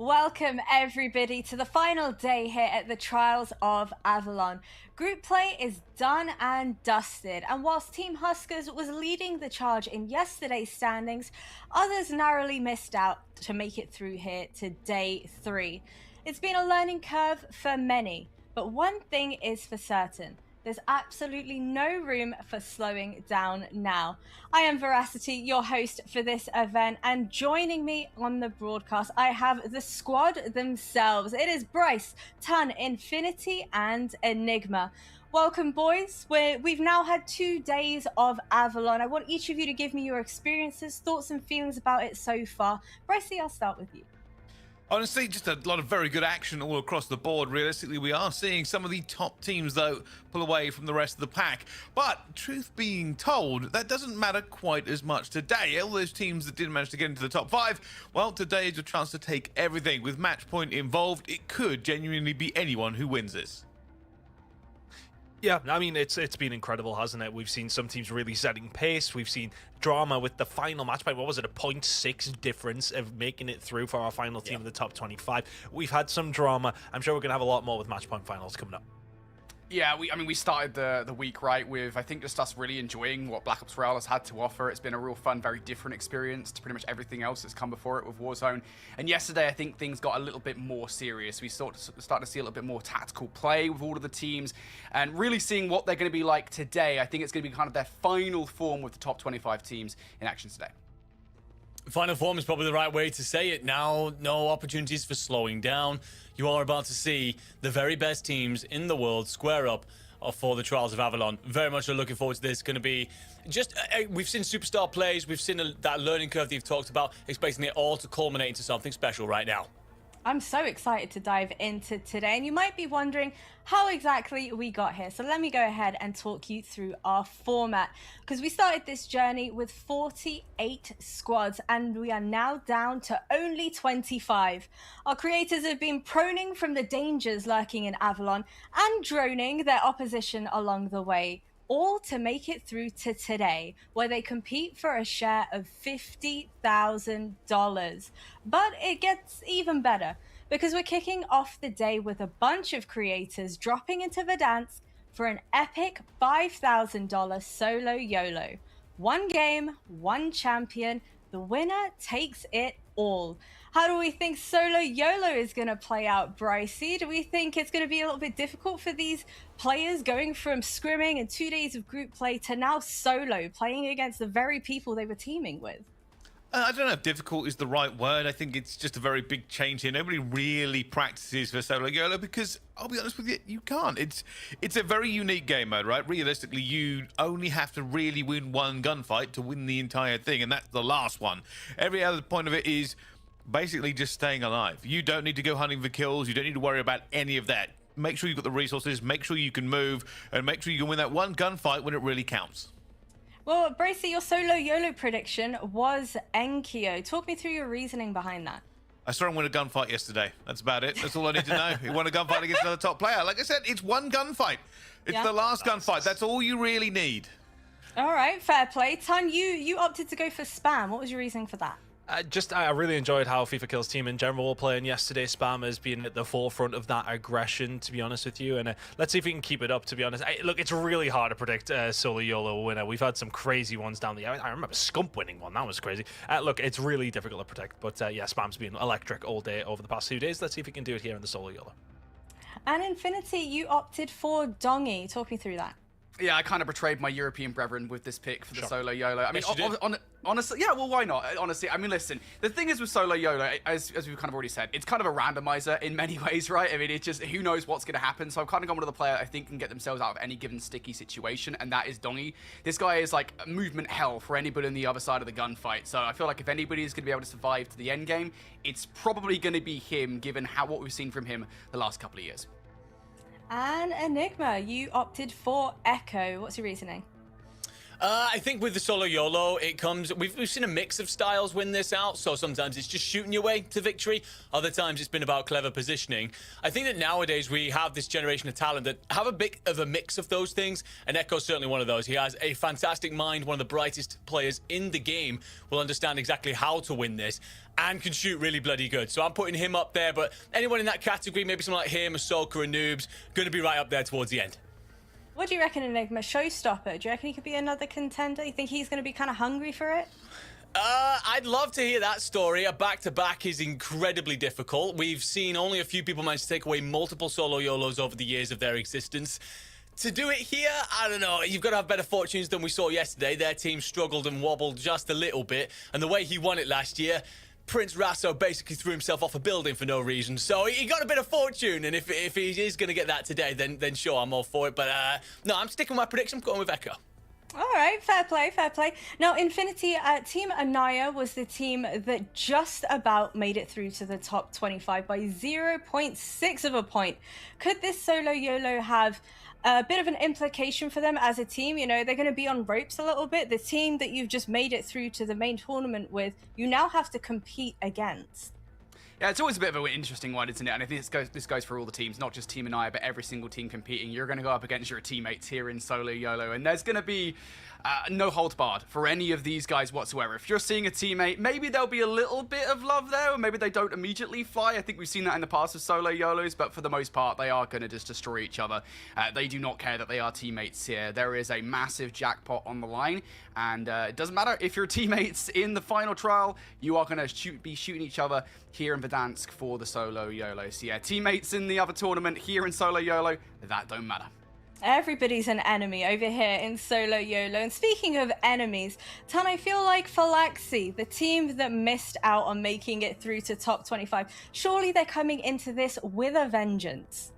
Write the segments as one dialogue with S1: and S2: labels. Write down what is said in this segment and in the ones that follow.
S1: Welcome everybody to the final day here at the Trials of Avalon. Group play is done and dusted, and whilst Team Huskers was leading the charge in yesterday's standings, others narrowly missed out to make it through here to day 3. It's been a learning curve for many, but one thing is for certain. There's absolutely no room for slowing down now. I am Veracity, your host for this event, and joining me on the broadcast, I have the squad themselves. It is Bryce, Ton, Infinity, and Enigma. Welcome, boys. We've now had 2 days of Avalon. I want each of you to give me your experiences, thoughts, and feelings about it so far. Brycey, I'll start with you.
S2: Honestly, just a lot of very good action all across the board. Realistically, we are seeing some of the top teams, though, pull away from the rest of the pack. But, truth being told, that doesn't matter quite as much today. All those teams that didn't manage to get into the top 5, well, today is a chance to take everything. With match point involved, it could genuinely be anyone who wins this.
S3: Yeah, I mean, it's been incredible, hasn't it? We've seen some teams really setting pace. We've seen drama with the final match point. What was it, a 0.6 difference of making it through for our final team in the top 25? We've had some drama. I'm sure we're going to have a lot more with match point finals coming up.
S4: Yeah, we started the week right with, I think, just us really enjoying what Black Ops Royale has had to offer. It's been a real fun, very different experience to pretty much everything else that's come before it with Warzone. And yesterday, I think things got a little bit more serious. We started to see a little bit more tactical play with all of the teams and really seeing what they're going to be like today. I think it's going to be kind of their final form with the top 25 teams in action today.
S5: Final form is probably the right way to say it now. No opportunities for slowing down. You are about to see the very best teams in the world square up for the Trials of Avalon. Very much looking forward to this. Going to be just, we've seen superstar plays. We've seen that learning curve that you've talked about, expecting it all to culminate into something special right now.
S1: I'm so excited to dive into today, and you might be wondering how exactly we got here. So let me go ahead and talk you through our format, because we started this journey with 48 squads and we are now down to only 25. Our creators have been proning from the dangers lurking in Avalon and droning their opposition along the way, all to make it through to today, where they compete for a share of $50,000. But it gets even better, because we're kicking off the day with a bunch of creators dropping into Verdansk for an epic $5,000 solo YOLO. One game, one champion, the winner takes it all. How do we think solo YOLO is going to play out, Brycey? Do we think it's going to be a little bit difficult for these players going from scrimming and 2 days of group play to now solo, playing against the very people they were teaming with?
S2: I don't know if difficult is the right word. I think it's just a very big change here. Nobody really practices for solo YOLO because, I'll be honest with you, you can't. It's a very unique game mode, right? Realistically, you only have to really win one gunfight to win the entire thing, and that's the last one. Every other point of it is basically just staying alive. You don't need to go hunting for kills. You don't need to worry about any of that. Make sure you've got the resources, make sure you can move, and make sure you can win that one gunfight when it really counts.
S1: Well, Brycey, your solo YOLO prediction was Enkyo. Talk me through your reasoning behind that.
S2: I saw him win a gunfight yesterday. That's about it. That's all I need to know. He won a gunfight against another top player. Like I said, it's one gunfight. It's the last gunfight. That's all you really need.
S1: All right, fair play. Ton, you opted to go for spam. What was your reasoning for that?
S3: I really enjoyed how FIFA Kills team in general were playing yesterday. Spam has been at the forefront of that aggression, to be honest with you. And let's see if we can keep it up, to be honest. Look, it's really hard to predict solo YOLO winner. We've had some crazy ones down the... I remember Scump winning one. That was crazy. Look, it's really difficult to predict. But yeah, Spam's been electric all day over the past 2 days. Let's see if we can do it here in the solo YOLO.
S1: And Infinity, you opted for Dongy. Talk me through that.
S4: Yeah, I kind of betrayed my European brethren with this pick for the solo YOLO. I mean,
S5: Yes,
S4: honestly, yeah, well, why not? Honestly, I mean, listen, the thing is with solo YOLO, as we've kind of already said, it's kind of a randomizer in many ways, right? I mean, it's just, who knows what's going to happen? So I've kind of gone with the player I think can get themselves out of any given sticky situation, and that is Dongy. This guy is like movement hell for anybody on the other side of the gunfight. So I feel like if anybody is going to be able to survive to the end game, it's probably going to be him, given what we've seen from him the last couple of years.
S1: And Enigma, you opted for Echo. What's your reasoning?
S5: I think with the solo YOLO, it comes. We've seen a mix of styles win this out. So sometimes it's just shooting your way to victory. Other times it's been about clever positioning. I think that nowadays we have this generation of talent that have a bit of a mix of those things. And Echo's certainly one of those. He has a fantastic mind, one of the brightest players in the game. Will understand exactly how to win this and can shoot really bloody good. So I'm putting him up there. But anyone in that category, maybe someone like him, Ahsoka, and Noobs, going to be right up there towards the end.
S1: What do you reckon, Enigma? Showstopper? Do you reckon he could be another contender? You think he's going to be kind of hungry for it?
S5: I'd love to hear that story. A back-to-back is incredibly difficult. We've seen only a few people manage to take away multiple solo YOLOs over the years of their existence. To do it here, I don't know. You've got to have better fortunes than we saw yesterday. Their team struggled and wobbled just a little bit. And the way he won it last year, Prince Rasso basically threw himself off a building for no reason. So he got a bit of fortune. And if he is going to get that today, then sure, I'm all for it. But no, I'm sticking with my prediction. I'm going with Echo.
S1: All right, fair play, fair play. Now, Infinity, Team Anaya was the team that just about made it through to the top 25 by 0.6 of a point. Could this solo YOLO have a bit of an implication for them as a team? You know, they're going to be on ropes a little bit. The team that you've just made it through to the main tournament with, you now have to compete against.
S4: Yeah, it's always a bit of an interesting one, isn't it? And I think this goes for all the teams, not just Team Anaya, but every single team competing. You're going to go up against your teammates here in solo YOLO, and there's going to be no holds barred for any of these guys whatsoever. If you're seeing a teammate, maybe there'll be a little bit of love there, or maybe they don't immediately fly. I think we've seen that in the past with solo YOLOs, but for the most part, they are going to just destroy each other. They do not care that they are teammates here. There is a massive jackpot on the line, and it doesn't matter if you're teammates in the final trial, you are going to be shooting each other here in Verdansk for the solo YOLO. So yeah, teammates in the other tournament here in solo YOLO, that don't matter.
S1: Everybody's an enemy over here in solo YOLO. And speaking of enemies, Tan, I feel like Falaxi, the team that missed out on making it through to top 25, surely they're coming into this with a vengeance.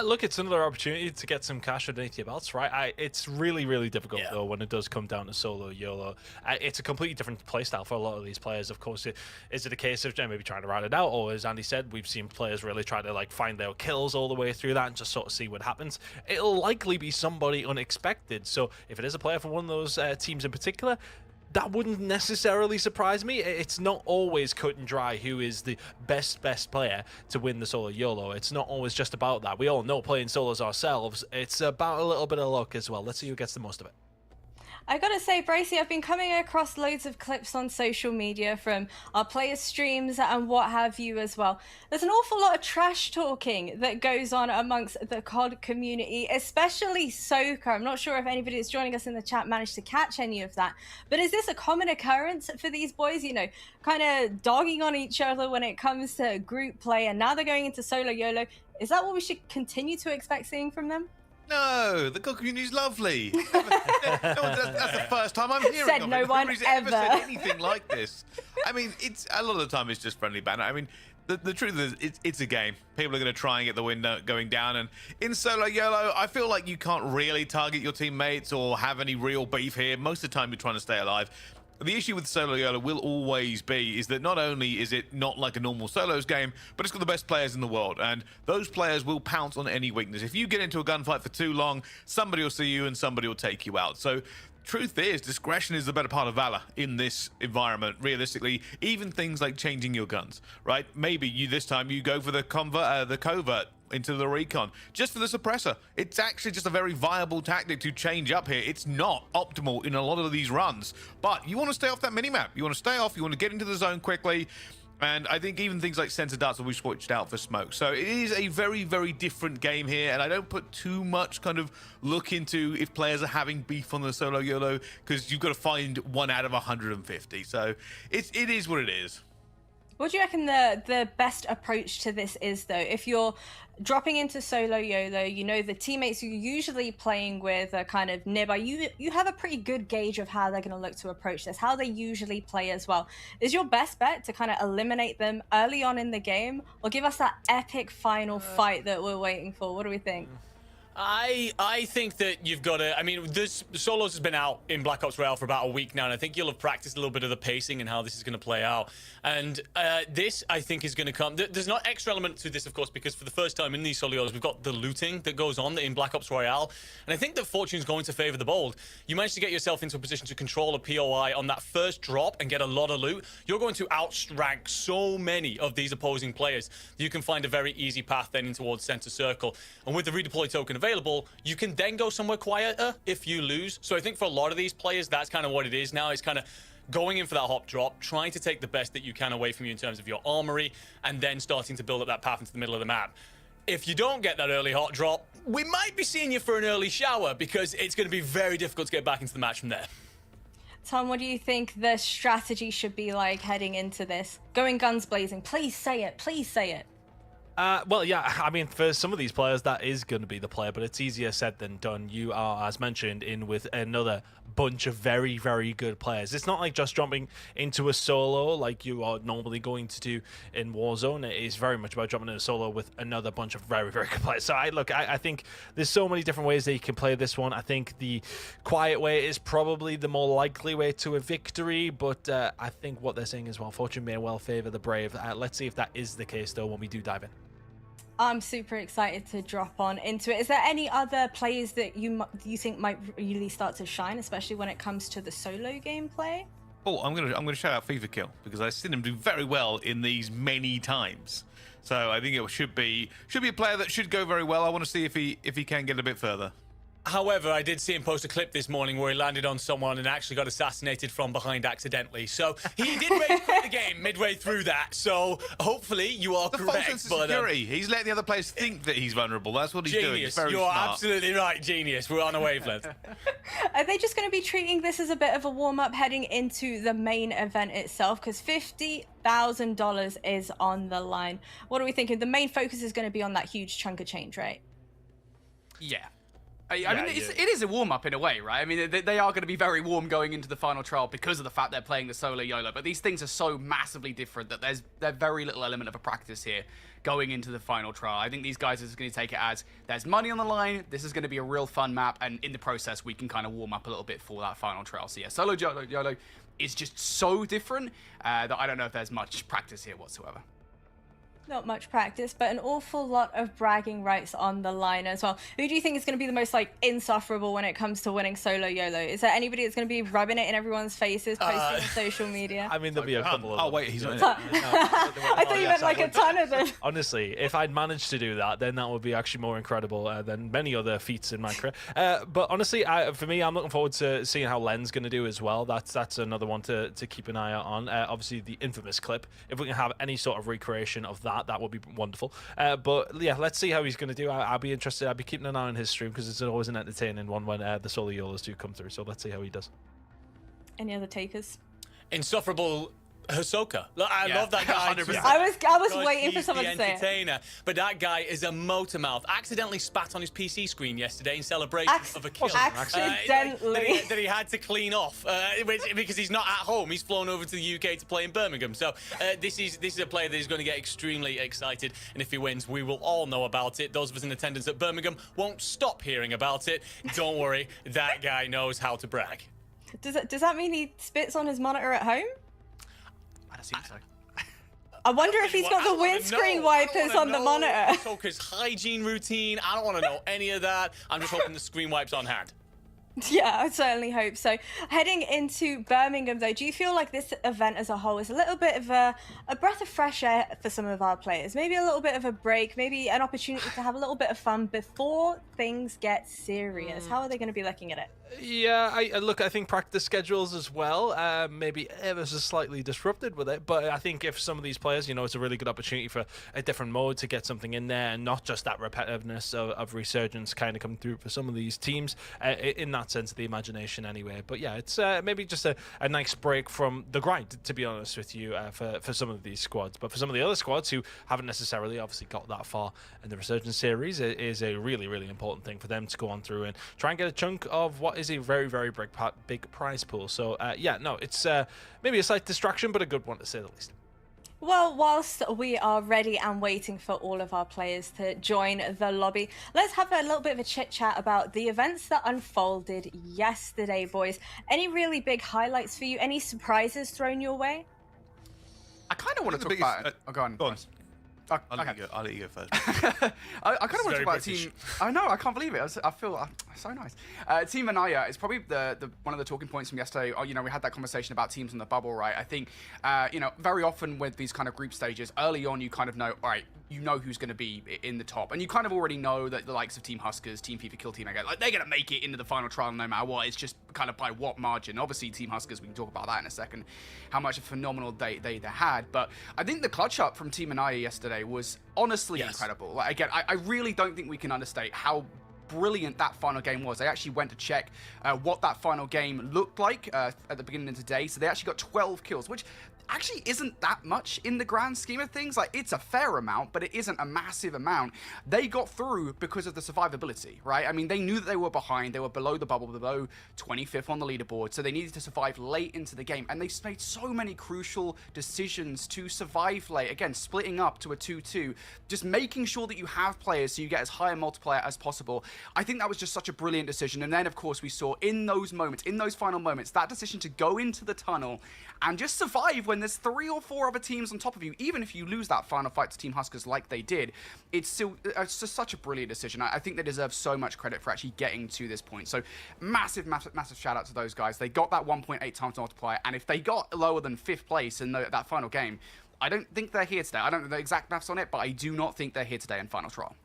S3: Look, it's another opportunity to get some cash underneath your belts, right? It's really, really difficult, though, when it does come down to solo YOLO. It's a completely different playstyle for a lot of these players. Of course, is it a case of maybe trying to round it out? Or as Andy said, we've seen players really try to find their kills all the way through that and just sort of see what happens. It'll likely be somebody unexpected. So if it is a player from one of those teams in particular, that wouldn't necessarily surprise me. It's not always cut and dry who is the best player to win the solo YOLO. It's not always just about that. We all know playing solos ourselves, it's about a little bit of luck as well. Let's see who gets the most of it.
S1: I gotta say, Bracey, I've been coming across loads of clips on social media from our players' streams and what have you as well. There's an awful lot of trash talking that goes on amongst the COD community, especially Soka. I'm not sure if anybody that's joining us in the chat managed to catch any of that, but is this a common occurrence for these boys, you know, kind of dogging on each other when it comes to group play, and now they're going into solo YOLO? Is that what we should continue to expect seeing from them?
S2: No, the COD community's lovely. That's the first time I'm hearing
S1: Said
S2: of
S1: no
S2: it.
S1: one
S2: Nobody's
S1: ever
S2: said anything like this. I mean, it's a lot of the time it's just friendly banter. I mean, the truth is, it's a game. People are going to try and get the win going down. And in solo YOLO, I feel like you can't really target your teammates or have any real beef here. Most of the time, you're trying to stay alive. The issue with solo YOLO will always be is that not only is it not like a normal solos game, but it's got the best players in the world, and those players will pounce on any weakness. If you get into a gunfight for too long, somebody will see you and somebody will take you out. So truth is, discretion is the better part of valor in this environment, realistically. Even things like changing your guns, right? Maybe this time you go for the covert into the recon, just for the suppressor. It's actually just a very viable tactic to change up here. It's not optimal in a lot of these runs, but you want to stay off that minimap. You want to stay off, you want to get into the zone quickly, and I think even things like sensor darts will be switched out for smoke. So it is a very, very different game here, and I don't put too much kind of look into if players are having beef on the solo YOLO, because you've got to find 1 out of 150. So it is what it is.
S1: What do you reckon the best approach to this is, though? If you're dropping into solo YOLO, you know the teammates you're usually playing with are kind of nearby. You have a pretty good gauge of how they're going to look to approach this, how they usually play as well. Is your best bet to kind of eliminate them early on in the game, or give us that epic final fight that we're waiting for? What do we think?
S5: I think that you've got to. I mean, this Solos has been out in Black Ops Royale for about a week now, and I think you'll have practiced a little bit of the pacing and how this is going to play out. And this, I think, is going to come. There's not extra element to this, of course, because for the first time in these Solos, we've got the looting that goes on in Black Ops Royale, and I think that fortune's going to favor the bold. You manage to get yourself into a position to control a POI on that first drop and get a lot of loot. You're going to outrank so many of these opposing players. You can find a very easy path then in towards center circle, and with the redeploy token available, you can then go somewhere quieter if you lose. So I think for a lot of these players, that's kind of what it is now. It's kind of going in for that hop drop, trying to take the best that you can away from you in terms of your armory, and then starting to build up that path into the middle of the map. If you don't get that early hot drop, we might be seeing you for an early shower, because it's going to be very difficult to get back into the match from there.
S1: Tom, what do you think the strategy should be like heading into this? Going guns blazing. Please say it. Please say it.
S3: Well, yeah, I mean, for some of these players, that is going to be the player, but it's easier said than done. You are, as mentioned, in with another bunch of very, very good players. It's not like just jumping into a solo like you are normally going to do in Warzone. It is very much about jumping in a solo with another bunch of very, very good players. So, I think there's so many different ways that you can play this one. I think the quiet way is probably the more likely way to a victory, but I think what they're saying is, well, fortune may well favor the brave. Let's see if that is the case, though, when we do dive in.
S1: I'm super excited to drop on into it. Is there any other players that you think might really start to shine, especially when it comes to the solo gameplay?
S2: Oh, I'm gonna shout out FIFA Kill, because I've seen him do very well in these many times. So I think it should be a player that should go very well. I want to see if he can get a bit further.
S5: However, I did see him post a clip this morning where he landed on someone and actually got assassinated from behind accidentally. So he did rage quit the game midway through that. So hopefully you are
S2: The
S5: correct.
S2: false sense of security. He's letting the other players think that he's vulnerable. That's what he's doing.
S5: Genius.
S2: It's very
S5: You're
S2: smart.
S5: absolutely right, genius. We're on a wavelength.
S1: Are they just going to be treating this as a bit of a warm-up heading into the main event itself? Because $50,000 is on the line. What are we thinking? The main focus is going to be on that huge chunk of change, right?
S4: Yeah. I mean, it is a warm-up in a way, right? I mean, they are going to be very warm going into the final trial because of the fact they're playing the solo YOLO, but these things are so massively different that there's very little element of a practice here going into the final trial. I think these guys are just going to take it as there's money on the line, this is going to be a real fun map, and in the process, we can kind of warm up a little bit for that final trial. So yeah, solo YOLO is just so different that I don't know if there's much practice here whatsoever.
S1: Not much practice, but an awful lot of bragging rights on the line as well. Who do you think is going to be the most insufferable when it comes to winning solo YOLO? Is there anybody that's going to be rubbing it in everyone's faces, posting on social media?
S3: I mean, there'll be a couple of them.
S2: Oh wait, he's not.
S1: I thought you meant a ton of them.
S3: Honestly, if I'd managed to do that, then that would be actually more incredible than many other feats in my career. But honestly, for me, I'm looking forward to seeing how Len's going to do as well. That's another one to keep an eye out on. Obviously, the infamous clip. If we can have any sort of recreation of that would be wonderful. But yeah, let's see how he's going to do. I'll be interested. I'll be keeping an eye on his stream because it's always an entertaining one when the solo YOLOs do come through. So let's see how he does.
S1: Any other takers?
S5: Insufferable Hisoka. I love that guy.
S4: 100%.
S1: I was
S5: Because
S1: waiting for
S5: he's
S1: someone
S5: the
S1: to say it.
S5: entertainer. But that guy is a motor mouth. Accidentally spat on his PC screen yesterday in celebration of a kill.
S1: Accidentally.
S5: That he had to clean off because he's not at home. He's flown over to the UK to play in Birmingham. So this is a player that is going to get extremely excited. And if he wins, we will all know about it. Those of us in attendance at Birmingham won't stop hearing about it. Don't worry, that guy knows how to brag.
S1: Does that mean he spits on his monitor at home?
S4: I assume so.
S1: I wonder if he's got the windscreen wipers on the monitor.
S5: Hisoka's hygiene routine. I don't want to know any of that. I'm just hoping the screen wipes on hand.
S1: Yeah, I certainly hope so. Heading into Birmingham, though, do you feel like this event as a whole is a little bit of a breath of fresh air for some of our players? Maybe a little bit of a break, maybe an opportunity to have a little bit of fun before things get serious. How are they going to be looking at it?
S3: Yeah, I think practice schedules as well, maybe ever so slightly disrupted with it, but I think if some of these players, it's a really good opportunity for a different mode to get something in there and not just that repetitiveness of Resurgence kind of come through for some of these teams, in that sense of the imagination anyway. But yeah, it's maybe just a nice break from the grind, to be honest with you, for some of these squads. But for some of the other squads who haven't necessarily obviously got that far in the Resurgence series, it is a really, really important thing for them to go on through and try and get a chunk of what is a very, very big prize pool. So yeah, no, it's maybe a slight distraction, but a good one to say the least.
S1: Well, whilst we are ready and waiting for all of our players to join the lobby, let's have a little bit of a chit chat about the events that unfolded yesterday, boys. Any really big highlights for you? Any surprises thrown your way?
S4: I kind of want to talk about it. Oh, go on.
S2: Go on. I'll
S4: Okay.
S2: let you go first.
S4: I kind of want to talk
S5: very
S4: about
S5: British.
S4: team. I know, I can't believe it. I feel so nice. Team Anaya is probably the one of the talking points from yesterday. Oh, we had that conversation about teams in the bubble, right? I think, very often with these kind of group stages, early on, you kind of know, all right, you know who's going to be in the top, and you kind of already know that the likes of Team Huskers, Team FIFA Kill Team, like they're going to make it into the final trial no matter what. It's just kind of by what margin. Obviously, Team Huskers, we can talk about that in a second, how much a phenomenal day they had. But I think the clutch up from Team Anaya yesterday was honestly incredible. Like, again, I really don't think we can understate how brilliant that final game was. I actually went to check what that final game looked like at the beginning of today. So they actually got 12 kills, which actually isn't that much in the grand scheme of things. Like, it's a fair amount, but it isn't a massive amount. They got through because of the survivability, right? I mean, they knew that they were behind. They were below the bubble, below 25th on the leaderboard, so they needed to survive late into the game, and they made so many crucial decisions to survive late. Again, splitting up to a 2-2, just making sure that you have players so you get as high a multiplier as possible. I think that was just such a brilliant decision. And then, of course, we saw in those moments, in those final moments, that decision to go into the tunnel and just survive when there's 3 or 4 other teams on top of you. Even if you lose that final fight to Team Huskers like they did, it's just such a brilliant decision. I think they deserve so much credit for actually getting to this point. So massive shout out to those guys. They got that 1.8 times multiplier, and if they got lower than 5th place in that final game, I don't think they're here today. I don't know the exact maths on it, but I do not think they're here today in final trial.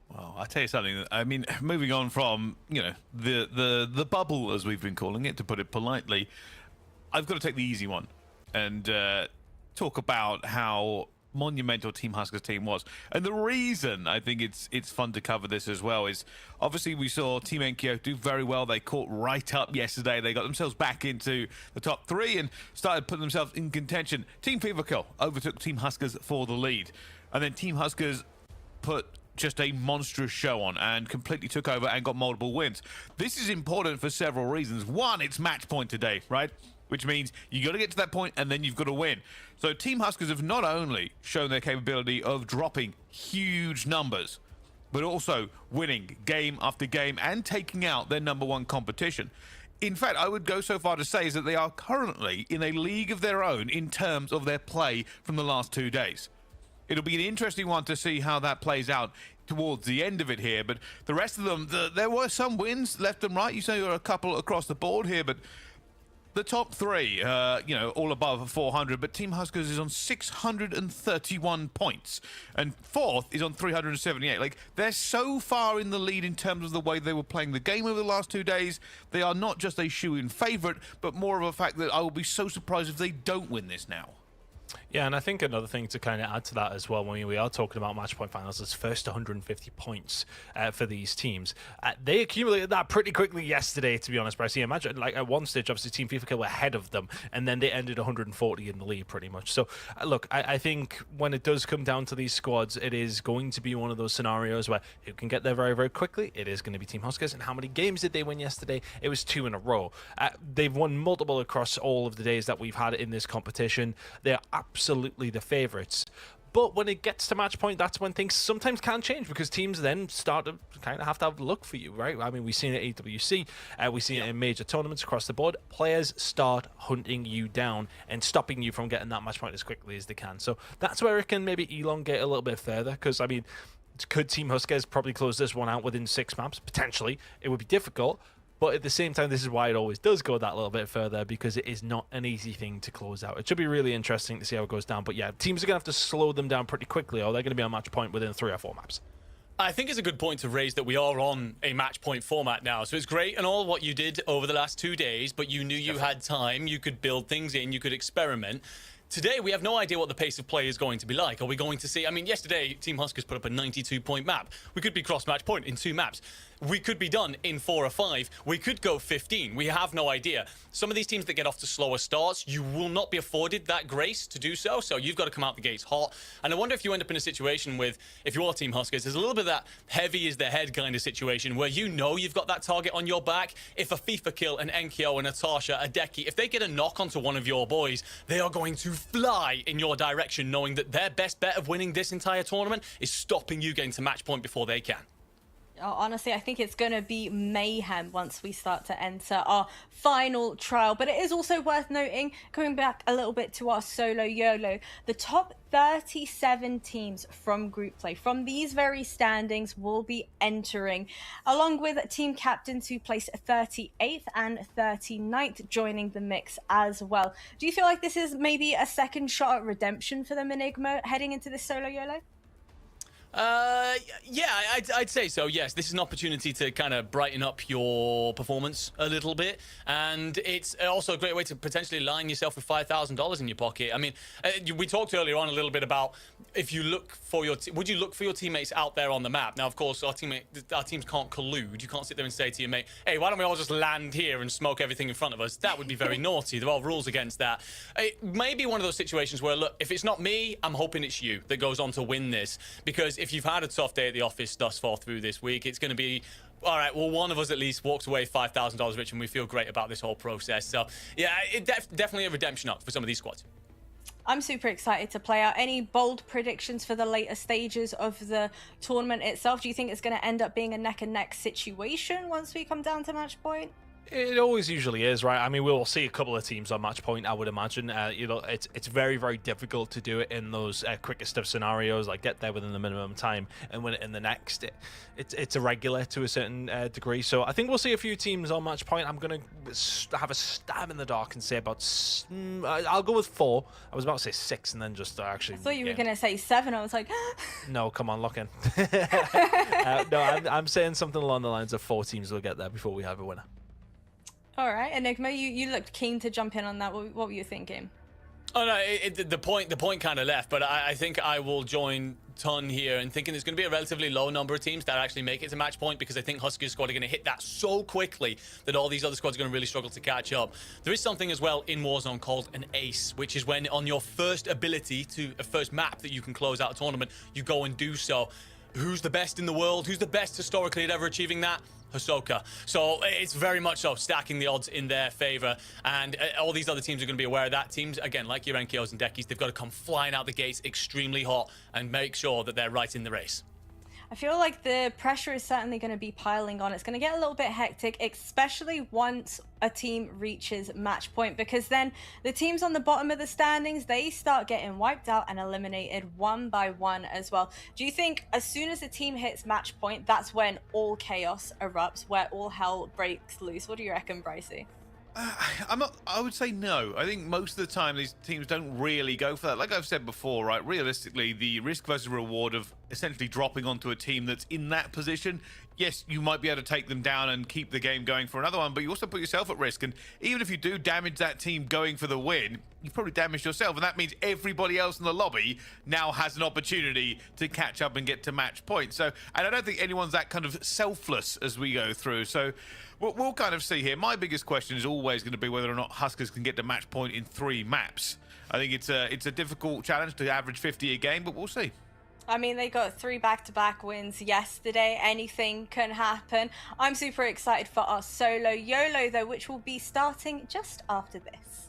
S2: Well, I'll tell you something. I mean, moving on from, the bubble, as we've been calling it, to put it politely, I've got to take the easy one and talk about how monumental Team Huskers team was. And the reason I think it's fun to cover this as well is, obviously, we saw Team Enkyo do very well. They caught right up yesterday. They got themselves back into the top 3 and started putting themselves in contention. Team FIFA Kill overtook Team Huskers for the lead. And then Team Huskers put just a monstrous show on and completely took over and got multiple wins. This is important for several reasons. One, it's match point today, right? Which means you got to get to that point and then you've got to win. So Team Huskers have not only shown their capability of dropping huge numbers, but also winning game after game and taking out their #1 competition. In fact, I would go so far to say is that they are currently in a league of their own in terms of their play from the last 2 days. It'll be an interesting one to see how that plays out towards the end of it here. But the rest of them, there were some wins left and right. You say there are a couple across the board here, but the top 3, all above 400, but Team Huskers is on 631 points, and 4th is on 378. Like, they're so far in the lead in terms of the way they were playing the game over the last 2 days. They are not just a shoe-in favourite, but more of a fact that I will be so surprised if they don't win this now.
S3: Yeah, and I think another thing to kind of add to that as well, when we are talking about match point finals, is first 150 points for these teams. They accumulated that pretty quickly yesterday, to be honest, Bryce. Imagine, like, at one stage, obviously, Team FIFA Kill were ahead of them, and then they ended 140 in the lead, pretty much. So, look, I think when it does come down to these squads, it is going to be one of those scenarios where who can get there very, very quickly. It is going to be Team Huskers. And how many games did they win yesterday? It was 2 in a row. They've won multiple across all of the days that we've had in this competition. They're absolutely the favorites. But when it gets to match point, that's when things sometimes can change, because teams then start to kind of have to look for you, right? I mean, we've seen it at AWC, we've seen it in major tournaments across the board. Players start hunting you down and stopping you from getting that match point as quickly as they can. So that's where it can maybe elongate a little bit further, because, I mean, could Team Huskers probably close this one out within 6 maps? Potentially. It would be difficult. But at the same time, this is why it always does go that little bit further, because it is not an easy thing to close out. It should be really interesting to see how it goes down. But yeah, teams are going to have to slow them down pretty quickly, or they're going to be on match point within 3 or 4 maps.
S5: I think it's a good point to raise that we are on a match point format now. So it's great and all what you did over the last 2 days, but you knew you had time, you could build things in, you could experiment. Today, we have no idea what the pace of play is going to be like. Are we going to see... I mean, yesterday, Team Huskers put up a 92-point map. We could be cross-match point in 2 maps. We could be done in 4 or 5. We could go 15. We have no idea. Some of these teams that get off to slower starts, you will not be afforded that grace to do so. So you've got to come out the gates hot. And I wonder if you end up in a situation with, if you are Team Huskers, there's a little bit of that heavy is the head kind of situation where you know you've got that target on your back. If a FIFA Kill, an Enkyo, a Natasha, a Deki, if they get a knock onto one of your boys, they are going to fly in your direction, knowing that their best bet of winning this entire tournament is stopping you getting to match point before they can.
S1: Honestly, I think it's going to be mayhem once we start to enter our final trial. But it is also worth noting, coming back a little bit to our solo YOLO, the top 37 teams from group play, from these very standings, will be entering, along with team captains who placed 38th and 39th joining the mix as well. Do you feel like this is maybe a second shot at redemption for them Enigma heading into this solo YOLO?
S5: Yeah, I'd say so, yes. This is an opportunity to kind of brighten up your performance a little bit, and it's also a great way to potentially line yourself with $5,000 in your pocket. I mean, we talked earlier on a little bit about if you look for your would you look for your teammates out there on the map? Now, of course, our teams can't collude. You can't sit there and say to your mate, hey, why don't we all just land here and smoke everything in front of us? That would be very naughty. There are rules against that. It may be one of those situations where, look, if it's not me, I'm hoping it's you that goes on to win this, because if you've had a tough day at the office thus far through this week, it's going to be, all right, well, one of us at least walks away $5,000 rich, and we feel great about this whole process. So, yeah, definitely a redemption up for some of these squads.
S1: I'm super excited to play out. Any bold predictions for the later stages of the tournament itself? Do you think it's going to end up being a neck-and-neck situation once we come down to match point?
S3: It always usually is, right? I mean, we will see a couple of teams on match point, I would imagine. You know, it's very, very difficult to do it in those quickest of scenarios, like get there within the minimum time and win it in the next. It's irregular to a certain degree. So I think we'll see a few teams on match point. I'm going to have a stab in the dark and say about... I'll go with 4. I was about to say 6 and then just actually...
S1: I thought you were going to say 7. I was like...
S3: No, come on, lock in. No, I'm saying something along the lines of 4 teams will get there before we have a winner.
S1: All right, Enigma, you looked keen to jump in on that. What were you thinking?
S5: Oh no, the point kind of left, but I think I will join Ton here and thinking there's going to be a relatively low number of teams that actually make it to match point, because I think Huskers squad are going to hit that so quickly that all these other squads are going to really struggle to catch up. There is something as well in Warzone called an ace, which is when on your first ability to a first map that you can close out a tournament, you go and do so. Who's the best in the world? Who's the best historically at ever achieving that? Hisoka. So it's very much so stacking the odds in their favor, and all these other teams are going to be aware of that. Teams, again, like your NKOs and Dekis, they've got to come flying out the gates extremely hot and make sure that they're right in the race.
S1: I feel like the pressure is certainly going to be piling on. It's going to get a little bit hectic, especially once a team reaches match point, because then the teams on the bottom of the standings, they start getting wiped out and eliminated one by one as well. Do you think as soon as a team hits match point, that's when all chaos erupts, where all hell breaks loose? What do you reckon, Brycey?
S2: I would say no. I think most of the time these teams don't really go for that. Like I've said before, right? Realistically, the risk versus reward of essentially dropping onto a team that's in that position, yes, you might be able to take them down and keep the game going for another one, but you also put yourself at risk. And even if you do damage that team going for the win, you've probably damaged yourself, and that means everybody else in the lobby now has an opportunity to catch up and get to match point. So, and I don't think anyone's that kind of selfless as we go through. So we'll kind of see here. My biggest question is always going to be whether or not Huskers can get to match point in 3 maps. I think it's a difficult challenge to average 50 a game, but we'll see.
S1: I mean, they got 3 back-to-back wins yesterday. Anything can happen. I'm super excited for our solo YOLO, though, which will be starting just after this.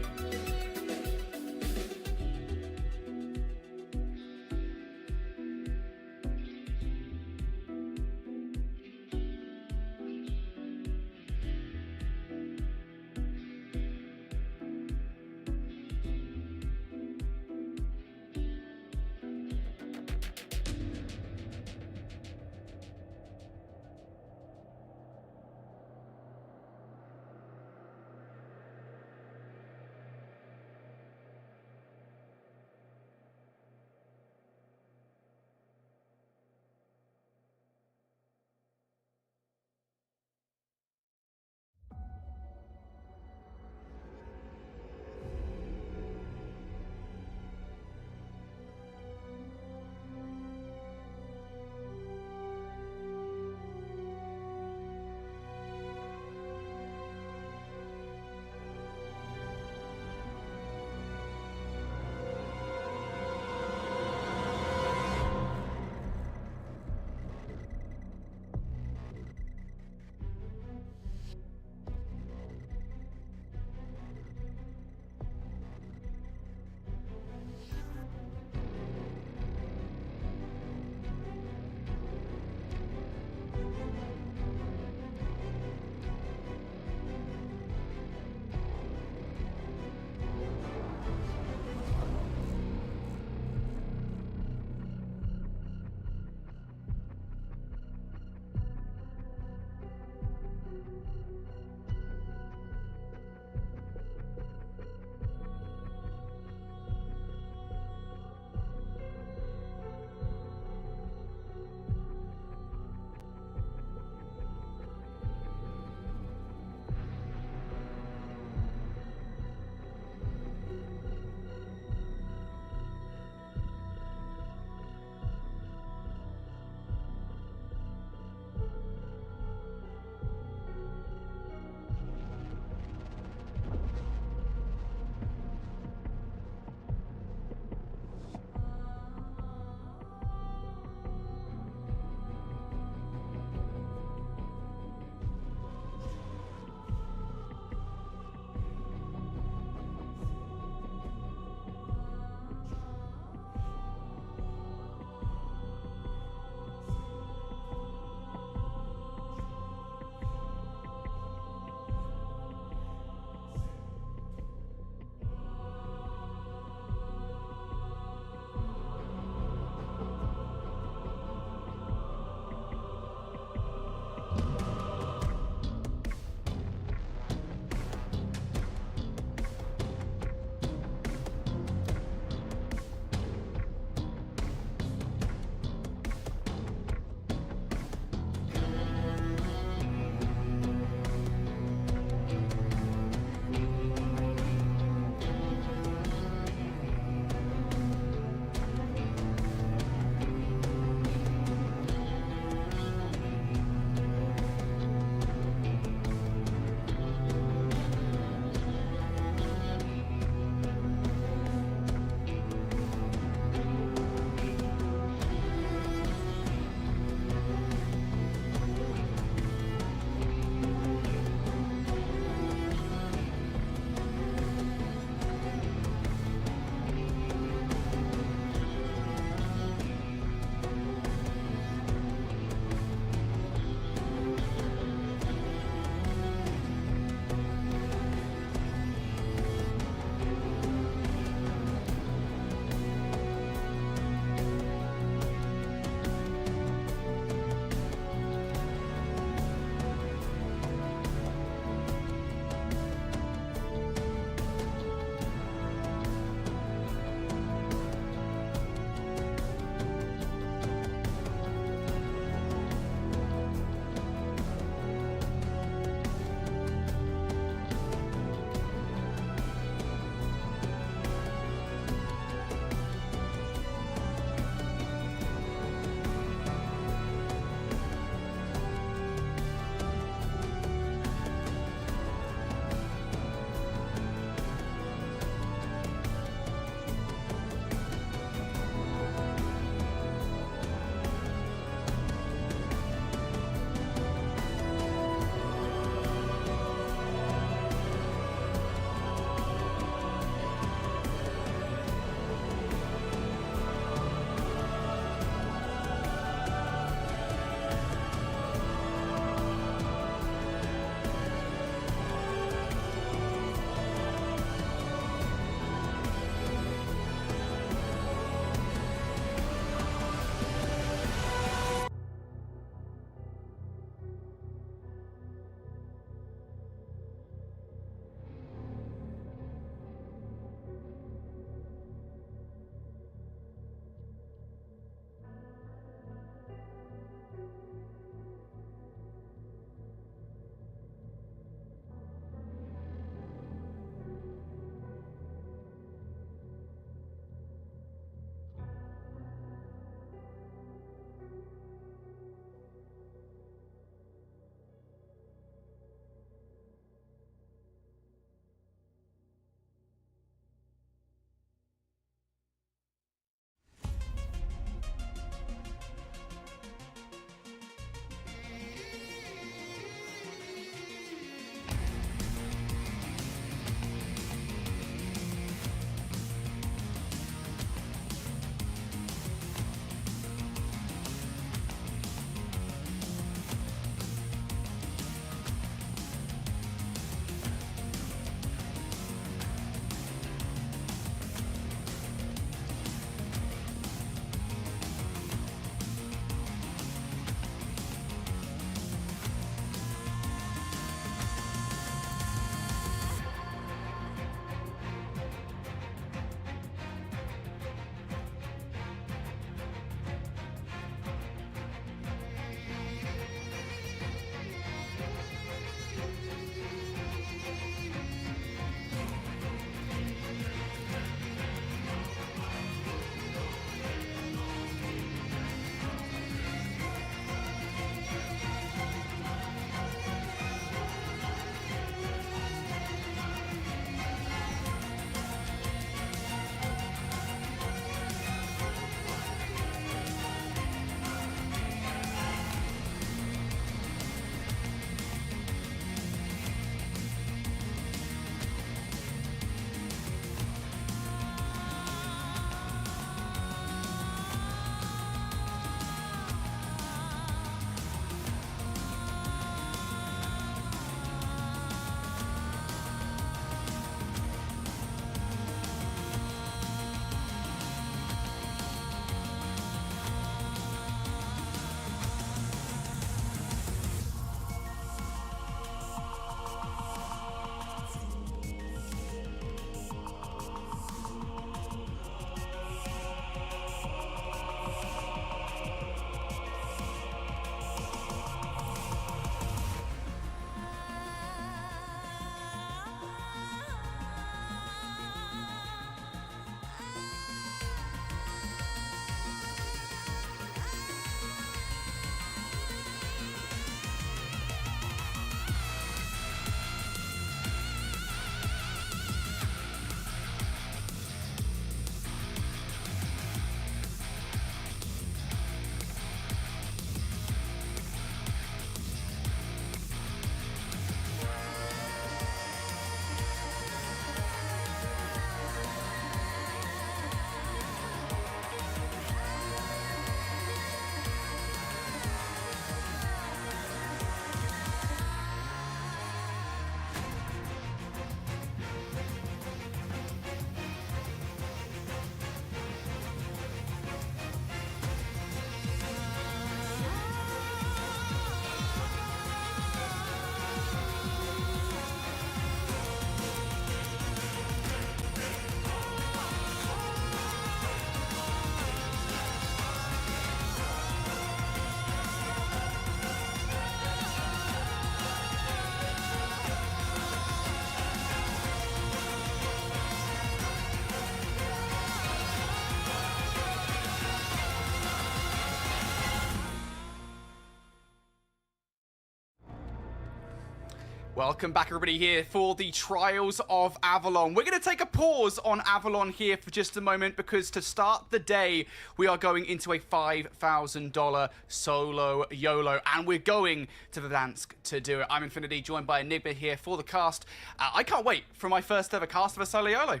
S4: Welcome back, everybody, here for the Trials of Avalon. We're going to take a pause on Avalon here for just a moment because to start the day, we are going into a $5,000 solo YOLO, and we're going to Verdansk to do it. I'm Infinity, joined by Enigma here for the cast. I can't wait for my first ever cast of a solo YOLO.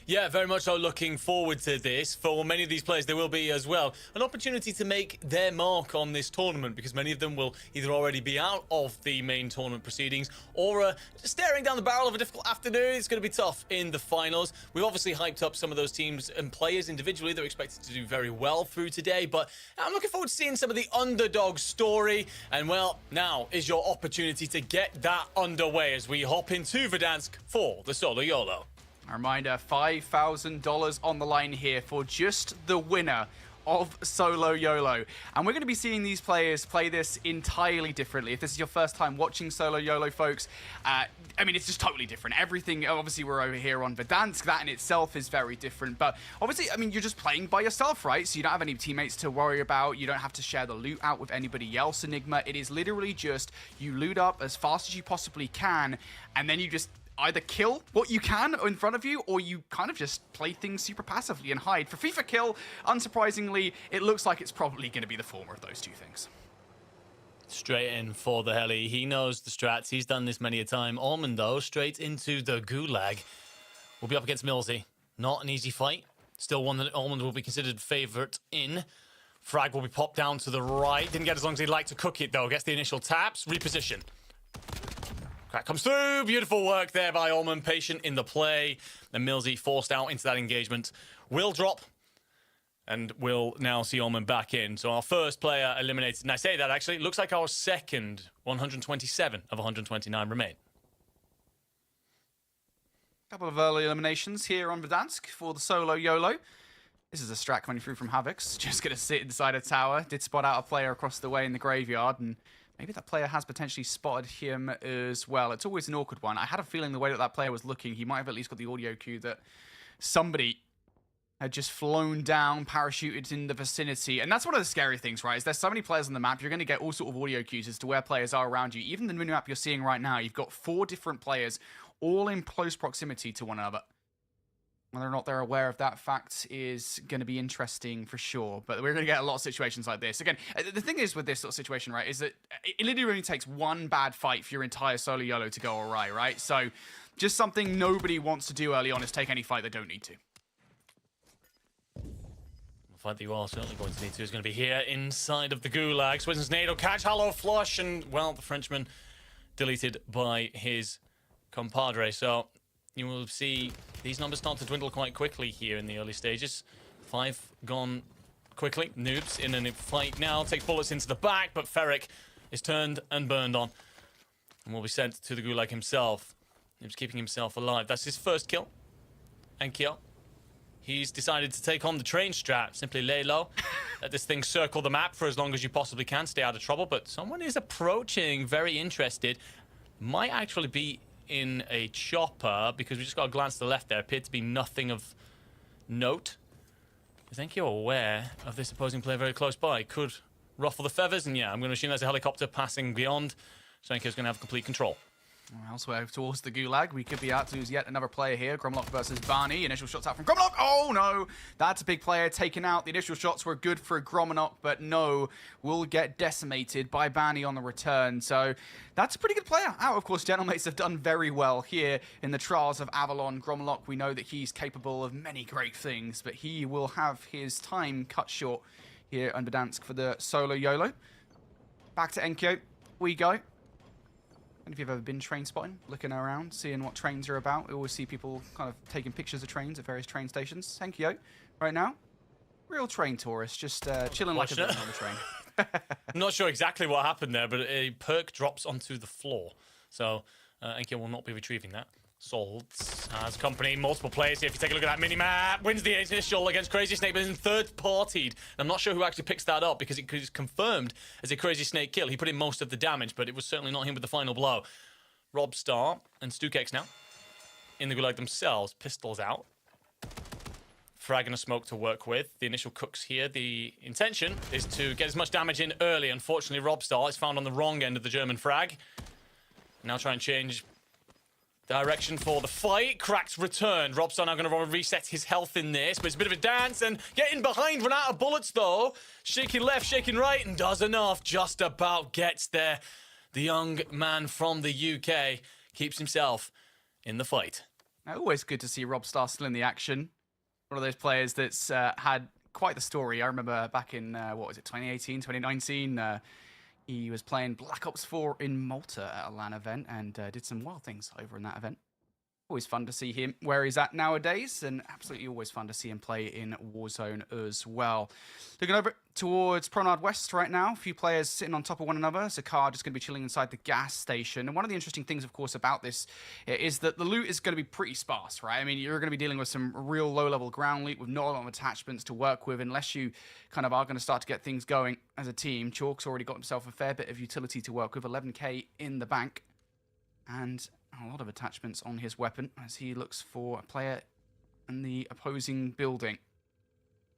S5: Yeah, very much so looking forward to this. For many of these players, there will be as well an opportunity to make their mark on this tournament because many of them will either already be out of the main tournament proceedings or staring down the barrel of a difficult afternoon. It's going to be tough in the finals. We've obviously hyped up some of those teams and players individually that are expected to do very well through today, but I'm looking forward to seeing some of the underdog story. And well, now is your opportunity to get that underway as we hop into Verdansk for the solo YOLO.
S4: A reminder, $5,000 on the line here for just the winner of Solo YOLO. And we're going to be seeing these players play this entirely differently. If this is your first time watching Solo YOLO, folks, I mean, it's just totally different. Everything, obviously, we're over here on Verdansk. That in itself is very different. But obviously, I mean, you're just playing by yourself, right? So you don't have any teammates to worry about. You don't have to share the loot out with anybody else, Enigma. It is literally just you loot up as fast as you possibly can, and then you just either kill what you can in front of you, or you kind of just play things super passively and hide. For FIFA Kill, unsurprisingly, it looks like it's probably going to be the former of those two things.
S5: Straight in for the heli. He knows the strats. He's done this many a time. Almond, though, straight into the gulag. We'll be up against Millsy. Not an easy fight. Still one that Almond will be considered favourite in. Frag will be popped down to the right. Didn't get as long as he'd like to cook it, though. Gets the initial taps. Reposition. Crack comes through. Beautiful work there by Almond. Patient in the play. And Millsy forced out into that engagement. Will drop. And we'll now see Almond back in. So our first player eliminated. And I say that actually, it looks like our second 127 of 129 remain.
S4: Couple of early eliminations here on Verdansk for the solo YOLO. This is a strat coming through from Havix. Just going to sit inside a tower. Did spot out a player across the way in the graveyard. And maybe that player has potentially spotted him as well. It's always an awkward one. I had a feeling the way that that player was looking, he might have at least got the audio cue that somebody had just flown down, parachuted in the vicinity. And that's one of the scary things, right? Is there's so many players on the map, you're going to get all sort of audio cues as to where players are around you. Even the minimap you're seeing right now, you've got 4 different players all in close proximity to one another. Whether or not they're aware of that fact is going to be interesting for sure. But we're going to get a lot of situations like this. Again, the thing is with this sort of situation, right, is that it literally only takes one bad fight for your entire solo YOLO to go awry, right? So just something nobody wants to do early on is take any fight they don't need to.
S5: The fight that you are certainly going to need to is going to be here inside of the gulag. Swizzens nade will catch Hollow Flush, and, well, the Frenchman deleted by his compadre. So you will see these numbers start to dwindle quite quickly here in the early stages. 5 gone quickly. Noobs in a fight now. Takes bullets into the back, but Ferric is turned and burned on. And will be sent to the gulag himself. He was keeping himself alive. That's his first kill. And Kyo. He's decided to take on the train strat. Simply lay low. Let this thing circle the map for as long as you possibly can. Stay out of trouble. But someone is approaching, very interested. Might actually be in a chopper, because we just got a glance to the left there. Appeared to be nothing of note. I think you're aware of this opposing player very close by. Could ruffle the feathers, and yeah, I'm going to assume there's a helicopter passing beyond. So Enko's going to have complete control.
S4: Elsewhere towards the gulag, we could be out to yet another player here. Gromlock versus Barney. Initial shots out from Gromlock. Oh, no. That's a big player taken out. The initial shots were good for Gromlock, but no, will get decimated by Barney on the return. So that's a pretty good player out. Of course, Gentlemates have done very well here in the Trials of Avalon. Gromlock, we know that he's capable of many great things, but he will have his time cut short here on Verdansk for the solo YOLO. Back to Enko we go. And if you've ever been train spotting, looking around, seeing what trains are about, we always see people kind of taking pictures of trains at various train stations. Thank you. Right now, real train tourist, just chilling like a bit on the train.
S5: I'm not sure exactly what happened there, but a perk drops onto the floor. So Enko will not be retrieving that. Salts has company, multiple players here. If you take a look at that mini-map, wins the initial against Crazy Snake, but is third-partied. I'm not sure who actually picks that up, because it was confirmed as a Crazy Snake kill. He put in most of the damage, but it was certainly not him with the final blow. Robstar and Stukex now in the gulag themselves. Pistols out. Frag and a smoke to work with. The initial cooks here. The intention is to get as much damage in early. Unfortunately, Robstar is found on the wrong end of the German frag. Now try and change direction for the fight. Crack's returned. Robstar now going to reset his health in this, but it's a bit of a dance and getting behind, run out of bullets though. Shaking left, shaking right, and does enough. Just about gets there. The young man from the UK keeps himself in the fight.
S4: Always good to see Robstar still in the action. One of those players that's had quite the story. I remember back in, 2018, 2019, he was playing Black Ops 4 in Malta at a LAN event and did some wild things over in that event. Always fun to see him where he's at nowadays, and absolutely always fun to see him play in Warzone as well. Looking over towards Promenade West right now, a few players sitting on top of one another. Zakar just going to be chilling inside the gas station. And one of the interesting things, of course, about this is that the loot is going to be pretty sparse, right? I mean, you're going to be dealing with some real low-level ground loot with not a lot of attachments to work with unless you kind of are going to start to get things going as a team. Chalk's already got himself a fair bit of utility to work with, 11k in the bank. And a lot of attachments on his weapon as he looks for a player in the opposing building.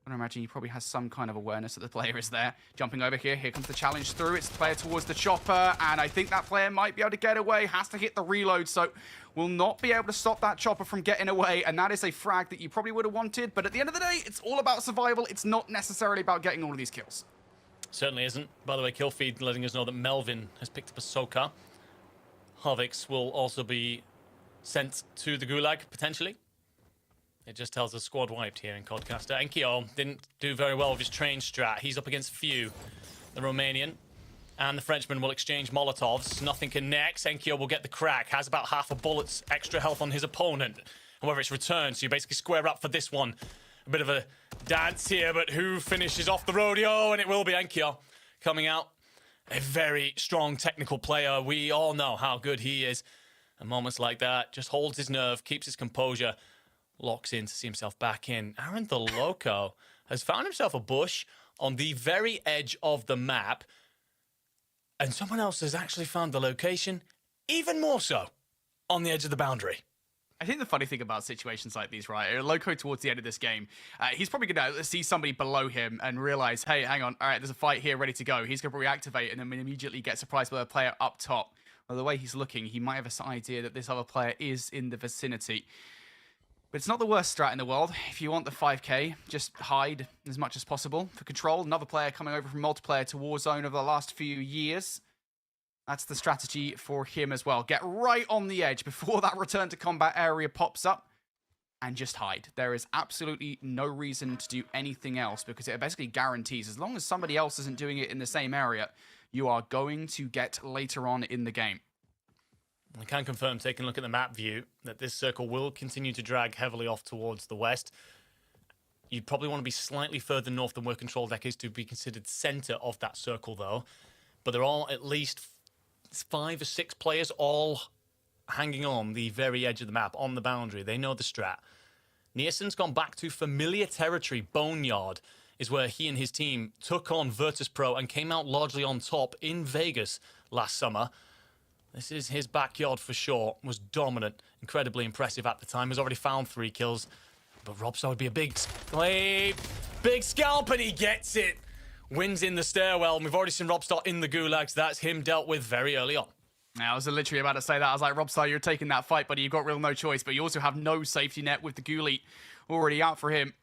S4: I imagine he probably has some kind of awareness that the player is there. Jumping over here. Here comes the challenge through. It's the player towards the chopper, and I think that player might be able to get away. Has to hit the reload, so will not be able to stop that chopper from getting away, and that is a frag that you probably would have wanted, but at the end of the day, it's all about survival. It's not necessarily about getting all of these kills.
S5: Certainly isn't. By the way, kill feed letting us know that Melvin has picked up a Soka. Harvix will also be sent to the Gulag, potentially. It just tells us squad wiped here in Codcaster. Enkyo didn't do very well with his train strat. He's up against Few, the Romanian. And the Frenchman will exchange Molotovs. Nothing connects. Enkyo will get the crack. Has about half a bullet's extra health on his opponent. However, it's returned, so you basically square up for this one. A bit of a dance here, but who finishes off the rodeo? And it will be Enkyo coming out. A very strong technical player. We all know how good he is. At moments like that, just holds his nerve, keeps his composure, locks in to see himself back in. Aaron the Loco has found himself a bush on the very edge of the map, and someone else has actually found the location, even more so, on the edge of the boundary.
S4: I think the funny thing about situations like these, right, Loco towards the end of this game, he's probably going to see somebody below him and realize, hey, hang on, all right, there's a fight here ready to go. He's going to reactivate and then immediately get surprised by a player up top. Well, the way he's looking, he might have an idea that this other player is in the vicinity. But it's not the worst strat in the world. If you want the 5k, just hide as much as possible. For control, another player coming over from multiplayer to Warzone over the last few years. That's the strategy for him as well. Get right on the edge before that return to combat area pops up and just hide. There is absolutely no reason to do anything else because it basically guarantees as long as somebody else isn't doing it in the same area, you are going to get later on in the game.
S5: I can confirm, taking a look at the map view, that this circle will continue to drag heavily off towards the west. You'd probably want to be slightly further north than where control deck is to be considered center of that circle, though. But there are at least 5 or 6 players all hanging on the very edge of the map, on the boundary. They know the strat. Nielsen's gone back to familiar territory. Boneyard is where he and his team took on Virtus Pro and came out largely on top in Vegas last summer. This is his backyard for sure. Was dominant, incredibly impressive at the time. Has already found 3 kills. But Robstar would be a big scalp, and he gets it. Wins in the stairwell, and we've already seen Robstar in the Gulag, so that's him dealt with very early on.
S4: I was literally about to say that. I was like, Robstar, you're taking that fight, buddy. You've got real no choice, but you also have no safety net with the Ghoulie already out for him.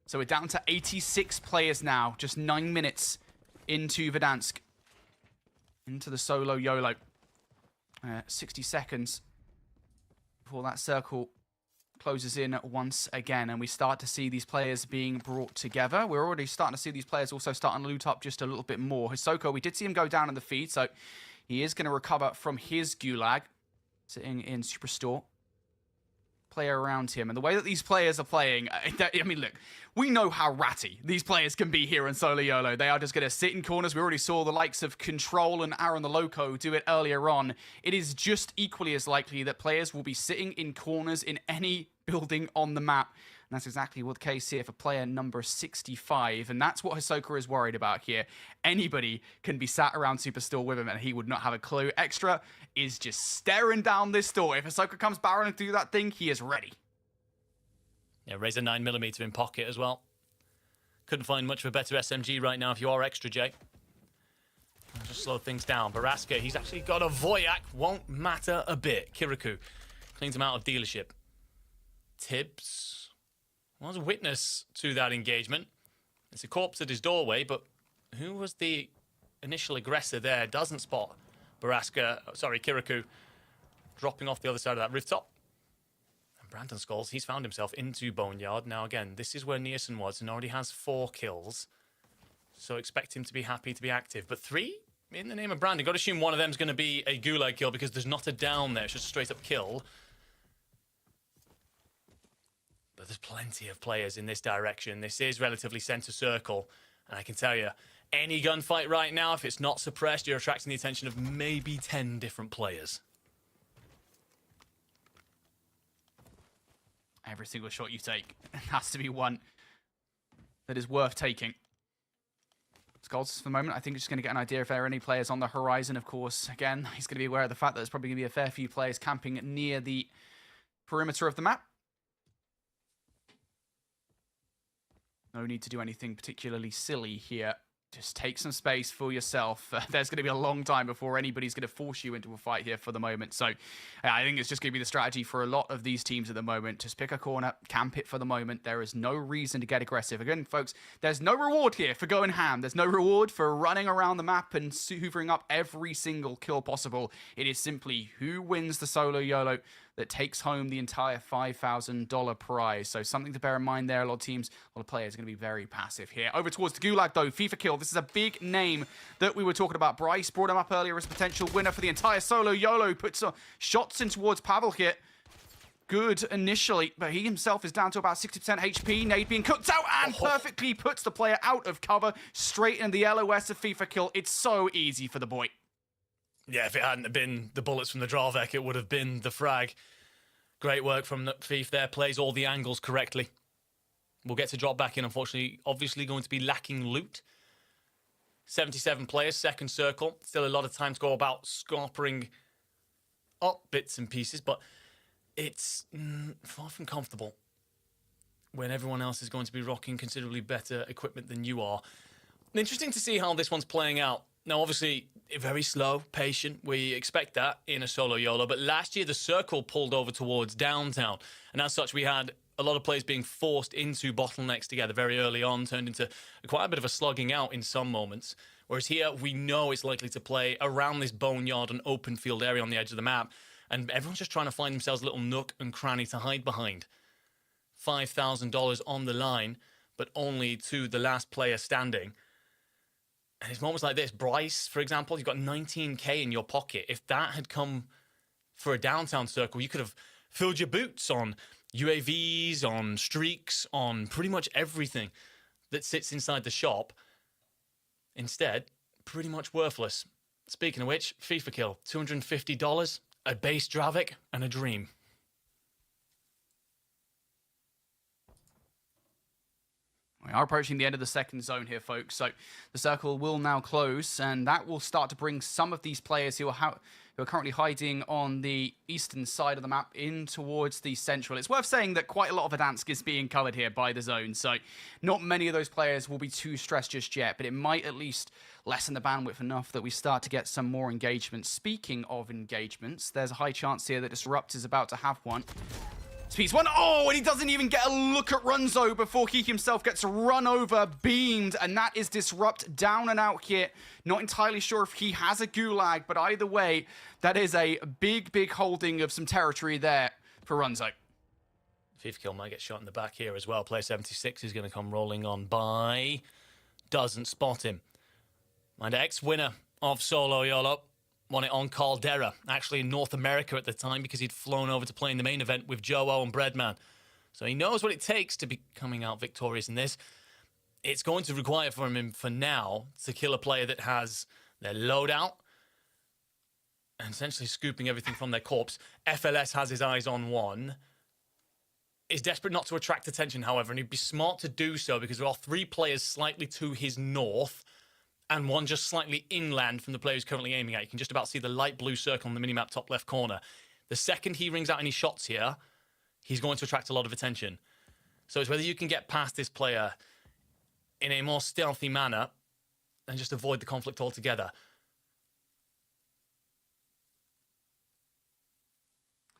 S4: So we're down to 86 players now, just 9 minutes into Verdansk. Into the solo YOLO. 60 seconds before that circle closes in once again, and we start to see these players being brought together. We're already starting to see these players also starting to loot up just a little bit more. Hisoko, we did see him go down in the feed, so he is going to recover from his Gulag, sitting in Superstore. Player around him, and the way that these players are playing, I mean, look, we know how ratty these players can be here in Solo YOLO. They are just going to sit in corners. We already saw the likes of Control and Aaron the Loco do it earlier on. It is just equally as likely that players will be sitting in corners in any building on the map. And that's exactly what the case here for player number 65. And that's what Hisoka is worried about here. Anybody can be sat around Superstore with him and he would not have a clue. Extra is just staring down this door. If Hisoka comes barreling through that thing, he is ready.
S5: Yeah, Razor 9mm in pocket as well. Couldn't find much of a better SMG right now if you are Extra, Jay. I'll just slow things down. Baraska, he's actually got a Voyak. Won't matter a bit. Kirikou cleans him out of dealership. Tibbs was a witness to that engagement. It's a corpse at his doorway, but who was the initial aggressor there? Doesn't spot Kirikou dropping off the other side of that rooftop. And Brandon Scholes, he's found himself into Boneyard. Now again, this is where Nearson was and already has 4 kills. So expect him to be happy to be active. But 3 in the name of Brandon. Got to assume one of them is going to be a Gulag kill because there's not a down there. It's just a straight up kill. But there's plenty of players in this direction. This is relatively center circle. And I can tell you, any gunfight right now, if it's not suppressed, you're attracting the attention of maybe 10 different players.
S4: Every single shot you take has to be one that is worth taking. Skulls for the moment, I think he's just going to get an idea if there are any players on the horizon, of course. Again, he's going to be aware of the fact that there's probably going to be a fair few players camping near the perimeter of the map. No need to do anything particularly silly here. Just take some space for yourself. There's going to be a long time before anybody's going to force you into a fight here for the moment. So I think it's just going to be the strategy for a lot of these teams at the moment. Just pick a corner, camp it for the moment. There is no reason to get aggressive. Again, folks, there's no reward here for going ham. There's no reward for running around the map and hoovering up every single kill possible. It is simply who wins the solo YOLO that takes home the entire $5,000 prize. So something to bear in mind there. A lot of teams, a lot of players are going to be very passive here. Over towards the Gulag, though. FIFA kill. This is a big name that we were talking about. Bryce brought him up earlier as a potential winner for the entire solo YOLO. Puts shots in towards Pavel here. Good initially, but he himself is down to about 60% HP. Nade being cooked out and perfectly puts the player out of cover. Straight in the LOS of FIFA kill. It's so easy for the boy.
S5: Yeah, if it hadn't been the bullets from the Dravek, it would have been the frag. Great work from the Thief there. Plays all the angles correctly. We'll get to drop back in, unfortunately. Obviously going to be lacking loot. 77 players, second circle. Still a lot of time to go about scarpering up bits and pieces, but it's far from comfortable when everyone else is going to be rocking considerably better equipment than you are. Interesting to see how this one's playing out. Now, obviously, very slow, patient. We expect that in a solo YOLO. But last year, the circle pulled over towards downtown. And as such, we had a lot of players being forced into bottlenecks together very early on, turned into quite a bit of a slugging out in some moments. Whereas here, we know it's likely to play around this boneyard and open field area on the edge of the map. And everyone's just trying to find themselves a little nook and cranny to hide behind. $5,000 on the line, but only to the last player standing. And it's moments like this. Bryce, for example, you've got 19k in your pocket. If that had come for a downtown circle, you could have filled your boots on UAVs, on streaks, on pretty much everything that sits inside the shop. Instead, pretty much worthless. Speaking of which, FIFA kill, $250, a base Dravik, and a dream.
S4: We are approaching the end of the second zone here, folks. So the circle will now close, and that will start to bring some of these players who are currently hiding on the eastern side of the map in towards the central. It's worth saying that quite a lot of Verdansk is being covered here by the zone, so not many of those players will be too stressed just yet, but it might at least lessen the bandwidth enough that we start to get some more engagements. Speaking of engagements, there's a high chance here that Disrupt is about to have one. Speeds one. Oh, and he doesn't even get a look at Runzo before he himself gets run over, beamed, and that is Disrupt down and out here. Not entirely sure if he has a Gulag, but either way, that is a big, big holding of some territory there for Runzo.
S5: FIFA kill might get shot in the back here as well. Player 76 is going to come rolling on by. Doesn't spot him. My ex-winner of Solo YOLO. Won it on Caldera, actually in North America at the time because he'd flown over to play in the main event with Joe and Breadman. So he knows what it takes to be coming out victorious in this. It's going to require from him for now to kill a player that has their loadout and essentially scooping everything from their corpse. FLS has his eyes on one. Is desperate not to attract attention, however, and he'd be smart to do so because there are 3 players slightly to his north and one just slightly inland from the player who's currently aiming at. You can just about see the light blue circle on the minimap top left corner. The second he rings out any shots here, he's going to attract a lot of attention. So it's whether you can get past this player in a more stealthy manner and just avoid the conflict altogether.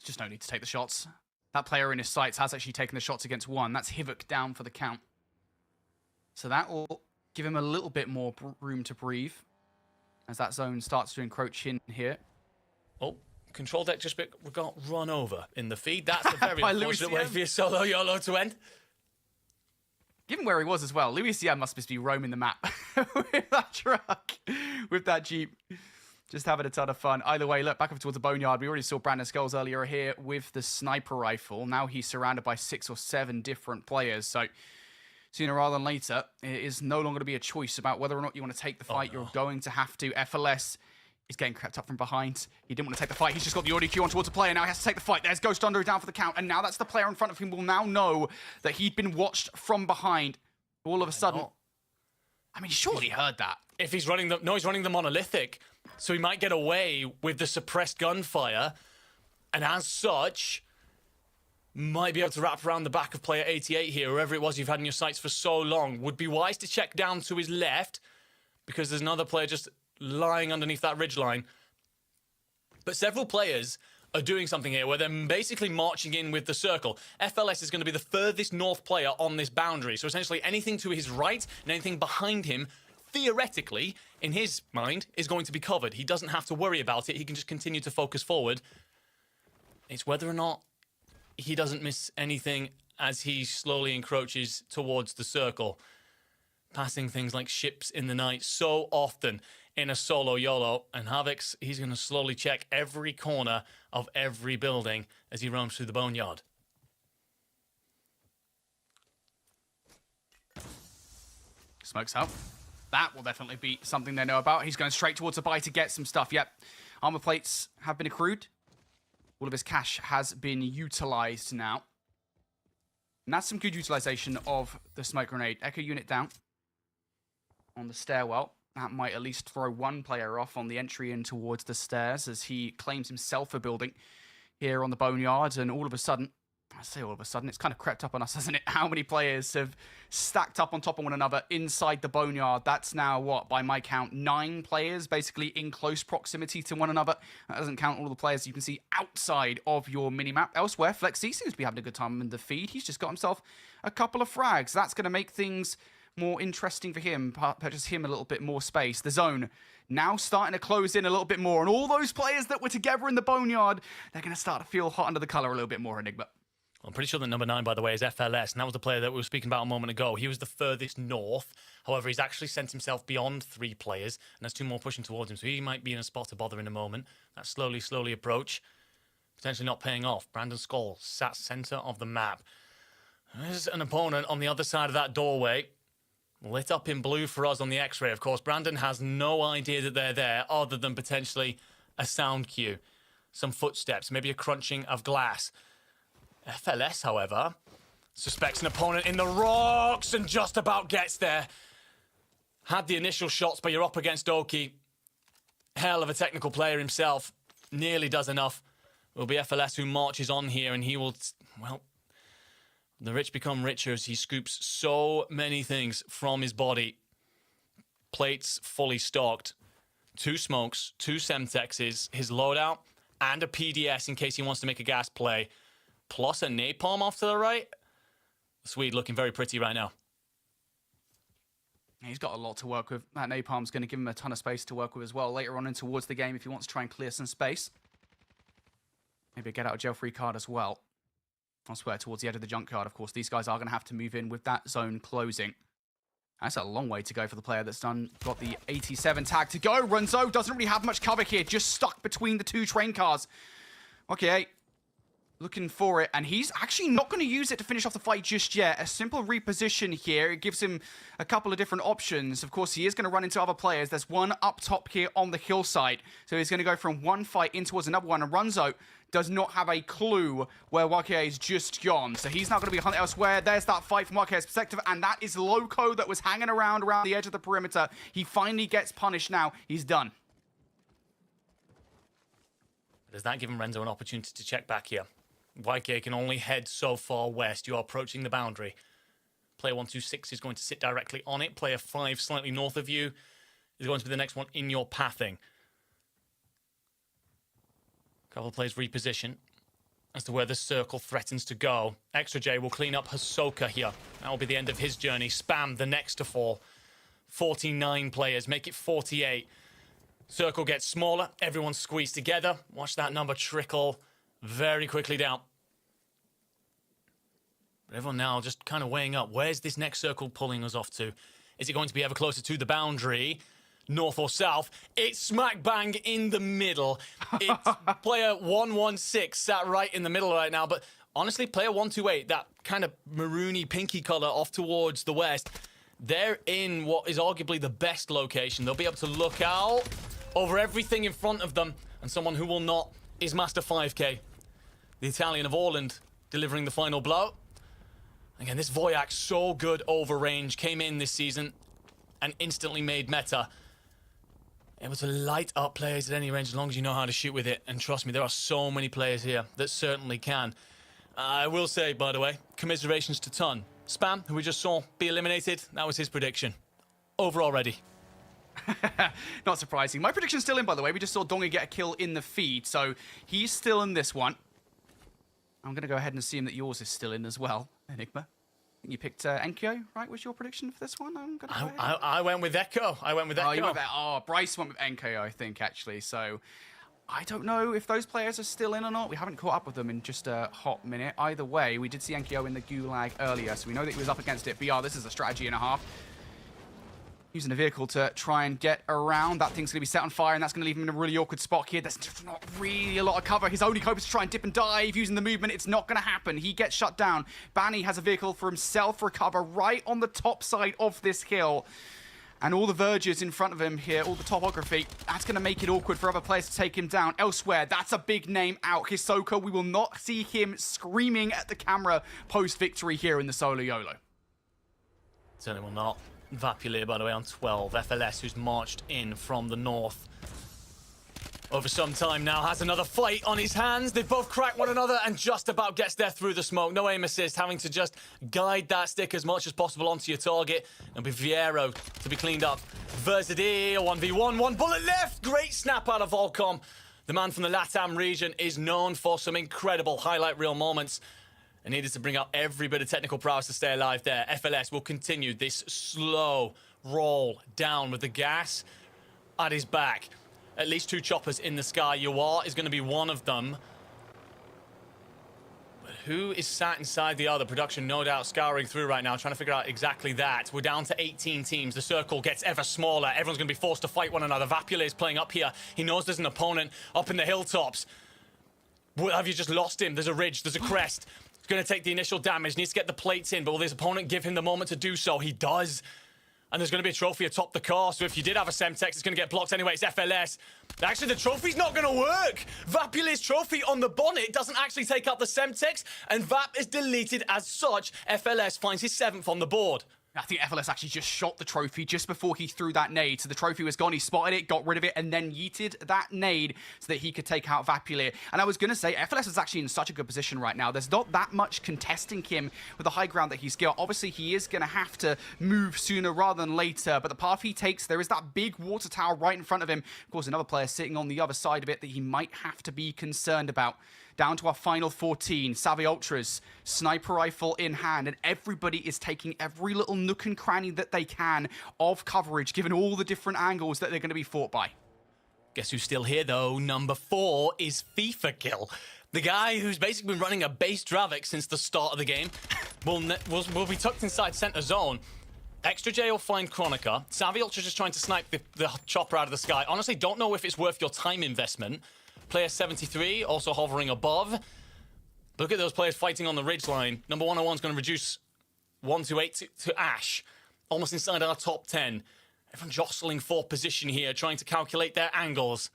S4: just no need to take the shots. That player in his sights has actually taken the shots against one. That's Hivok down for the count. So that will give him a little bit more room to breathe as that zone starts to encroach in here.
S5: Oh, control deck just got run over in the feed. That's a very unfortunate way
S4: Louis
S5: for your solo YOLO to end.
S4: Given where he was as well, Louis CM must be roaming the map with that truck, with that Jeep. Just having a ton of fun. Either way, look, back up towards the Boneyard. We already saw Brandon Skulls earlier here with the sniper rifle. Now he's surrounded by 6 or 7 different players. So sooner rather than later, it is no longer to be a choice about whether or not you want to take the fight. You're going to have to. FLS is getting crept up from behind. He didn't want to take the fight. He's just got the audio cue on towards the player. Now he has to take the fight. There's Ghost Under down for the count. And now that's the player in front of him will now know that he'd been watched from behind. All of a sudden, I mean, surely he heard that.
S5: If he's running the... No, he's running the monolithic. So he might get away with the suppressed gunfire. And as such, might be able to wrap around the back of player 88 here, whoever it was you've had in your sights for so long. Would be wise to check down to his left, because there's another player just lying underneath that ridgeline. But several players are doing something here where they're basically marching in with the circle. FLS is going to be the furthest north player on this boundary. So essentially anything to his right and anything behind him, theoretically, in his mind, is going to be covered. He doesn't have to worry about it. He can just continue to focus forward. It's whether or not he doesn't miss anything as he slowly encroaches towards the circle. Passing things like ships in the night so often in a solo YOLO. And Havix, he's going to slowly check every corner of every building as he roams through the Boneyard.
S4: Smokes out. That will definitely be something they know about. He's going straight towards a buy to get some stuff. Yep. Armor plates have been accrued. All of his cash has been utilized now. And that's some good utilization of the smoke grenade. Echo unit down on the stairwell. That might at least throw one player off on the entry in towards the stairs as he claims himself a building here on the Boneyard. And all of a sudden, I say all of a sudden, it's kind of crept up on us, hasn't it? How many players have stacked up on top of one another inside the Boneyard? That's now, what, by my count, 9 players basically in close proximity to one another. That doesn't count all the players you can see outside of your minimap. Elsewhere, Flexi seems to be having a good time in the feed. He's just got himself a couple of frags. That's going to make things more interesting for him, purchase him a little bit more space. The zone now starting to close in a little bit more. And all those players that were together in the Boneyard, they're going to start to feel hot under the color a little bit more, Enigma.
S5: I'm pretty sure that number 9, by the way, is FLS, and that was the player that we were speaking about a moment ago. He was the furthest north. However, he's actually sent himself beyond 3 players, and there's 2 more pushing towards him, so he might be in a spot to bother in a moment. That slowly approach, potentially not paying off. Brandon Skull sat center of the map. There's an opponent on the other side of that doorway, lit up in blue for us on the X-ray. Of course, Brandon has no idea that they're there, other than potentially a sound cue, some footsteps, maybe a crunching of glass. FLS, however, suspects an opponent in the rocks and just about gets there. Had the initial shots, but you're up against Doki. Hell of a technical player himself. Nearly does enough. It will be FLS who marches on here, and he will, well, the rich become richer as he scoops so many things from his body. Plates fully stocked. 2 smokes, 2 Semtexes, his loadout, and a PDS in case he wants to make a gas play. Plus a napalm off to the right. The Swede looking very pretty right now.
S4: He's got a lot to work with. That napalm's going to give him a ton of space to work with as well later on in towards the game if he wants to try and clear some space. Maybe a get out of jail free card as well. I swear, towards the edge of the junkyard, of course, these guys are going to have to move in with that zone closing. That's a long way to go for the player that's got the 87 tag to go. Runzo doesn't really have much cover here, just stuck between the 2 train cars. Okay, looking for it, and he's actually not going to use it to finish off the fight just yet. A simple reposition here. It gives him a couple of different options. Of course, he is going to run into other players. There's one up top here on the hillside. So he's going to go from one fight in towards another one, and Runzo does not have a clue where Wakie is just gone. So he's not going to be hunted elsewhere. There's that fight from Wakie's perspective, and that is Loco that was hanging around the edge of the perimeter. He finally gets punished now. He's done.
S5: Does that give him Renzo an opportunity to check back here? YK can only head so far west. You are approaching the boundary. Player 126 is going to sit directly on it. Player 5 slightly north of you is going to be the next one in your pathing. Couple of players reposition. as to where the circle threatens to go. Extra J will clean up Hisoka here. That will be the end of his journey. Spam, the next to fall. 49 players, make it 48. Circle gets smaller, everyone squeezed together. Watch that number trickle very quickly down. But everyone now just kind of weighing up. Where's this next circle pulling us off to? Is it going to be ever closer to the boundary? North or south? It's smack bang in the middle. It's player 116 sat right in the middle right now. But honestly, player 128, that kind of maroony pinky color off towards the west, they're in what is arguably the best location. They'll be able to look out over everything in front of them. And someone who will not is Master 5K, the Italian of Orland, delivering the final blow. Again, this Voyak, so good over range, came in this season and instantly made meta. Able to light up players at any range as long as you know how to shoot with it. And trust me, there are so many players here that certainly can. I will say, by the way, commiserations to Ton. Spam, who we just saw be eliminated, that was his prediction. Over already.
S4: Not surprising. My prediction's still in, by the way. We just saw Dongi get a kill in the feed, so he's still in this one. I'm going to go ahead and assume that yours is still in as well, Enigma. You picked Enkyo, right? Was your prediction for this one?
S5: I went with Echo.
S4: Oh, you went with Bryce went with Enkyo, I think, actually. So I don't know if those players are still in or not. We haven't caught up with them in just a hot minute. Either way, we did see Enkyo in the Gulag earlier, so we know that he was up against it. BR, this is a strategy and a half. Using a vehicle to try and get around. That thing's going to be set on fire, and that's going to leave him in a really awkward spot here. There's just not really a lot of cover. His only hope is to try and dip and dive using the movement. It's not going to happen. He gets shut down. Banny has a vehicle for himself for cover right on the top side of this hill. And all the verges in front of him here, all the topography, that's going to make it awkward for other players to take him down. Elsewhere, that's a big name out. Hisoka, we will not see him screaming at the camera post-victory here in the solo YOLO.
S5: Certainly will not. Vapulir, by the way, on 12. FLS, who's marched in from the north over some time now, has another fight on his hands. They both crack one another and just about gets there through the smoke. No aim assist, having to just guide that stick as much as possible onto your target. It'll be Viero to be cleaned up. Versadir, 1v1, one bullet left. Great snap out of Volcom. The man from the LATAM region is known for some incredible highlight reel moments. And needed to bring out every bit of technical prowess to stay alive there. FLS will continue this slow roll down with the gas at his back. At least 2 choppers in the sky. Yuar is going to be one of them. But who is sat inside the other? Production, no doubt, scouring through right now, trying to figure out exactly that. We're down to 18 teams. The circle gets ever smaller. Everyone's going to be forced to fight one another. Vapulir is playing up here. He knows there's an opponent up in the hilltops. Have you just lost him? There's a ridge. There's a crest. Going to take the initial damage, needs to get the plates in, but will his opponent give him the moment to do so? He does. And there's going to be a trophy atop the car, so if you did have a Semtex, it's going to get blocked anyway. It's FLS. Actually, the trophy's not going to work. Vapulir's trophy on the bonnet doesn't actually take out the Semtex, and Vap is deleted as such. FLS finds his 7th on the board.
S4: I think FLS actually just shot the trophy just before he threw that nade. So the trophy was gone. He spotted it, got rid of it, and then yeeted that nade so that he could take out Vapulir. And I was going to say, FLS is actually in such a good position right now. There's not that much contesting him with the high ground that he's got. Obviously, he is going to have to move sooner rather than later. But the path he takes, there is that big water tower right in front of him. Of course, another player sitting on the other side of it that he might have to be concerned about. Down to our final 14, Savvy Ultras, sniper rifle in hand, and everybody is taking every little nook and cranny that they can of coverage, given all the different angles that they're going to be fought by.
S5: Guess who's still here, though? Number 4 is FIFA Kill. The guy who's basically been running a base Dravik since the start of the game will be tucked inside center zone. Extra J will find Chronica. Savvy Ultras just trying to snipe the chopper out of the sky. Honestly, don't know if it's worth your time investment. Player 73 also hovering above. Look at those players fighting on the ridgeline. Number 101 is going to reduce 128 to Ash. Almost inside our top 10. Everyone jostling for position here, trying to calculate their angles.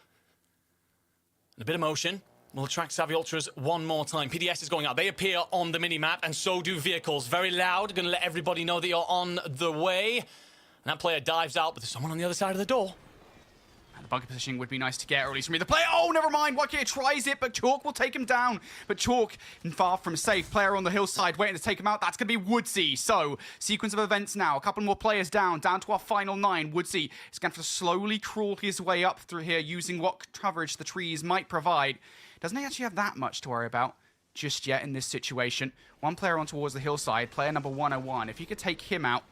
S5: And a bit of motion will attract Savvy Ultras one more time. PDS is going out. They appear on the minimap, and so do vehicles. Very loud. Going to let everybody know that you're on the way. And that player dives out, but there's someone on the other side of the door.
S4: The bunker positioning would be nice to get, or at least from either player. Oh, never mind. Wakia tries it, but Chalk will take him down. But Chalk, far from safe. Player on the hillside waiting to take him out. That's going to be Woodsy. So, sequence of events now. A couple more players down to our final 9. Woodsy is going to have to slowly crawl his way up through here using what coverage the trees might provide. Doesn't he actually have that much to worry about? just yet in this situation. One player on towards the hillside, player number 101. If he could take him out,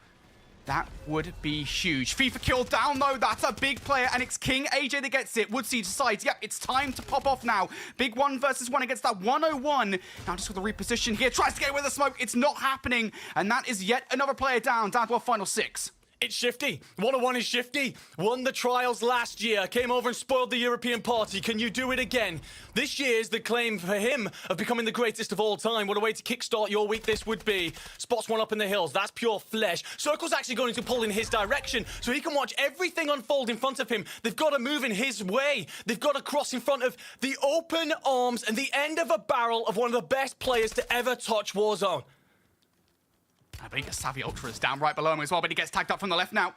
S4: that would be huge. FIFA kill down, though. That's a big player, and it's King AJ that gets it. Woodsy decides, yep, it's time to pop off now. Big 1v1 against that 101. Now just with a reposition here. Tries to get away with the smoke. It's not happening. And that is yet another player down to our final 6.
S5: It's Shifty. 101 is Shifty. Won the trials last year. Came over and spoiled the European party. Can you do it again? This year's the claim for him of becoming the greatest of all time. What a way to kickstart your week this would be. Spots one up in the hills. That's pure flesh. Circle's actually going to pull in his direction so he can watch everything unfold in front of him. They've got to move in his way. They've got to cross in front of the open arms and the end of a barrel of one of the best players to ever touch Warzone.
S4: I think Savvy Ultra is down right below him as well, but he gets tagged up from the left now.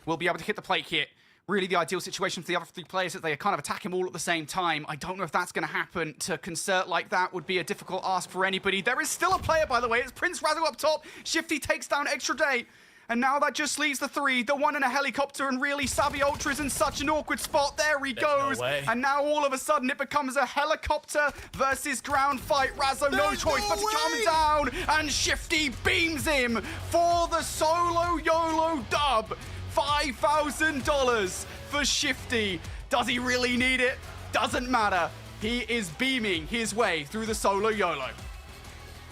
S4: We'll be able to hit the plate here. Really the ideal situation for the other 3 players is that they kind of attack him all at the same time. I don't know if that's going to happen. To concert like that would be a difficult ask for anybody. There is still a player, by the way. It's Prince Razzle up top. Shifty takes down Extra Day. And now that just leaves the 3, the 1 in a helicopter, and really Savvy Ultra is in such an awkward spot. There he goes.
S5: No way.
S4: And now all of a sudden it becomes a helicopter versus ground fight. Razzo, no choice but to come down, and Shifty beams him for the solo YOLO dub. $5,000 for Shifty. Does he really need it? Doesn't matter. He is beaming his way through the solo YOLO.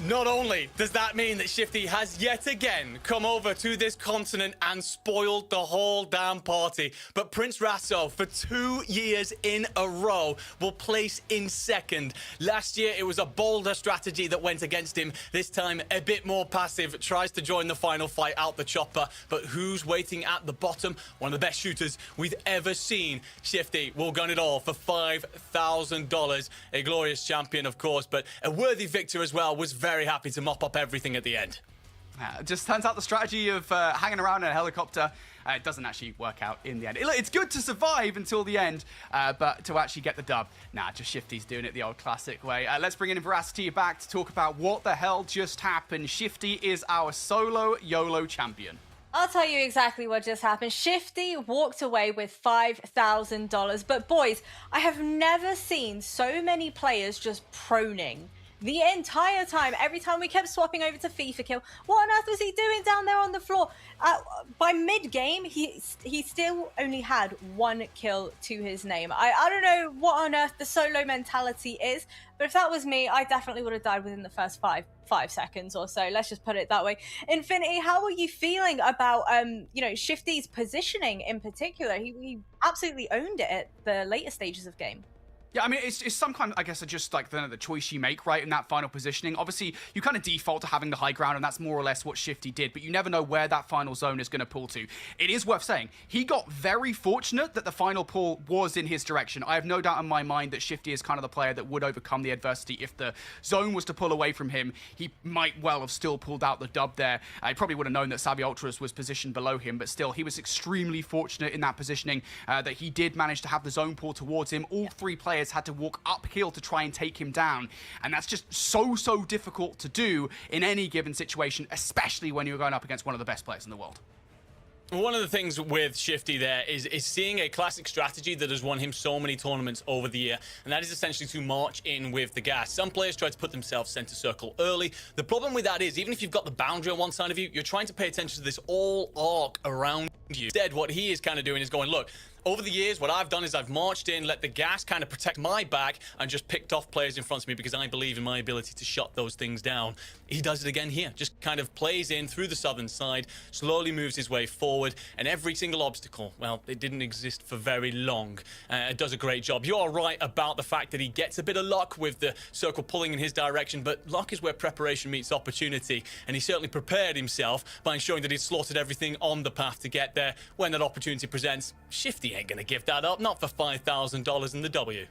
S5: Not only does that mean that Shifty has yet again come over to this continent and spoiled the whole damn party, but Prince Rasso, for 2 years in a row, will place in second. Last year, it was a bolder strategy that went against him. This time, a bit more passive, tries to join the final fight out the chopper, but who's waiting at the bottom? One of the best shooters we've ever seen. Shifty will gun it all for $5,000. A glorious champion, of course, but a worthy victor as well. Was very happy to mop up everything at the end.
S4: It just turns out the strategy of hanging around in a helicopter it doesn't actually work out in the end. It's good to survive until the end, but to actually get the dub, nah, just Shifty's doing it the old classic way. Let's bring in Veracity back to talk about what the hell just happened. Shifty is our solo YOLO champion.
S1: I'll tell you exactly what just happened. Shifty walked away with $5,000. But boys, I have never seen so many players just proning the entire time. Every time we kept swapping over to FIFA kill, what on earth was he doing down there on the floor? By mid-game, he still only had 1 kill to his name. I don't know what on earth the solo mentality is, but if that was me, I definitely would have died within the first five seconds or so. Let's just put it that way. Infinity, how are you feeling about Shifty's positioning in particular? He absolutely owned it at the later stages of game.
S4: Yeah, I mean, it's some kind of, I guess, just like the choice you make, right, in that final positioning. Obviously, you kind of default to having the high ground, and that's more or less what Shifty did, but you never know where that final zone is going to pull to. It is worth saying, he got very fortunate that the final pull was in his direction. I have no doubt in my mind that Shifty is kind of the player that would overcome the adversity. If the zone was to pull away from him, he might well have still pulled out the dub there. I probably would have known that Savvy Ultras was positioned below him, but still, he was extremely fortunate in that positioning that he did manage to have the zone pull towards him. All 3 players had to walk uphill to try and take him down, and that's just so difficult to do in any given situation, especially when you're going up against one of the best players in the world.
S5: One of the things with Shifty there is seeing a classic strategy that has won him so many tournaments over the year, and that is essentially to march in with the gas. Some players try to put themselves center circle early. The problem with that is, even if you've got the boundary on one side of you, you're trying to pay attention to this all arc around you. Instead, what he is kind of doing is going, look, over the years, what I've done is I've marched in, let the gas kind of protect my back, and just picked off players in front of me because I believe in my ability to shut those things down. He does it again here. Just kind of plays in through the southern side, slowly moves his way forward, and every single obstacle, well, it didn't exist for very long. It does a great job. You are right about the fact that he gets a bit of luck with the circle pulling in his direction, but luck is where preparation meets opportunity, and he certainly prepared himself by ensuring that he'd slaughtered everything on the path to get there. When that opportunity presents, Shifty ain't gonna give that up, not for $5,000 in the W.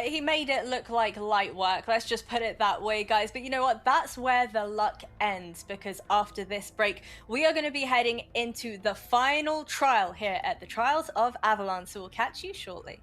S1: He made it look like light work, let's just put it that way, guys. But you know what? That's where the luck ends, because after this break, we are going to be heading into the final trial here at the Trials of Avalon. So we'll catch you shortly.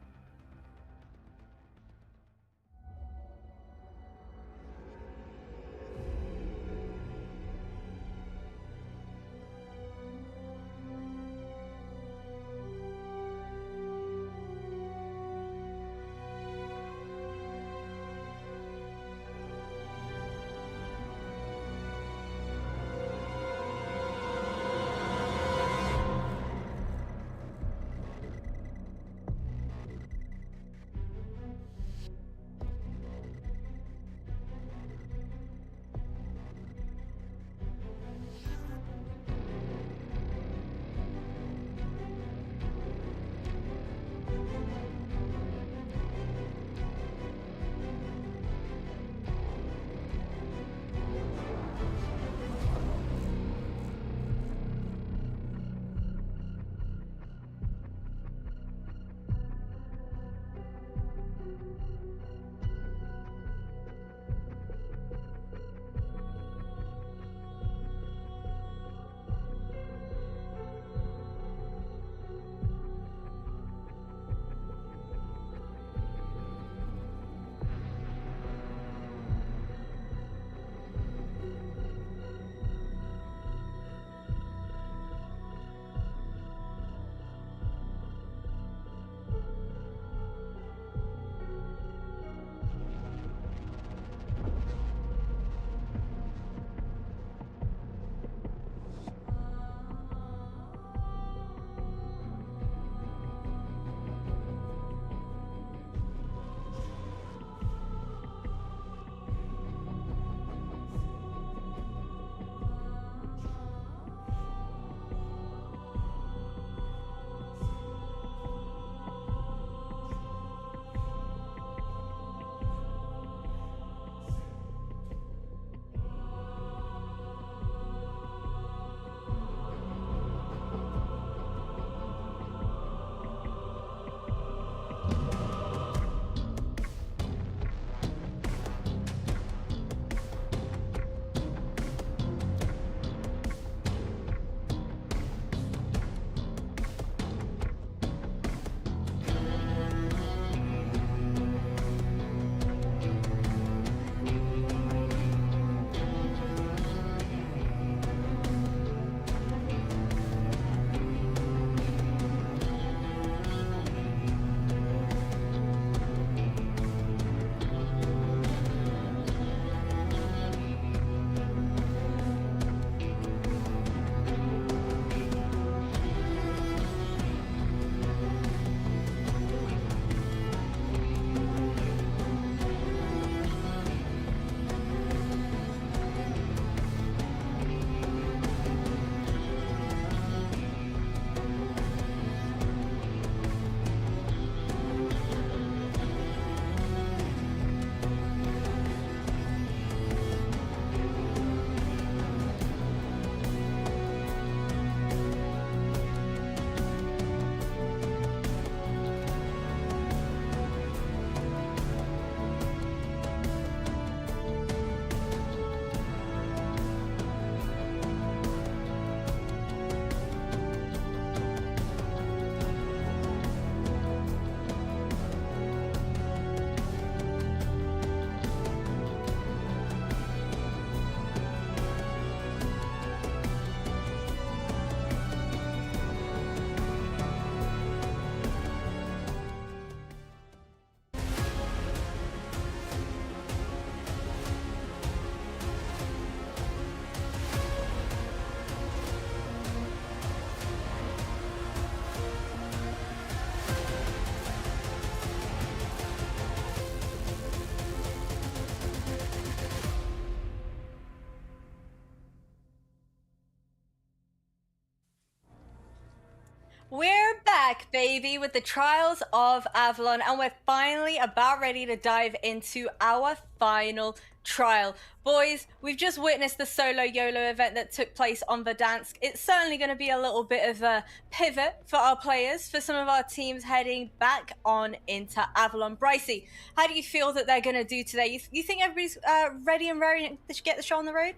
S1: We're back, baby, with the Trials of Avalon, and we're finally about ready to dive into our final trial. Boys, we've just witnessed the solo YOLO event that took place on Verdansk. It's certainly going to be a little bit of a pivot for our players, for some of our teams heading back on into Avalon. Brycey, how do you feel that they're going to do today? You think everybody's ready and raring to get the show on the road?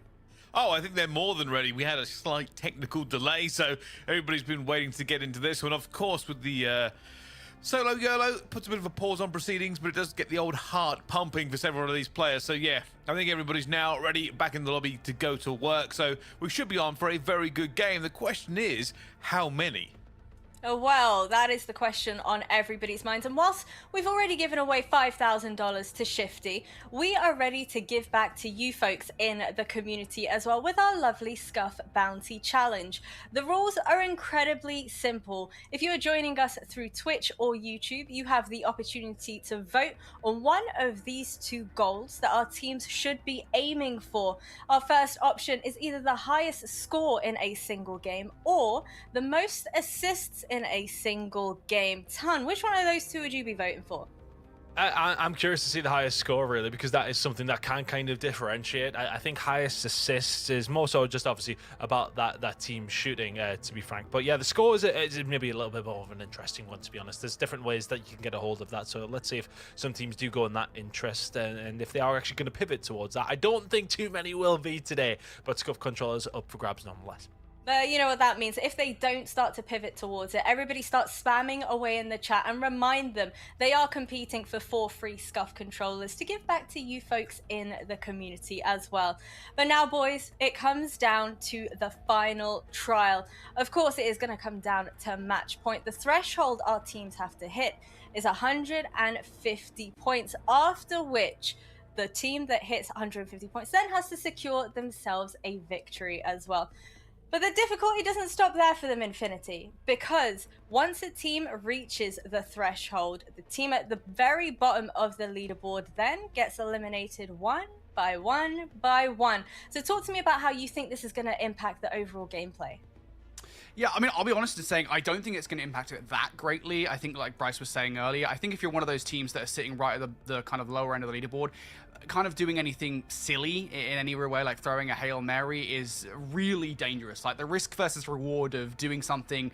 S2: Oh, I think they're more than ready. We had a slight technical delay, so everybody's been waiting to get into this one. Of course, with the solo YOLO, puts a bit of a pause on proceedings, but it does get the old heart pumping for several of these players. So yeah, I think everybody's now ready back in the lobby to go to work. So we should be on for a very good game. The question is, how many?
S1: Oh, well, that is the question on everybody's minds. And whilst we've already given away $5,000 to Shifty, we are ready to give back to you folks in the community as well with our lovely Scuff Bounty Challenge. The rules are incredibly simple. If you are joining us through Twitch or YouTube, you have the opportunity to vote on one of these two goals that our teams should be aiming for. Our first option is either the highest score in a single game or the most assists in a single game. Ton, which one of those two would you be voting for?
S3: I'm curious to see the highest score, really, because that is something that can kind of differentiate. I think highest assists is more so just obviously about that team shooting, to be frank. But yeah, the score is maybe a little bit more of an interesting one, to be honest. There's different ways that you can get a hold of that. So let's see if some teams do go in that interest and if they are actually going to pivot towards that. I don't think too many will be today, but Scuff Control is up for grabs nonetheless.
S1: You know what that means. If they don't start to pivot towards it, everybody starts spamming away in the chat and remind them they are competing for 4 free Scuff controllers to give back to you folks in the community as well. But now, boys, it comes down to the final trial. Of course, it is going to come down to match point. The threshold our teams have to hit is 150 points, after which the team that hits 150 points then has to secure themselves a victory as well. But the difficulty doesn't stop there for them, Infinity, because once a team reaches the threshold, the team at the very bottom of the leaderboard then gets eliminated one by one by one. So talk to me about how you think this is going to impact the overall gameplay.
S4: Yeah, I mean, I'll be honest in saying I don't think it's going to impact it that greatly. I think, like Bryce was saying earlier, I think if you're one of those teams that are sitting right at the kind of lower end of the leaderboard, kind of doing anything silly in any way, like throwing a Hail Mary, is really dangerous. Like, the risk versus reward of doing something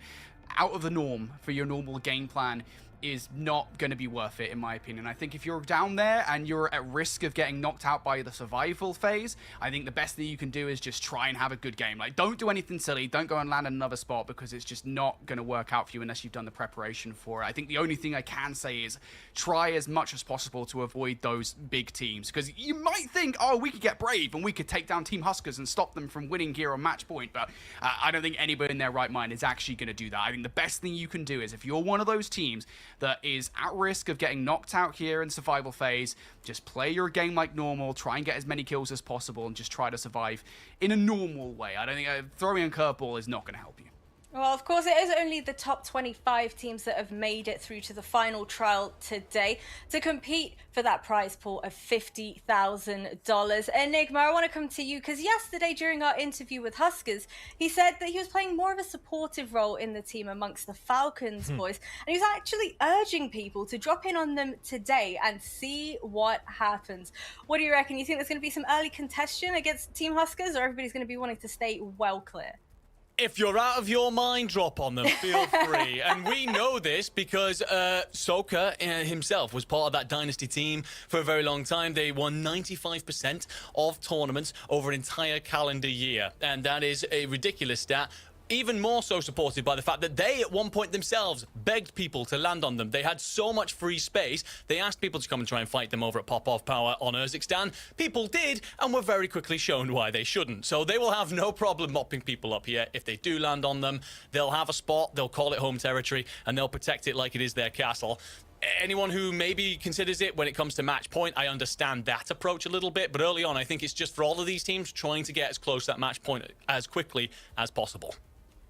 S4: out of the norm for your normal game plan is not going to be worth it, in my opinion. I think if you're down there and you're at risk of getting knocked out by the survival phase, I think the best thing you can do is just try and have a good game. Like, don't do anything silly. Don't go and land in another spot, because it's just not going to work out for you unless you've done the preparation for it. I think the only thing I can say is try as much as possible to avoid those big teams, because you might think, oh, we could get brave and we could take down Team Huskers and stop them from winning here on match point, but I don't think anybody in their right mind is actually going to do that. I think the best thing you can do is, if you're one of those teams that is at risk of getting knocked out here in survival phase, just play your game like normal, try and get as many kills as possible, and just try to survive in a normal way. I don't think throwing a curveball is not going to help you.
S1: Well, of course, it is only the top 25 teams that have made it through to the final trial today to compete for that prize pool of $50,000. Enigma, I want to come to you, because yesterday during our interview with Huskers, he said that he was playing more of a supportive role in the team amongst the Falcons boys, and he was actually urging people to drop in on them today and see what happens. What do you reckon? You think there's going to be some early contention against Team Huskers, or everybody's going to be wanting to stay well clear?
S5: If you're out of your mind, drop on them. Feel free. And we know this because Soka himself was part of that Dynasty team for a very long time. They won 95% of tournaments over an entire calendar year. And that is a ridiculous stat. Even more so supported by the fact that they, at one point themselves, begged people to land on them. They had so much free space, they asked people to come and try and fight them over at Pop-Off Power on Urzikstan. People did, and were very quickly shown why they shouldn't. So they will have no problem mopping people up here. If they do land on them, they'll have a spot, they'll call it home territory, and they'll protect it like it is their castle. Anyone who maybe considers it when it comes to match point, I understand that approach a little bit, but early on, I think it's just for all of these teams trying to get as close to that match point as quickly as possible.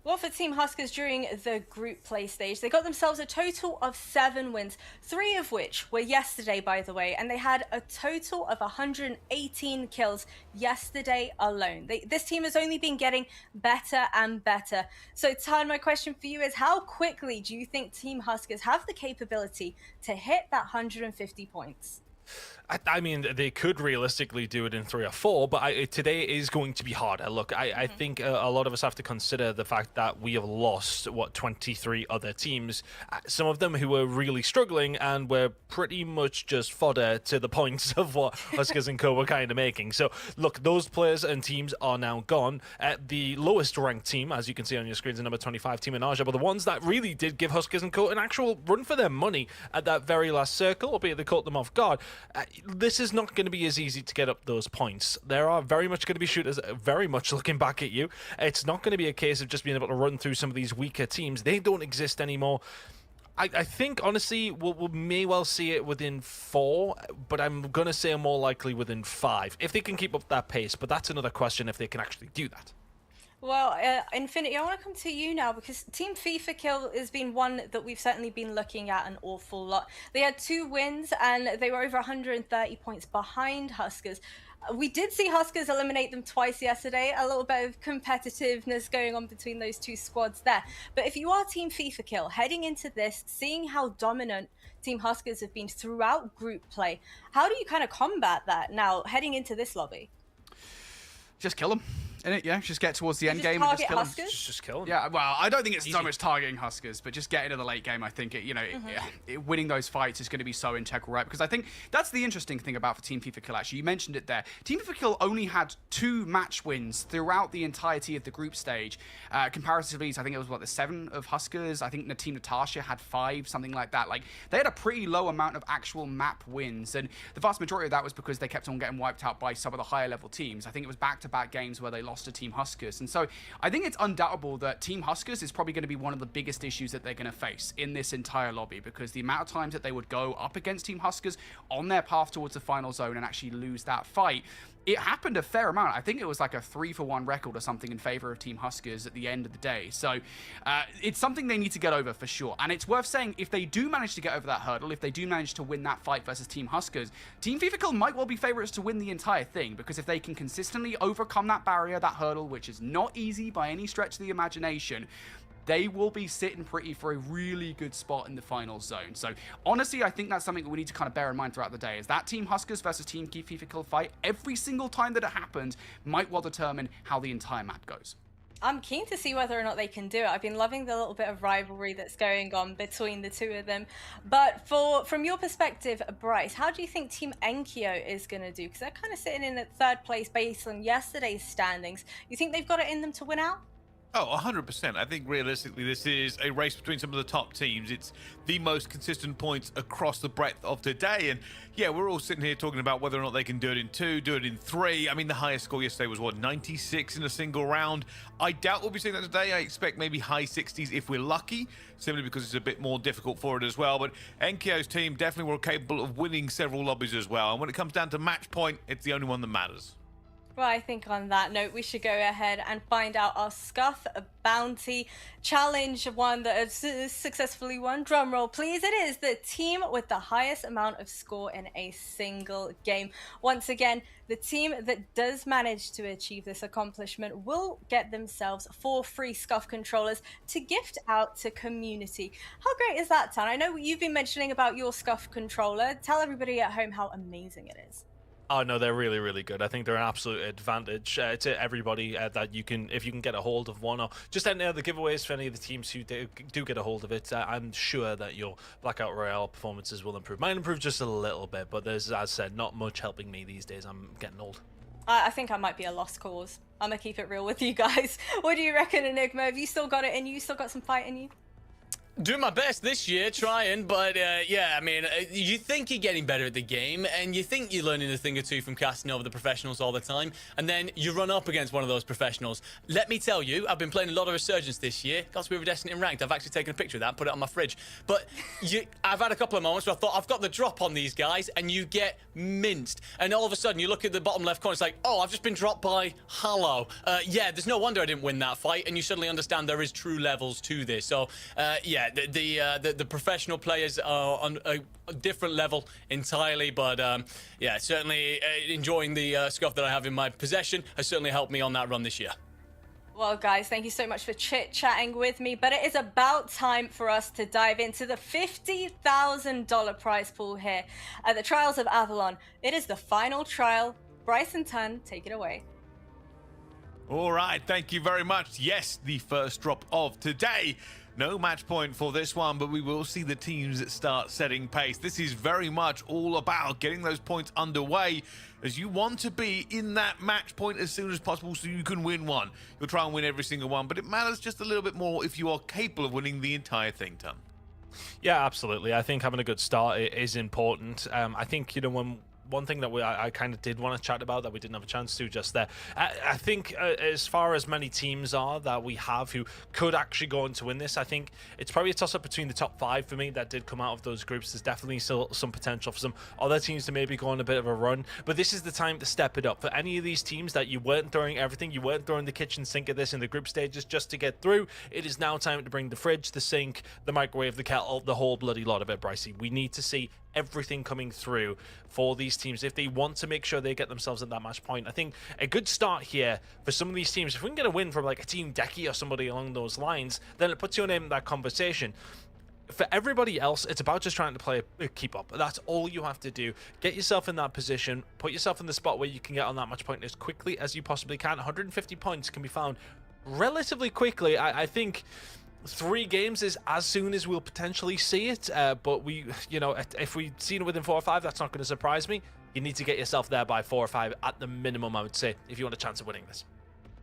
S1: Well, for Team Huskers during the group play stage, they got themselves a total of 7 wins, 3 of which were yesterday, by the way, and they had a total of 118 kills yesterday alone. This team has only been getting better and better. So, Tan, my question for you is, how quickly do you think Team Huskers have the capability to hit that 150 points?
S3: I mean, they could realistically do it in 3 or 4, but today is going to be harder. Look, I think a lot of us have to consider the fact that we have lost, 23 other teams, some of them who were really struggling and were pretty much just fodder to the points of what Huskers and Co were kind of making. So, look, those players and teams are now gone. The lowest ranked team, as you can see on your screens, the number 25 team in Aja, but the ones that really did give Huskers and Co an actual run for their money at that very last circle, albeit they caught them off guard. This is not going to be as easy to get up those points. There are very much going to be shooters very much looking back at you. It's not going to be a case of just being able to run through some of these weaker teams. They don't exist anymore. I think, honestly, we may well see it within 4, but I'm going to say more likely within 5, if they can keep up that pace. But that's another question if they can actually do that.
S1: Well, Infinity, I want to come to you now because Team FIFA Kill has been one that we've certainly been looking at an awful lot. They had 2 wins and they were over 130 points behind Huskers. We did see Huskers eliminate them twice yesterday, a little bit of competitiveness going on between those 2 squads there. But if you are Team FIFA Kill, heading into this, seeing how dominant Team Huskers have been throughout group play, how do you kind of combat that now heading into this lobby?
S4: Just kill them. innit? Yeah, just get towards the end game
S1: and
S4: and just kill
S1: Huskers?
S4: them.
S3: Just kill them.
S4: Yeah, well, I don't think it's
S3: Easy.
S4: so much targeting Huskers, but just get into the late game. I think winning those fights is going to be so integral, right? Because I think that's the interesting thing about for Team FIFA Kill. Actually, you mentioned it there. Team FIFA Kill only had 2 match wins throughout the entirety of the group stage. Comparatively, I think it was the 7 of Huskers. I think the Team Natasha had 5, something like that. Like they had a pretty low amount of actual map wins, and the vast majority of that was because they kept on getting wiped out by some of the higher level teams. I think it was back-to-back games where they lost to Team Huskers, and so I think it's undoubtable that Team Huskers is probably going to be one of the biggest issues that they're going to face in this entire lobby, because the amount of times that they would go up against Team Huskers on their path towards the final zone and actually lose that fight, it happened a fair amount. I think it was like a 3-for-1 record or something in favor of Team Huskers at the end of the day. So it's something they need to get over for sure. And it's worth saying, if they do manage to get over that hurdle, if they do manage to win that fight versus Team Huskers, Team FIFA Kill might well be favorites to win the entire thing, because if they can consistently overcome that barrier, that hurdle, which is not easy by any stretch of the imagination, they will be sitting pretty for a really good spot in the final zone. So honestly, I think that's something that we need to kind of bear in mind throughout the day, is that Team Huskers versus Team FIFA Kill fight, every single time that it happens, might well determine how the entire map goes.
S1: I'm keen to see whether or not they can do it. I've been loving the little bit of rivalry that's going on between the two of them. But from your perspective, Bryce, how do you think Team Enkyo is going to do? Because they're kind of sitting in at 3rd place based on yesterday's standings. You think they've got it in them to win out?
S2: Oh, 100%. I think realistically, this is a race between some of the top teams. It's the most consistent points across the breadth of today. And yeah, we're all sitting here talking about whether or not they can do it in 2, do it in 3. I mean, the highest score yesterday was, 96 in a single round. I doubt we'll be seeing that today. I expect maybe high 60s if we're lucky, simply because it's a bit more difficult for it as well. But Enkyo's team definitely were capable of winning several lobbies as well. And when it comes down to match point, it's the only one that matters.
S1: Well, I think on that note, we should go ahead and find out our Scuff Bounty Challenge, one that has successfully won. Drum roll, please. It is the team with the highest amount of score in a single game. Once again, the team that does manage to achieve this accomplishment will get themselves 4 free Scuff controllers to gift out to community. How great is that, Tan? I know you've been mentioning about your Scuff controller. Tell everybody at home how amazing it is.
S3: Oh no, they're really, really good. I think they're an absolute advantage to everybody that you can, if you can get a hold of one, or just any other giveaways for any of the teams who do get a hold of it. I'm sure that your Blackout Royale performances will improve. Mine improved just a little bit, but there's, as I said, not much helping me these days. I'm getting old.
S1: I think I might be a lost cause. I'm gonna keep it real with you guys. What do you reckon, Enigma? Have you still got it in you? Still got some fight in you?
S5: Doing my best this year, trying, but yeah, I mean, you think you're getting better at the game, and you think you're learning a thing or two from casting over the professionals all the time, and then you run up against one of those professionals. Let me tell you, I've been playing a lot of Resurgence this year. Got to be Iridescent in Ranked. I've actually taken a picture of that and put it on my fridge. But I've had a couple of moments where I thought, I've got the drop on these guys, and you get minced. And all of a sudden, you look at the bottom left corner, it's like, oh, I've just been dropped by Hollow. Yeah, there's no wonder I didn't win that fight, and you suddenly understand there is true levels to this. So, yeah, the professional players are on a different level entirely, but yeah, certainly enjoying the scuff that I have in my possession has certainly helped me on that run this year.
S1: Well, guys, thank you so much for chit-chatting with me, but it is about time for us to dive into the $50,000 prize pool here at the Trials of Avalon. It is the final trial. Bryson Tan, take it away.
S2: All right, thank you very much. Yes, the first drop of today. No match point for this one, but we will see the teams start setting pace. This is very much all about getting those points underway, as you want to be in that match point as soon as possible so you can win one. You'll try and win every single one, but it matters just a little bit more if you are capable of winning the entire thing, Tom.
S3: Yeah, absolutely. I think having a good start is important. I think, you know, one thing that I kind of did want to chat about that we didn't have a chance to just there. I think as far as many teams are that we have who could actually go on to win this, I think it's probably a toss-up between the top 5 for me that did come out of those groups. There's definitely still some potential for some other teams to maybe go on a bit of a run, but this is the time to step it up. For any of these teams that you weren't throwing everything, you weren't throwing the kitchen sink at this in the group stages just to get through, it is now time to bring the fridge, the sink, the microwave, the kettle, the whole bloody lot of it, Brycey. We need to see everything coming through for these teams if they want to make sure they get themselves at that match point. I think a good start here for some of these teams, if we can get a win from like a Team Decky or somebody along those lines, then it puts your name in that conversation. For everybody else, it's about just trying to play keep up. That's all you have to do. Get yourself in that position, put yourself in the spot where you can get on that match point as quickly as you possibly can. 150 points can be found relatively quickly. I think 3 games is as soon as we'll potentially see it, but we, you know, if we've seen it within 4 or 5, that's not going to surprise me. You need to get yourself there by 4 or 5 at the minimum, I would say, if you want a chance of winning this.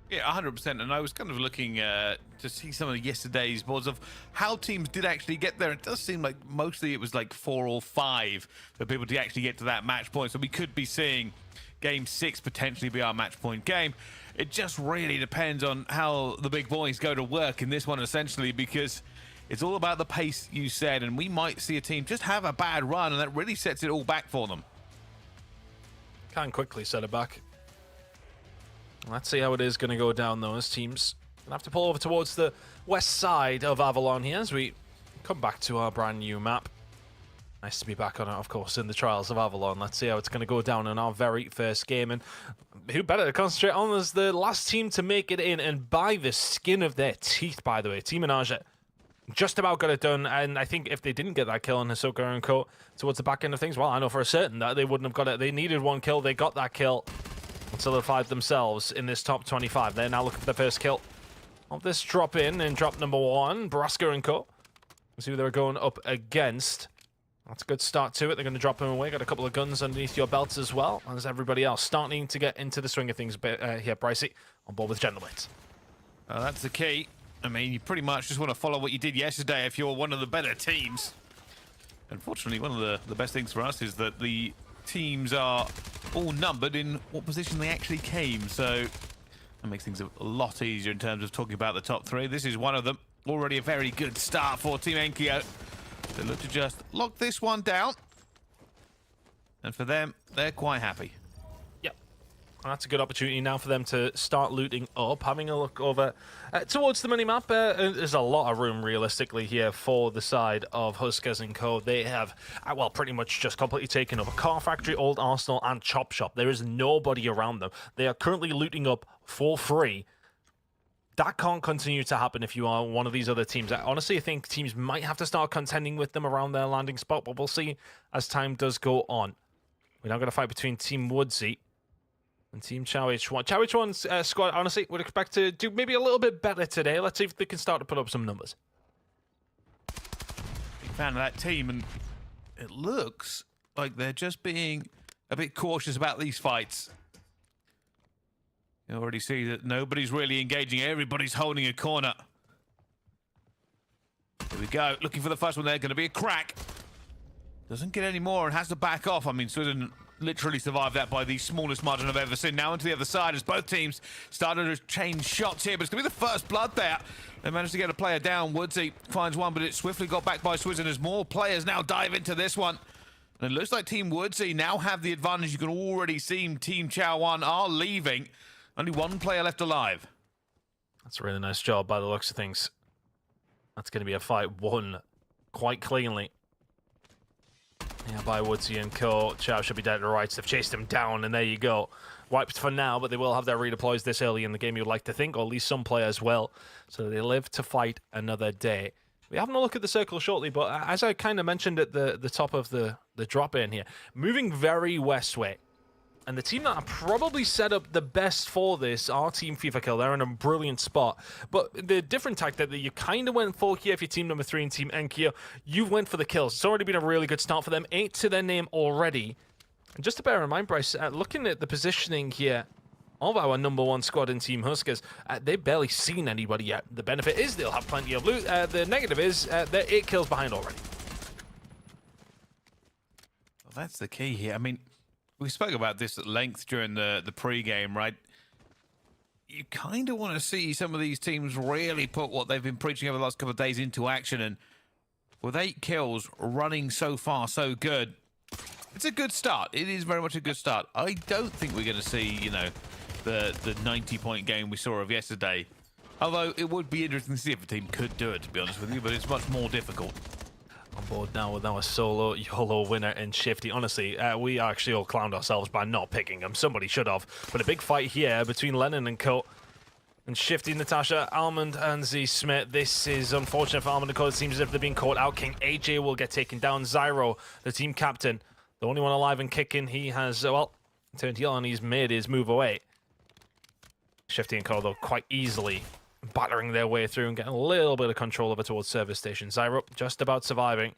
S2: Yeah, 100%. And I was kind of looking to see some of yesterday's boards of how teams did actually get there. It does seem like mostly it was like 4 or 5 for people to actually get to that match point. So we could be seeing Game 6 potentially be our match point game. It just really depends on how the big boys go to work in this one, essentially, because it's all about the pace, you said, and we might see a team just have a bad run, and that really sets it all back for them.
S3: Can quickly set it back. Let's see how it is going to go down, those teams. Gonna have to pull over towards the west side of Avalon here as we come back to our brand new map. Nice to be back on it, of course, in the Trials of Avalon. Let's see how it's going to go down in our very first game. And who better to concentrate on as the last team to make it in, and by the skin of their teeth, by the way. Team Menage just about got it done, and I think if they didn't get that kill on Hisoka and Co towards the back end of things, well, I know for a certain that they wouldn't have got it. They needed 1 kill. They got that kill and solidified themselves in this top 25. They're now looking for the first kill of this drop in drop number 1, Braska and Co. Let's see who they're going up against. That's a good start to it. They're going to drop him away. Got a couple of guns underneath your belts as well as everybody else. Starting to get into the swing of things a bit here, Brycey, on board with Gentleblitz.
S2: That's the key. I mean, you pretty much just want to follow what you did yesterday if you're one of the better teams. Unfortunately, one of the best things for us is that the teams are all numbered in what position they actually came. So that makes things a lot easier in terms of talking about the top 3. This is one of them. Already a very good start for Team Enkyo. They look to just lock this one down. And for them, they're quite happy.
S3: Yep. And that's a good opportunity now for them to start looting up. Having a look over towards the minimap, there's a lot of room realistically here for the side of Huskers and Co. They have, well, pretty much just completely taken over Car Factory, Old Arsenal, and Chop Shop. There is nobody around them. They are currently looting up for free. That can't continue to happen if you are one of these other teams. Honestly, I think teams might have to start contending with them around their landing spot, but we'll see as time does go on. We're now going to fight between Team Woodsy and Team Chow H1. Chow H1's squad, honestly, would expect to do maybe a little bit better today. Let's see if they can start to put up some numbers.
S2: Big fan of that team, and it looks like they're just being a bit cautious about these fights. You already see that nobody's really engaging. Everybody's holding a corner. So we we go. Looking for the first one there. Going to be a crack. Doesn't get any more and has to back off. I mean, Sweden literally survived that by the smallest margin I've ever seen. Now into the other side as both teams started to change shots here, but it's going to be the first blood there. They managed to get a player down. Woodsy finds one, but it swiftly got back by Sweden as more players now dive into this one. And it looks like Team Woodsy now have the advantage. You can already see Team Chow 1 are leaving. Only one player left alive.
S3: That's a really nice job by the looks of things. That's going to be a fight won quite cleanly. Yeah, by Woodsy and Co. Chow should be dead to rights. They've chased him down, and there you go. Wiped for now, but they will have their redeploys this early in the game, you'd like to think, or at least some players will. So they live to fight another day. We're having a look at the circle shortly, but as I kind of mentioned at the top of the drop-in here, moving very westway. And the team that are probably set up the best for this are Team FIFA Kill. They're in a brilliant spot. But the different tactic that you kind of went for here, if you're team number 3 and Team Enkyo, you went for the kills. It's already been a really good start for them. 8 to their name already. And just to bear in mind, Bryce, looking at the positioning here of our number 1 squad in Team Huskers, they've barely seen anybody yet. The benefit is they'll have plenty of loot. The negative is they're 8 kills behind already.
S2: Well, that's the key here. I mean, we spoke about this at length during the pre-game, right? You kind of want to see some of these teams really put what they've been preaching over the last couple of days into action, and with 8 kills running so far so good, it's a good start. It is very much a good start. I don't think we're going to see, you know, the 90-point game we saw of yesterday. Although it would be interesting to see if a team could do it, to be honest with you, but it's much more difficult.
S3: On board now with our solo YOLO winner and Shifty. Honestly, we actually all clowned ourselves by not picking him. Somebody should have. But a big fight here between Lennon and Co. And Shifty, Natasha, Almond, and Z Smith. This is unfortunate for Almond and Co. It seems as if they're being caught out. King AJ will get taken down. Zyro, the team captain, the only one alive and kicking. He has, well, turned heel and he's made his move away. Shifty and Co, though, quite easily battering their way through and getting a little bit of control over towards service station. Zyro just about surviving.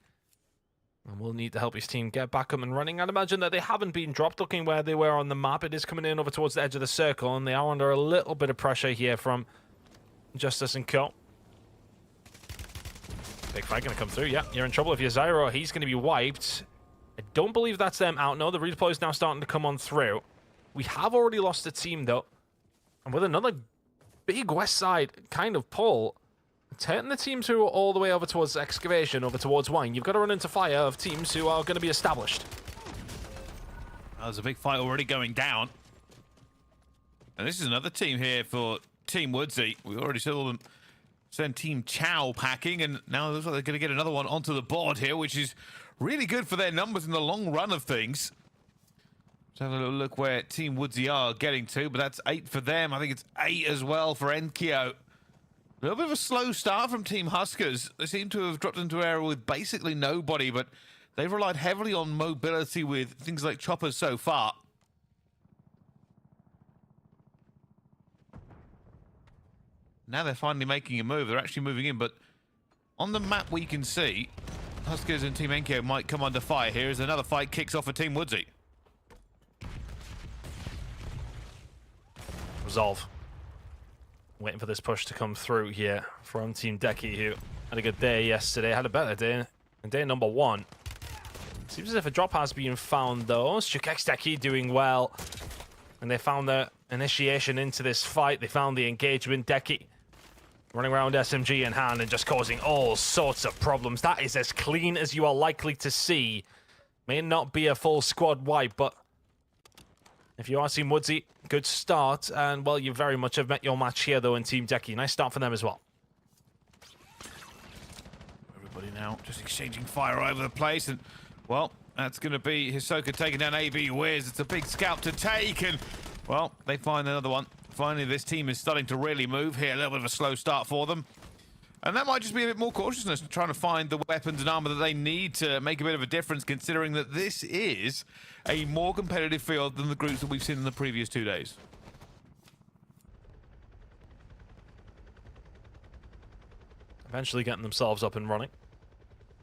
S3: And will need to help his team get back up and running. I'd imagine that they haven't been dropped. Looking where they were on the map, it is coming in over towards the edge of the circle, and they are under a little bit of pressure here from Justice and Co. Big fight going to come through. Yeah, you're in trouble if you're Zyro. He's going to be wiped. I don't believe that's them out. No, the redeploy is now starting to come on through. We have already lost a team, though. And with another big west side kind of pull, taking the teams who are all the way over towards excavation, over towards wine, you've got to run into fire of teams who are going to be established.
S2: There's a big fight already going down. And this is another team here for Team Woodsy. We already saw them send Team Chow packing, and now it looks like they're going to get another one onto the board here, which is really good for their numbers in the long run of things. Let's have a little look where Team Woodsy are getting to, but that's 8 for them. I think it's 8 as well for Enkyo. A little bit of a slow start from Team Huskers. They seem to have dropped into area with basically nobody, but they've relied heavily on mobility with things like choppers so far. Now they're finally making a move. They're actually moving in, but on the map we can see Huskers and Team Enkyo might come under fire here as another fight kicks off for Team Woodsy.
S3: Resolve. Waiting for this push to come through here from Team Deki, who had a good day yesterday, had a better day in day number 1. Seems as if a drop has been found, though. Shukex Deki doing well. And they found the initiation into this fight. They found the engagement. Deki running around SMG in hand and just causing all sorts of problems. That is as clean as you are likely to see. May not be a full squad wipe, but if you are Team Woodsy, good start. And, well, you very much have met your match here, though, in Team Deki. Nice start for them as well.
S2: Everybody now just exchanging fire over the place. And, well, that's going to be Hisoka taking down AB Wiz. It's a big scalp to take. And, well, they find another one. Finally, this team is starting to really move here. A little bit of a slow start for them. And that might just be a bit more cautiousness, trying to find the weapons and armor that they need to make a bit of a difference, considering that this is a more competitive field than the groups that we've seen in the previous 2 days.
S3: Eventually getting themselves up and running.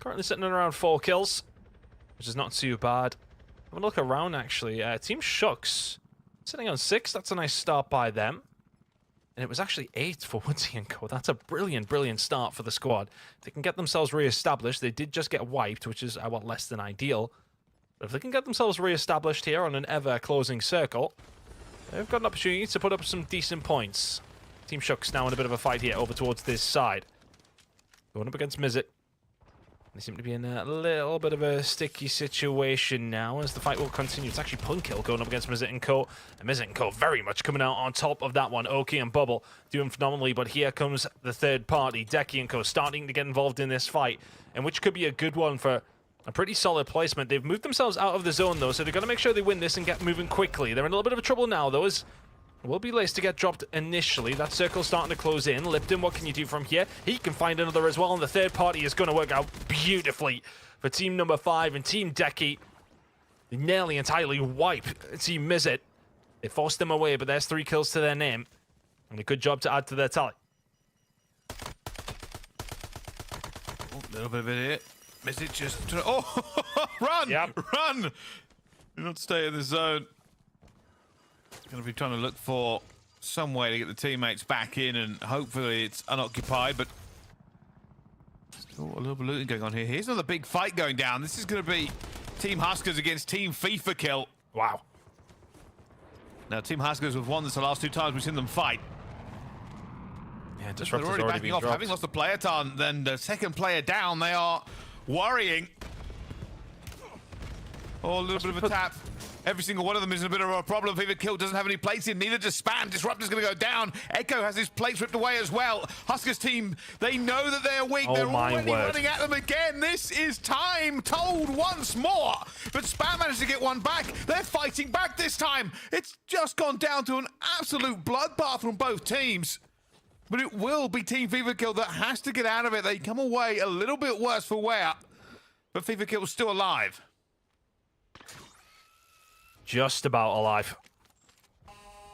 S3: Currently sitting at around 4 kills, which is not too bad. I'm going to look around, actually. Team Shucks sitting on 6. That's a nice start by them. And it was actually 8 for Woodsy & Co. That's a brilliant, brilliant start for the squad. They can get themselves re-established. They did just get wiped, which is, well, less than ideal. But if they can get themselves re-established here on an ever-closing circle, they've got an opportunity to put up some decent points. Team Shuck's now in a bit of a fight here over towards this side. Going up against Mizzet. They seem to be in a little bit of a sticky situation now as the fight will continue. It's actually Punkil going up against Mizzet & Co. And Mizzet & Co. very much coming out on top of that one. Oki and Bubble doing phenomenally, but here comes the third party. Deki & Co. starting to get involved in this fight, and which could be a good one for a pretty solid placement. They've moved themselves out of the zone, though, so they've got to make sure they win this and get moving quickly. They're in a little bit of trouble now, though, as will be laced to get dropped initially. That circle's starting to close in. Lipton, what can you do from here? He can find another as well, and the third party is going to work out beautifully for team number 5 and Team Deki. They nearly entirely wipe Team Mizzet. They forced them away, but there's 3 kills to their name, and a good job to add to their tally.
S2: A little bit of it here. Mizzet just... Oh! Run!
S3: Yep.
S2: Run! Do not stay in the zone. Going to be trying to look for some way to get the teammates back in, and hopefully it's unoccupied, but still a little bit of looting going on here. Here's another big fight going down. This is going to be Team Huskers against Team FIFA Kill.
S3: Wow.
S2: Now, Team Huskers have won this the last 2 times we've seen them fight.
S3: Yeah,
S2: They're
S3: Disruptor's
S2: already
S3: already
S2: backing
S3: been
S2: off,
S3: dropped.
S2: having lost a player ton, then the second player down. They are worrying. Oh, a little bit of a tap. Every single one of them is in a bit of a problem. FIFA Kill doesn't have any plates in, neither does Spam. Disruptor's going to go down. Echo has his plates ripped away as well. Huskers team, they know that they're weak.
S3: Oh,
S2: they're
S3: my
S2: already
S3: word.
S2: running at them again. This is time told once more. But Spam managed to get one back. They're fighting back this time. It's just gone down to an absolute bloodbath from both teams. But it will be Team FIFA Kill that has to get out of it. They come away a little bit worse for wear. But FIFA Kill's still alive.
S3: Just about alive.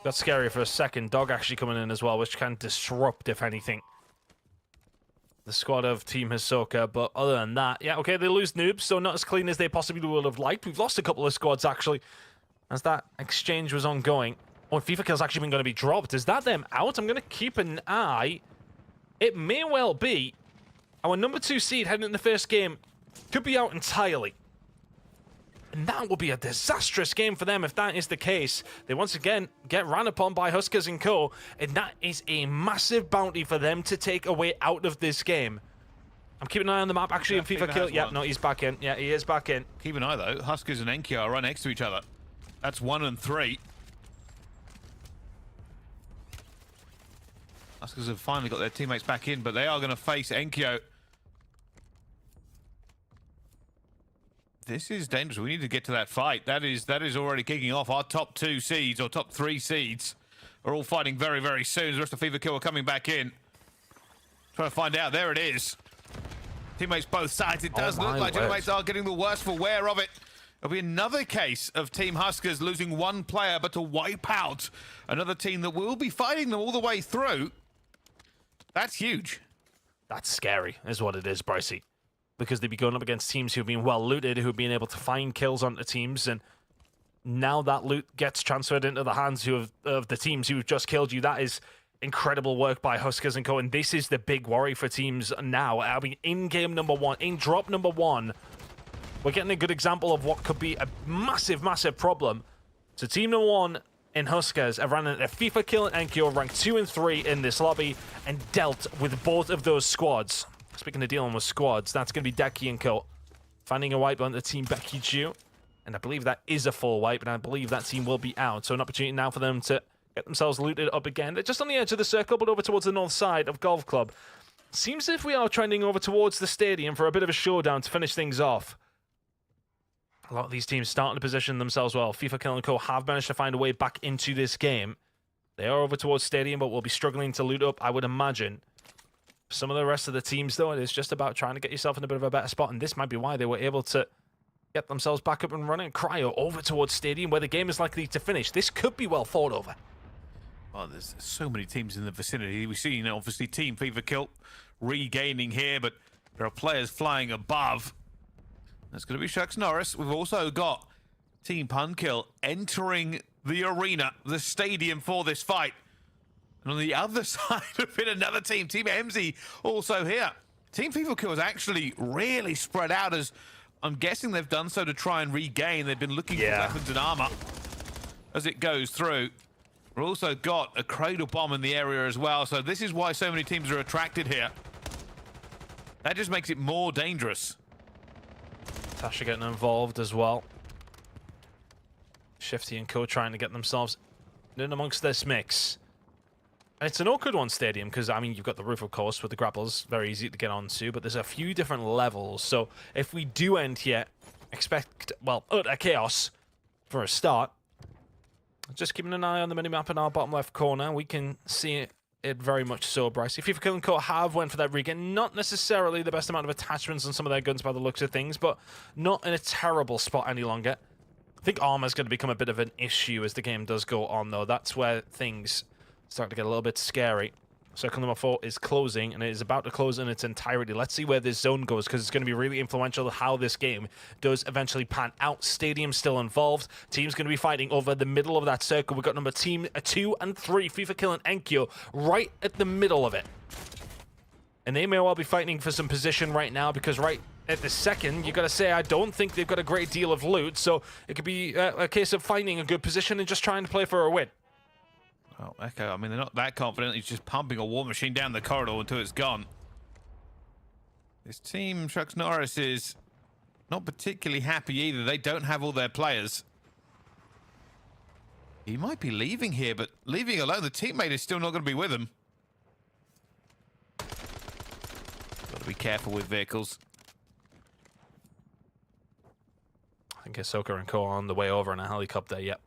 S3: Got scary for a second. Dog actually coming in as well, which can disrupt, if anything, the squad of Team Hisoka. But other than that, yeah, okay, they lose noobs, so not as clean as they possibly would have liked. We've lost a couple of squads, actually, as that exchange was ongoing. Oh, and FIFA Kill's actually been going to be dropped. Is that them out? I'm going to keep an eye. It may well be. Our number 2 seed heading in the first game could be out entirely. And that will be a disastrous game for them if that is the case. They once again get ran upon by Huskers & Co. And that is a massive bounty for them to take away out of this game. I'm keeping an eye on the map, actually, in FIFA Kill. Yeah, no, he's back in. Yeah, he is back in.
S2: Keep an eye, though. Huskers and Enkyo are right next to each other. That's 1 and 3. Huskers have finally got their teammates back in, but they are going to face Enkyo. This is dangerous. We need to get to that fight. That is already kicking off. Our top 2 seeds, or top 3 seeds, are all fighting very, very soon. The rest of FIFA Kill are coming back in. Trying to find out. There it is. Teammates both sides. It does look like teammates are getting the worst for wear of it. It'll be another case of Team Huskers losing 1 player, but to wipe out another team that will be fighting them all the way through. That's huge.
S3: That's scary, is what it is, Brycey. Because they'd be going up against teams who've been well looted, who've been able to find kills onto teams, and now that loot gets transferred into the hands of the teams who've just killed you. That is incredible work by Huskers & Co. And this is the big worry for teams now. I mean, in game number 1, in drop number 1, we're getting a good example of what could be a massive, massive problem. So team number 1 in Huskers have ran into FIFA Kill and Enkyo, ranked 2 and 3 in this lobby, and dealt with both of those squads. Speaking of dealing with squads, that's going to be Deki & Co. finding a wipe on the team Becky Ju. And I believe that is a full wipe, and I believe that team will be out. So an opportunity now for them to get themselves looted up again. They're just on the edge of the circle, but over towards the north side of Golf Club. Seems as if we are trending over towards the stadium for a bit of a showdown to finish things off. A lot of these teams starting to position themselves well. FIFA Kill & Co. have managed to find a way back into this game. They are over towards stadium, but will be struggling to loot up, I would imagine. Some of the rest of the teams, though, it is just about trying to get yourself in a bit of a better spot, and this might be why they were able to get themselves back up and running. Cryo over towards stadium, where the game is likely to finish. This could be well fought over.
S2: Well, there's so many teams in the vicinity. We've seen, obviously, Team FIFA Kill regaining here, but there are players flying above. That's going to be Shucks Norris. We've also got Team Punkill entering the arena, the stadium for this fight. And on the other side of it, another team, Team MZ, also here. Team FIFA Kill is actually really spread out, as I'm guessing they've done so to try and regain. They've been looking for weapons and armor as it goes through. We've also got a cradle bomb in the area as well, so this is why so many teams are attracted here. That just makes it more dangerous.
S3: Tasha getting involved as well. Shifty and Co trying to get themselves in amongst this mix. And it's an awkward one, Stadium, because, I mean, you've got the roof, of course, with the grapples. Very easy to get onto, but there's a few different levels. So if we do end here, expect, well, utter chaos for a start. Just keeping an eye on the minimap in our bottom left corner. We can see it very much so, Bryce. If FIFA Kill and Co have went for that regain, not necessarily the best amount of attachments on some of their guns by the looks of things, but not in a terrible spot any longer. I think armor's going to become a bit of an issue as the game does go on, though. That's where things start to get a little bit scary. Circle number 4 is closing, and it is about to close in its entirety. Let's see where this zone goes, because it's going to be really influential how this game does eventually pan out. Stadium still involved. Team's going to be fighting over the middle of that circle. We've got number team 2 and 3, FIFA Kill and Enkyo, right at the middle of it. And they may well be fighting for some position right now, because right at the second, you got to say, I don't think they've got a great deal of loot, so it could be a case of finding a good position and just trying to play for a win.
S2: Oh, Echo, I mean, they're not that confident. He's just pumping a war machine down the corridor until it's gone. This team, Chuck Norris, is not particularly happy either. They don't have all their players. He might be leaving here, but leaving alone, the teammate is still not going to be with him. Got to be careful with vehicles.
S3: I think Ahsoka and Co are on the way over in a helicopter, yep.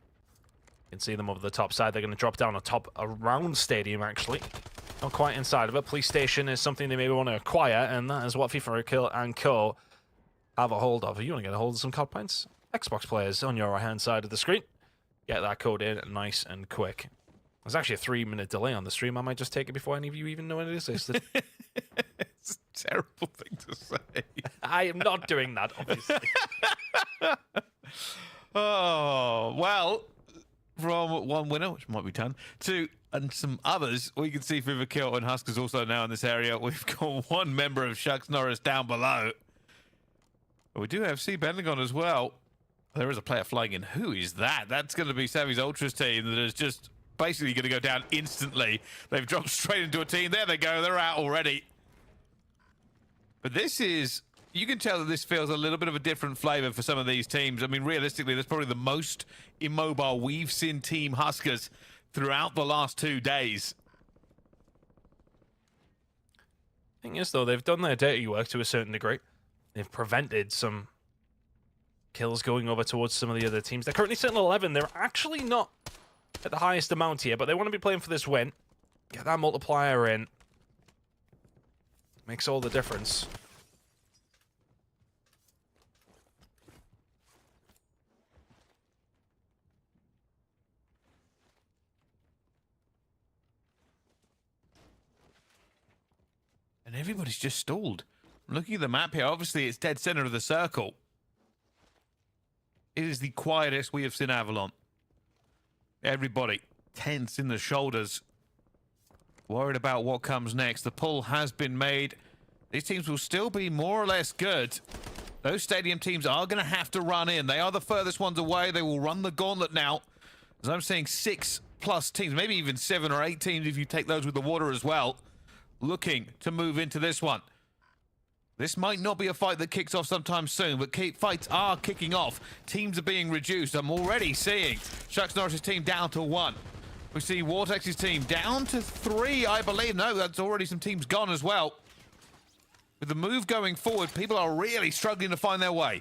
S3: You can see them over the top side. They're going to drop down on top around Stadium, actually. Not quite inside of it. Police station is something they maybe want to acquire, and that is what FIFA Kill and Co have a hold of. If you want to get a hold of some COD points, Xbox players on your right-hand side of the screen. Get that code in nice and quick. There's actually a 3-minute delay on the stream. I might just take it before any of you even know it existed.
S2: It's a terrible thing to say.
S3: I am not doing that, obviously.
S2: Oh, well, from one winner, which might be 10, to and some others, we can see FIFA Kill and Huskers also now in this area. We've got one member of Shucks Norris down below. But we do have C Bendigon as well. There is a player flying in. Who is that? That's going to be Savvy's Ultras team that is just basically going to go down instantly. They've dropped straight into a team. There they go. They're out already. But this is... You can tell that this feels a little bit of a different flavor for some of these teams. I mean, realistically, that's probably the most immobile we've seen Team Huskers throughout the last 2 days.
S3: Thing is, though, they've done their dirty work to a certain degree. They've prevented some kills going over towards some of the other teams. They're currently sitting at 11. They're actually not at the highest amount here, but they want to be playing for this win. Get that multiplier in. Makes all the difference.
S2: And everybody's just stalled. Looking at the map here, obviously it's dead center of the circle. It is the quietest we have seen Avalon. Everybody tense in the shoulders. Worried about what comes next. The pull has been made. These teams will still be more or less good. Those stadium teams are going to have to run in. They are the furthest ones away. They will run the gauntlet now. As I'm saying, 6+ teams, maybe even 7 or 8 teams if you take those with the water as well, looking to move into this one. This might not be a fight that kicks off sometime soon, but fights are kicking off. Teams are being reduced. I'm already seeing Shucks Norris' team down to 1. We see Vortex's team down to 3, I believe. No, that's already some teams gone as well. With the move going forward, people are really struggling to find their way.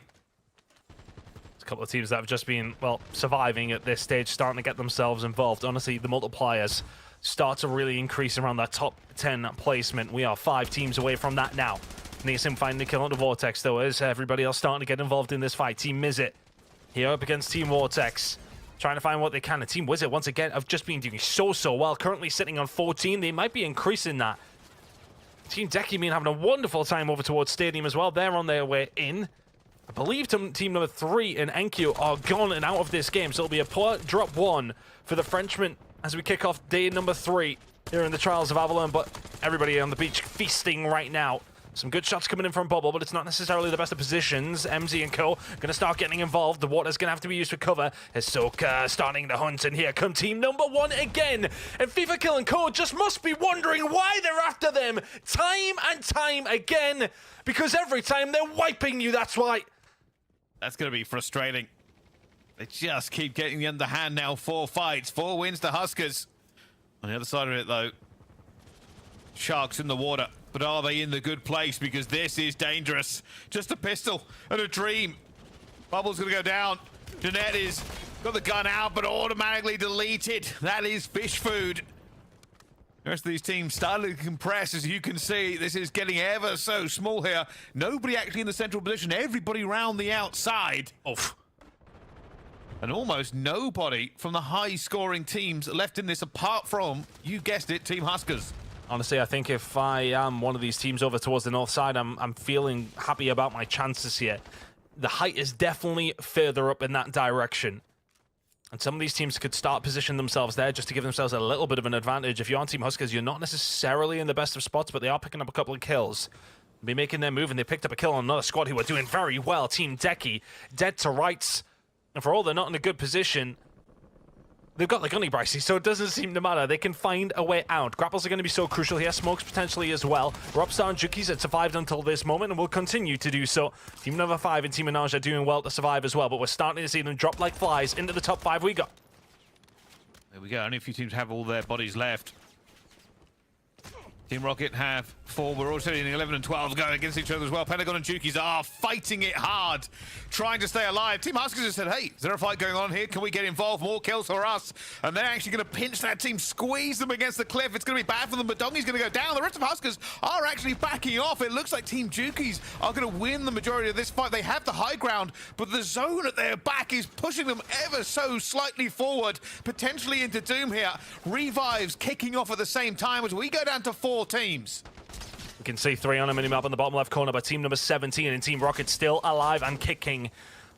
S3: There's a couple of teams that have just been, well, surviving at this stage, starting to get themselves involved. Honestly, the multipliers start to really increase around that top 10 placement. We are 5 teams away from that now. Neeson finding the kill on the Vortex, though, as everybody else starting to get involved in this fight. Team Mizzet here up against Team Vortex, trying to find what they can. And Team Wizard, once again, have just been doing so well. Currently sitting on 14. They might be increasing that. Team Decky been having a wonderful time over towards Stadium as well. They're on their way in. I believe team number 3 and Enkyo are gone and out of this game, so it'll be a poor drop 1 for the Frenchman as we kick off day number 3. here in the Trials of Avalon, but everybody on the beach feasting right now. Some good shots coming in from Bubble, but it's not necessarily the best of positions. MZ and co going to start getting involved. The water's going to have to be used for cover. Hisoka starting the hunt, and here come team number 1 again. And FIFA Kill and co just must be wondering why they're after them time and time again, because every time they're wiping you, that's why.
S2: That's going to be frustrating. They just keep getting the underhand now. 4 fights, 4 wins to Huskers. On the other side of it, though, Sharks in the water. But are they in the good place? Because this is dangerous. Just a pistol and a dream. Bubble's going to go down. Jeanette is got the gun out, but automatically deleted. That is fish food. The rest of these teams starting to compress, as you can see. This is getting ever so small here. Nobody actually in the central position. Everybody round the outside. Oof. And almost nobody from the high-scoring teams left in this apart from, you guessed it, Team Huskers.
S3: Honestly, I think if I am one of these teams over towards the north side, I'm feeling happy about my chances here. The height is definitely further up in that direction. And some of these teams could start positioning themselves there just to give themselves a little bit of an advantage. If you're on Team Huskers, you're not necessarily in the best of spots, but they are picking up a couple of kills. They'll be making their move, and they picked up a kill on another squad who are doing very well. Team Decky, dead to rights. And for all they're not in a good position, they've got the gunny Bricey, so it doesn't seem to matter. They can find a way out. Grapples are going to be so crucial here. Smokes potentially as well. Robstar and Jukis had survived until this moment and will continue to do so. Team number 5 and Team Menage are doing well to survive as well, but we're starting to see them drop like flies into the top 5 we got.
S2: There we go. Only a few teams have all their bodies left. Team Rocket have 4. We're also in 11 and 12 going against each other as well. Pentagon and Jukis are fighting it hard, trying to stay alive. Team Huskers have said, hey, is there a fight going on here? Can we get involved? More kills for us. And they're actually going to pinch that team, squeeze them against the cliff. It's going to be bad for them, but Dongi's going to go down. The rest of Huskers are actually backing off. It looks like Team Jukis are going to win the majority of this fight. They have the high ground, but the zone at their back is pushing them ever so slightly forward, potentially into doom here. Revives kicking off at the same time as we go down to 4 teams.
S3: We can see 3 on a minimap on the bottom left corner, but team number 17 and Team Rocket still alive and kicking.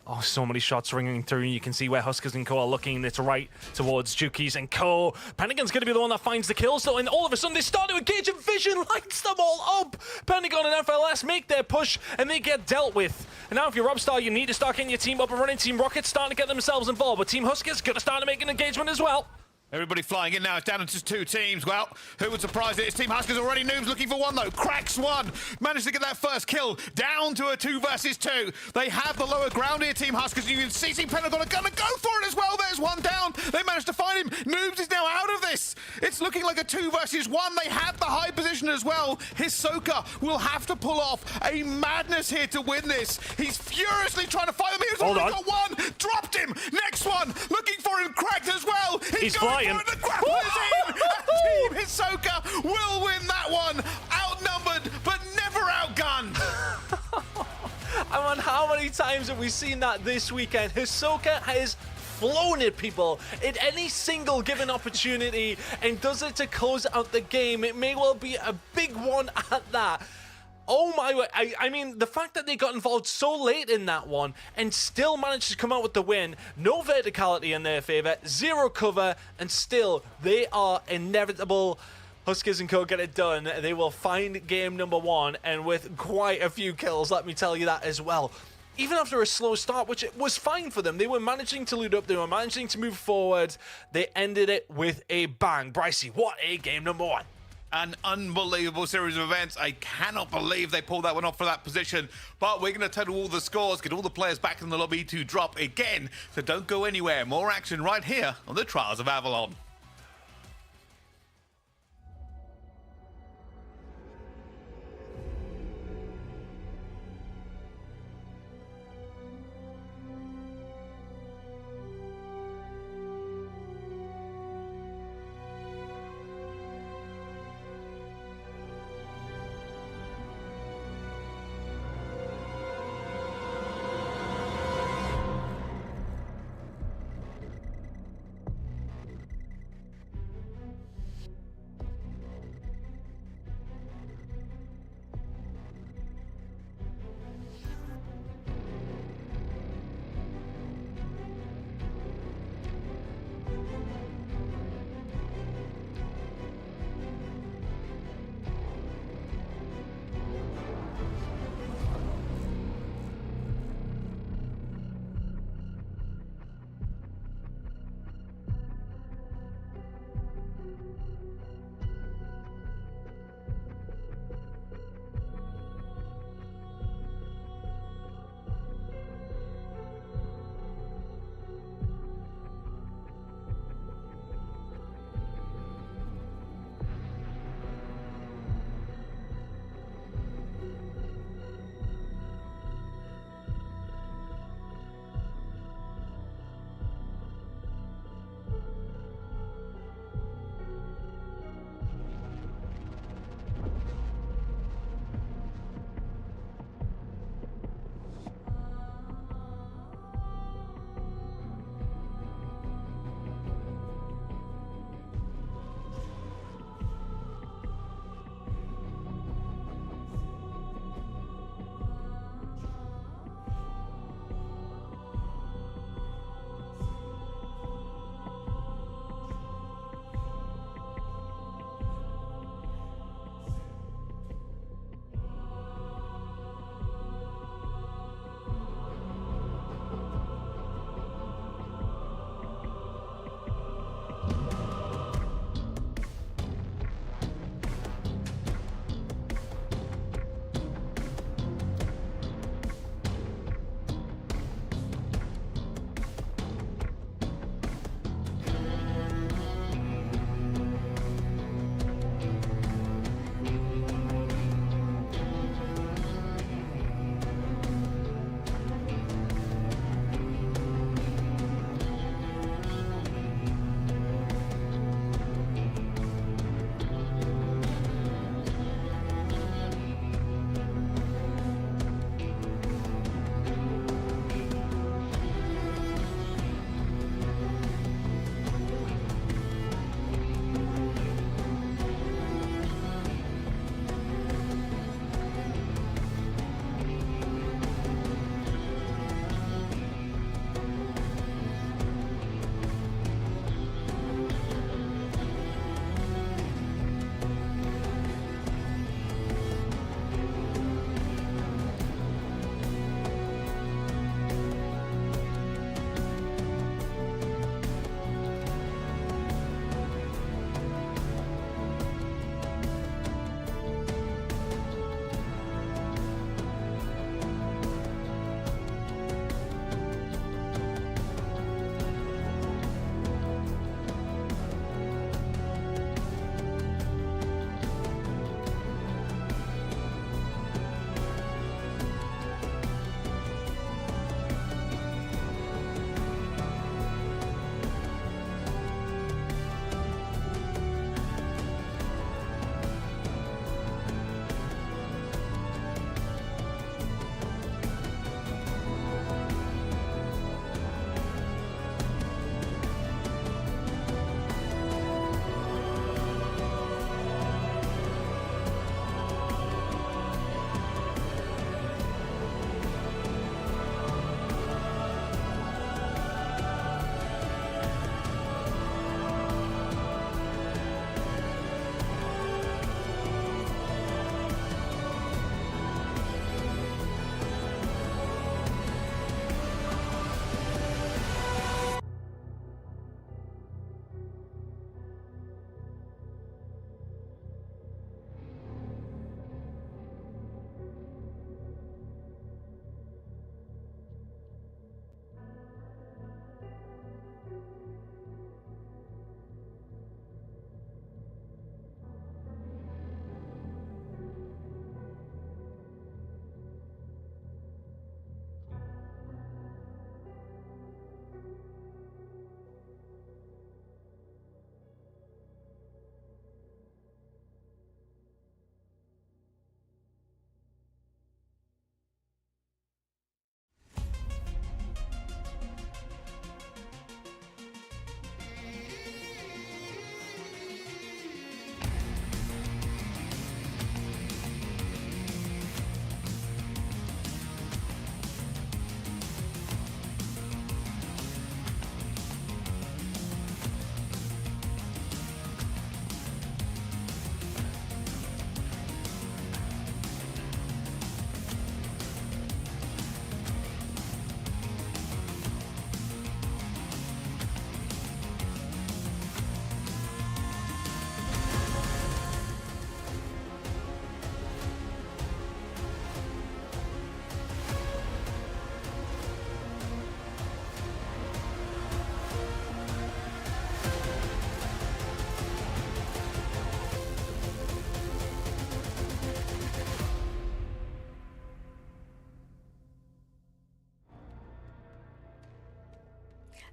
S3: Oh, so many shots ringing through. You can see where Huskers and Co are looking. It's right towards Jukis and Co. Pentagon's going to be the one that finds the kills, though, and all of a sudden they start to engage, and Vision lights them all up. Pentagon and FLS make their push, and they get dealt with. And now if you're Robstar, you need to start getting your team up and running. Team Rocket starting to get themselves involved, but Team Huskers going to start to make an engagement as well.
S2: Everybody flying in now. It's down to just 2 teams. Well, who would surprise it? It's Team Huskers already. Noobs looking for 1, though. Cracks 1. Managed to get that first kill. Down to a 2 versus 2. They have the lower ground here, Team Huskers. You can see Team Pentagon are going to go for it as well. There's 1 down. They managed to find him. Noobs is now out of this. It's looking like a 2 versus 1. They have the high position as well. Hisoka will have to pull off a madness here to win this. He's furiously trying to fight him. He's already got 1. Dropped him. Next one. Looking for him. Cracked as well.
S3: He's flying.
S2: For the grapple is in. Team Hisoka will win that one. Outnumbered, but never outgunned.
S3: I mean, how many times have we seen that this weekend? Hisoka has flown at people at any single given opportunity and does it to close out the game. It may well be a big one at that. Oh my word, I mean, the fact that they got involved so late in that one and still managed to come out with the win, no verticality in their favor, 0 cover, and still they are inevitable. Huskers and Co get it done. They will find game number 1, and with quite a few kills, let me tell you that as well. Even after a slow start, which it was fine for them, they were managing to loot up, they were managing to move forward, they ended it with a bang. Bricey, what a game number 1.
S2: An unbelievable series of events. I cannot believe they pulled that one off for that position. But we're going to total all the scores, get all the players back in the lobby to drop again. So don't go anywhere. More action right here on the Trials of Avalon.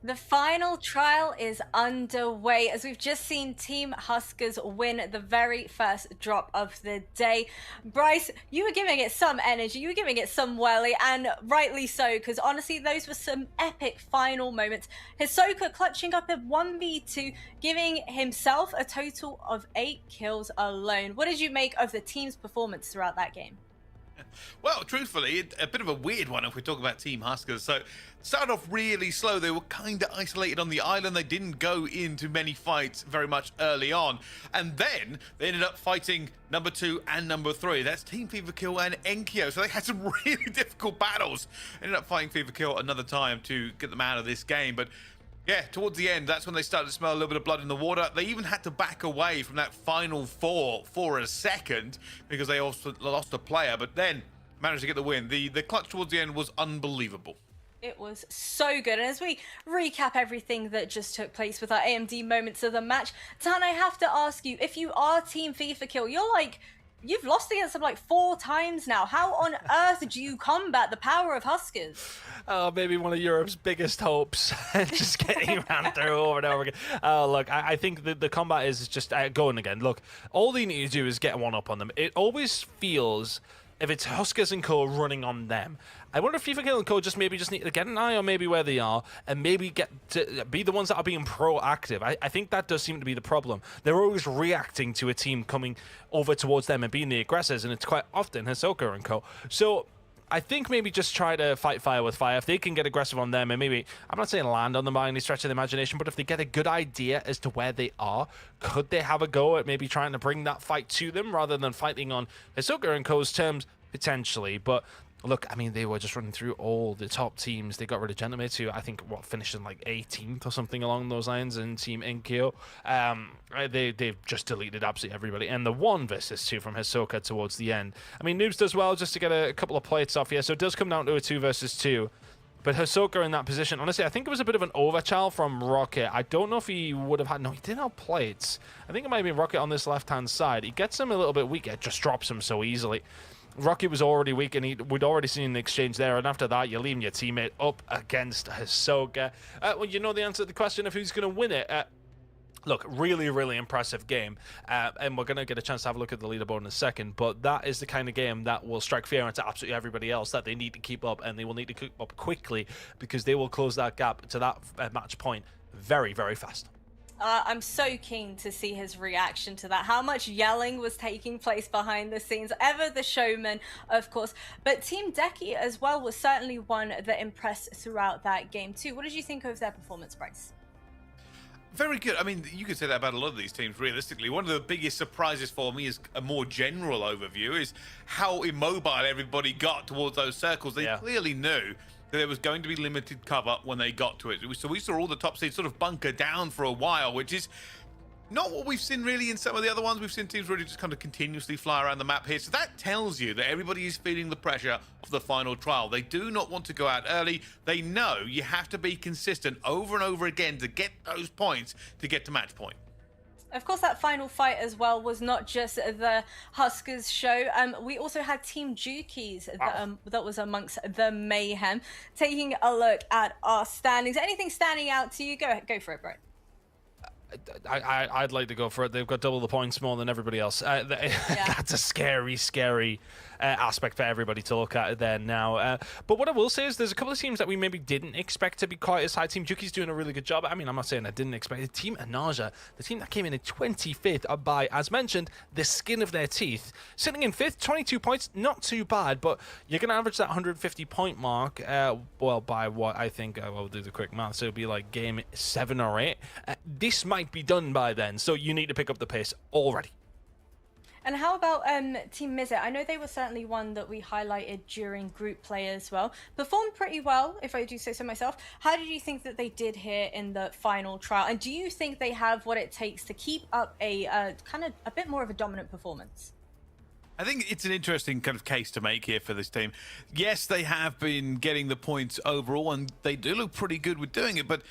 S1: The final trial is underway as we've just seen Team Huskers win the very first drop of the day. Bryce, you were giving it some energy, you were giving it some welly, and rightly so, because honestly, those were some epic final moments. Hisoka clutching up a 1v2, giving himself a total of 8 kills alone. What did you make of the team's performance throughout that game?
S2: Well, truthfully, a bit of a weird one if we talk about Team Huskers. So, started off really slow. They were kind of isolated on the island. They didn't go into many fights very much early on. And then they ended up fighting number 2 and number 3. That's Team Fever Kill and Enkyo. So they had some really difficult battles. Ended up fighting Fever Kill another time to get them out of this game. But yeah, towards the end, that's when they started to smell a little bit of blood in the water. They even had to back away from that final 4 for a second because they also lost a player, but then managed to get the win. The clutch towards the end was unbelievable.
S1: It was so good. And as we recap everything that just took place with our AMD moments of the match, Tan, I have to ask you, if you are Team FIFA Kill, you've lost against them like 4 times now. How on earth do you combat the power of Huskers?
S3: Oh, maybe one of Europe's biggest hopes. Just getting ran through over and over again. Oh, look, I think the combat is just going again. Look, all they need to do is get one up on them. It always feels, if it's Huskers and Co running on them, I wonder if FIFA Kill and Co just need to get an eye on maybe where they are and maybe get to be the ones that are being proactive. I think that does seem to be the problem. They're always reacting to a team coming over towards them and being the aggressors, and it's quite often Hisoka and Co. So I think maybe just try to fight fire with fire. If they can get aggressive on them and maybe, I'm not saying land on them by any stretch of the imagination, but if they get a good idea as to where they are, could they have a go at maybe trying to bring that fight to them rather than fighting on Hisoka and Co.'s terms? Potentially, but look, I mean, they were just running through all the top teams. They got rid of Gentlemate, who I think finished in like 18th or something along those lines, in Team Enkyo. They've just deleted absolutely everybody, and the 1 versus 2 from Hisoka towards the end. I mean, Noobs does well just to get a couple of plates off here, so it does come down to a 2 versus 2. But Hisoka in that position, honestly, I think it was a bit of an overchild from Rocket. I don't know if he would have had... No, he didn't have plates. I think it might have been Rocket on this left-hand side. He gets him a little bit weak. It just drops him so easily. Rocky was already weak, and we'd already seen an exchange there, and after that, you're leaving your teammate up against Hisoka. Well, you know the answer to the question of who's going to win it. Look, really, really impressive game, and we're going to get a chance to have a look at the leaderboard in a second, but that is the kind of game that will strike fear into absolutely everybody else that they need to keep up, and they will need to keep up quickly because they will close that gap to that match point very, very fast.
S1: I'm so keen to see his reaction to that. How much yelling was taking place behind the scenes. Ever the showman, of course. But Team Deki as well was certainly one that impressed throughout that game too. What did you think of their performance, Bryce?
S2: Very good. I mean, you could say that about a lot of these teams, realistically. One of the biggest surprises for me is a more general overview is how immobile everybody got towards those circles. They clearly knew that there was going to be limited cover when they got to it. So we saw all the top seeds sort of bunker down for a while, which is not what we've seen really in some of the other ones. We've seen teams really just kind of continuously fly around the map here. So that tells you that everybody is feeling the pressure of the final trial. They do not want to go out early. They know you have to be consistent over and over again to get those points to get to match point.
S1: Of course, that final fight as well was not just the Huskers show. We also had Team Jukies that was amongst the mayhem. Taking a look at our standings. Anything standing out to you? Go for it, bro.
S3: I'd like to go for it. They've got double the points more than everybody else. That's a scary aspect for everybody to look at there now. But what I will say is there's a couple of teams that we maybe didn't expect to be quite as high. Team Juki's doing a really good job. I mean, I'm not saying I didn't expect it. Team Anaja, the team that came in at 25th, are by, as mentioned, the skin of their teeth. Sitting in 5th, 22 points, not too bad, but you're going to average that 150 point mark, well, by what I think, I'll do the quick math, so it'll be like game 7 or 8. This might be done by then, so you need to pick up the pace already.
S1: And how about Team Mizzet? I know they were certainly one that we highlighted during group play as well. Performed pretty well, if I do say so myself. How did you think that they did here in the final trial? And do you think they have what it takes to keep up a kind of a bit more of a dominant performance?
S2: I think it's an interesting kind of case to make here for this team. Yes, they have been getting the points overall, and they do look pretty good with doing it, but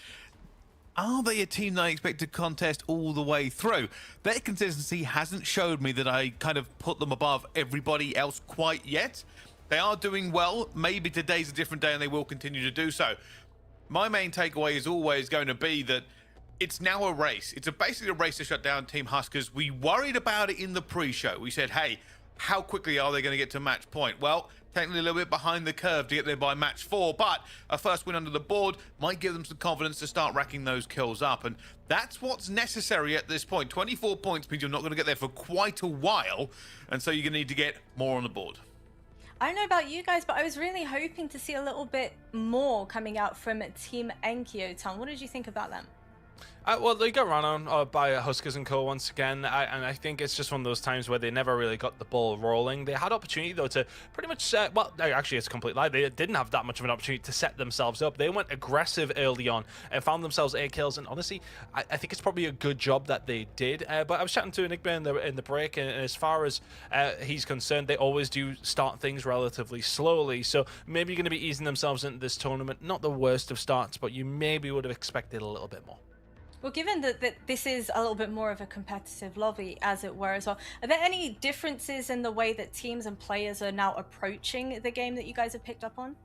S2: are they a team that I expect to contest all the way through? Their consistency hasn't showed me that I kind of put them above everybody else quite yet. They are doing well. Maybe today's a different day and they will continue to do so. my main takeaway is always going to be that it's now a race. It's basically a race to shut down Team Huskers. We worried about it in the pre-show. We said, hey, how quickly are they going to get to match point? Well, technically a little bit behind the curve to get there by match 4, but a first win under the board might give them some confidence to start racking those kills up, and that's what's necessary at this point. 24 points means you're not going to get there for quite a while, and so you're going to need to get more on the board.
S1: I don't know about you guys, but I was really hoping to see a little bit more coming out from Team Enkyo. Tom, what did you think about them?
S3: Well, they got run on by Huskers and Co. once again, and I think it's just one of those times where they never really got the ball rolling. They had opportunity, though, to pretty much, well, actually, it's a complete lie. They didn't have that much of an opportunity to set themselves up. They went aggressive early on and found themselves 8 kills, and honestly, I think it's probably a good job that they did. But I was chatting to Enigma in the break, and as far as he's concerned, they always do start things relatively slowly, so maybe you're going to be easing themselves into this tournament. Not the worst of starts, but you maybe would have expected a little bit more.
S1: Well, given that this is a little bit more of a competitive lobby, as it were, as well, are there any differences in the way that teams and players are now approaching the game that you guys have picked up on?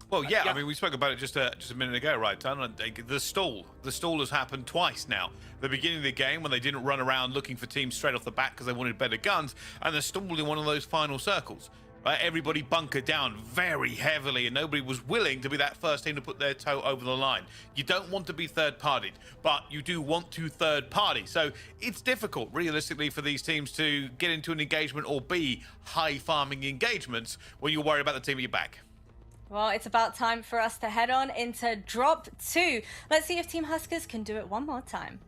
S2: Well, yeah, I mean, we spoke about it just a minute ago, right? The stall has happened twice now. The beginning of the game, when they didn't run around looking for teams straight off the bat because they wanted better guns, and the stall in one of those final circles. Right? Everybody bunkered down very heavily, and nobody was willing to be that first team to put their toe over the line. You don't want to be third-partied, but you do want to third-party. So it's difficult, realistically, for these teams to get into an engagement or be high-farming engagements when you're worried about the team at your back.
S1: Well, it's about time for us to head on into Drop 2. Let's see if Team Huskers can do it one more time.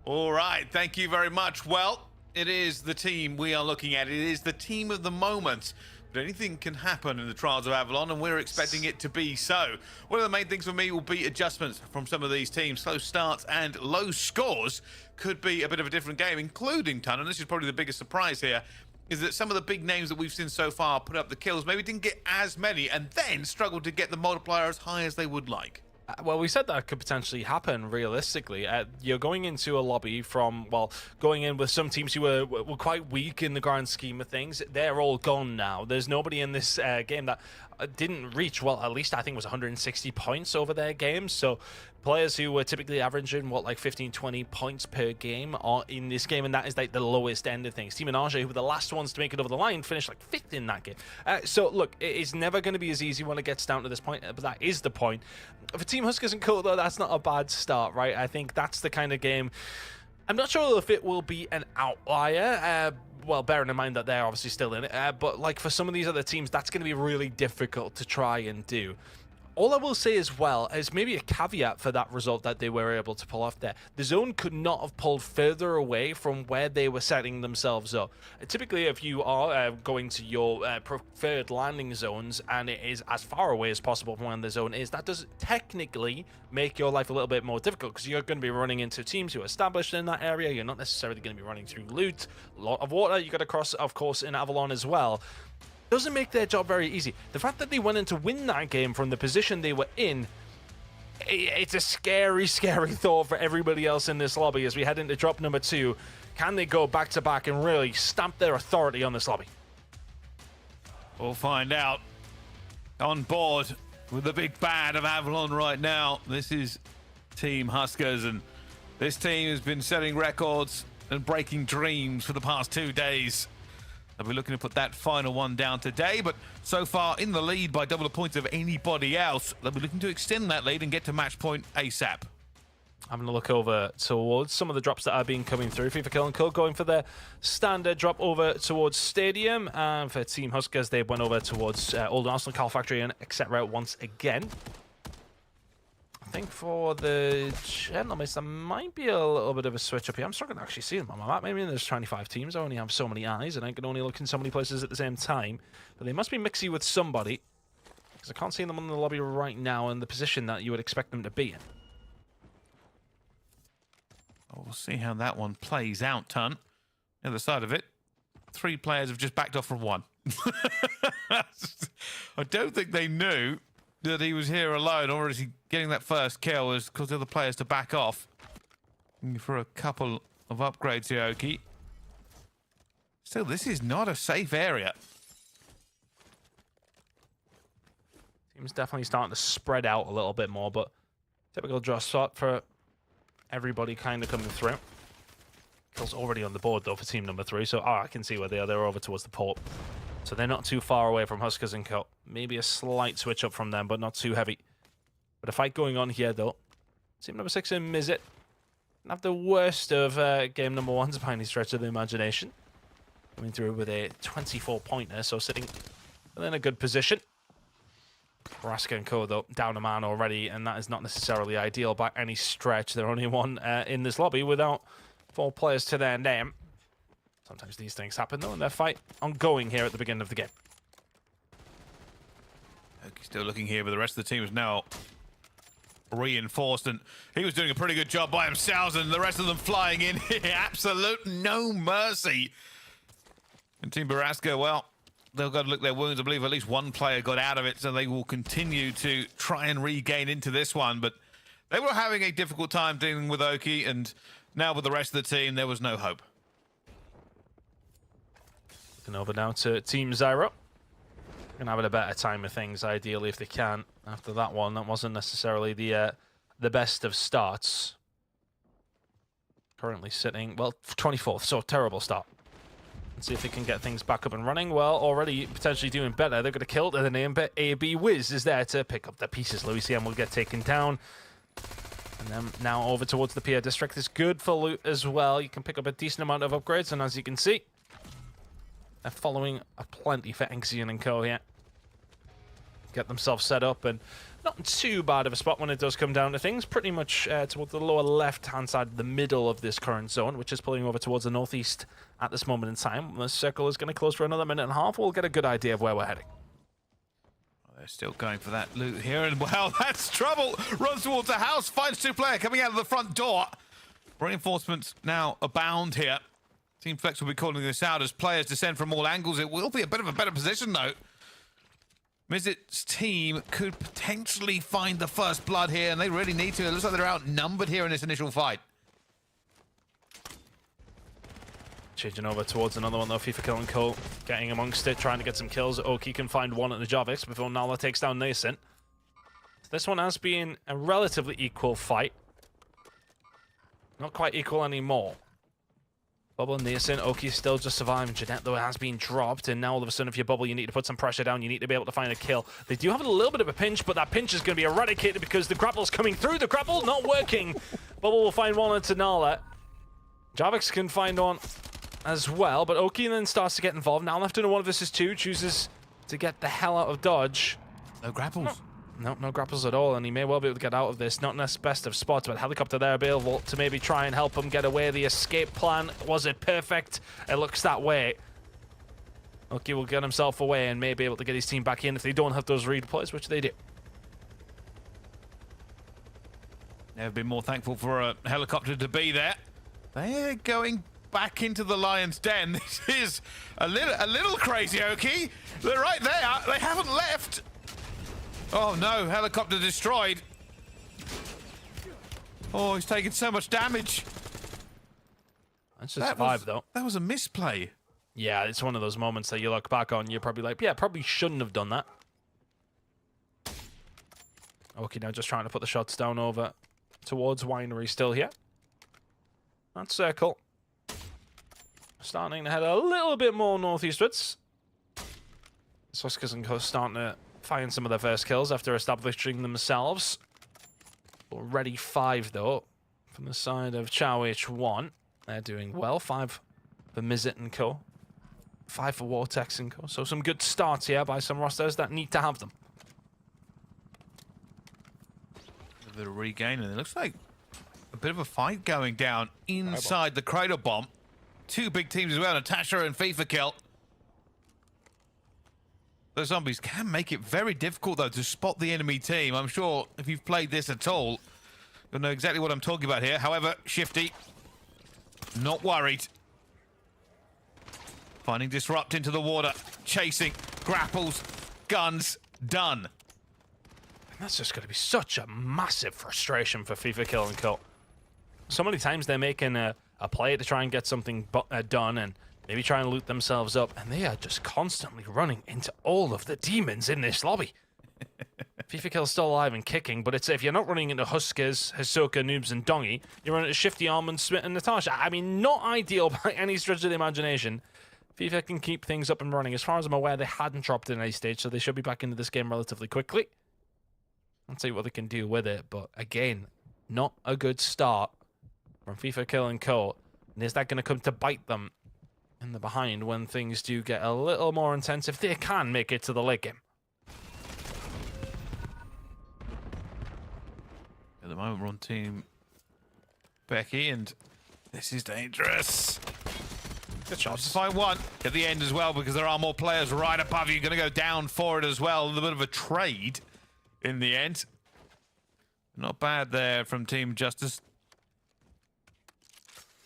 S2: All right, thank you very much. Well, it is the team we are looking at. It is the team of the moment. But anything can happen in the Trials of Avalon, and we're expecting it to be so. One of the main things for me will be adjustments from some of these teams. Slow starts and low scores could be a bit of a different game, including Ton, and this is probably the biggest surprise here, is that some of the big names that we've seen so far put up the kills maybe didn't get as many and then struggled to get the multiplier as high as they would like.
S3: Well, we said that could potentially happen realistically. You're going into a lobby from, well, going in with some teams who were quite weak in the grand scheme of things. They're all gone now. There's nobody in this game that didn't reach, well, at least I think it was 160 points over their games. So players who were typically averaging, what, like 15, 20 points per game are in this game, and that is like the lowest end of things. Team Menage, who were the last ones to make it over the line, finished like 5th in that game. So look, it's never going to be as easy when it gets down to this point, but that is the point. For Team Huskers and Co, though, that's not a bad start, right? I think that's the kind of game. I'm not sure if it will be an outlier, well, bearing in mind that they're obviously still in it, but like for some of these other teams, that's going to be really difficult to try and do. All I will say as well is maybe a caveat for that result that they were able to pull off there. The zone could not have pulled further away from where they were setting themselves up. Typically, if you are going to your preferred landing zones and it is as far away as possible from where the zone is, that does technically make your life a little bit more difficult because you're going to be running into teams who are established in that area. You're not necessarily going to be running through loot. A lot of water you got to cross, of course, in Avalon as well. Doesn't make their job very easy. The fact that they went in to win that game from the position they were in, it's a scary, scary thought for everybody else in this lobby as we head into drop number 2. Can they go back-to-back and really stamp their authority on this lobby?
S2: We'll find out. On board with the big bad of Avalon right now, this is Team Huskers, and this team has been setting records and breaking dreams for the past 2 days. They'll be looking to put that final one down today, but so far in the lead by double the points of anybody else. They'll be looking to extend that lead and get to match point ASAP.
S3: I'm going to look over towards some of the drops that are being coming through. FIFA Kill and Co going for their standard drop over towards Stadium. And for Team Huskers, they went over towards Old Arsenal, Cal Factory, and etc. once again. I think for the gentlemen, there might be a little bit of a switch up here. I'm struggling to actually see them on my map. Maybe there's 25 teams. I only have so many eyes, and I can only look in so many places at the same time. But they must be mixy with somebody, because I can't see them in the lobby right now in the position that you would expect them to be in.
S2: We'll see how that one plays out, Ton. The other side of it, 3 players have just backed off from 1. I don't think they knew that he was here alone, or is he getting that first kill has caused the other players to back off. For a couple of upgrades here, Oki. Still, this is not a safe area.
S3: Team's definitely starting to spread out a little bit more, but typical draw spot for everybody kind of coming through. Kills already on the board, though, for team number 3, so I can see where they are. They're over towards the port. So they're not too far away from Huskers and Co. Maybe a slight switch up from them, but not too heavy. But a fight going on here, though. Team number 6 in Mizit. Not the worst of game number 1's by any stretch of the imagination. Coming through with a 24-pointer, so sitting in a good position. Raska and Co, though, down a man already, and that is not necessarily ideal by any stretch. They're only one in this lobby without 4 players to their name. Sometimes these things happen, though, and their fight ongoing here at the beginning of the game.
S2: He's still looking here, but the rest of the team is now reinforced, and he was doing a pretty good job by himself, and the rest of them flying in here. Absolute no mercy. And Team Baraska, well, they've got to lick their wounds. I believe at least one player got out of it, so they will continue to try and regain into this one. But they were having a difficult time dealing with Oki, and now with the rest of the team, there was no hope.
S3: Looking over now to Team Zyro. Gonna have a better time of things, ideally, if they can. After that one, that wasn't necessarily the best of starts. Currently sitting, well, 24th, so terrible start. Let's see if they can get things back up and running. Well, already potentially doing better. They're going to kill the name, but AB Wiz is there to pick up the pieces. Louis CM will get taken down. And then now over towards the Pier District is good for loot as well. You can pick up a decent amount of upgrades, and as you can see, they're following a plenty for Enxion and Co here. Get themselves set up, and not too bad of a spot when it does come down to things. Pretty much towards the lower left-hand side, the middle of this current zone, which is pulling over towards the northeast at this moment in time. The circle is going to close for another minute and a half. We'll get a good idea of where we're heading.
S2: They're still going for that loot here, and well, that's trouble. Runs towards the house, finds 2 players coming out of the front door. Reinforcements now abound here. Team Flex will be calling this out as players descend from all angles. It will be a bit of a better position, though. Mizit's team could potentially find the first blood here, and they really need to. It looks like they're outnumbered here in this initial fight.
S3: Changing over towards another one, though. FIFA Kill and Co. Getting amongst it, trying to get some kills. Oki can find one at the Javix before Nala takes down Nascent. This one has been a relatively equal fight. Not quite equal anymore. Bubble and Nascent, Oki still just surviving. Jeanette, though, has been dropped, and now all of a sudden, if you bubble, you need to put some pressure down. You need to be able to find a kill. They do have a little bit of a pinch, but that pinch is going to be eradicated because the grapple's coming through. The grapple not working. Bubble will find one into Nala. Javix can find one as well, but Oki then starts to get involved. Now left in a 1 versus 2, chooses to get the hell out of dodge.
S2: No grapples.
S3: No grapples at all, and he may well be able to get out of this. Not in the best of spots, but helicopter there available to maybe try and help him get away. The escape plan, was it perfect? It looks that way. Oki will get himself away and may be able to get his team back in if they don't have those redeploys, which they do.
S2: Never been more thankful for a helicopter to be there. They're going back into the lion's den. This is a little crazy, Oki. They're right there. They haven't left. Oh no, helicopter destroyed. Oh, he's taking so much damage.
S3: That's just 5, though.
S2: That was a misplay.
S3: Yeah, it's one of those moments that you look back on, you're probably like, yeah, probably shouldn't have done that. Okay, now just trying to put the shots down over towards Winery still here. That circle. Starting to head a little bit more northeastwards. Huskers and Co starting to find some of their first kills after establishing themselves. Already 5, though, from the side of Chow H1. They're doing well. 5 for Mizit and Co. 5 for Vortex and Co. So some good starts here by some rosters that need to have them.
S2: A bit of regain, and it looks like a bit of a fight going down inside the cradle bomb. 2 big teams as well, Natasha and FIFA Kill. Those zombies can make it very difficult, though, to spot the enemy team. I'm sure if you've played this at all, you'll know exactly what I'm talking about here. However, Shifty, not worried. Finding Disrupt into the water, chasing, grapples, guns, done.
S3: And that's just going to be such a massive frustration for FIFA Kill and Co. So many times they're making a play to try and get something done and maybe try and loot themselves up, and they are just constantly running into all of the demons in this lobby. FIFA Kill's still alive and kicking, but it's if you're not running into Huskers, Hisoka, Noobs, and Dongy, you're running into Shifty, Almond, Smith, and Natasha. I mean, not ideal by any stretch of the imagination. FIFA can keep things up and running. As far as I'm aware, they hadn't dropped in any stage, so they should be back into this game relatively quickly. Let's see what they can do with it, but again, not a good start from FIFA Kill and Co. And is that going to come to bite them in the behind when things do get a little more intense, if they can make it to the late game?
S2: At the moment, we're on Team Becky, and this is dangerous.
S3: Good
S2: Shots
S3: shots.
S2: to find one at the end as well, because there are more players right above you. Going to go down for it as well. A little bit of a trade in the end. Not bad there from Team Justice.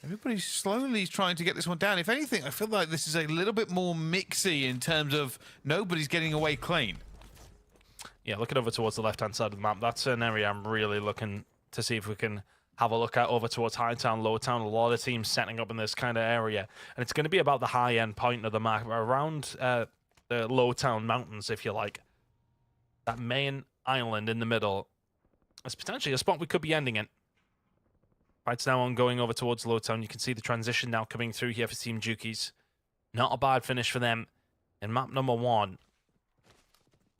S2: Everybody's slowly trying to get this one down. If anything, I feel like this is a little bit more mixy in terms of nobody's getting away clean.
S3: Yeah, looking over towards the left-hand side of the map, that's an area I'm really looking to see if we can have a look at over towards Hightown, Lowtown. A lot of teams setting up in this kind of area. And it's going to be about the high-end point of the map, around the Lowtown Mountains, if you like. That main island in the middle is potentially a spot we could be ending in. Fights now on going over towards Lowtown. You can see the transition now coming through here for Team Jukies. Not a bad finish for them in map number 1.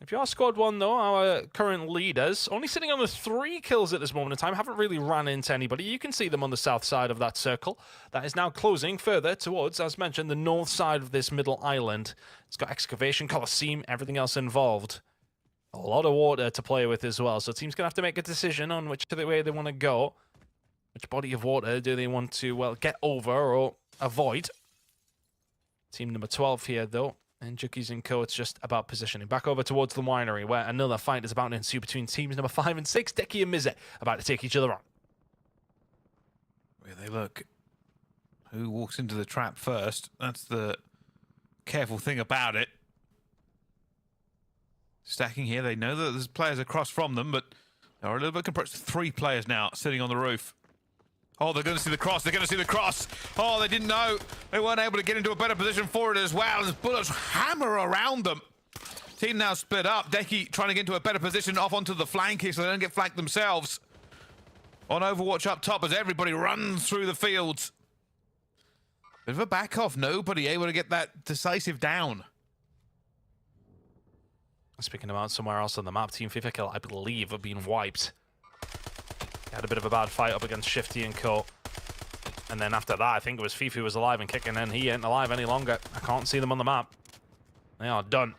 S3: If you are squad 1, though, our current leaders, only sitting on the 3 kills at this moment in time, haven't really ran into anybody. You can see them on the south side of that circle. That is now closing further towards, as mentioned, the north side of this middle island. It's got excavation, coliseum, everything else involved. A lot of water to play with as well, so teams going to have to make a decision on which way they want to go. Which body of water do they want to, well, get over or avoid? Team number 12 here, though. And Jukies and Co. It's just about positioning. Back over towards the winery, where another fight is about to ensue between teams number 5 and 6. Deki and Mize about to take each other on.
S2: Where they look. Who walks into the trap first? That's the careful thing about it. Stacking here. They know that there's players across from them, but they're a little bit compressed. 3 players now sitting on the roof. Oh, they're going to see the cross. They're going to see the cross. Oh, they didn't know. They weren't able to get into a better position for it as well. As bullets hammer around them. Team now split up. Deki trying to get into a better position off onto the flank here so they don't get flanked themselves. On Overwatch up top as everybody runs through the fields. Bit of a back off. Nobody able to get that decisive down.
S3: Speaking about somewhere else on the map, Team FIFA Kill, I believe, have been wiped. Had a bit of a bad fight up against Shifty and Co. And then after that, I think it was Fifi who was alive and kicking, and he ain't alive any longer. I can't see them on the map. They are done.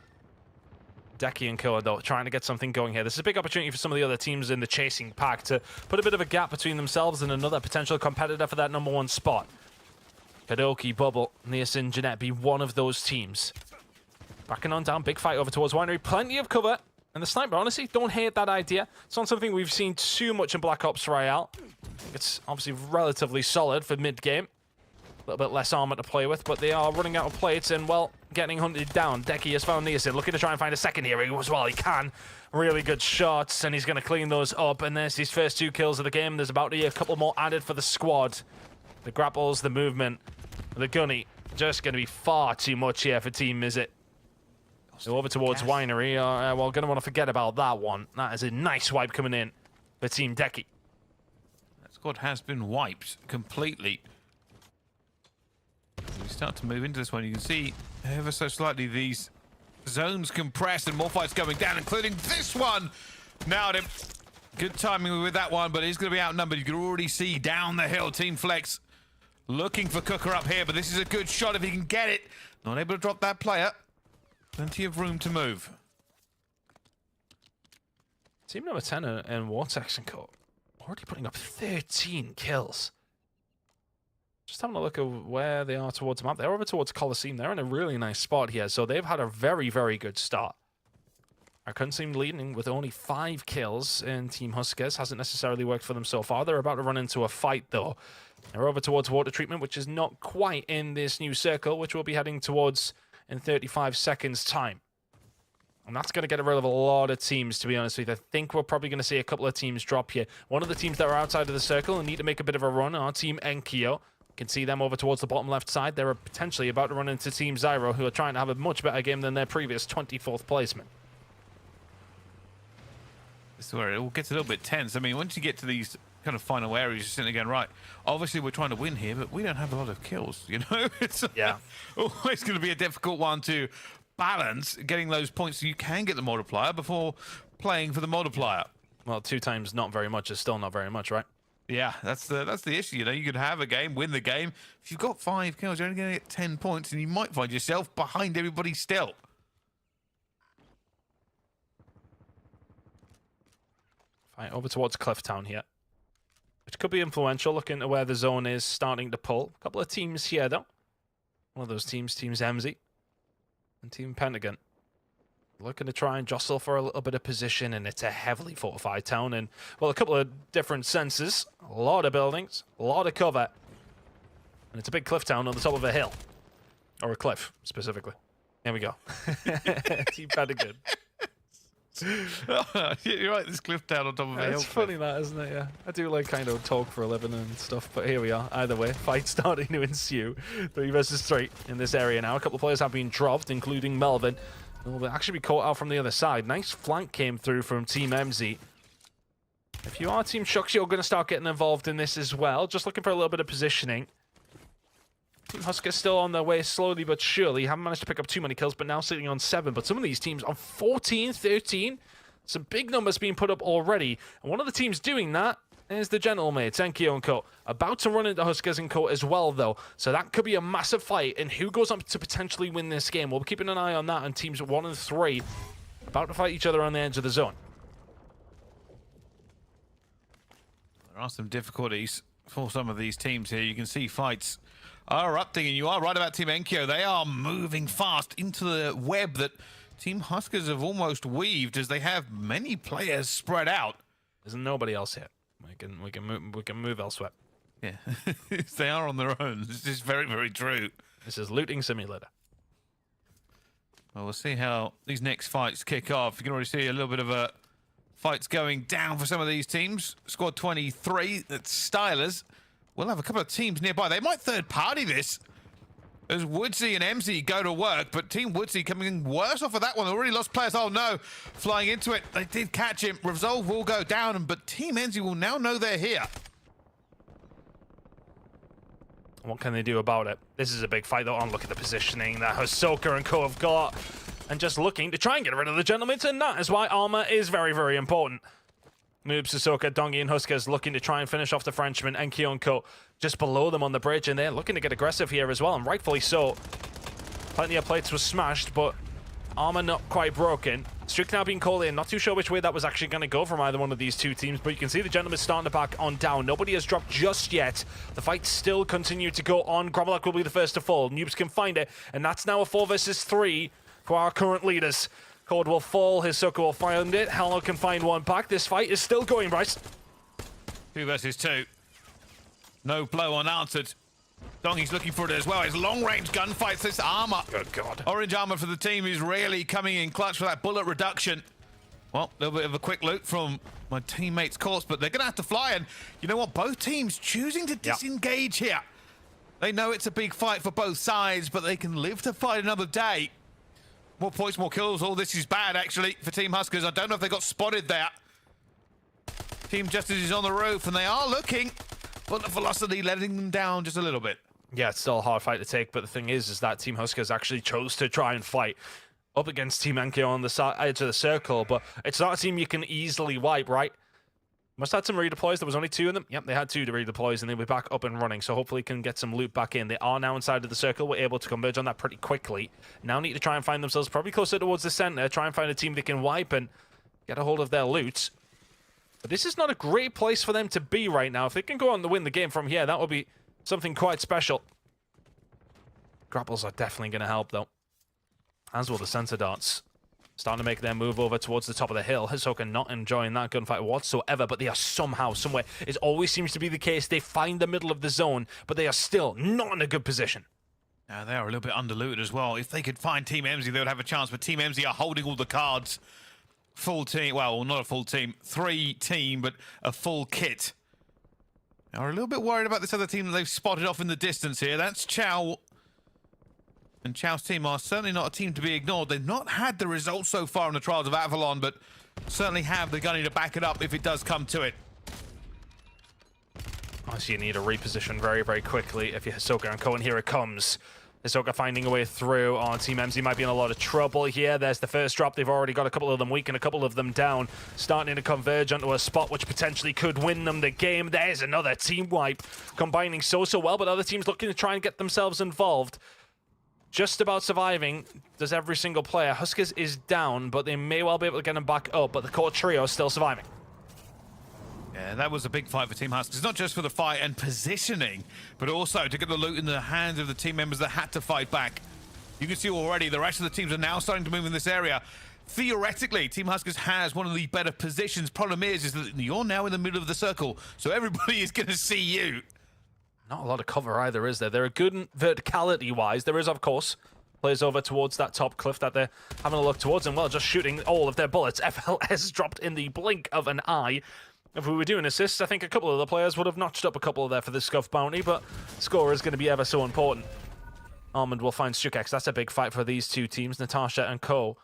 S3: Deki and Co. are, though, trying to get something going here. This is a big opportunity for some of the other teams in the chasing pack to put a bit of a gap between themselves and another potential competitor for that number 1 spot. Kadoki, Bubble, Niasin, Jeanette be one of those teams. Backing on down, big fight over towards Winery. Plenty of cover. And the sniper, honestly, don't hate that idea. It's not something we've seen too much in Black Ops Royale. It's obviously relatively solid for mid-game. A little bit less armor to play with, but they are running out of plates and, well, getting hunted down. Deki has found Niasin, looking to try and find a second here as well. He can. Really good shots, and he's going to clean those up. And there's his first 2 kills of the game. There's about to be a couple more added for the squad. The grapples, the movement, the gunny. Just going to be far too much here for Team Mize. So over towards Winery. Well, going to want to forget about that one. That is a nice wipe coming in for Team Deki.
S2: That squad has been wiped completely. We start to move into this one. You can see ever so slightly these zones compressed and more fights going down, including this one. Nailed him. Good timing with that one, but he's going to be outnumbered. You can already see down the hill Team Flex looking for Cooker up here, but this is a good shot if he can get it. Not able to drop that player. Plenty of room to move.
S3: Team number 10 and Vortex and Co. already putting up 13 kills. Just having a look at where they are towards the map. They're over towards Coliseum. They're in a really nice spot here, so they've had a very, very good start. Our Team leading with only 5 kills, and Team Huskers hasn't necessarily worked for them so far. They're about to run into a fight, though. They're over towards water treatment, which is not quite in this new circle, which we'll be heading towards in 35 seconds time. And that's going to get rid of a lot of teams, to be honest with you. I think we're probably going to see a couple of teams drop here. One of the teams that are outside of the circle and need to make a bit of a run are Team Enkyo. You can see them over towards the bottom left side. They're potentially about to run into Team Zyro, who are trying to have a much better game than their previous 24th placement.
S2: This is where it all gets a little bit tense. I mean, once you get to these kind of final areas, you're sitting there going, right, obviously we're trying to win here, but we don't have a lot of kills, you know? It's always going to be a difficult one to balance getting those points so you can get the multiplier before playing for the multiplier.
S3: Well, 2 times not very much is still not very much, right?
S2: Yeah, that's the issue. You know, you could have a game, win the game. If you've got 5 kills, you're only going to get 10 points, and you might find yourself behind everybody still.
S3: Right, over towards Clifftown here, which could be influential looking at where the zone is starting to pull. A couple of teams here, though. One of those teams, Teams MZ and Team Pentagon, looking to try and jostle for a little bit of position, and it's a heavily fortified town. And, well, a couple of different senses, a lot of buildings, a lot of cover, and it's a big cliff town on the top of a hill. Or a cliff, specifically. There we go. Team Pentagon.
S2: You're right, this cliff down on top of a hill.
S3: It's funny that, isn't it? Yeah, I do like kind of talk for a living and stuff, but here we are. Either way, fight starting to ensue. 3 versus 3 in this area now. A couple of players have been dropped, including Melvin, who will actually be caught out from the other side. Nice flank came through from Team MZ. If you are Team Shucks, you're going to start getting involved in this as well. Just looking for a little bit of positioning. Team Huskers still on their way slowly but surely. Haven't managed to pick up too many kills, but now sitting on 7. But some of these teams on 14, 13. Some big numbers being put up already. And one of the teams doing that is the Gentlemates, Enkyo and Co. About to run into Huskers and Co as well, though. So that could be a massive fight. And who goes up to potentially win this game? We'll be keeping an eye on that. And teams 1 and 3 about to fight each other on the edge of the zone.
S2: There are some difficulties for some of these teams here. You can see fights are erupting, and you are right about Team Enkyo. They are moving fast into the web that Team Huskers have almost weaved, as they have many players spread out.
S3: There's nobody else here. We can move elsewhere.
S2: Yeah, they are on their own. This is very, very true.
S3: This is looting simulator.
S2: Well, we'll see how these next fights kick off. You can already see a little bit of a fights going down for some of these teams. Squad 23, that's Stylers. We'll have a couple of teams nearby. They might third-party this as Woodsy and MZ go to work, but Team Woodsy coming in worse off of that one. They already lost players. Oh, no. Flying into it. They did catch him. Resolve will go down, but Team MZ will now know they're here.
S3: What can they do about it? This is a big fight, though. Oh, look at the positioning that Hisoka and Co have got. And just looking to try and get rid of the gentlemen, and that is why armor is very, very important. Noob, Hisoka, Dongi, and Huskers looking to try and finish off the Frenchman and Kyonko just below them on the bridge, and they're looking to get aggressive here as well, and rightfully so. Plenty of plates were smashed, but armor not quite broken. Strick now being called in. Not too sure which way that was actually going to go from either one of these two teams, but you can see the gentleman starting to back on down. Nobody has dropped just yet. The fight still continues to go on. Grommelak will be the first to fall. Noobs can find it, and that's now a 4 versus 3 for our current leaders. Cord will fall, Hisoka will find it, Hello can find one back. This fight is still going, Bryce.
S2: 2 versus 2. No blow unanswered. Dongi's looking for it as well. His long-range gunfights, this armor.
S3: Good God.
S2: Orange armor for the team is really coming in clutch for that bullet reduction. Well, a little bit of a quick loot from my teammate's corpse, but they're going to have to fly. And you know what? Both teams choosing to disengage here. They know it's a big fight for both sides, but they can live to fight another day. More points, more kills. All this is bad, actually, for Team Huskers. I don't know if they got spotted there. Team Justice is on the roof, and they are looking, but the velocity letting them down just a little bit.
S3: Yeah, it's still a hard fight to take, but the thing is that Team Huskers actually chose to try and fight up against Team Enkyo on the edge of the circle, but it's not a team you can easily wipe, right? Must have had some redeploys. There was only 2 of them. Yep, they had 2 to redeploys, and they'll be back up and running, so hopefully can get some loot back in. They are now inside of the circle. We're able to converge on that pretty quickly. Now need to try and find themselves probably closer towards the center, try and find a team they can wipe and get a hold of their loot. But this is not a great place for them to be right now. If they can go on to win the game from here, that would be something quite special. Grapples are definitely going to help, though. As will the sensor darts. Starting to make their move over towards the top of the hill. Hisoka not enjoying that gunfight whatsoever, but they are somehow, somewhere, it always seems to be the case, they find the middle of the zone, but they are still not in a good position.
S2: Now, they are a little bit underlooted as well. If they could find Team MZ, they would have a chance, but Team MZ are holding all the cards. Full team, well, not a full team, 3 team, but a full kit. Now, we're a little bit worried about this other team that they've spotted off in the distance here. That's Chow. And Chao's team are certainly not a team to be ignored. They've not had the results so far in the Trials of Avalon, but certainly have the gunning to back it up if it does come to it.
S3: Obviously, you need to reposition very, very quickly if you're Hisoka and Co, and here it comes. Hisoka finding a way through. On Team MZ might be in a lot of trouble here. There's the first drop. They've already got a couple of them weak and a couple of them down, starting to converge onto a spot which potentially could win them the game. There's another team wipe, combining so well, but other teams looking to try and get themselves involved. Just about surviving does every single player. Huskers is down, but they may well be able to get them back up, but the core trio is still surviving.
S2: Yeah, that was a big fight for Team Huskers, not just for the fight and positioning, but also to get the loot in the hands of the team members that had to fight back. You can see already the rest of the teams are now starting to move in this area. Theoretically, Team Huskers has one of the better positions. Problem is that you're now in the middle of the circle, so everybody is going to see you.
S3: Not a lot of cover either, is there? They're good verticality-wise. There is, of course, players over towards that top cliff that they're having a look towards, and well, just shooting all of their bullets. FLS dropped in the blink of an eye. If we were doing assists, I think a couple of the players would have notched up a couple there for the Scuff bounty, but score is going to be ever so important. Almond will find Stukex. That's a big fight for these two teams, Natasha and Co.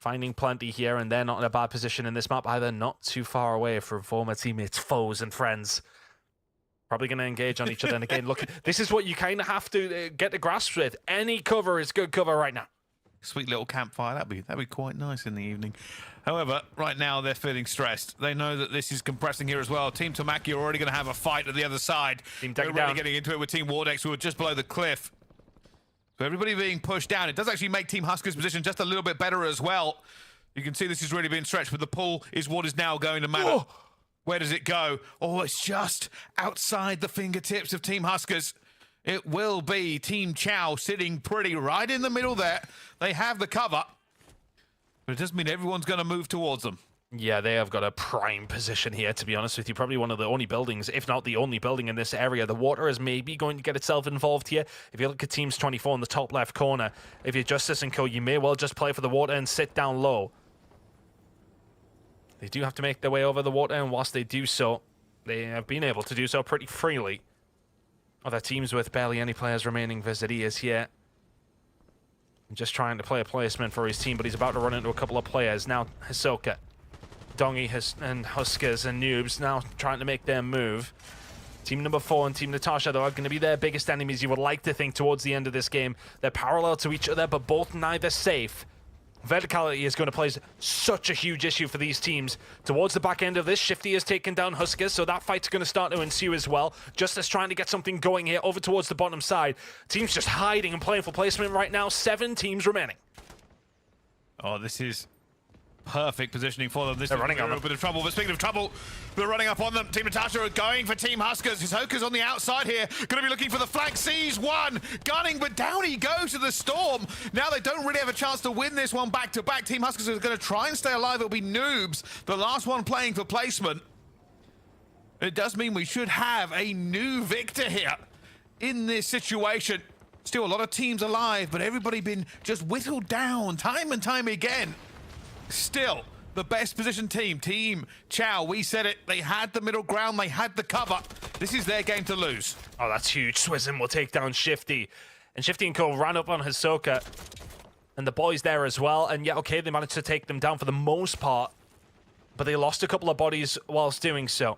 S3: Finding plenty here, and they're not in a bad position in this map either. Not too far away from former teammates, foes, and friends. Probably going to engage on each other. And again, look, this is what you kind of have to get the grasp with. Any cover is good cover right now.
S2: Sweet little campfire. That'd be quite nice in the evening. However, right now they're feeling stressed. They know that this is compressing here as well. Team Tamaki are already going to have a fight at the other side. They're really getting into it with Team Wardex, who are just below the cliff. So everybody being pushed down. It does actually make Team Huskers' position just a little bit better as well. You can see this is really being stretched, but the pull is what is now going to matter.
S3: Oh.
S2: Where does it go? Oh, it's just outside the fingertips of Team Huskers. It will be Team Chao sitting pretty right in the middle there. They have the cover, but it doesn't mean everyone's going to move towards them.
S3: Yeah, they have got a prime position here, to be honest with you. Probably one of the only buildings, if not the only building in this area. The water is maybe going to get itself involved here. If you look at Teams 24 in the top left corner, if you're Justice and Co, you may well just play for the water and sit down low. They do have to make their way over the water, and whilst they do so, they have been able to do so pretty freely. Other teams with barely any players remaining. Veziri is here. Just trying to play a placement for his team, but he's about to run into a couple of players. Now Hisoka, Dongi and Huskers and Noobs now trying to make their move. Team number 4 and Team Natasha, though, are going to be their biggest enemies, you would like to think, towards the end of this game. They're parallel to each other, but both neither safe. Verticality is going to play such a huge issue for these teams. Towards the back end of this, Shifty has taken down Huskers, so that fight's going to start to ensue as well. Justice trying to get something going here over towards the bottom side. Teams just hiding and playing for placement right now. 7 teams remaining.
S2: Oh, this is perfect positioning for them. This
S3: They're
S2: is
S3: running
S2: a
S3: on
S2: little
S3: them.
S2: bit of trouble, but speaking of trouble, they're running up on them. Team Natasha are going for Team Huskers. Hisoka's on the outside here, going to be looking for the flank. Sees one, gunning, but down he goes to the storm. Now they don't really have a chance to win this one back to back. Team Huskers are going to try and stay alive. It'll be Noobs, the last one playing for placement. It does mean we should have a new victor here in this situation. Still a lot of teams alive, but everybody been just whittled down time and time again. Still, the best positioned team, Team Chao, we said it. They had the middle ground, they had the cover. This is their game to lose.
S3: Oh, that's huge. Swizm will take down Shifty. And Shifty and Co ran up on Hisoka. And the boys there as well. And yeah, okay, they managed to take them down for the most part. But they lost a couple of bodies whilst doing so.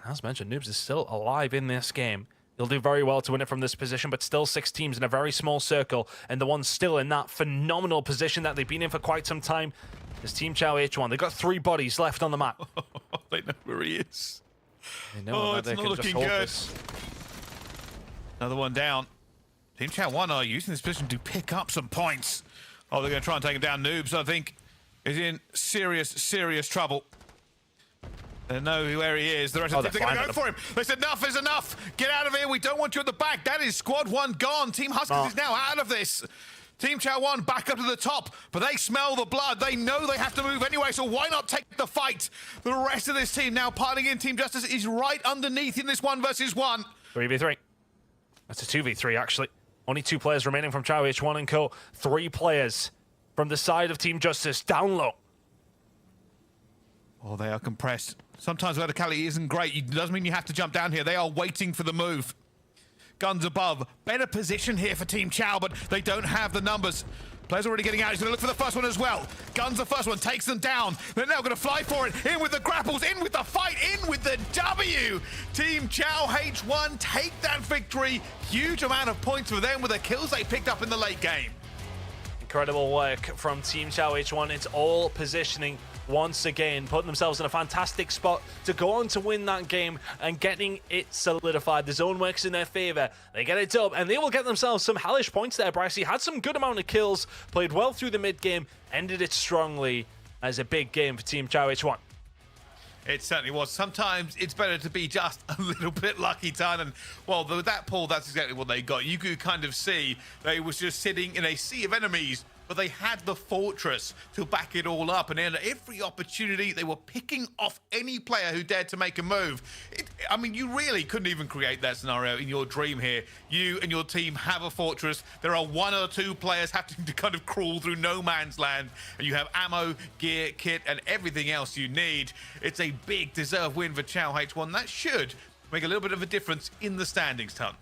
S3: As mentioned, Noobs is still alive in this game. He'll do very well to win it from this position, but still 6 teams in a very small circle, and the ones still in that phenomenal position that they've been in for quite some time is Team Chao H1. They've got 3 bodies left on the map.
S2: They know where he is.
S3: They know that
S2: it's
S3: they
S2: not
S3: can just
S2: looking
S3: hold
S2: good.
S3: this.
S2: Another one down. Team Chao 1 are using this position to pick up some points. Oh, they're going to try and take him down. Noobs, I think, is in serious trouble. They know where he is. The rest of the team, they're going to go for him. They said, enough is enough. Get out of here. We don't want you at the back. That is squad 1 gone. Team Huskers is now out of this. Team Chao 1 back up to the top, but they smell the blood. They know they have to move anyway, so why not take the fight? The rest of this team now piling in. Team Justice is right underneath in this 1 versus 1.
S3: 3v3. That's a 2v3, actually. Only 2 players remaining from Chao H1 and Co. 3 players from the side of Team Justice down low.
S2: Oh, they are compressed. Sometimes verticality isn't great. It doesn't mean you have to jump down here. They are waiting for the move. Guns above. Better position here for Team Chow, but they don't have the numbers. Players already getting out. He's going to look for the first one as well. Guns the first one, takes them down. They're now going to fly for it. In with the grapples, in with the fight, in with the W. Team Chow H1 take that victory. Huge amount of points for them with the kills they picked up in the late game.
S3: Incredible work from Team Chow H1. It's all positioning once again, putting themselves in a fantastic spot to go on to win that game and getting it solidified. The zone works in their favor. They get it up and they will get themselves some hellish points there. Bryce had some good amount of kills, played well through the mid game, ended it strongly as a big game for Team Chow H1.
S2: It certainly was. Sometimes it's better to be just a little bit lucky, Tan. And, well, with that pull, that's exactly what they got. You could kind of see they was just sitting in a sea of enemies, but they had the fortress to back it all up. And in every opportunity, they were picking off any player who dared to make a move. I mean, you really couldn't even create that scenario in your dream here. You and your team have a fortress. There are 1 or 2 players having to kind of crawl through no man's land. And you have ammo, gear, kit, and everything else you need. It's a big deserved win for Chow H1. That should make a little bit of a difference in the standings, Ton.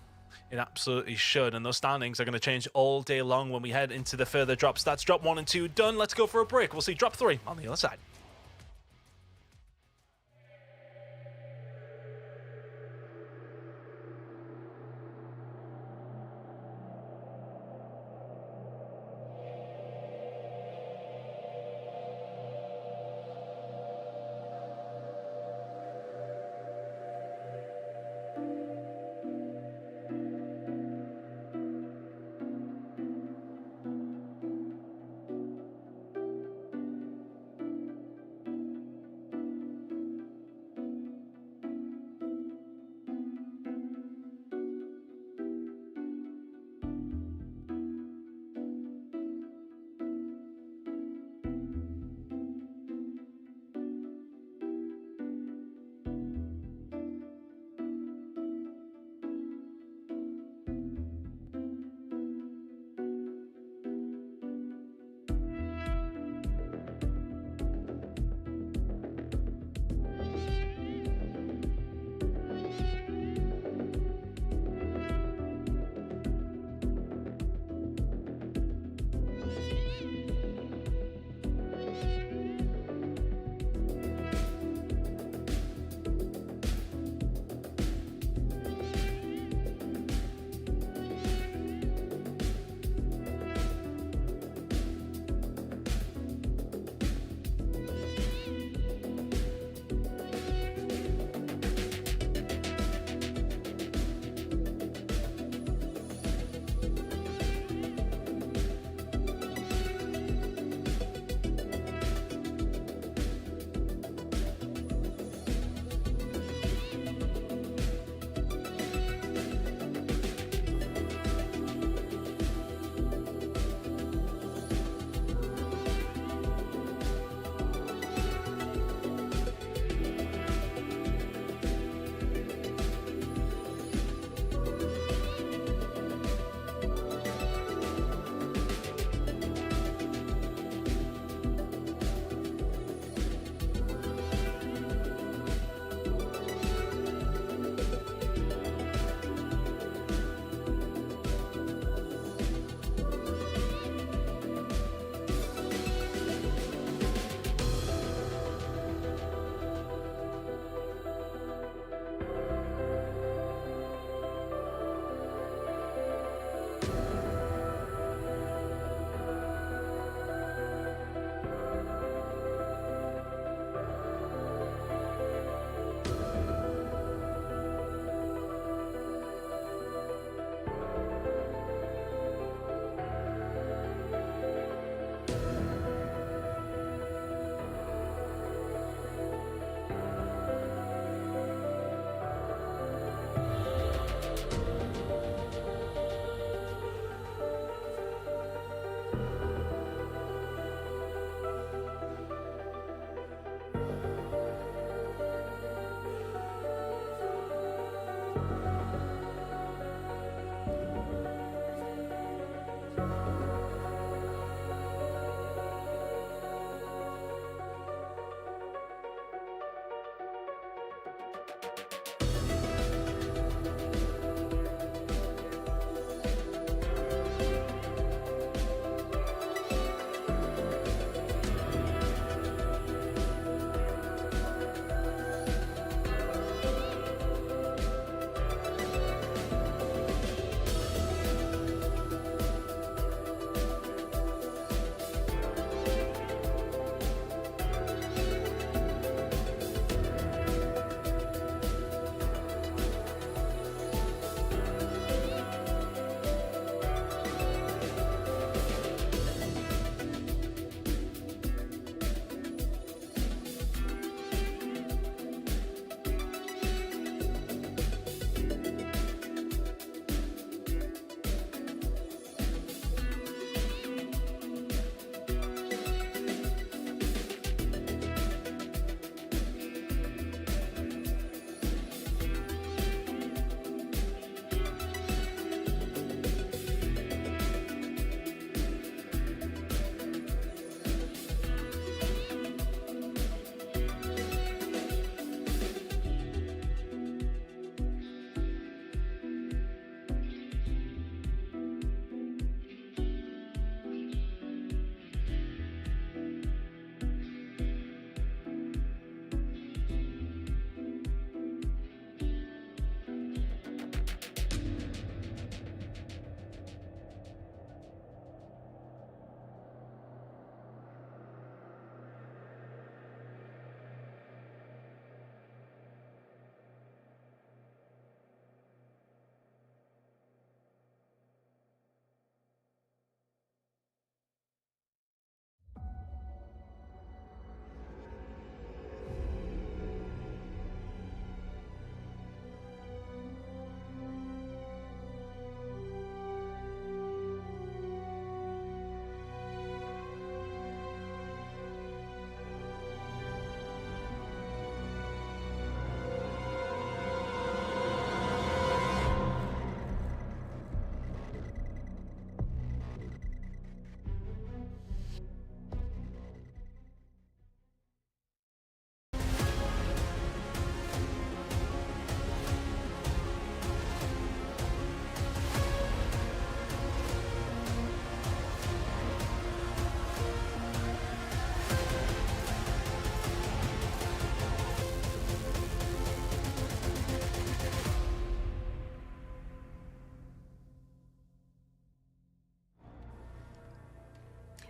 S3: It absolutely should, and those standings are going to change all day long when we head into the further drops. That's drop 1 and 2 done. Let's go for a break. We'll see drop 3 on the other side.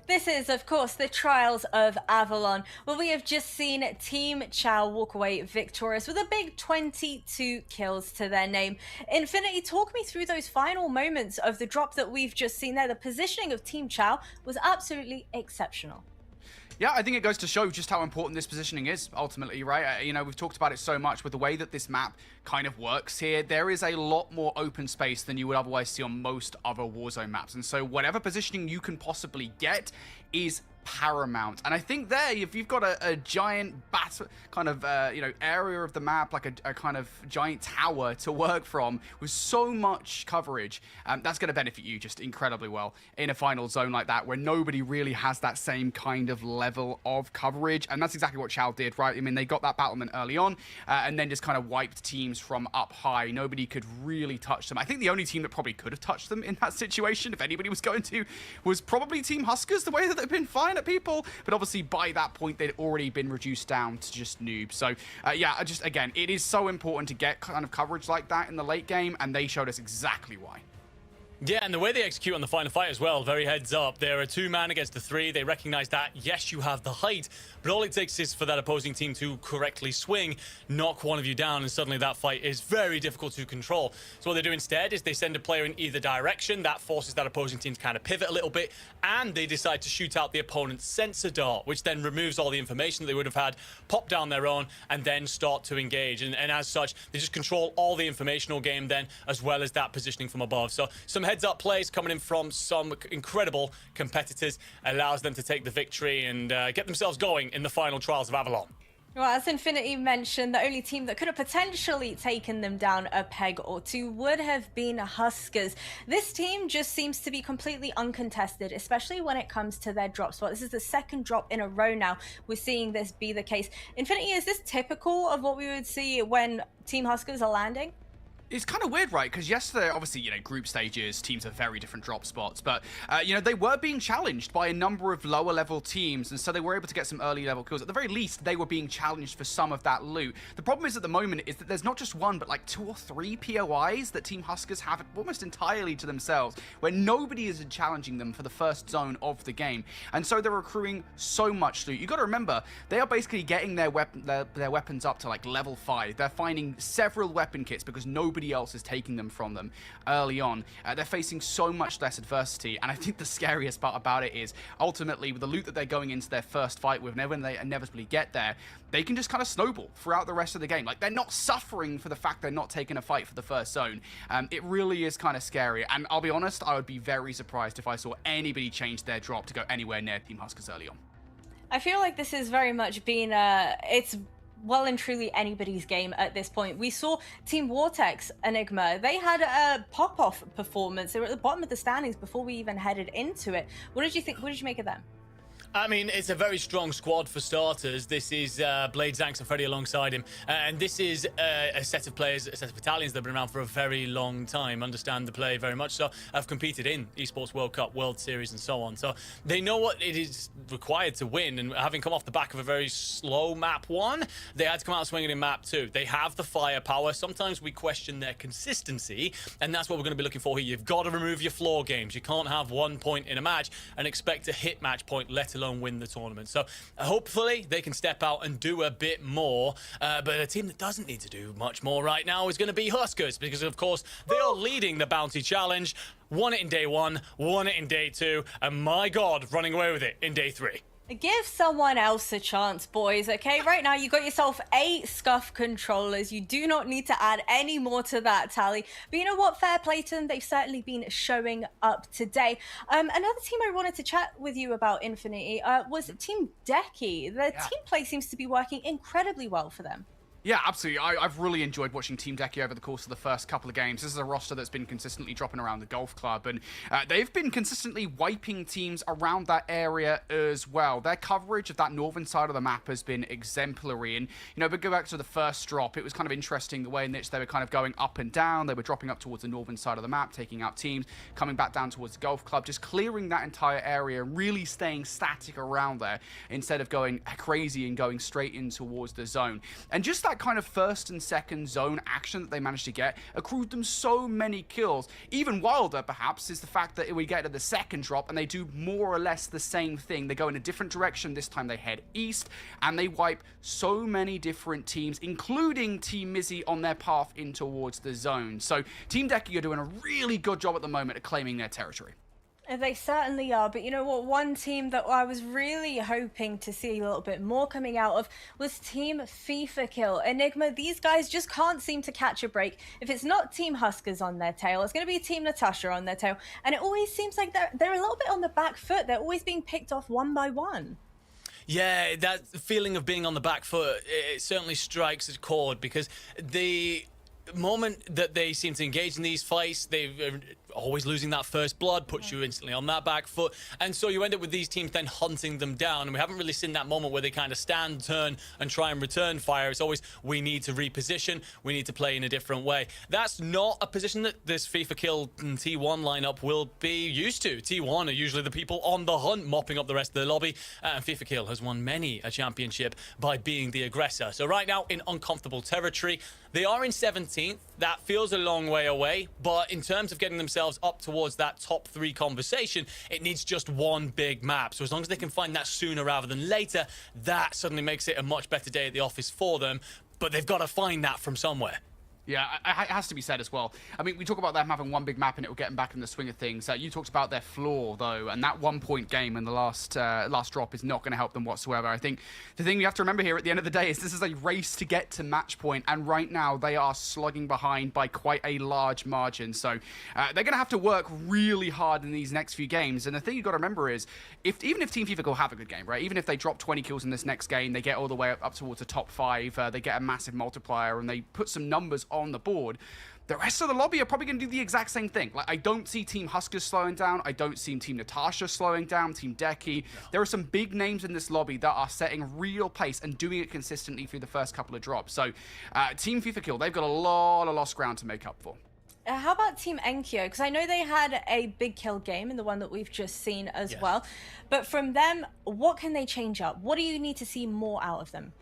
S1: This is, of course, the Trials of Avalon, where we have just seen Team Chow walk away victorious with a big 22 kills to their name. Infinity, talk me through those final moments of the drop that we've just seen there. The positioning of Team Chow was absolutely exceptional.
S4: Yeah, I think it goes to show just how important this positioning is, ultimately, right? We've talked about it so much with the way that this map kind of works here. There is a lot more open space than you would otherwise see on most other Warzone maps. And so whatever positioning you can possibly get is paramount. And I think there, if you've got a giant kind of area of the map, like a kind of giant tower to work from with so much coverage, that's going to benefit you just incredibly well in a final zone like that, where nobody really has that same kind of level of coverage. And that's exactly what Chow did, right? I mean, they got that battlement early on and then just kind of wiped teams from up high. Nobody could really touch them. I think the only team that probably could have touched them in that situation, if anybody was going to, was probably Team Huskers, the way that they've been fine at people, but obviously by that point they'd already been reduced down to just noobs. So again, it is so important to get kind of coverage like that in the late game, and they showed us exactly why.
S5: Yeah, and the way they execute on the final fight as well, very heads up. They're a 2-man against the 3. They recognize that, yes, you have the height, but all it takes is for that opposing team to correctly swing, knock one of you down, and suddenly that fight is very difficult to control. So what they do instead is they send a player in either direction. That forces that opposing team to kind of pivot a little bit, and they decide to shoot out the opponent's sensor dart, which then removes all the information they would have had, pop down their own, and then start to engage. And as such, they just control all the informational game then, as well as that positioning from above. So some heads-up plays coming in from some incredible competitors allows them to take the victory and get themselves going in the final Trials of Avalon.
S1: Well, as Infinity mentioned, the only team that could have potentially taken them down a peg or two would have been Huskers. This team just seems to be completely uncontested, especially when it comes to their drop spot. This is the second drop in a row now we're seeing this be the case. Infinity, is this typical of what we would see when Team Huskers are landing?
S4: It's kind of weird, right? Because yesterday, obviously, group stages, teams have very different drop spots. But, they were being challenged by a number of lower level teams. And so they were able to get some early level kills. At the very least, they were being challenged for some of that loot. The problem is at the moment is that there's not just one, but like 2 or 3 POIs that Team Huskers have almost entirely to themselves, where nobody is challenging them for the first zone of the game. And so they're accruing so much loot. You got to remember, they are basically getting their weapons up to like level 5. They're finding several weapon kits because nobody else is taking them from them early on. They're facing so much less adversity, and I think the scariest part about it is ultimately with the loot that they're going into their first fight with, and when they inevitably get there, they can just kind of snowball throughout the rest of the game. Like, they're not suffering for the fact they're not taking a fight for the first zone. It really is kind of scary, and I'll be honest, I would be very surprised if I saw anybody change their drop to go anywhere near Team Huskers early on.
S1: I feel like this has very much been it's well and truly anybody's game at this point. We saw Team Vortex Enigma. They had a pop-off performance. They were at the bottom of the standings before we even headed into it. What did you think? What did you make of them?
S5: I mean, it's a very strong squad for starters. This is Blade, Zanks, and Freddy alongside him. And this is a set of players, a set of battalions that have been around for a very long time, understand the play very much so, have competed in Esports World Cup, World Series, and so on. So they know what it is required to win. And having come off the back of a very slow map 1, they had to come out swinging in map 2. They have the firepower. Sometimes we question their consistency, and that's what we're going to be looking for here. You've got to remove your floor games. You can't have 1 point in a match and expect to hit match point, let alone win the tournament. So hopefully they can step out and do a bit more, but a team that doesn't need to do much more right now is going to be Huskers, because of course they are leading the bounty challenge. Won it in day 1, won it in day 2, and my god, running away with it in day 3.
S1: Give someone else a chance, boys, okay? Right now, you got yourself 8 Scuff controllers. You do not need to add any more to that tally. But you know what? Fair play to them. They've certainly been showing up today. Another team I wanted to chat with you about, Infinity, was Team Decky. Their team play seems to be working incredibly well for them.
S4: Yeah, absolutely. I've really enjoyed watching Team Decky over the course of the first couple of games. This is a roster that's been consistently dropping around the golf club, and they've been consistently wiping teams around that area as well. Their coverage of that northern side of the map has been exemplary, and, but go back to the first drop, it was kind of interesting the way in which they were kind of going up and down. They were dropping up towards the northern side of the map, taking out teams, coming back down towards the golf club, just clearing that entire area and really staying static around there instead of going crazy and going straight in towards the zone. And just that that kind of first and second zone action that they managed to get accrued them so many kills. Even wilder, perhaps, is the fact that we get to the second drop and they do more or less the same thing. They go in a different direction. This time they head east and they wipe so many different teams, including Team Mizzy on their path in towards the zone. So Team Decky are doing a really good job at the moment at claiming their territory.
S1: They certainly are, but you know what? One team that I was really hoping to see a little bit more coming out of was Team FIFA Kill. Enigma, these guys just can't seem to catch a break. If it's not Team Huskers on their tail, it's going to be Team Natasha on their tail. And it always seems like they're a little bit on the back foot. They're always being picked off one by one.
S5: Yeah, that feeling of being on the back foot, it certainly strikes a chord, because the moment that they seem to engage in these fights, they're always losing that first blood, puts you instantly on that back foot, and so you end up with these teams then hunting them down, and we haven't really seen that moment where they kind of stand, turn, and try and return fire. It's always, we need to reposition, we need to play in a different way. That's not a position that this FIFA Kill and T1 lineup will be used to. T1 are usually the people on the hunt, mopping up the rest of the lobby, and FIFA Kill has won many a championship by being the aggressor. So right now, in uncomfortable territory, they are in 17th. That feels a long way away, but in terms of getting themselves up towards that top 3 conversation, it needs just one big map. So as long as they can find that sooner rather than later, that suddenly makes it a much better day at the office for them. But they've got to find that from somewhere.
S4: Yeah, it has to be said as well. I mean, we talk about them having one big map and it will get them back in the swing of things. You talked about their flaw, though, and that 1 point game in the last drop is not going to help them whatsoever. I think the thing you have to remember here at the end of the day is this is a race to get to match point, and right now they are slugging behind by quite a large margin. So they're going to have to work really hard in these next few games. And the thing you've got to remember is, even if Team FIFA will have a good game, right? Even if they drop 20 kills in this next game, they get all the way up towards the top 5, they get a massive multiplier, and they put some numbers on the board, the rest of the lobby are probably going to do the exact same thing. Like, I don't see Team Huskers slowing down. I don't see Team Natasha slowing down, Team Decky. No. There are some big names in this lobby that are setting real pace and doing it consistently through the first couple of drops. So Team FIFA Kill, they've got a lot of lost ground to make up for.
S1: How about Team Enkyo? Because I know they had a big kill game in the one that we've just seen as well. But from them, what can they change up? What do you need to see more out of them?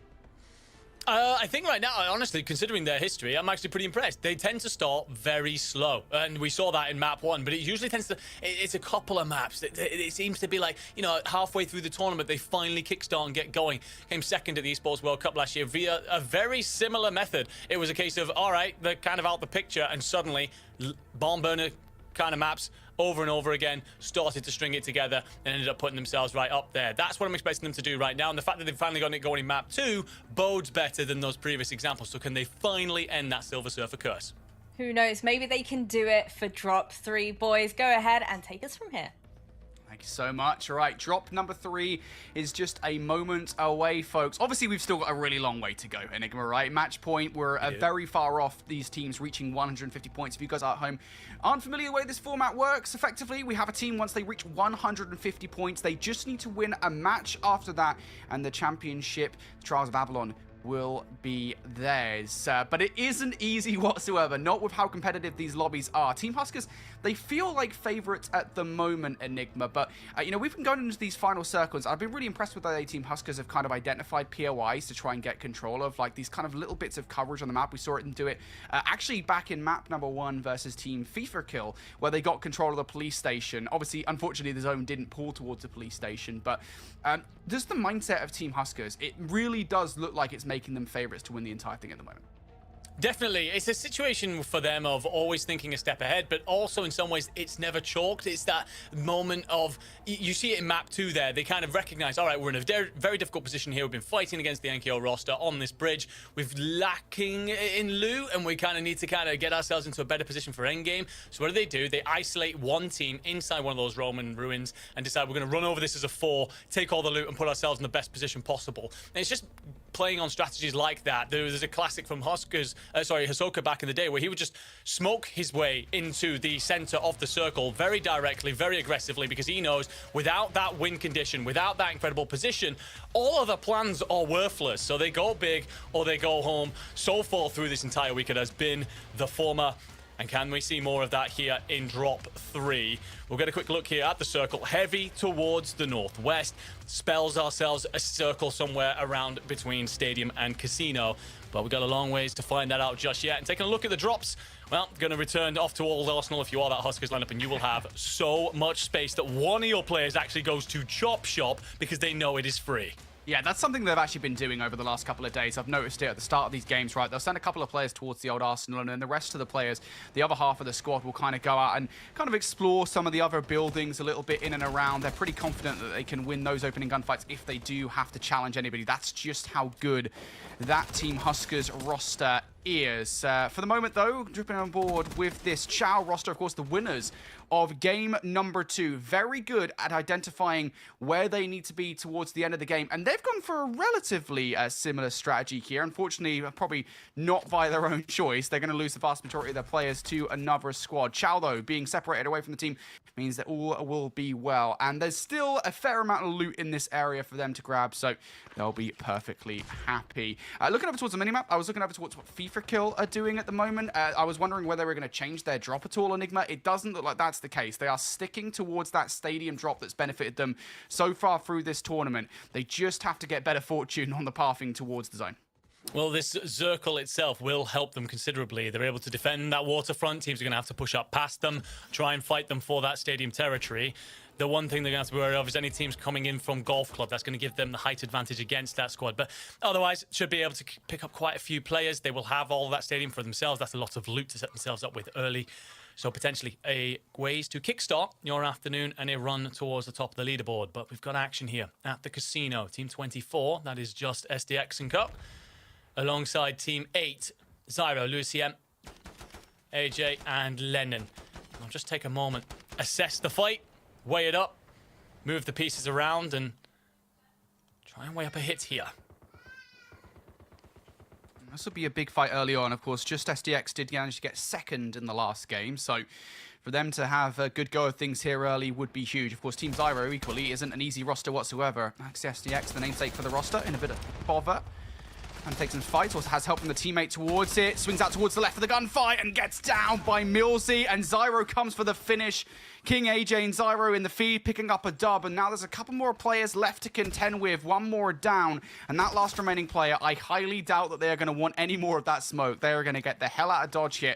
S5: I think right now, honestly, considering their history, I'm actually pretty impressed. They tend to start very slow, and we saw that in map 1, but it usually tends to, it's a couple of maps. It seems to be like, you know, halfway through the tournament, they finally kickstart and get going. Came second at the Esports World Cup last year via a very similar method. It was a case of, all right, they're kind of out the picture, and suddenly, barn burner kind of maps over and over again, started to string it together and ended up putting themselves right up there. That's what I'm expecting them to do right now, and the fact that they've finally gotten it going in map 2 bodes better than those previous examples. So can they finally end that Silver Surfer curse?
S1: Who knows? Maybe they can do it for drop 3. Boys, go ahead and take us from here.
S4: Thank you so much. All right, drop number 3 is just a moment away, folks. Obviously, we've still got a really long way to go, Enigma, right? Match point, we're very far off these teams reaching 150 points. If you guys are at home aren't familiar with the way this format works, effectively, we have a team, once they reach 150 points, they just need to win a match after that, and the championship, Trials of Avalon, will be theirs. But it isn't easy whatsoever, not with how competitive these lobbies are. Team Huskers, they feel like favorites at the moment, Enigma, but you know, we've been going into these final circles. I've been really impressed with the way Team Huskers have kind of identified POIs to try and get control of, like these kind of little bits of coverage on the map. We saw them do it actually back in map number 1 versus Team FIFA Kill, where they got control of the police station. Obviously, unfortunately, the zone didn't pull towards the police station, but just the mindset of Team Huskers, it really does look like it's making them favorites to win the entire thing at the moment.
S5: Definitely. It's a situation for them of always thinking a step ahead, but also in some ways it's never chalked. It's that moment of, you see it in map 2 there, they kind of recognize, all right, we're in a very difficult position here. We've been fighting against the NKO roster on this bridge. We've lacking in loot, and we kind of need to kind of get ourselves into a better position for endgame. So what do? They isolate one team inside one of those Roman ruins and decide we're going to run over this as a 4, take all the loot and put ourselves in the best position possible. And it's just playing on strategies like that. There's a classic from Hisoka back in the day, where he would just smoke his way into the center of the circle very directly, very aggressively, because he knows without that win condition, without that incredible position, all other plans are worthless. So they go big or they go home. So far through this entire week, it has been the former. And can we see more of that here in drop 3? We'll get a quick look here at the circle. Heavy towards the northwest. Spells ourselves a circle somewhere around between stadium and casino. But we've got a long ways to find that out just yet. And taking a look at the drops, well, going to return off to Old Arsenal if you are that Huskers lineup, and you will have so much space that one of your players actually goes to Chop Shop because they know it is free.
S4: Yeah, that's something they've actually been doing over the last couple of days. I've noticed it at the start of these games, right? They'll send a couple of players towards the Old Arsenal, and then the rest of the players, the other half of the squad, will kind of go out and kind of explore some of the other buildings a little bit in and around. They're pretty confident that they can win those opening gunfights if they do have to challenge anybody. That's just how good that Team Huskers roster is. For the moment, though, dripping on board with this Chow roster, of course, the winners of game number 2. Very good at identifying where they need to be towards the end of the game. And they've gone for a relatively similar strategy here. Unfortunately, probably not by their own choice. They're going to lose the vast majority of their players to another squad. Chow, though, being separated away from the team means that all will be well. And there's still a fair amount of loot in this area for them to grab, so they'll be perfectly happy. Looking over towards the minimap, I was looking over towards what FIFA Kill are doing at the moment. I was wondering whether they were going to change their drop at all, Enigma. It doesn't look like that's the case. They are sticking towards that stadium drop that's benefited them so far through this tournament. They just have to get better fortune on the pathing towards the zone.
S5: Well, this circle itself will help them considerably. They're able to defend that waterfront. Teams are going to have to push up past them, try and fight them for that stadium territory. The one thing they're going to have to be wary of is any teams coming in from Golf Club. That's going to give them the height advantage against that squad. But otherwise, should be able to pick up quite a few players. They will have all of that stadium for themselves. That's a lot of loot to set themselves up with early. So potentially a ways to kickstart your afternoon and a run towards the top of the leaderboard. But we've got action here at the casino. Team 24, that is just SDX and Co. Alongside Team 8, Zyro, Lucien, AJ, and Lennon. I'll just take a moment, assess the fight, weigh it up, move the pieces around, and try and weigh up a hit here.
S4: This will be a big fight early on, of course. Just SDX did manage to get second in the last game, so for them to have a good go of things here early would be huge. Of course, Team Zyro equally isn't an easy roster whatsoever. Max SDX, the namesake for the roster, in a bit of bother. And takes some fights, also has help from the teammate towards it. Swings out towards the left of the gunfight and gets down by Millsy. And Zyro comes for the finish. King AJ and Zyro in the feed, picking up a dub. And now there's a couple more players left to contend with. One more down. And that last remaining player, I highly doubt that they're going to want any more of that smoke. They're going to get the hell out of dodge here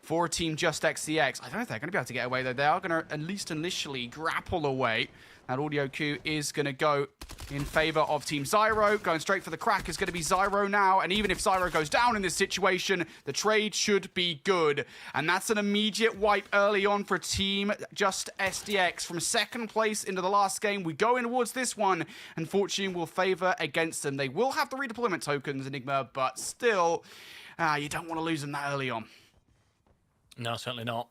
S4: for Team Just XCX. I don't know if they're going to be able to get away, though. They are going to, at least initially, grapple away. That audio cue is going to go in favor of Team Zyro. Going straight for the crack is going to be Zyro now. And even if Zyro goes down in this situation, the trade should be good. And that's an immediate wipe early on for Team Just SDX. From second place into the last game, we go in towards this one. And fortune will favor against them. They will have the redeployment tokens, Enigma, but still, you don't want to lose them that early on.
S5: No, certainly not.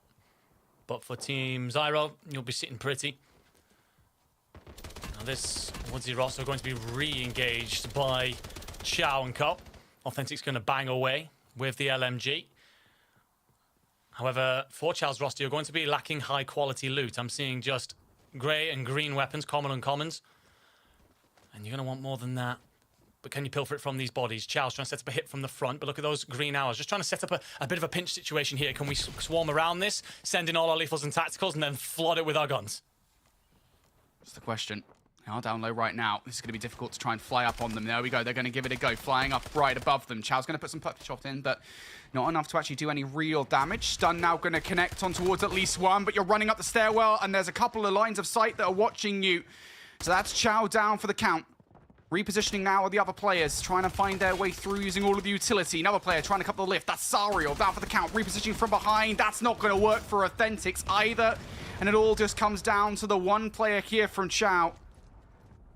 S5: But for Team Zyro, you'll be sitting pretty. Now this Woodsy roster going to be re-engaged by Chow and Co. Authentic's going to bang away with the LMG. However, for Chow's roster, you're going to be lacking high-quality loot. I'm seeing just grey and green weapons, common and commons. And you're going to want more than that. But can you pilfer it from these bodies? Chow's trying to set up a hit from the front, but look at those green hours. Just trying to set up a bit of a pinch situation here. Can we swarm around this, send in all our lethals and tacticals, and then flood it with our guns?
S4: That's the question. They are down low right now. This is going to be difficult to try and fly up on them. There we go. They're going to give it a go. Flying up right above them. Chow's going to put some puck shot in, but not enough to actually do any real damage. Stun now going to connect on towards at least one, but you're running up the stairwell, and there's a couple of lines of sight that are watching you. So that's Chow down for the count. Repositioning now are the other players, trying to find their way through using all of the utility. Another player trying to cut the lift. That's Sariel down for the count. Repositioning from behind. That's not going to work for Authentics either. And it all just comes down to the one player here from Chow.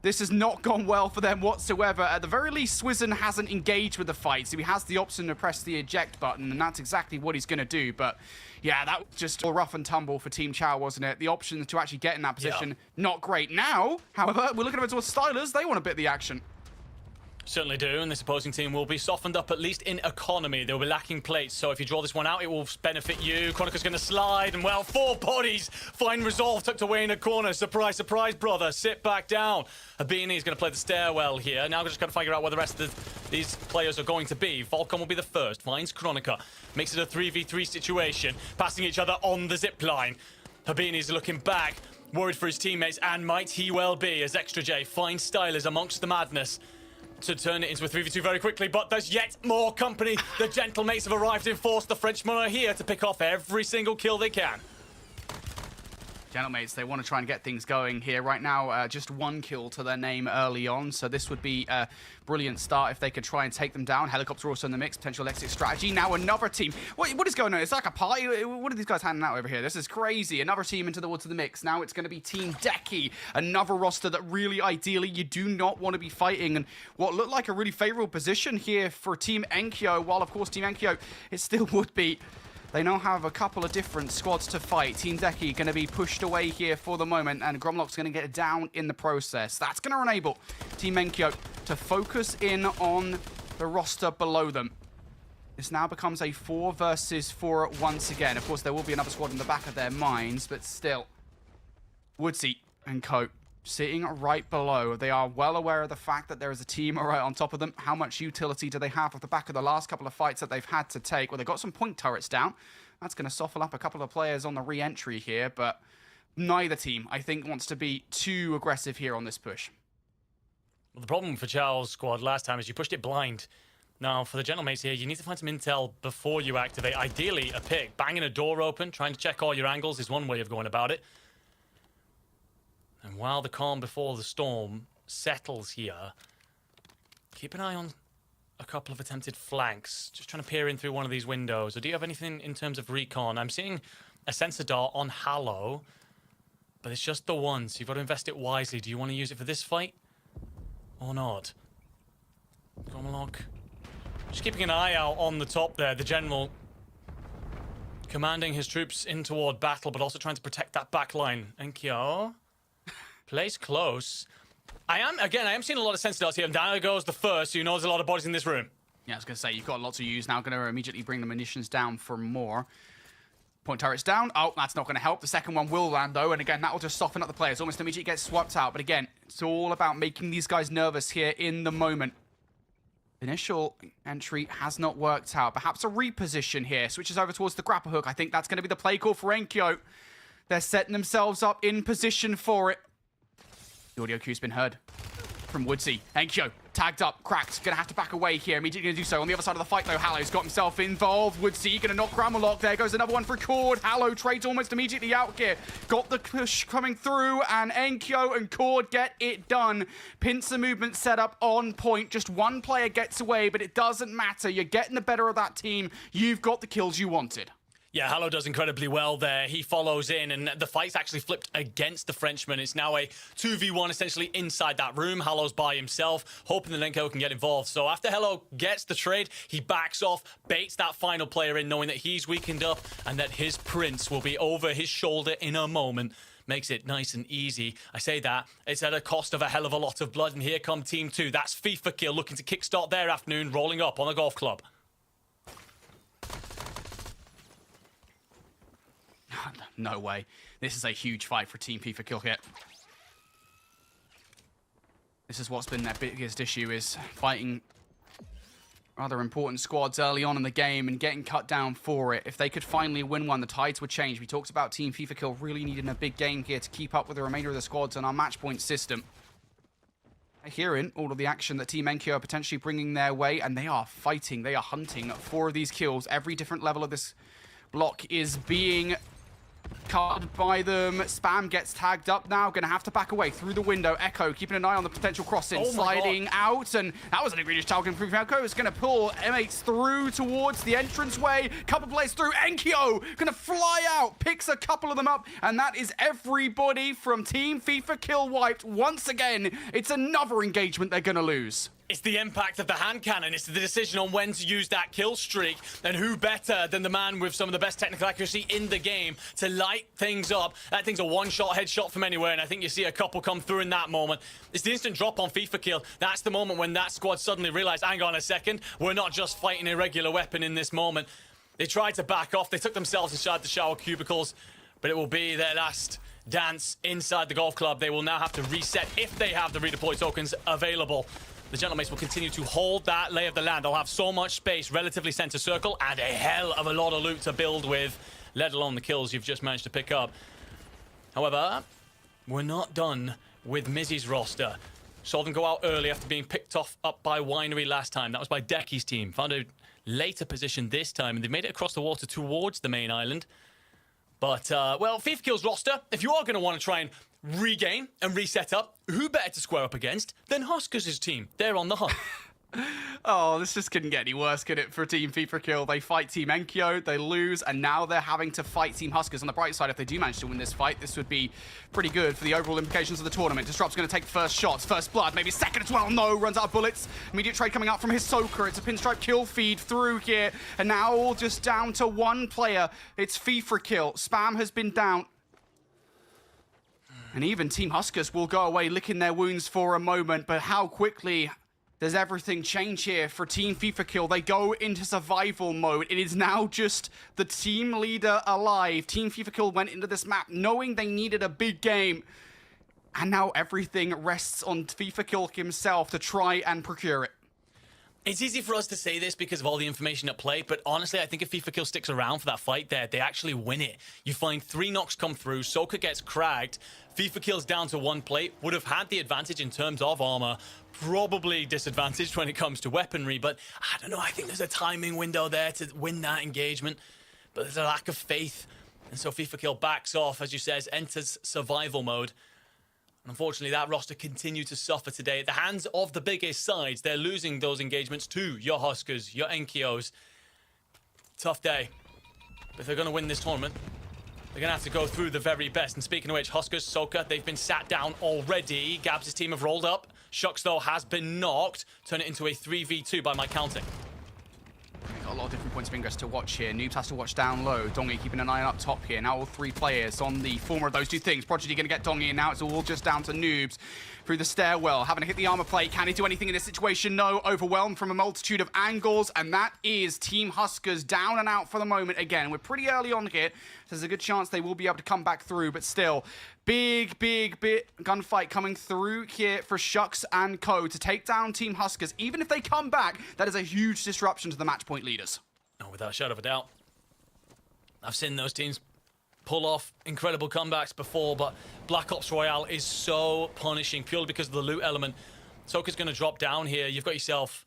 S4: This has not gone well for them whatsoever. At the very least, Swizzen hasn't engaged with the fight, so he has the option to press the eject button, and that's exactly what he's going to do. But yeah, that was just all rough and tumble for Team Chow, wasn't it? The option to actually get in that position, not great. Now, however, we're looking over towards Stylers. They want a bit of the action.
S5: Certainly do, and this opposing team will be softened up, at least in economy. They'll be lacking plates, so if you draw this one out, it will benefit you. Chronica's going to slide, and well, 4 bodies find resolve tucked away in a corner. Surprise, surprise, brother. Sit back down. Habini is going to play the stairwell here. Now we're just going to figure out where the rest of these players are going to be. Falcon will be the first. Finds Chronica. Makes it a 3v3 situation. Passing each other on the zip line. Habini's looking back, worried for his teammates, and might he well be, as Extra J finds Stylers amongst the madness to turn it into a 3v2 very quickly, but there's yet more company. The Gentlemates have arrived in force. The Frenchmen are here to pick off every single kill they can.
S4: Gentlemates, they want to try and get things going here. Right now, just 1 kill to their name early on, so this would be a brilliant start if they could try and take them down. Helicopter also in the mix, potential exit strategy. Now another team. What is going on? It's like a party. What are these guys handing out over here? This is crazy. Another team into the mix. Now it's going to be Team Decky, another roster that really, ideally, you do not want to be fighting. And what looked like a really favorable position here for Team Enkyo, while of course Team Enkyo, it still would be. They now have a couple of different squads to fight. Team Decky going to be pushed away here for the moment, and Gromlock's going to get down in the process. That's going to enable Team Enkyo to focus in on the roster below them. This now becomes a 4 versus 4 once again. Of course, there will be another squad in the back of their minds, but still. Woodsy and Co. sitting right below. They are well aware of the fact that there is a team right on top of them. How much utility do they have off the back of the last couple of fights that they've had to take? Well, they've got some point turrets down. That's going to soften up a couple of players on the re-entry here, but neither team, I think, wants to be too aggressive here on this push.
S5: Well, the problem for Charles' squad last time is you pushed it blind. Now, for the Gentlemates here, you need to find some intel before you activate. Ideally, a pick. Banging a door open, trying to check all your angles is one way of going about it. And while the calm before the storm settles here, keep an eye on a couple of attempted flanks. Just trying to peer in through one of these windows. Or do you have anything in terms of recon? I'm seeing a sensor dart on Hallow, but it's just the one, so you've got to invest it wisely. Do you want to use it for this fight or not? Gromlock. Just keeping an eye out on the top there. The general commanding his troops in toward battle, but also trying to protect that back line. Enkyo plays close. I am seeing a lot of sensor darts here, and down goes the first, so you know there's a lot of bodies in this room.
S4: Yeah, I was going to say, you've got a lot to use now. Going to immediately bring the munitions down for more. Point turrets down. Oh, that's not going to help. The second one will land, though, and again, that will just soften up the players. Almost immediately gets swapped out, but again, it's all about making these guys nervous here in the moment. Initial entry has not worked out. Perhaps a reposition here. Switches over towards the grapple hook. I think that's going to be the play call for Enkyo. They're setting themselves up in position for it. The audio cue's been heard from Woodsy. Enkyo, tagged up, cracked. Gonna have to back away here. Immediately gonna do so. On the other side of the fight, though, Hallow's got himself involved. Woodsy gonna knock Gramalock. There goes another one for Cord. Hallow trades almost immediately out here. Got the push coming through, and Enkyo and Cord get it done. Pincer movement set up on point. Just one player gets away, but it doesn't matter. You're getting the better of that team. You've got the kills you wanted.
S5: Yeah, Hallow does incredibly well there. He follows in, and the fight's actually flipped against the Frenchman. It's now a 2v1 essentially inside that room. Hallow's by himself, hoping that Enkyo can get involved. So after Hallow gets the trade, he backs off, baits that final player in, knowing that he's weakened up and that his prince will be over his shoulder in a moment. Makes it nice and easy. I say that, it's at a cost of a hell of a lot of blood, and here come Team 2. That's FIFA Kill looking to kickstart their afternoon, rolling up on a golf club.
S4: No way. This is a huge fight for Team FIFA Kill here. This is what's been their biggest issue, is fighting rather important squads early on in the game and getting cut down for it. If they could finally win one, the tides would change. We talked about Team FIFA Kill really needing a big game here to keep up with the remainder of the squads on our match point system. They're hearing all of the action that Team Enkyo are potentially bringing their way, and they are fighting. They are hunting for these kills. Every different level of this block is being covered by them. Spam gets tagged up now. Gonna have to back away through the window. Echo keeping an eye on the potential crossing. Sliding out, and that was an egregious target from Echo. Is gonna pull M8s through towards the entranceway. Couple plays through. Enkyo gonna fly out, picks a couple of them up, and that is everybody from Team FIFA Kill wiped once again. It's another engagement they're gonna lose.
S5: It's the impact of the hand cannon. It's the decision on when to use that kill streak. And who better than the man with some of the best technical accuracy in the game to light things up. That thing's a one-shot headshot from anywhere, and I think you see a couple come through in that moment. It's the instant drop on FIFA kill. That's the moment when that squad suddenly realized, hang on a second, we're not just fighting a regular weapon in this moment. They tried to back off. They took themselves inside the shower cubicles, but it will be their last dance inside the golf club. They will now have to reset if they have the redeploy tokens available. The Gentlemates will continue to hold that lay of the land. They'll have so much space, relatively center circle, and a hell of a lot of loot to build with, let alone the kills you've just managed to pick up. However, we're not done with Mizzy's roster. Saw them go out early after being picked up by Winery last time. That was by Decky's team. Found a later position this time, and they've made it across the water towards the main island. But, well, FIFA Kill's roster, if you are going to want to try and regain and reset up, who better to square up against than Huskers' team? They're on the hunt.
S4: Oh, this just couldn't get any worse, could it, for Team FIFA Kill? They fight Team Enkyo, they lose, and now they're having to fight Team Huskers. On the bright side, if they do manage to win this fight, this would be pretty good for the overall implications of the tournament. Disrupt's going to take the first shots, first blood, maybe second as well. No, runs out of bullets. Immediate trade coming out from Hisoka. It's a pinstripe kill feed through here, and now all just down to one player. It's FIFA Kill. Spam has been down. And even Team Huskers will go away licking their wounds for a moment, but how quickly does everything change here for Team FIFA Kill? They go into survival mode. It is now just the team leader alive. Team FIFA Kill went into this map knowing they needed a big game. And now everything rests on FIFA Kill himself to try and procure it.
S5: It's easy for us to say this because of all the information at play, but honestly, I think if FIFA Kill sticks around for that fight there, they actually win it. You find 3 knocks come through, Soka gets cracked, FIFA Kill's down to 1 plate, would have had the advantage in terms of armor, probably disadvantaged when it comes to weaponry, but I don't know, I think there's a timing window there to win that engagement, but there's a lack of faith, and so FIFA Kill backs off, as you says, enters survival mode. Unfortunately, that roster continued to suffer today at the hands of the biggest sides. They're losing those engagements to your Huskers, your Enkios. Tough day. But if they're going to win this tournament, they're going to have to go through the very best. And speaking of which, Huskers, Soka, they've been sat down already. Gabs' team have rolled up. Shucks, though, has been knocked. Turn it into a 3v2 by my counting.
S4: Got a lot of different points of interest to watch here. Noobs has to watch down low. Dongi keeping an eye up top here. Now all 3 players on the former of those 2 things. Prodigy going to get Dongi, and now it's all just down to Noobs through the stairwell. Having to hit the armor plate. Can he do anything in this situation? No. Overwhelmed from a multitude of angles, and that is Team Huskers down and out for the moment again. We're pretty early on here, so there's a good chance they will be able to come back through, but still, big gunfight coming through here for Shucks and Co to take down Team Huskers. Even if they come back, that is a huge disruption to the match point leaders.
S5: Oh, without a shadow of a doubt. I've seen those teams pull off incredible comebacks before, but Black Ops Royale is so punishing purely because of the loot element. Soka's going to drop down here. You've got yourself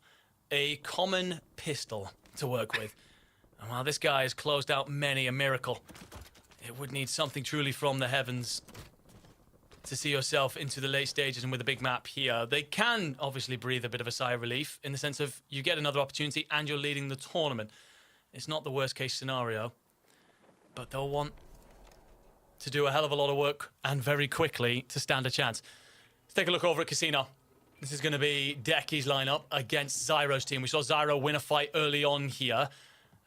S5: a common pistol to work with. And while this guy has closed out many a miracle, it would need something truly from the heavens to see yourself into the late stages, and with a big map here, they can obviously breathe a bit of a sigh of relief in the sense of you get another opportunity and you're leading the tournament. It's not the worst case scenario, but they'll want to do a hell of a lot of work and very quickly to stand a chance. Let's take a look over at Casino. This is going to be Decky's lineup against Zyro's team. We saw Zyro win a fight early on here,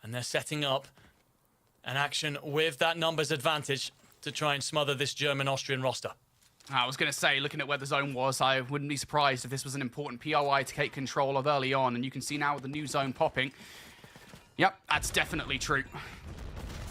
S5: and they're setting up an action with that numbers advantage to try and smother this German-Austrian roster.
S4: I was going to say, looking at where the zone was, I wouldn't be surprised if this was an important POI to take control of early on, and you can see now with the new zone popping. Yep, that's definitely true.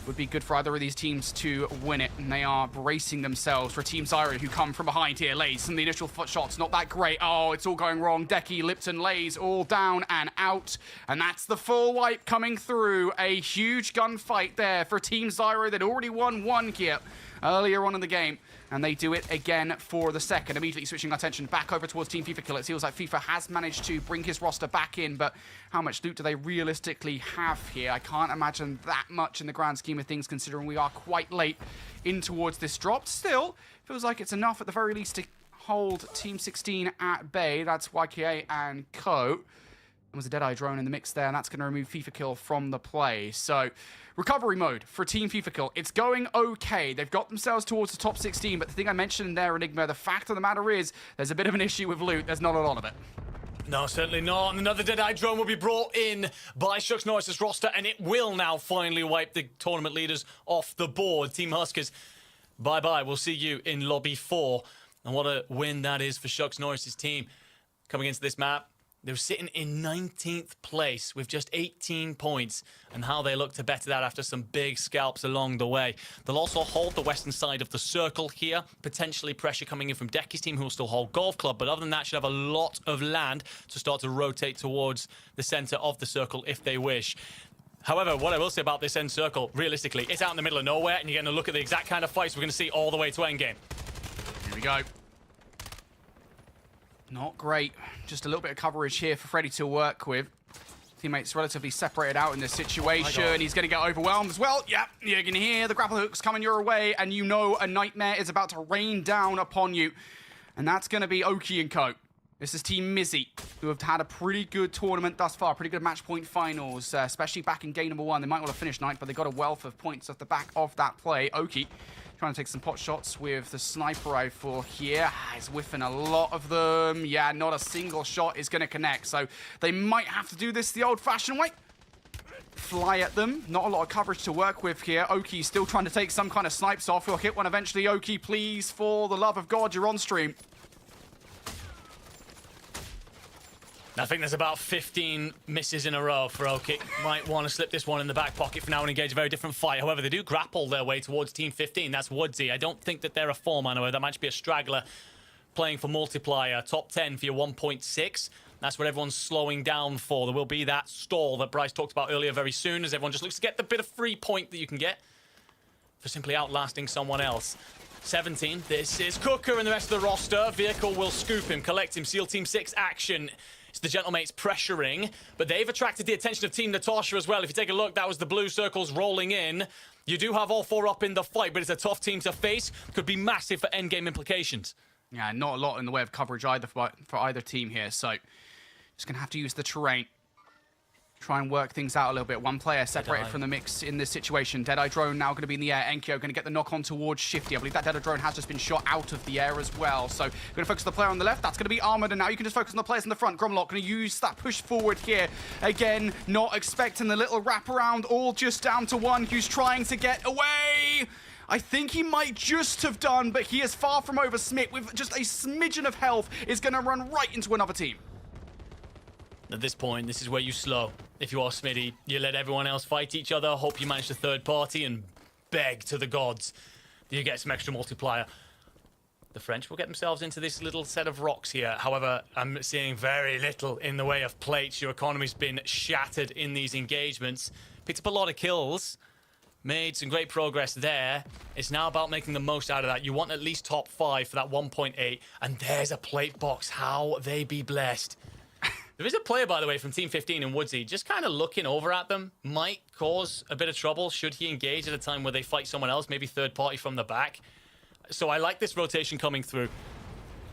S4: Would be good for either of these teams to win it, and they are bracing themselves for Team Zyro, who come from behind here. Lays, and the initial foot shots, not that great. Oh, it's all going wrong. Decky, Lipton, Lays, all down and out, and that's the full wipe coming through. A huge gunfight there for Team Zyro. They'd already won 1 here earlier on in the game, and they do it again for the second. Immediately switching our attention back over towards Team FIFA Kill. It feels like FIFA has managed to bring his roster back in, but how much loot do they realistically have here? I can't imagine that much in the grand scheme of things, considering we are quite late in towards this drop. Still, feels like it's enough at the very least to hold Team 16 at bay. That's YKA and Co. There was a Deadeye drone in the mix there, and that's going to remove FIFA Kill from the play. So, recovery mode for Team FIFA Kill. It's going okay. They've got themselves towards the top 16, but the thing I mentioned there, Enigma, the fact of the matter is there's a bit of an issue with loot. There's not a lot of it.
S5: No, certainly not. And another Deadeye drone will be brought in by Shucks Norris's roster, and it will now finally wipe the tournament leaders off the board. Team Huskers, bye-bye. We'll see you in Lobby 4. And what a win that is for Shucks Norris's team. Coming into this map, they were sitting in 19th place with just 18 points, and how they look to better that after some big scalps along the way. They'll also hold the western side of the circle here, potentially pressure coming in from Decky's team, who will still hold Golf Club, but other than that, should have a lot of land to start to rotate towards the center of the circle if they wish. However, what I will say about this end circle, realistically, it's out in the middle of nowhere, and you're getting a look at the exact kind of fights we're going to see all the way to endgame.
S4: Here we go. Not great. Just a little bit of coverage here for Freddy to work with. Teammates relatively separated out in this situation. He's going to get overwhelmed as well. Yep, you can hear the grapple hooks coming your way, and you know a nightmare is about to rain down upon you. And that's going to be Oki and Co. This is Team Mizzy, who have had a pretty good tournament thus far, pretty good match point finals, especially back in game number 1. They might want to finish ninth, but they got a wealth of points off the back of that play. Oki trying to take some pot shots with the sniper rifle here. He's whiffing a lot of them. Yeah, not a single shot is going to connect. So they might have to do this the old-fashioned way. Fly at them. Not a lot of coverage to work with here. Oki still trying to take some kind of snipes off. He'll hit one eventually. Oki, please, for the love of God, you're on stream.
S5: I think there's about 15 misses in a row for Oki. Might want to slip this one in the back pocket for now and engage a very different fight. However, they do grapple their way towards Team 15. That's Woodsy. I don't think that they're a 4-man away. That might just be a straggler playing for multiplier. Top 10 for your 1.6. That's what everyone's slowing down for. There will be that stall that Bryce talked about earlier very soon, as everyone just looks to get the bit of free point that you can get for simply outlasting someone else. 17. This is Cooker and the rest of the roster. Vehicle will scoop him, collect him. SEAL Team 6 action. It's the Gentlemates pressuring, but they've attracted the attention of Team Natasha as well. If you take a look, that was the blue circles rolling in. You do have all 4 up in the fight, but it's a tough team to face. Could be massive for endgame implications.
S4: Yeah, not a lot in the way of coverage either for either team here, so just going to have to use the terrain. Try and work things out a little bit. One player separated from the mix in this situation. Deadeye drone now going to be in the air. Enkyo going to get the knock on towards Shifty. I believe that Deadeye drone has just been shot out of the air as well. So going to focus on the player on the left. That's going to be Armored. And now you can just focus on the players in the front. Gromlock going to use that push forward here. Again, not expecting the little wraparound. All just down to one who's trying to get away. I think he might just have done, but he is far from over. Smith, with just a smidgen of health, is going to run right into another team.
S5: At this point, this is where you slow. If you are Smitty, you let everyone else fight each other, hope you manage the third party, and beg to the gods that you get some extra multiplier. The French will get themselves into this little set of rocks here. However, I'm seeing very little in the way of plates. Your economy's been shattered in these engagements. Picked up a lot of kills. Made some great progress there. It's now about making the most out of that. You want at least top 5 for that 1.8. And there's a plate box. How they be blessed. There is a player, by the way, from Team 15 in Woodsy. Just kind of looking over at them might cause a bit of trouble should he engage at a time where they fight someone else, maybe third party from the back. So I like this rotation coming through.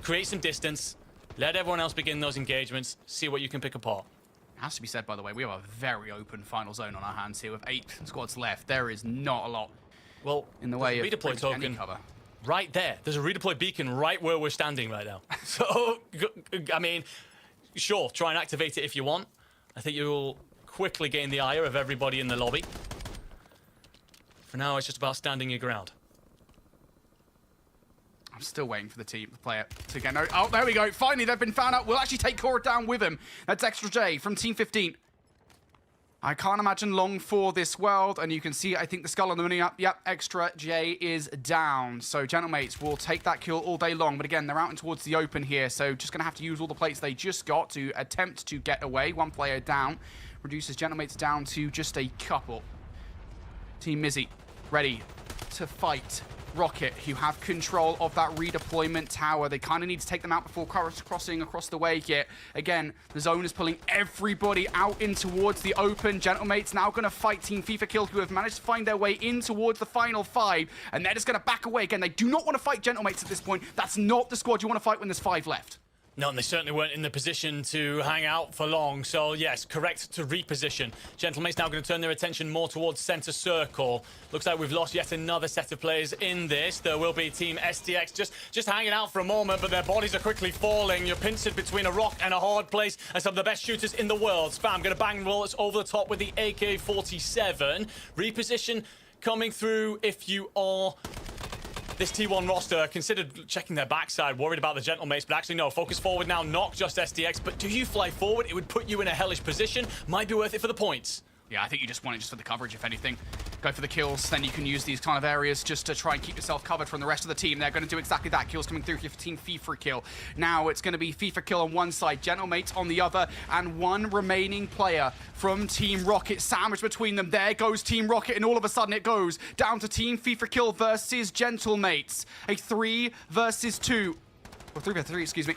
S5: Create some distance. Let everyone else begin those engagements. See what you can pick apart.
S4: Has to be said, by the way, we have a very open final zone on our hands here with 8 squads left. There is not a lot in the way of
S5: redeploy token
S4: cover.
S5: Right there. There's a redeploy beacon right where we're standing right now. So, I mean, sure, try and activate it if you want. I think you'll quickly gain the ire of everybody in the lobby. For now, it's just about standing your ground.
S4: I'm still waiting for the player to get no. Oh, there we go. Finally, they've been found out. We'll actually take Cora down with him. That's Extra J from Team 15. I can't imagine long for this world. And you can see, I think, the skull on the money up. Yep, Extra J is down. So, Gentlemates will take that kill all day long. But again, they're out and towards the open here. So, just going to have to use all the plates they just got to attempt to get away. One player down. Reduces Gentlemates down to just a couple. Team Mizzy ready to fight Rocket, who have control of that redeployment tower. They kind of need to take them out before crossing across the way here. Again, the zone is pulling everybody out in towards the open. Gentlemates now going to fight Team FIFA Kill, who have managed to find their way in towards the final 5, and they're just going to back away again. They do not want to fight Gentlemates at this point. That's not the squad you want to fight when there's 5 left.
S5: No, and they certainly weren't in the position to hang out for long. So, yes, correct to reposition. Gentlemate's now going to turn their attention more towards center circle. Looks like we've lost yet another set of players in this. There will be Team STX just hanging out for a moment, but their bodies are quickly falling. You're pinched between a rock and a hard place, and some of the best shooters in the world. Spam going to bang bullets over the top with the AK-47. Reposition coming through if you are this T1 roster. Considered checking their backside, worried about the Gentlemates, but actually no, focus forward now, not just SDX, but do you fly forward? It would put you in a hellish position. Might be worth it for the points.
S4: Yeah, I think you just want it just for the coverage, if anything. Go for the kills, then you can use these kind of areas just to try and keep yourself covered from the rest of the team. They're going to do exactly that. Kills coming through here for Team FIFA Kill. Now it's going to be FIFA Kill on one side, Gentlemates on the other, and one remaining player from Team Rocket sandwiched between them. There goes Team Rocket, and all of a sudden it goes down to Team FIFA Kill versus Gentlemates. A 3 versus 2, or 3 versus 3, excuse me,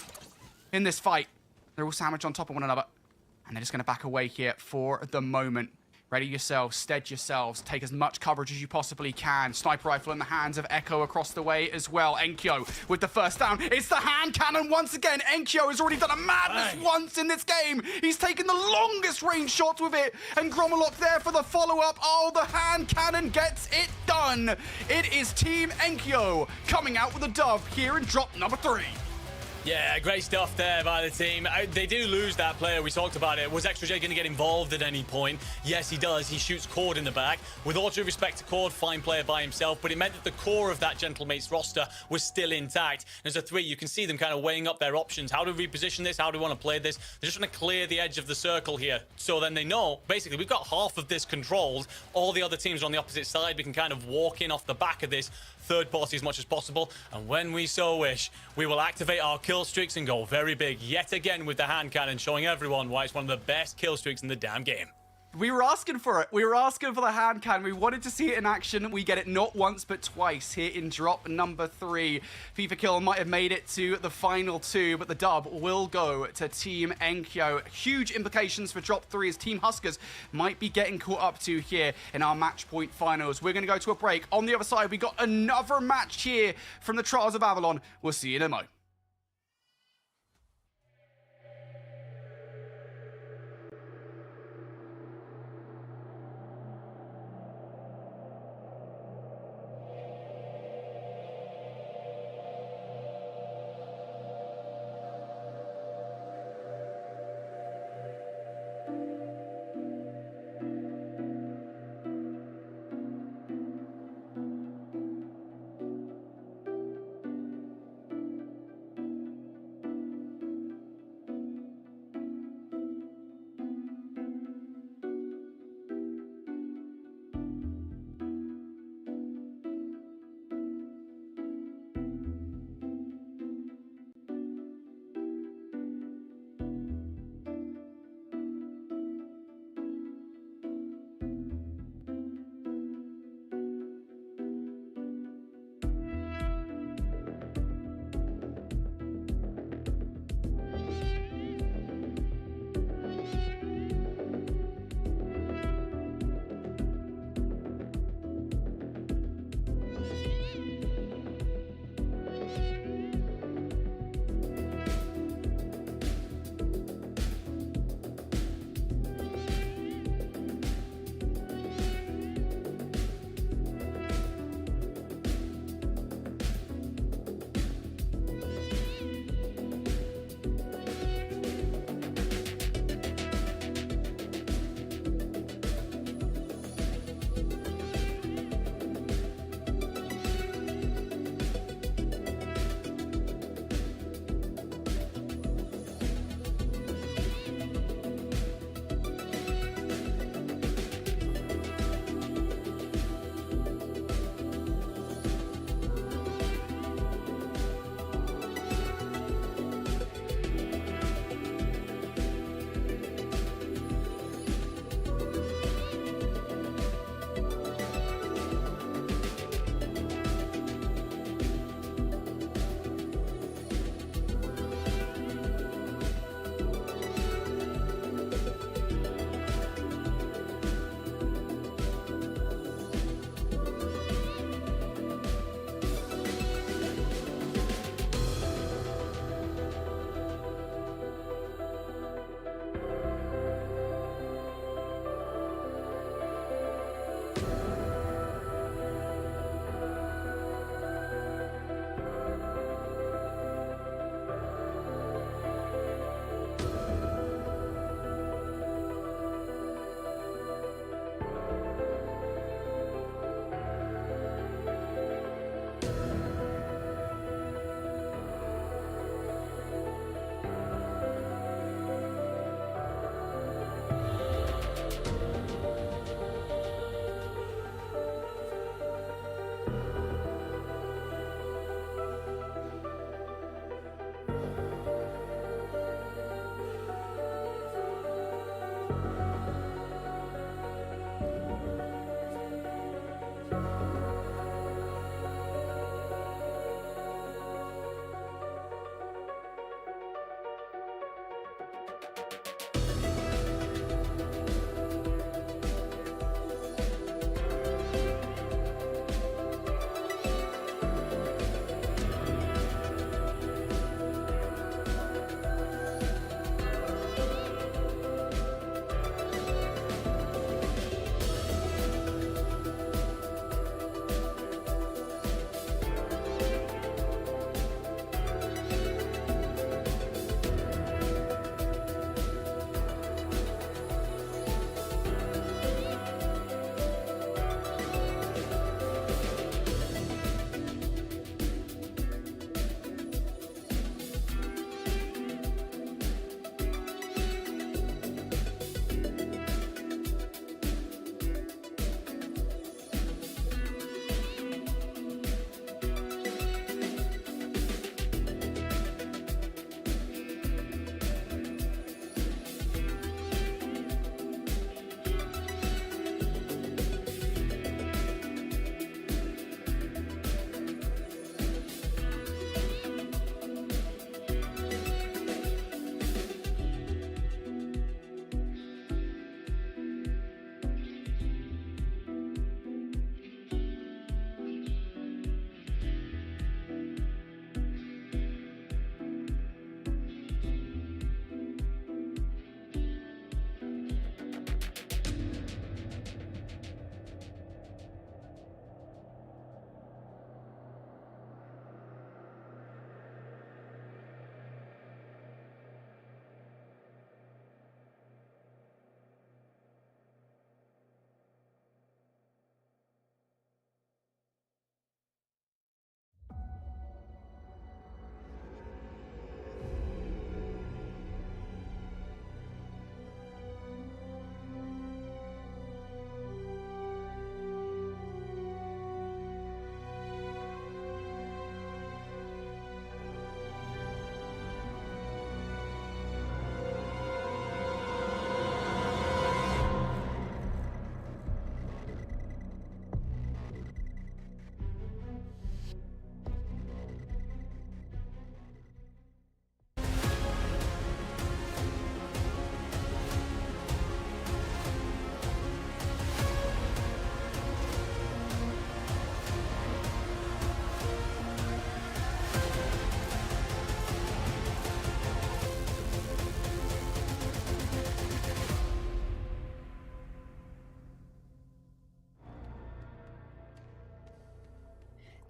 S4: in this fight. They're all sandwiched on top of one another, and they're just going to back away here for the moment. Ready yourselves, stead yourselves, take as much coverage as you possibly can. Sniper rifle in the hands of Echo across the way as well. Enkyo with the first down. It's the hand cannon once again. Enkyo has already done a madness once in this game. He's taken the longest range shots with it. And Grommelok there for the follow-up. Oh, the hand cannon gets it done. It is Team Enkyo coming out with a dub here in drop number 3.
S5: Yeah, great stuff there by the team. They do lose that player. We talked about it. Was Extra J going to get involved at any point? Yes, he does. He shoots Cord in the back. With all due respect to Cord, fine player by himself, but it meant that the core of that Gentlemates roster was still intact. As a 3, you can see them kind of weighing up their options. How to reposition this? How do we want to play this? They're just trying to clear the edge of the circle here. So then they know, basically, we've got half of this controlled. All the other teams are on the opposite side. We can kind of walk in off the back of this third party as much as possible, and when we so wish, we will activate our kill streaks and go very big yet again with the hand cannon, showing everyone why it's one of the best kill streaks in the damn game.
S4: We were asking for it. We were asking for the hand cannon. We wanted to see it in action. We get it not once but twice here in drop number 3. FIFA Kill might have made it to the final 2, but the dub will go to Team Enkyo. Huge implications for drop 3 as Team Huskers might be getting caught up to here in our match point finals. We're going to go to a break. On the other side, we got another match here from the Trials of Avalon. We'll see you in a mo.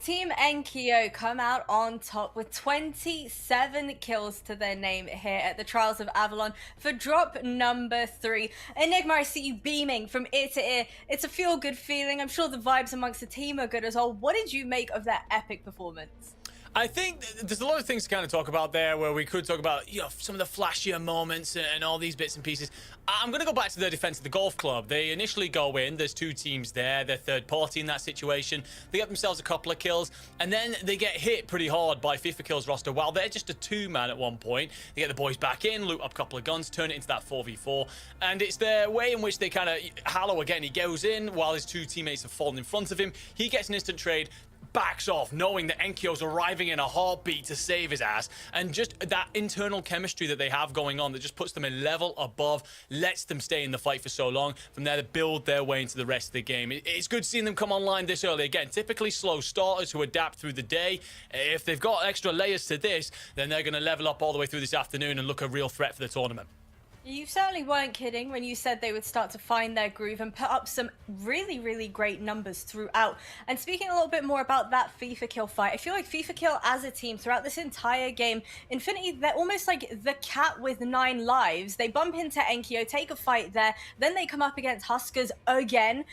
S1: Team Enkyo come out on top with 27 kills to their name here at the Trials of Avalon for drop number 3. Enigma, I see you beaming from ear to ear. It's a feel-good feeling. I'm sure the vibes amongst the team are good as well. What did you make of that epic performance?
S5: I think there's a lot of things to kind of talk about there, where we could talk about, you know, some of the flashier moments and all these bits and pieces. I'm going to go back to the defense of the golf club. They initially go in, there's 2 teams there, they're third party in that situation. They get themselves a couple of kills, and then they get hit pretty hard by FIFA Kills roster. While they're just a 2-man at one point, they get the boys back in, loot up a couple of guns, turn it into that 4v4, and it's their way in which they kind of, Hallow again, he goes in while his 2 teammates have fallen in front of him. He gets an instant trade, backs off, knowing that Enkyo's arriving in a heartbeat to save his ass, and just that internal chemistry that they have going on that just puts them a level above, lets them stay in the fight for so long. From there, they build their way into the rest of the game. It's good seeing them come online this early. Again, typically slow starters who adapt through the day. If they've got extra layers to this, then they're going to level up all the way through this afternoon and look a real threat for the tournament.
S1: You certainly weren't kidding when you said they would start to find their groove and put up some really, really great numbers throughout. And speaking a little bit more about that FIFA Kill fight, I feel like FIFA Kill as a team throughout this entire game, Infinity, they're almost like the cat with 9 lives. They bump into Enkyo, take a fight there, then they come up against Huskers again,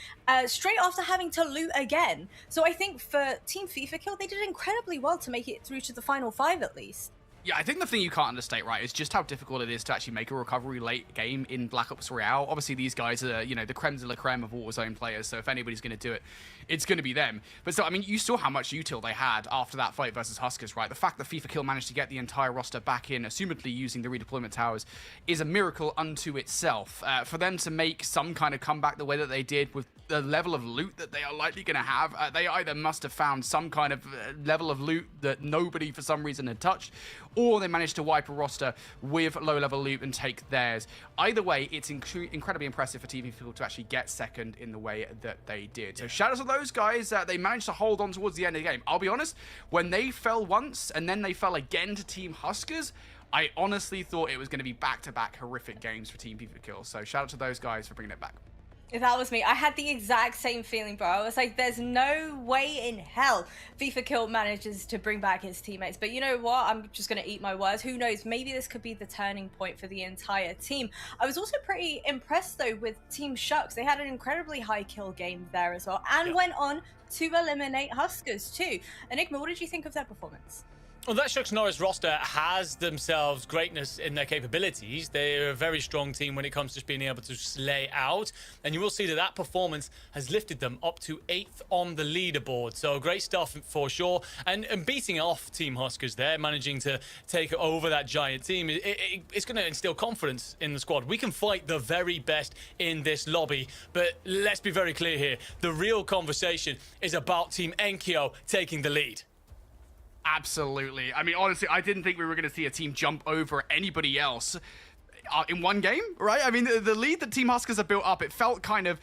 S1: straight after having to loot again. So I think for Team FIFA Kill, they did incredibly well to make it through to the final 5 at least.
S4: Yeah, I think the thing you can't understate, right, is just how difficult it is to actually make a recovery late game in Black Ops Royale. Obviously, these guys are, you know, the creme de la creme of Warzone players, so if anybody's going to do it, it's going to be them. But so, I mean, you saw how much util they had after that fight versus Huskers, right? The fact that FIFA Kill managed to get the entire roster back in, assumedly using the redeployment towers, is a miracle unto itself. For them to make some kind of comeback the way that they did with the level of loot that they are likely going to have, they either must have found some kind of level of loot that nobody for some reason had touched, or they managed to wipe a roster with low-level loot and take theirs. Either way, it's incredibly impressive for TV Field to actually get second in the way that they did. So shout out to those guys. They managed to hold on towards the end of the game. I'll be honest, when they fell once and then they fell again to Team Huskers, I honestly thought it was going to be back-to-back horrific games for Team FIFA Kill. So shout out to those guys for bringing it back.
S1: If that was me, I had the exact same feeling, bro. I was like, there's no way in hell FIFA Kill manages to bring back his teammates. But you know what? I'm just going to eat my words. Who knows? Maybe this could be the turning point for the entire team. I was also pretty impressed, though, with Team Shucks. They had an incredibly high kill game there as well, and went on to eliminate Huskers, too. Enigma, what did you think of their performance?
S5: Well, that Shucks Norris roster has themselves greatness in their capabilities. They're a very strong team when it comes to just being able to slay out. And you will see that that performance has lifted them up to 8th on the leaderboard. So great stuff for sure. And beating off Team Huskers there, managing to take over that giant team, it's going to instill confidence in the squad. We can fight the very best in this lobby. But let's be very clear here. The real conversation is about Team Enkyo taking the lead.
S4: Absolutely. I mean, honestly, I didn't think we were going to see a team jump over anybody else in one game, right? I mean, the lead that Team Huskers have built up, it felt kind of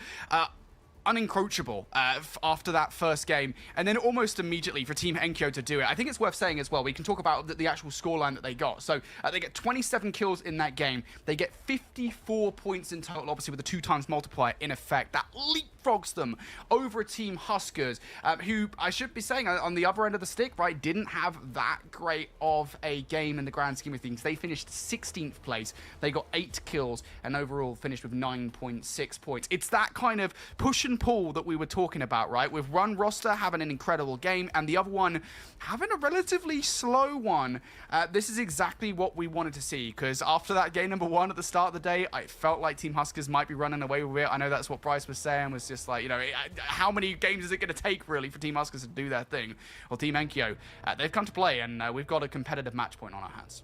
S4: unencroachable after that first game, and then almost immediately for Team Enkyo to do it. I think it's worth saying as well, we can talk about the actual scoreline that they got. So they get 27 kills in that game. They get 54 points in total, obviously with the 2 times multiplier in effect. That leapfrogs them over Team Huskers, who I should be saying on the other end of the stick, right, didn't have that great of a game in the grand scheme of things. They finished 16th place. They got 8 kills and overall finished with 9.6 points. It's that kind of push and pull that we were talking about, right? With one roster having an incredible game and the other one having a relatively slow one. This is exactly what we wanted to see, because after that game number 1 at the start of the day, I felt like Team Huskers might be running away with it. I know that's what Bryce was saying, was just like, you know, how many games is it going to take really for Team Huskers to do their thing? Well, Team Enkyo, they've come to play, and we've got a competitive match point on our hands.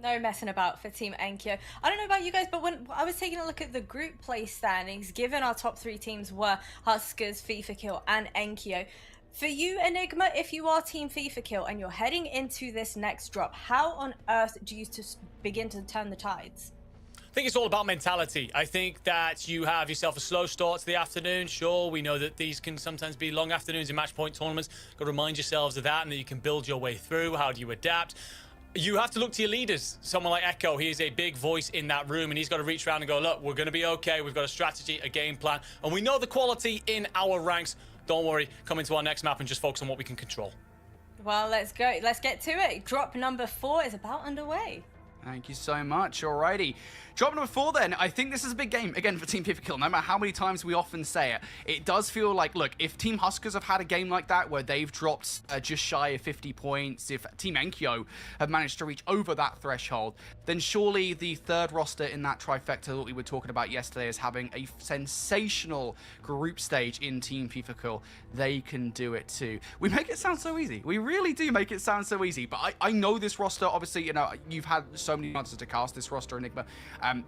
S1: No messing about for Team Enkyo. I don't know about you guys, but when I was taking a look at the group play standings, given our top 3 teams were Huskers, FIFA Kill, and Enkyo, for you, Enigma, if you are Team FIFA Kill and you're heading into this next drop, how on earth do you just begin to turn the tides?
S5: I think it's all about mentality. I think that you have yourself a slow start to the afternoon. Sure, we know that these can sometimes be long afternoons in match point tournaments. Got to remind yourselves of that, and that you can build your way through. How do you adapt? You have to look to your leaders. Someone like Echo, he is a big voice in that room, and he's got to reach around and go, look, we're going to be okay. We've got a strategy, a game plan, and we know the quality in our ranks Don't worry, come into our next map and just focus on what we can control.
S1: Well, let's go. Let's get to it. Drop number 4 is about underway.
S4: Thank you so much. Alrighty. Drop number 4 then. I think this is a big game, again, for Team FIFA Kill. No matter how many times we often say it, it does feel like, look, if Team Huskers have had a game like that where they've dropped just shy of 50 points, if Team Enkyo have managed to reach over that threshold, then surely the third roster in that trifecta that we were talking about yesterday is having a sensational group stage in Team FIFA Kill. They can do it too. We make it sound so easy. We really do make it sound so easy. But I know this roster, obviously, you know, you've had so many chances to cast this roster, Enigma.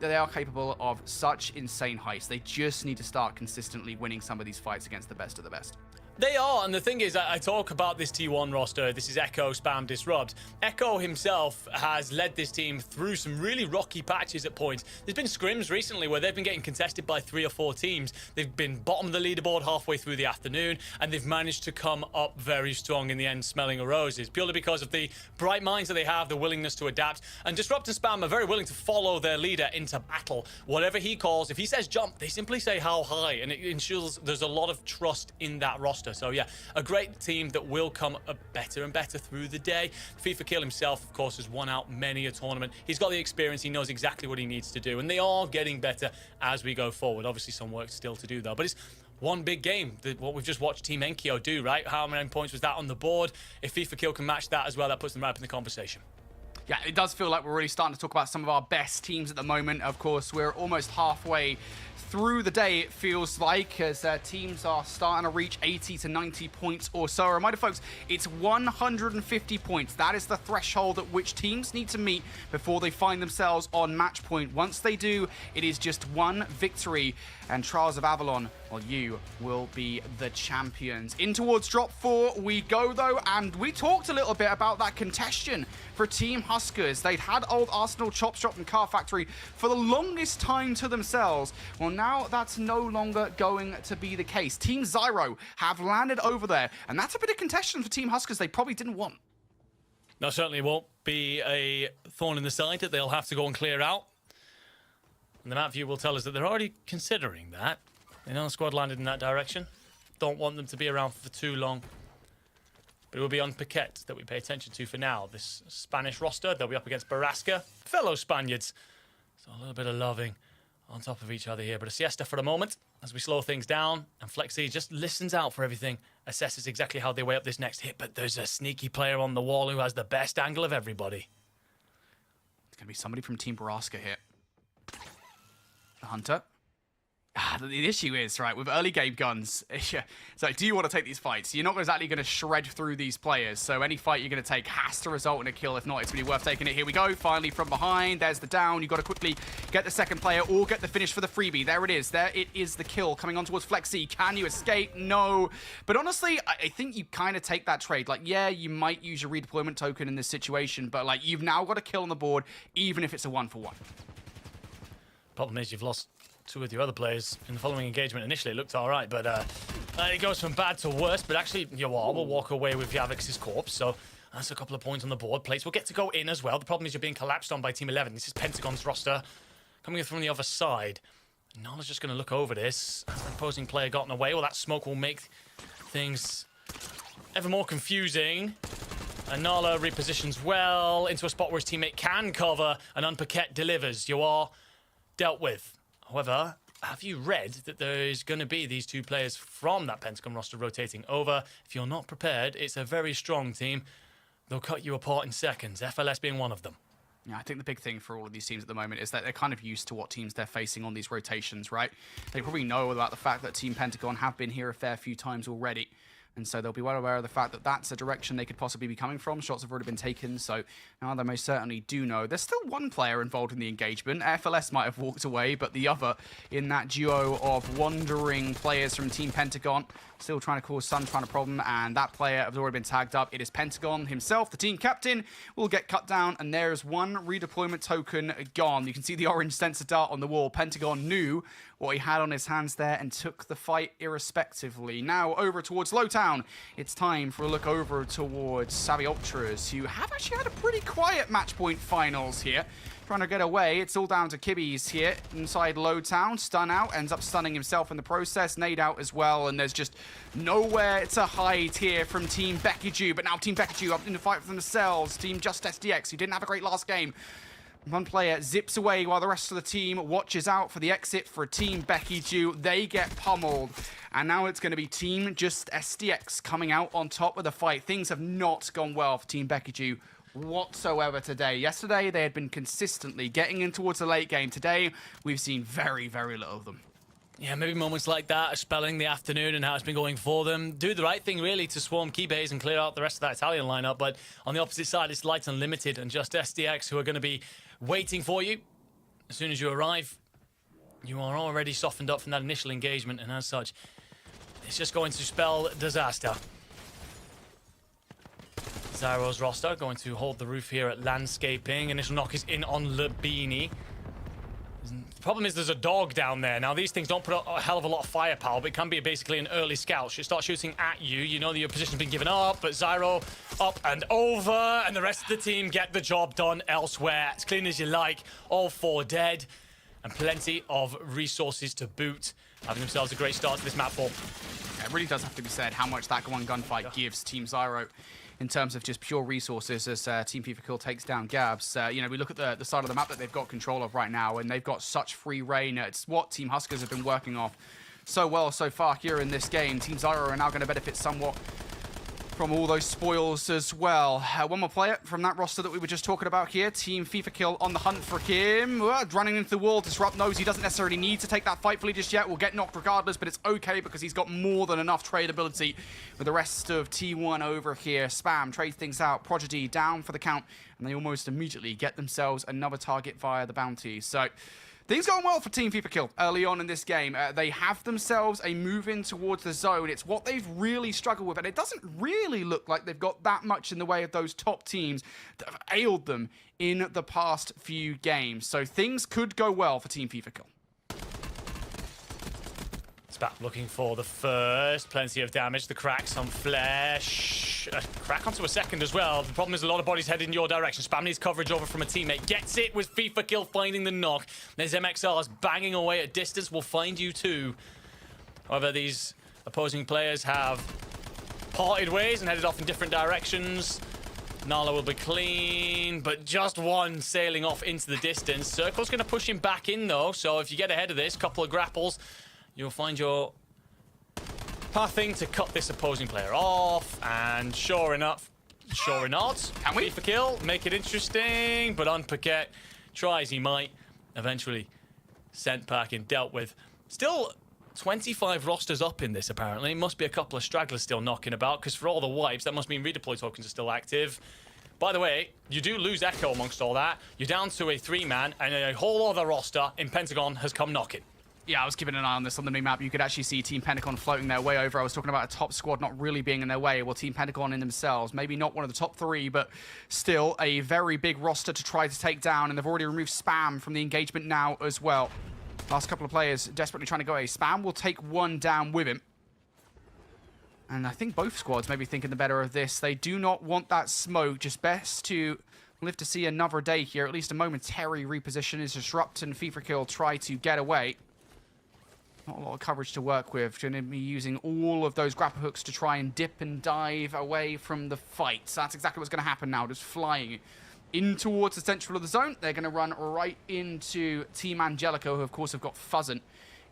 S4: They are capable of such insane heights. They just need to start consistently winning some of these fights against the best of the best.
S5: They are, and the thing is, I talk about this T1 roster. This is Echo, Spam, Disrupt. Echo himself has led this team through some really rocky patches at points. There's been scrims recently where they've been getting contested by 3 or 4 teams. They've been bottom of the leaderboard halfway through the afternoon, and they've managed to come up very strong in the end, smelling of roses, purely because of the bright minds that they have, the willingness to adapt. And Disrupt and Spam are very willing to follow their leader into battle. Whatever he calls, if he says jump, they simply say how high, and it ensures there's a lot of trust in that roster. So yeah, a great team that will come better and better through the day. FIFA Kill himself, of course, has won out many a tournament. He's got the experience. He knows exactly what he needs to do. And they are getting better as we go forward. Obviously, some work still to do, though. But it's one big game. What we've just watched Team Enkyo do, right? How many points was that on the board? If FIFA Kill can match that as well, that puts them right up in the conversation.
S4: Yeah, it does feel like we're really starting to talk about some of our best teams at the moment. Of course, we're almost halfway through the day, it feels like, as teams are starting to reach 80 to 90 points or so. A reminder, folks, it's 150 points. That is the threshold at which teams need to meet before they find themselves on match point. Once they do, it is just one victory, and Trials of Avalon, well, you will be the champions. In towards drop 4 we go, though, and we talked a little bit about that contention for Team Huskers. They'd had old Arsenal, Chop Shop, and Car Factory for the longest time to themselves. Well, now that's no longer going to be the case. Team Zyro have landed over there, and that's a bit of contention for Team Huskers they probably didn't want.
S5: No, certainly won't be a thorn in the side that they'll have to go and clear out. And the map view will tell us that they're already considering that. They know the squad landed in that direction. Don't want them to be around for too long. But it will be on Paquette that we pay attention to for now. This Spanish roster, they'll be up against Barasca, fellow Spaniards. So a little bit of loving on top of each other here. But a siesta for a moment as we slow things down. And Flexi just listens out for everything, assesses exactly how they weigh up this next hit. But there's a sneaky player on the wall who has the best angle of everybody.
S4: It's going to be somebody from Team Barasca here. The Hunter. The issue is, right, with early game guns, it's like, do you want to take these fights? You're not exactly going to shred through these players, so any fight you're going to take has to result in a kill. If not, it's going to be worth taking it. Here we go, finally from behind. There's the down. You've got to quickly get the second player or get the finish for the freebie. There it is. There it is, the kill coming on towards Flexi. Can you escape? No. But honestly, I think you kind of take that trade. Like, yeah, you might use your redeployment token in this situation, but like, you've now got a kill on the board, even if it's a 1-for-1.
S5: Problem is, you've lost 2 of your other players in the following engagement. Initially, it looked all right, but it goes from bad to worse. But actually, Yolo will walk away with Yavix's corpse, so that's a couple of points on the board. Plates will get to go in as well. The problem is you're being collapsed on by Team 11. This is Pentagon's roster coming in from the other side. Nala's just going to look over this. Has the opposing player gotten away? Well, that smoke will make things ever more confusing. And Nala repositions well into a spot where his teammate can cover, and Unpaquette delivers. You are dealt with. However, have you read that there's going to be these 2 players from that Pentagon roster rotating over? If you're not prepared, it's a very strong team. They'll cut you apart in seconds, FLS being one of them.
S4: Yeah, I think the big thing for all of these teams at the moment is that they're kind of used to what teams they're facing on these rotations, right? They probably know about the fact that Team Pentagon have been here a fair few times already. And so they'll be well aware of the fact that that's a direction they could possibly be coming from. Shots have already been taken, so now they most certainly do know. There's still one player involved in the engagement. FLS might have walked away, but the other in that duo of wandering players from Team Pentagon still trying to cause some kind of problem, and that player has already been tagged up. It is Pentagon himself, the team captain, will get cut down, and there is one redeployment token gone. You can see the orange sensor dart on the wall. Pentagon knew what he had on his hands there and took the fight irrespectively. Now over towards Lowtown. It's time for a look over towards Savvy Ultras, who have actually had a pretty quiet match point finals here. Trying to get away. It's all down to Kibbies here inside Lowtown. Stun out, ends up stunning himself in the process. Nade out as well, and there's just nowhere to hide here from Team Becky. But now Team Becky up in the fight for themselves. Team Just SDX, who didn't have a great last game. One player zips away while the rest of the team watches out for the exit for Team Becky. They get pummeled. And now it's going to be Team Just SDX coming out on top of the fight. Things have not gone well for Team Becky whatsoever today. Yesterday, they had been consistently getting in towards the late game. Today, we've seen very, very little of them.
S5: Yeah, maybe moments like that are spelling the afternoon and how it's been going for them. Do the right thing, really, to swarm key bays and clear out the rest of that Italian lineup. But on the opposite side, it's Light Unlimited and Just SDX who are going to be waiting for you. As soon as you arrive, you are already softened up from that initial engagement, and as such, it's just going to spell disaster. Zyro's roster going to hold the roof here at Landscaping. Initial knock is in on Labini. The problem is there's a dog down there. Now, these things don't put a hell of a lot of firepower, but it can be basically an early scout. She'll start shooting at you. You know that your position's been given up, but Zyro up and over, and the rest of the team get the job done elsewhere. As clean as you like. All 4 dead, and plenty of resources to boot. Having themselves a great start to this map ball.
S4: It really does have to be said how much that one gunfight gives Team Zyro in terms of just pure resources as Team FIFA Kill takes down Gabs. You know, we look at the side of the map that they've got control of right now, and they've got such free reign. It's what Team Huskers have been working off so well so far here in this game. Team Zyro are now going to benefit somewhat from all those spoils as well. One more player from that roster that we were just talking about here. Team FIFA Kill on the hunt for him. Running into the wall. Disrupt knows he doesn't necessarily need to take that fight fully just yet. Will get knocked regardless, but it's okay because he's got more than enough trade ability with the rest of T1 over here. Spam trades things out. Prodigy down for the count, and they almost immediately get themselves another target via the bounty. So things going well for Team FIFA Kill early on in this game. They have themselves a move in towards the zone. It's what they've really struggled with, and it doesn't really look like they've got that much in the way of those top teams that have ailed them in the past few games. So things could go well for Team FIFA Kill.
S5: Spat looking for the first. Plenty of damage. The cracks on Flesh. A crack onto a second as well. The problem is a lot of bodies headed in your direction. Spam needs coverage over from a teammate. Gets it with FIFA Kill finding the knock. There's MXRs banging away at distance. Will find you too. However, these opposing players have parted ways and headed off in different directions. Nala will be clean, but just one sailing off into the distance. Circle's going to push him back in though, so if you get ahead of this, couple of grapples, you'll find your pathing to cut this opposing player off, and sure enough, sure not,
S4: can we?
S5: FIFA Kill, make it interesting, but Unpaquette tries he might, eventually sent back and dealt with. Still 25 rosters up in this apparently. Must be a couple of stragglers still knocking about, because for all the wipes, that must mean redeploy tokens are still active. By the way, you do lose Echo amongst all that. You're down to a 3-man, and a whole other roster in Pentagon has come knocking.
S4: Yeah, I was keeping an eye on this on the mini-map. You could actually see Team Pentagon floating their way over. I was talking about a top squad not really being in their way. Well, Team Pentagon in themselves, maybe not one of the top 3, but still a very big roster to try to take down, and they've already removed Spam from the engagement now as well. Last couple of players desperately trying to go away. Spam will take one down with him. And I think both squads may be thinking the better of this. They do not want that smoke. Just best to live to see another day here. At least a momentary reposition is Disrupt and FIFA Kill try to get away. Not a lot of coverage to work with. Going to be using all of those grapple hooks to try and dip and dive away from the fight. So that's exactly what's going to happen now. Just flying in towards the central of the zone. They're going to run right into Team Angelico, who of course have got Fuzzant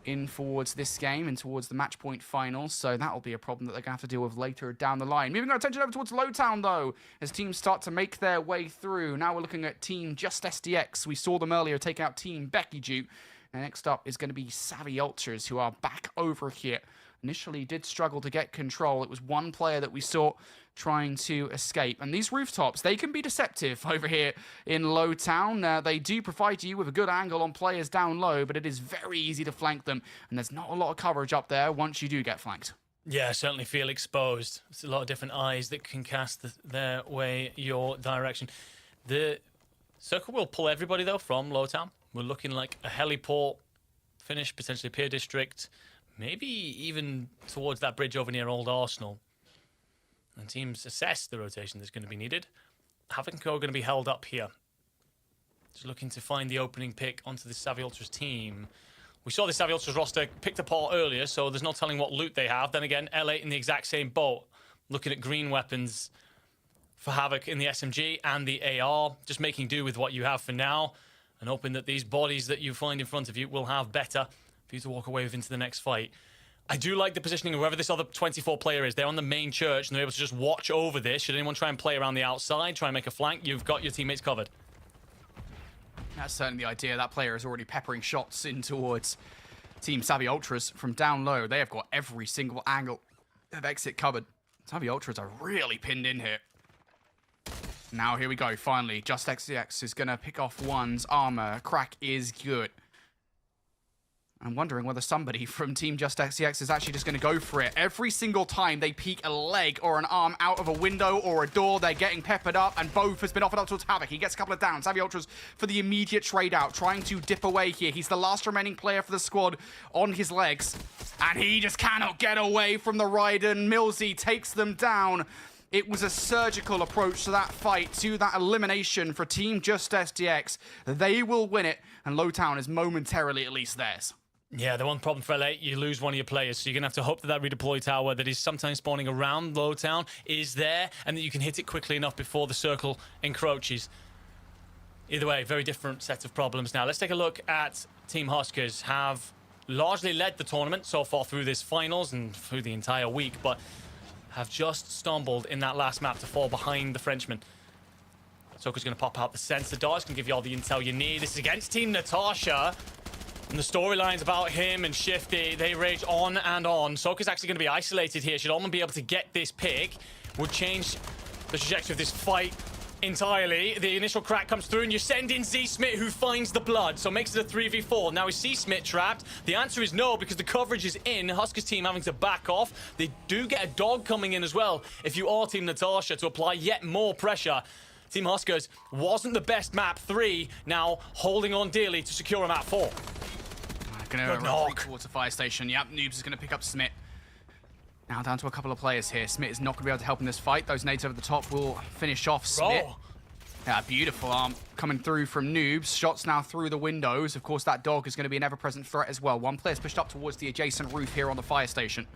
S4: in towards this game and towards the match point finals. So that'll be a problem that they're going to have to deal with later down the line. Moving our attention over towards Lowtown, though, as teams start to make their way through. Now we're looking at Team Just SDX. We saw them earlier take out Team Becky Duke. And next up is going to be Savvy Ultras, who are back over here. Initially did struggle to get control. It was one player that we saw trying to escape. And these rooftops, they can be deceptive over here in Lowtown. They do provide you with a good angle on players down low, but it is very easy to flank them. And there's not a lot of coverage up there once you do get flanked.
S5: Yeah, certainly feel exposed. It's a lot of different eyes that can cast their way your direction. The circle will pull everybody, though, from Lowtown. We're looking like a heliport finish potentially Pier District, maybe even towards that bridge over near Old Arsenal. And teams assess the rotation that's going to be needed. Havoc and Co are going to be held up here. Just looking to find the opening pick onto the Savvy Ultras team. We saw the Savvy Ultras roster picked apart earlier, so there's no telling what loot they have. Then again, L8 in the exact same boat. Looking at green weapons for Havoc in the SMG and the AR. Just making do with what you have for now. And hoping that these bodies that you find in front of you will have better for you to walk away with into the next fight. I do like the positioning of whoever this other 24 player is. They're on the main church and they're able to just watch over this. Should anyone try and play around the outside, try and make a flank, you've got your teammates covered.
S4: That's certainly the idea. That player is already peppering shots in towards Team Savvy Ultras from down low. They have got every single angle of exit covered. Savvy Ultras are really pinned in here. Now here we go, finally. Just XCX is going to pick off one's armor. Crack is good. I'm wondering whether somebody from Team Just XCX is actually just going to go for it. Every single time they peek a leg or an arm out of a window or a door, they're getting peppered up, and both has been offered up towards Havoc. He gets a couple of downs. Savvy Ultras for the immediate trade out, trying to dip away here. He's the last remaining player for the squad on his legs, and he just cannot get away from the Raiden. Millsy takes them down. It was a surgical approach to that fight, to that elimination for Team Just SDX. They will win it, and Lowtown is momentarily at least theirs.
S5: Yeah, the one problem for LA, you lose one of your players, so you're going to have to hope that that redeploy tower that is sometimes spawning around Lowtown is there, and that you can hit it quickly enough before the circle encroaches. Either way, very different set of problems now. Let's take a look at Team Huskers. Have largely led the tournament so far through this finals and through the entire week, but have just stumbled in that last map to fall behind the Frenchman. Soka's going to pop out the sensor darts, can give you all the intel you need. This is against Team Natasha. And the storylines about him and Shifty, they rage on and on. Soka's actually going to be isolated here. Should Almond be able to get this pick, would change the trajectory of this fight entirely. The initial crack comes through and you send in Z-Smith, who finds the blood, so makes it a 3v4. Now is Z-Smith trapped? The answer is no, because the coverage is in. Huskers team having to back off. They do get a dog coming in as well if you are Team Natasha, to apply yet more pressure. Team Huskers wasn't the best map 3, now holding on dearly to secure a map 4.
S4: Going to retreat towards the fire station. Yep, Noobs is going to pick up Smith. Now down to a couple of players here. Smith is not going to be able to help in this fight. Those nades over the top will finish off Smith. Yeah, beautiful arm coming through from Noobs. Shots now through the windows. Of course, that dog is going to be an ever-present threat as well. One player's pushed up towards the adjacent roof here on the fire station.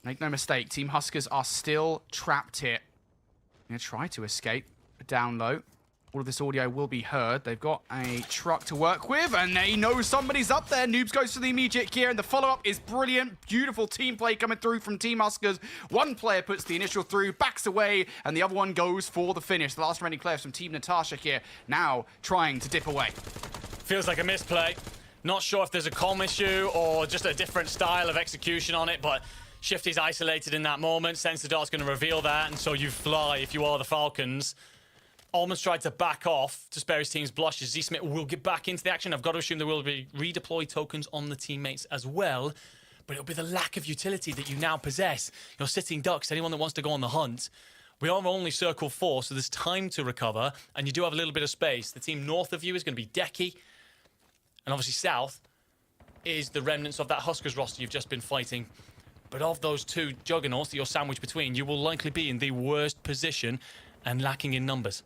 S4: Make no mistake, Team Huskers are still trapped here. Going to try to escape down low. All of this audio will be heard. They've got a truck to work with, and they know somebody's up there. Noobs goes for the immediate gear, and the follow-up is brilliant. Beautiful team play coming through from Team Huskers. One player puts the initial through, backs away, and the other one goes for the finish. The last remaining player from Team Natasha here, now trying to dip away.
S5: Feels like a misplay. Not sure if there's a comm issue or just a different style of execution on it, but Shifty's isolated in that moment. Sensor Dart's going to reveal that, and so you fly if you are the Falcons. Almonds tried to back off to spare his team's blushes. Z-Smith will get back into the action. I've got to assume there will be redeploy tokens on the teammates as well. But it'll be the lack of utility that you now possess. You're sitting ducks, anyone that wants to go on the hunt. We are only circle 4, so there's time to recover. And you do have a little bit of space. The team north of you is going to be Decky. And obviously south is the remnants of that Huskers roster you've just been fighting. But of those two juggernauts that you're sandwiched between, you will likely be in the worst position and lacking in numbers.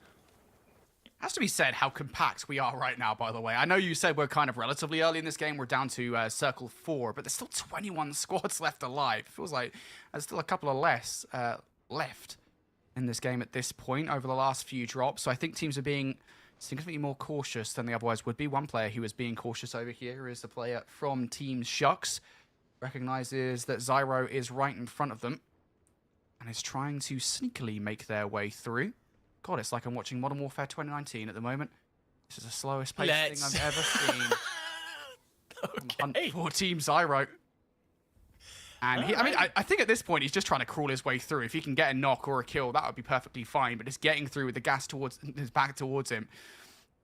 S4: Has to be said how compact we are right now, by the way. I know you said we're kind of relatively early in this game. We're down to circle 4, but there's still 21 squads left alive. Feels like there's still a couple of less left in this game at this point over the last few drops. So I think teams are being significantly more cautious than they otherwise would be. One player who is being cautious over here is the player from Team Shucks. Recognizes that Zyro is right in front of them and is trying to sneakily make their way through. God, it's like I'm watching Modern Warfare 2019 at the moment. This is the slowest paced thing I've ever seen.
S5: Okay.
S4: For Team Zyro. And he, I think at this point he's just trying to crawl his way through. If he can get a knock or a kill, that would be perfectly fine. But just getting through with the gas towards his back towards him,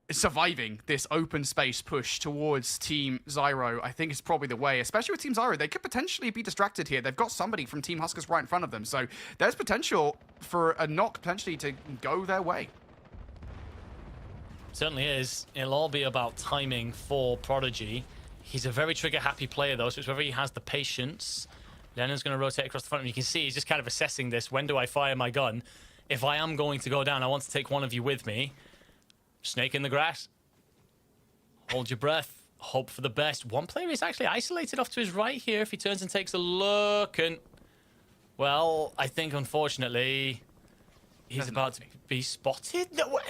S4: surviving this open space push towards Team Zyro, I think is probably the way. Especially with Team Zyro, they could potentially be distracted here. They've got somebody from Team Huskers right in front of them, so there's potential for a knock potentially to go their way.
S5: Certainly is. It'll all be about timing for Prodigy. He's a very trigger-happy player, though, so it's whether he has the patience. Lennon's going to rotate across the front, and you can see he's just kind of assessing this. When do I fire my gun? If I am going to go down, I want to take one of you with me. Snake in the grass. Hold your breath. Hope for the best. One player is actually isolated off to his right here. If he turns and takes a look, and... well, I think, unfortunately, he's about to be spotted. No way.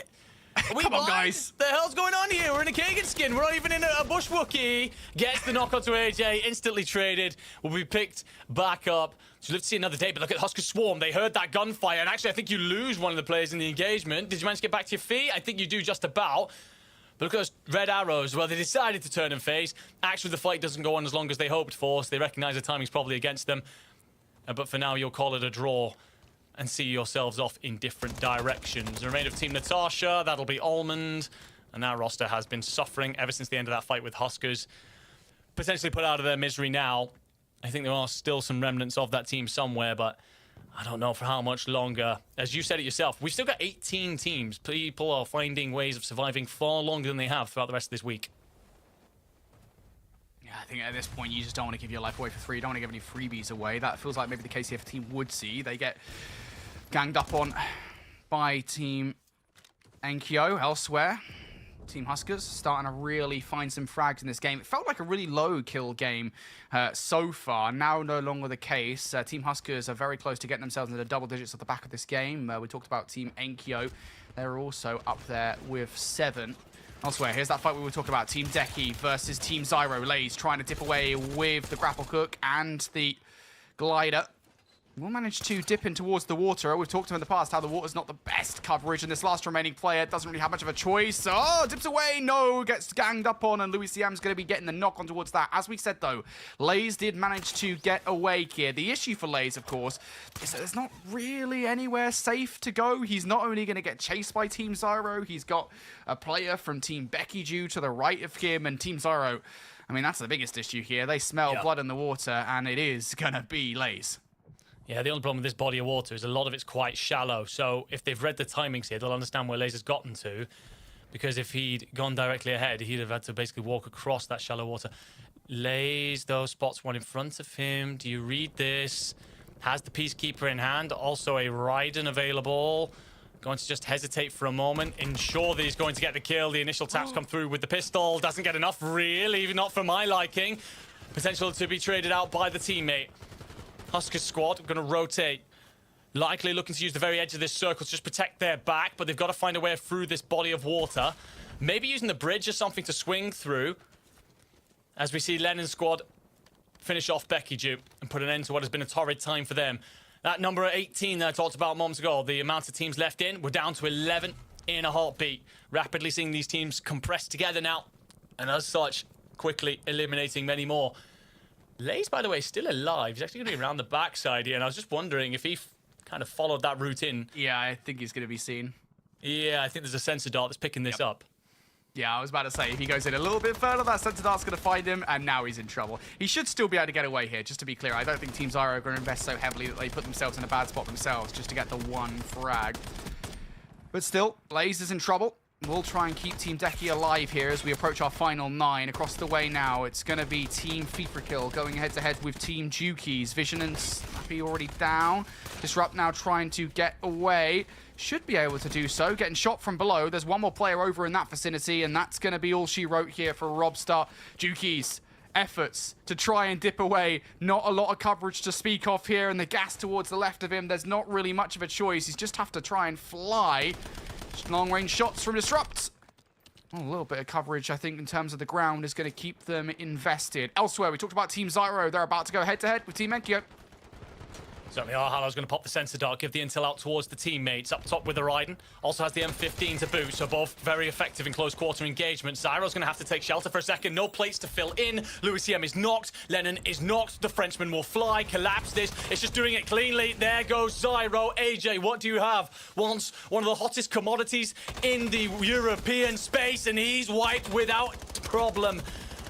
S4: Come on, guys.
S5: The hell's going on here? We're in a Kagan skin. We're not even in a bush Wookiee. Gets the knock onto AJ. Instantly traded. Will be picked back up. So we'll live to see another day. But look at Husker Swarm. They heard that gunfire. And actually, I think you lose one of the players in the engagement. Did you manage to get back to your feet? I think you do just about. But look at those red arrows. Well, they decided to turn and face. Actually, the fight doesn't go on as long as they hoped for. So they recognize the timing's probably against them. But for now, you'll call it a draw and see yourselves off in different directions. The remainder of Team Natasha, that'll be Almond. And that roster has been suffering ever since the end of that fight with Huskers. Potentially put out of their misery now. I think there are still some remnants of that team somewhere, but I don't know for how much longer. As you said it yourself, we've still got 18 teams. People are finding ways of surviving far longer than they have throughout the rest of this week.
S4: Yeah, I think at this point, you just don't want to give your life away for free. You don't want to give any freebies away. That feels like maybe the KCF team would see. They get ganged up on by Team Enkyo elsewhere. Team Huskers starting to really find some frags in this game. It felt like a really low kill game so far. Now no longer the case. Team Huskers are very close to getting themselves into double digits at the back of this game. We talked about Team Enkyo. They're also up there with 7. Elsewhere, here's that fight we were talking about. Team Deki versus Team Zyro. Lays trying to dip away with the grapple hook and the glider. We'll manage to dip in towards the water. We've talked in the past how the water's not the best coverage, and this last remaining player doesn't really have much of a choice. Oh, dips away. No, gets ganged up on, and Louis CM's going to be getting the knock on towards that. As we said, though, Lays did manage to get away here. The issue for Lays, of course, is that there's not really anywhere safe to go. He's not only going to get chased by Team Zyro, he's got a player from Team Becky Jew to the right of him, and Team Zyro, I mean, that's the biggest issue here. They smell blood in the water, and it is going to be Lays.
S5: Yeah, the only problem with this body of water is a lot of it's quite shallow. So if they've read the timings here, they'll understand where Laser's gotten to. Because if he'd gone directly ahead, he'd have had to basically walk across that shallow water. Lays, though, spots one in front of him. Do you read this? Has the Peacekeeper in hand. Also a Raiden available. Going to just hesitate for a moment. Ensure that he's going to get the kill. The initial taps come through with the pistol. Doesn't get enough, really. Not for my liking. Potential to be traded out by the teammate. Husker squad going to rotate. Likely looking to use the very edge of this circle to just protect their back, but they've got to find a way through this body of water. Maybe using the bridge as something to swing through. As we see Lennon's squad finish off Becky Jew and put an end to what has been a torrid time for them. That number 18 that I talked about moments ago, the amount of teams left in, we're down to 11 in a heartbeat. Rapidly seeing these teams compress together now, and as such, quickly eliminating many more. Lays, by the way, still alive. He's actually going to be around the backside here, and I was just wondering if he kind of followed that route in.
S4: Yeah, I think he's going to be seen.
S5: Yeah, I think there's a sensor dart that's picking this up.
S4: Yeah, I was about to say, if he goes in a little bit further, that sensor dart's going to find him, and now he's in trouble. He should still be able to get away here, just to be clear. I don't think Team Zyro are going to invest so heavily that they put themselves in a bad spot themselves just to get the one frag. But still, Lays is in trouble. We'll try and keep Team Deki alive here as we approach our final 9. Across the way now, it's going to be Team FIFA Kill going head-to-head with Team Jukies. Vision and Snappy already down. Disrupt now trying to get away. Should be able to do so. Getting shot from below. There's one more player over in that vicinity, and that's going to be all she wrote here for Robstar. Jukies, efforts to try and dip away. Not a lot of coverage to speak of here, and the gas towards the left of him. There's not really much of a choice. He's just have to try and fly. Long-range shots from Disrupt. Oh, a little bit of coverage, I think, in terms of the ground is going to keep them invested. Elsewhere, we talked about Team Zyro. They're about to go head-to-head with Team Enkyo.
S5: Certainly are. Halo's going to pop the sensor dart, give the intel out towards the teammates. Up top with the Raiden. Also has the M15 to boot, so both very effective in close quarter engagement. Zyro's going to have to take shelter for a second. No plates to fill in. Louis CM is knocked. Lennon is knocked. The Frenchman will fly, collapse this. It's just doing it cleanly. There goes Zyro. AJ, what do you have? Once one of the hottest commodities in the European space, and he's wiped without problem.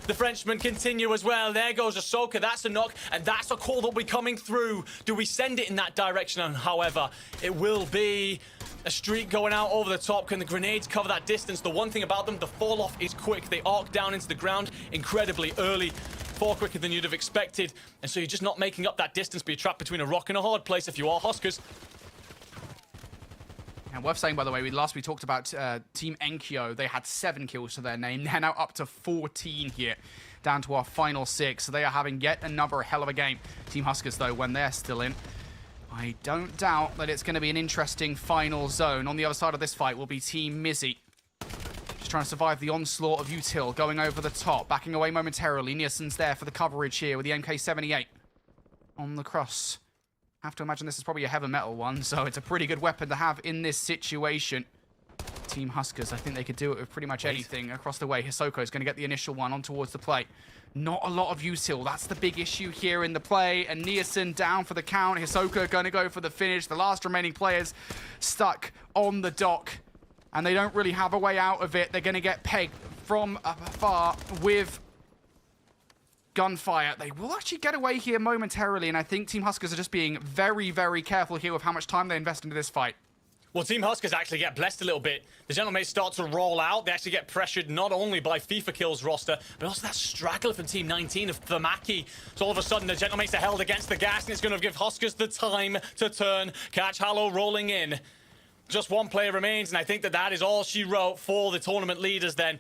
S5: The Frenchmen continue as well. There goes Ahsoka. That's a knock, and that's a call that'll be coming through. Do we send it in that direction? And however, it will be A streak going out over the top. Can the grenades cover that distance? The one thing about them, the fall off is quick. They arc down into the ground incredibly early, far quicker than you'd have expected. And so you're just not making up that distance, but you're trapped between a rock and a hard place if you are Huskers.
S4: And worth saying, by the way, we talked about Team Enkyo. They had 7 kills to their name. They're now up to 14 here, down to our final 6. So they are having yet another hell of a game. Team Huskers, though, when they're still in, I don't doubt that it's going to be an interesting final zone. On the other side of this fight will be Team Mizzy. Just trying to survive the onslaught of Util, going over the top, backing away momentarily. Nielsen's there for the coverage here with the MK78 on the cross. I have to imagine this is probably a heavy metal one, so it's a pretty good weapon to have in this situation. Team Huskers, I think they could do it with pretty much anything across the way. Hisoko is going to get the initial one on towards the play. Not a lot of util. That's the big issue here in the play. And Nielsen down for the count. Hisoko going to go for the finish. The last remaining players stuck on the dock. And they don't really have a way out of it. They're going to get pegged from afar with gunfire. They will actually get away here momentarily, and I think Team Huskers are just being very, very careful here with how much time they invest into this fight.
S5: Well, Team Huskers actually get blessed a little bit. The Gentlemates start to roll out. They actually get pressured not only by FIFA Kills roster, but also that straggler from Team 19 of Thamaki. So all of a sudden, the Gentlemates are held against the gas, and it's going to give Huskers the time to turn. Catch Hallow rolling in. Just one player remains, and I think that is all she wrote for the tournament leaders then.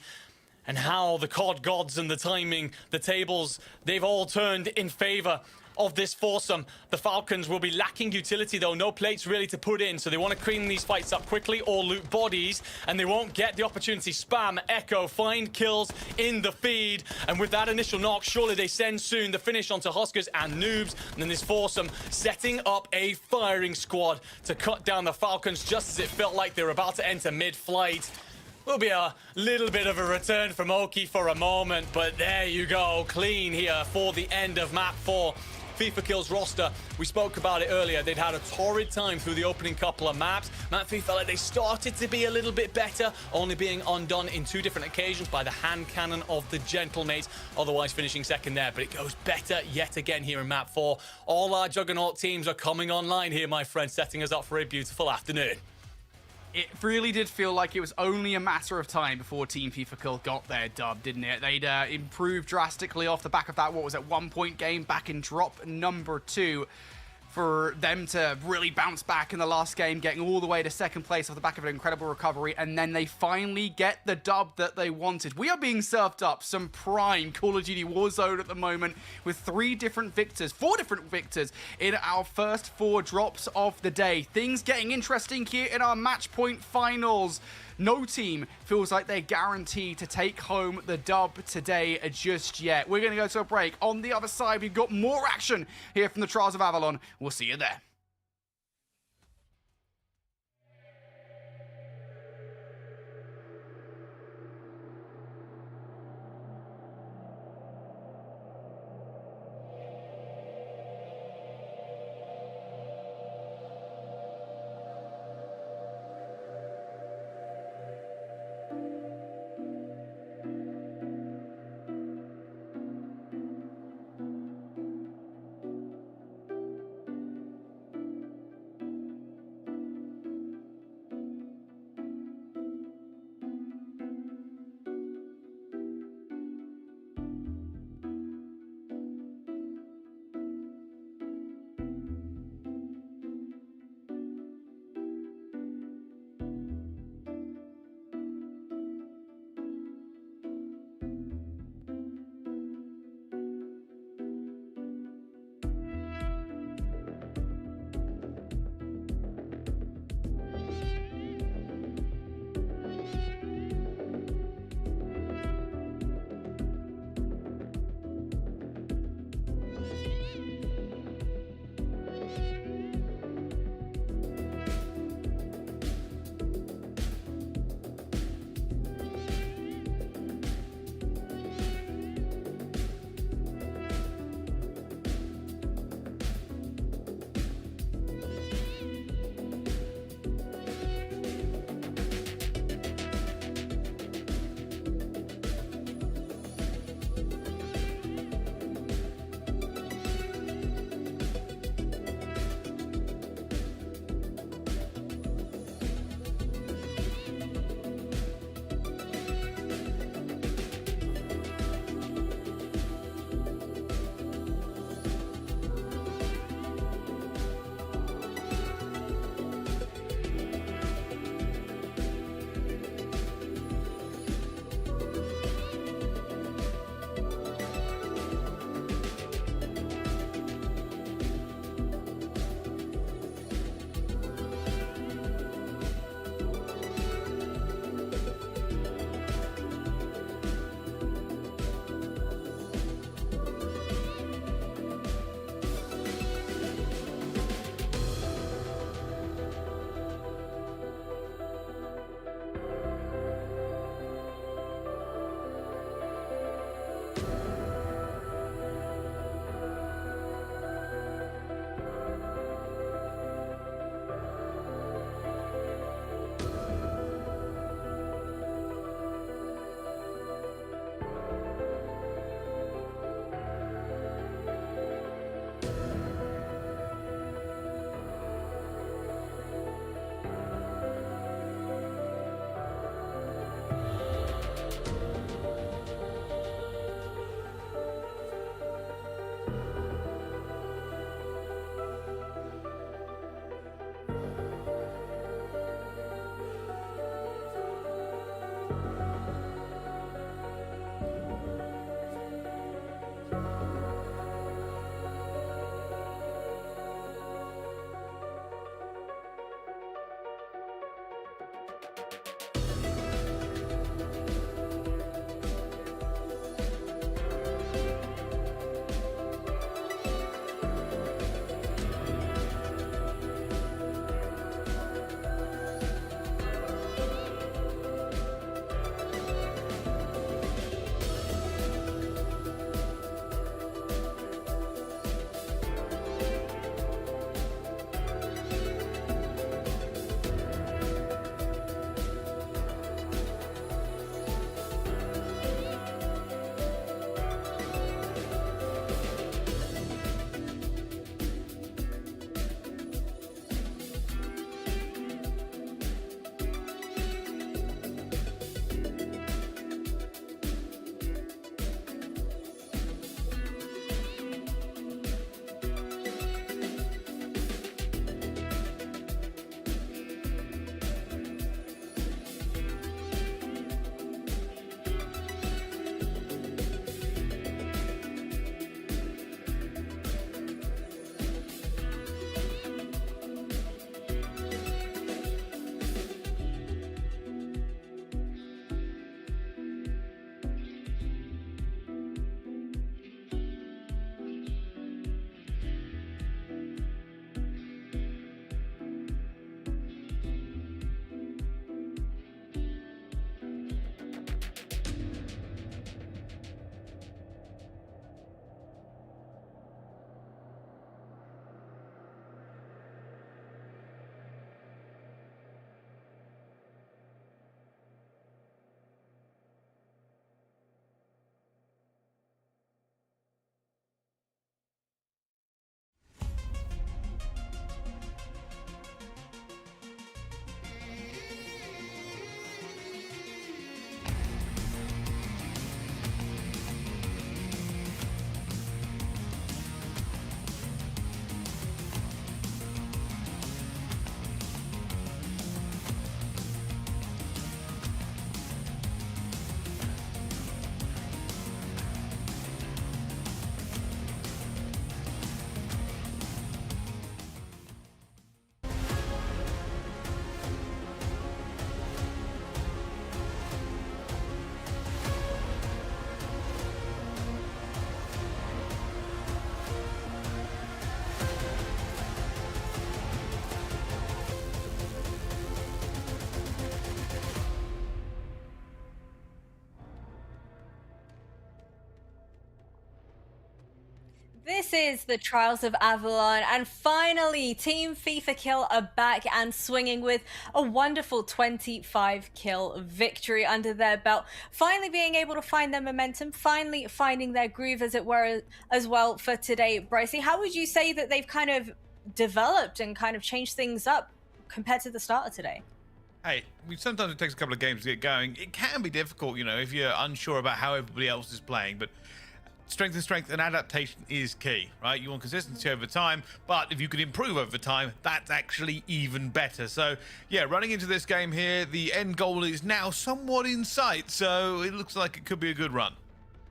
S5: And how the COD gods and the timing, the tables, they've all turned in favor of this foursome. The Falcons will be lacking utility, though. No plates really to put in, so they want to clean these fights up quickly or loot bodies, and they won't get the opportunity. Spam, Echo, find kills in the feed, and with that initial knock, surely they send soon the finish onto Huskers and Noobs, and then this foursome setting up a firing squad to cut down the Falcons just as it felt like they were about to enter mid-flight. Will be a little bit of a return from Oki for a moment, but there you go. Clean here for the end of map 4. FIFA Kills roster, we spoke about it earlier. They'd had a torrid time through the opening couple of maps. Map 3 felt like they started to be a little bit better, only being undone in 2 different occasions by the hand cannon of the Gentlemates, otherwise finishing second there. But it goes better yet again here in map 4. All our Juggernaut teams are coming online here, my friends, setting us up for a beautiful afternoon.
S4: It really did feel like it was only a matter of time before Team FIFA Kill got their dub, didn't it? They'd improved drastically off the back of that, 1-point game back in drop number 2. For them to really bounce back in the last game, getting all the way to second place off the back of an incredible recovery, and then they finally get the dub that they wanted. We are being served up some prime Call of Duty Warzone at the moment with 4 different victors in our first 4 drops of the day. Things getting interesting here in our match point finals. No team feels like they're guaranteed to take home the dub today just yet. We're going to go to a break. On the other side, we've got more action here from the Trials of Avalon. We'll see you there.
S1: This is the Trials of Avalon, and finally, Team FIFA Kill are back and swinging with a wonderful 25 kill victory under their belt. Finally being able to find their momentum, finally finding their groove, as it were, as well for today. Brycey, how would you say that they've kind of developed and kind of changed things up compared to the start of today?
S2: Hey, sometimes it takes a couple of games to get going. It can be difficult, you know, if you're unsure about how everybody else is playing, but strength and adaptation is key, right? You want consistency over time, but if you could improve over time, that's actually even better. So yeah, running into this game here, the end goal is now somewhat in sight, so it looks like it could be a good run.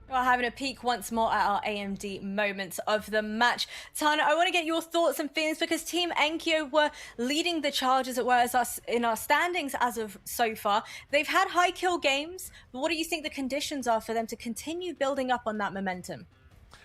S1: Well, having a peek once more at our AMD moments of the match. Tana, I want to get your thoughts and feelings, because Team Enkyo were leading the charge, as it were, as us in our standings as of so far. They've had high kill games, but what do you think the conditions are for them to continue building up on that momentum?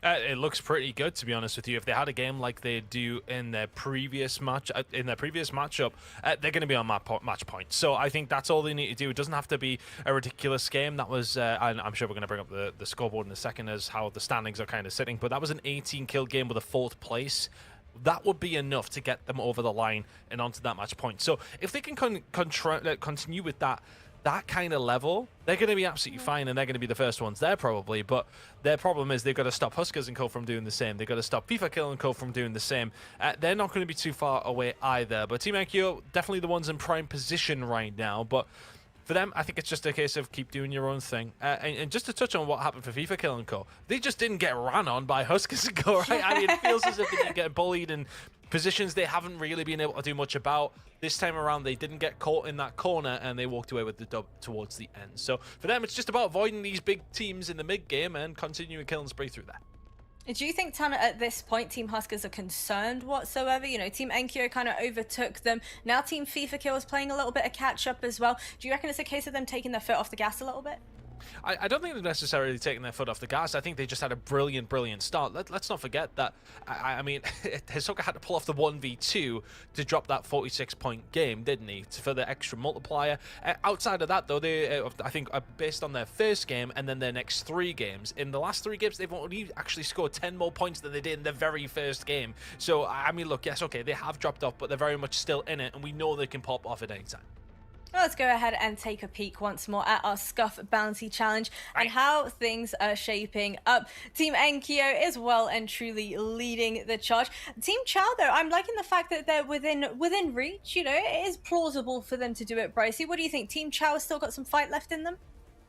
S3: It looks pretty good, to be honest with you. If they had a game like they do in their previous matchup, they're going to be on match point. So I think that's all they need to do. It doesn't have to be a ridiculous game. That was, and I'm sure we're going to bring up the scoreboard in a second as how the standings are kind of sitting, but that was an 18 kill game with a 4th place. That would be enough to get them over the line and onto that match point. So if they can continue with that kind of level, they're going to be absolutely fine, and they're going to be the first ones there probably. But their problem is they've got to stop Huskers and Co from doing the same. They've got to stop FIFA Kill and Co from doing the same. They're not going to be too far away either. But Team Enkyo, definitely the ones in prime position right now. But for them, I think it's just a case of keep doing your own thing. And just to touch on what happened for FIFA Kill and Co, they just didn't get ran on by Huskers and Co, right? I mean, it feels as if they didn't get bullied in positions they haven't really been able to do much about. This time around, they didn't get caught in that corner, and they walked away with the dub towards the end. So for them, it's just about avoiding these big teams in the mid-game and continuing kill and spree through that.
S1: Do you think, Tana, at this point, Team Huskers are concerned whatsoever? You know, Team Enkyo kind of overtook them. Now Team FIFA Kill is playing a little bit of catch-up as well. Do you reckon it's a case of them taking their foot off the gas a little bit?
S3: I don't think they've necessarily taken their foot off the gas. I think they just had a brilliant start. Let's not forget that, I mean, Hisoka had to pull off the 1v2 to drop that 46-point game, didn't he, for the extra multiplier. Outside of that, though, they, I think, based on their first game and then their next 3 games, in the last 3 games, they've only actually scored 10 more points than they did in the very first game. So, I mean, look, yes, okay, they have dropped off, but they're very much still in it, and we know they can pop off at any time.
S1: Let's go ahead and take a peek once more at our Scuff Bounty Challenge and how things are shaping up. Team Enkyo is well and truly leading the charge. Team Chow, though, I'm liking the fact that they're within reach. You know, it is plausible for them to do it, Brycey. What do you think? Team Chow has still got some fight left in them?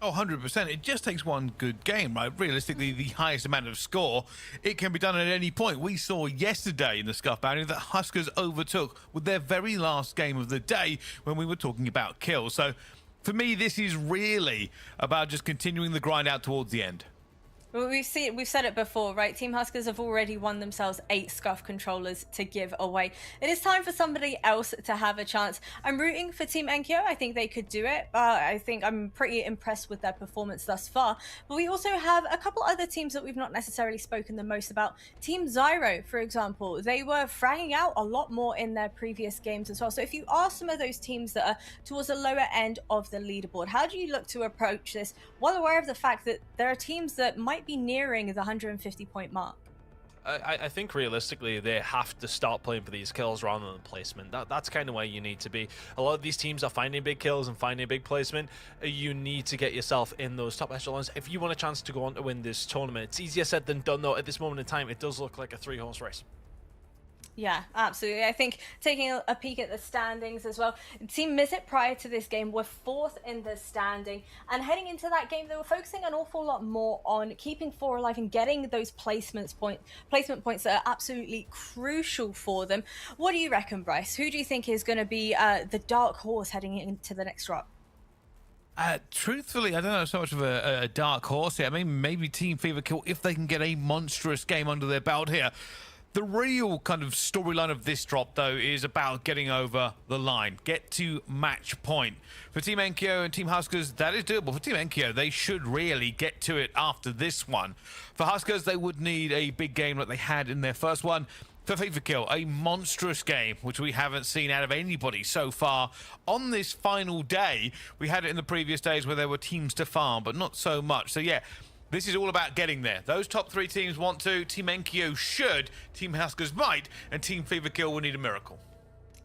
S2: Oh, 100%. It just takes one good game, right? Realistically, the highest amount of score, it can be done at any point. We saw yesterday in the Scuff Bounty that Huskers overtook with their very last game of the day when we were talking about kills. So for me, this is really about just continuing the grind out towards the end.
S1: Well, we've said it before, right? Team Huskers have already won themselves 8 Scuff controllers to give away. It is time for somebody else to have a chance. I'm rooting for Team Enkyo. I think they could do it. I think I'm pretty impressed with their performance thus far. But we also have a couple other teams that we've not necessarily spoken the most about. Team Zyro, for example, they were fragging out a lot more in their previous games as well. So if you are some of those teams that are towards the lower end of the leaderboard, how do you look to approach this, well aware of the fact that there are teams that might be nearing the 150 point mark?
S3: I think realistically they have to start playing for these kills rather than placement. That's kind of where you need to be. A lot of these teams are finding big kills and finding big placement. You need to get yourself in those top echelons if you want a chance to go on to win this tournament. It's easier said than done, though. At this moment in time, it does look like a 3-horse race.
S1: Yeah, absolutely. I think taking a peek at the standings as well, Team Mizzet prior to this game were 4th in the standing, and heading into that game they were focusing an awful lot more on keeping 4 alive and getting those placement points that are absolutely crucial for them. What do you reckon, Bryce? Who do you think is going to be the dark horse heading into the next drop?
S2: Truthfully, I don't know so much of a dark horse here. I mean, maybe Team FIFA Kill if they can get a monstrous game under their belt here. The real kind of storyline of this drop, though, is about getting over the line. Get to match point. For Team Enkyo and Team Huskers, that is doable. For Team Enkyo, they should really get to it after this one. For Huskers, they would need a big game like they had in their first one. For FIFA Kill, a monstrous game, which we haven't seen out of anybody so far on this final day. We had it in the previous days where there were teams to farm, but not so much. So, yeah. This is all about getting there. Those top 3 teams want to. Team Enkyo should. Team Huskers might. And Team Fever Kill will need a miracle.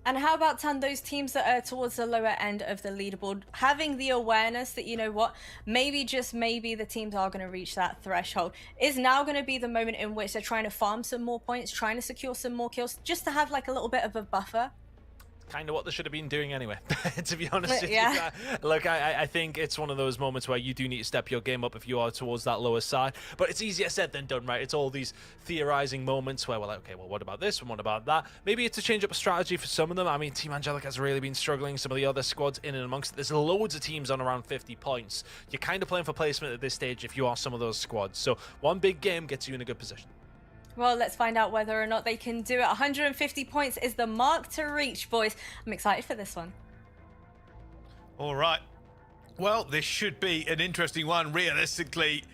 S1: And how about, Tan, those teams that are towards the lower end of the leaderboard, having the awareness that, you know what, maybe, just maybe, the teams are going to reach that threshold, is now going to be the moment in which they're trying to farm some more points, trying to secure some more kills, just to have like a little bit of a buffer?
S3: Kind of what they should have been doing anyway, to be honest with
S1: Yeah.
S3: you. Look, I think it's one of those moments where you do need to step your game up if you are towards that lower side. But it's easier said than done, right? It's all these theorizing moments where we're like, okay, well, what about this and what about that? Maybe it's to change up a strategy for some of them. I mean, Team Angelica has really been struggling. Some of the other squads in and amongst it. There's loads of teams on around 50 points. You're kind of playing for placement at this stage if you are some of those squads. So one big game gets you in a good position.
S1: Well, let's find out whether or not they can do it. 150 points is the mark to reach, boys. I'm excited for this one.
S2: All right. Well, this should be an interesting one. Realistically,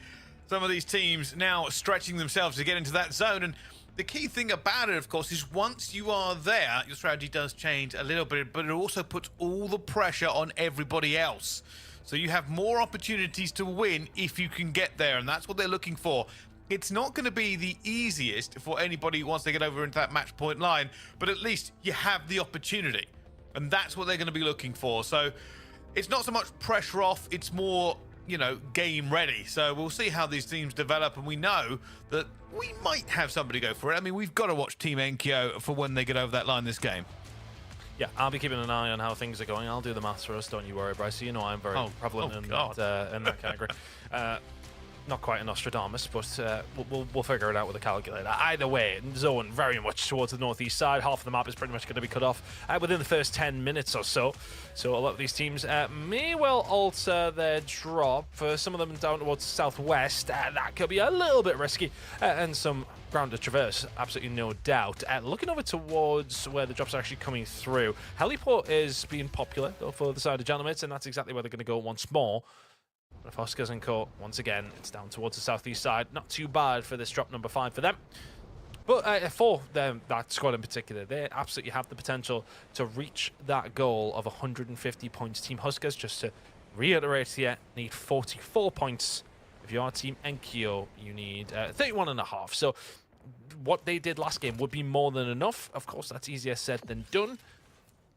S2: some of these teams now stretching themselves to get into that zone. And the key thing about it, of course, is once you are there, your strategy does change a little bit, but it also puts all the pressure on everybody else. So you have more opportunities to win if you can get there, and that's what they're looking for. It's not going to be the easiest for anybody once they get over into that match point line, but at least you have the opportunity. And that's what they're going to be looking for. So it's not so much pressure off, it's more, you know, game ready. So we'll see how these teams develop, and we know that we might have somebody go for it. I mean, we've got to watch Team Enkyo for when they get over that line this game.
S3: Yeah, I'll be keeping an eye on how things are going. I'll do the maths for us, don't you worry, Bryce. You know I'm very prevalent in that category. Not quite a Nostradamus, but we'll figure it out with a calculator. Either way, zone very much towards the northeast side. Half of the map is pretty much going to be cut off within the first 10 minutes or so. So a lot of these teams may well alter their drop. For some of them down towards the southwest, that could be a little bit risky. And some ground to traverse, absolutely no doubt. Looking over towards where the drops are actually coming through, Heliport is being popular for the side of Janimates, and that's exactly where they're going to go once more. But if Oscars and Co, once again, it's down towards the southeast side. Not too bad for this drop number 5 for them. But for them, that squad in particular, they absolutely have the potential to reach that goal of 150 points. Team Huskers, just to reiterate here, need 44 points. If you are Team Enkyo, you need 31.5. So what they did last game would be more than enough. Of course, that's easier said than done.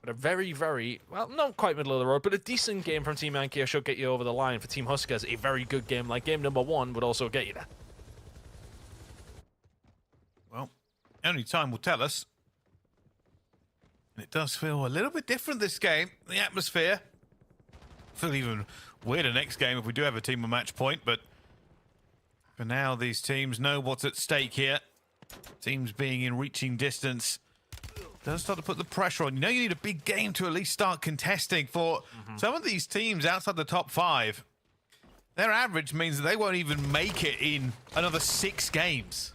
S3: But a very, very, well, not quite middle of the road, but a decent game from Team Enkyo should get you over the line. For Team Huskers, a very good game like game number 1 would also get you there.
S2: Well, only time will tell us. And it does feel a little bit different this game. The atmosphere. Feel even weirder next game if we do have a team on match point, but for now, these teams know what's at stake here. Teams being in reaching distance does start to put the pressure on. You know you need a big game to at least start contesting. For some of these teams outside the top 5, their average means that they won't even make it in another 6 games.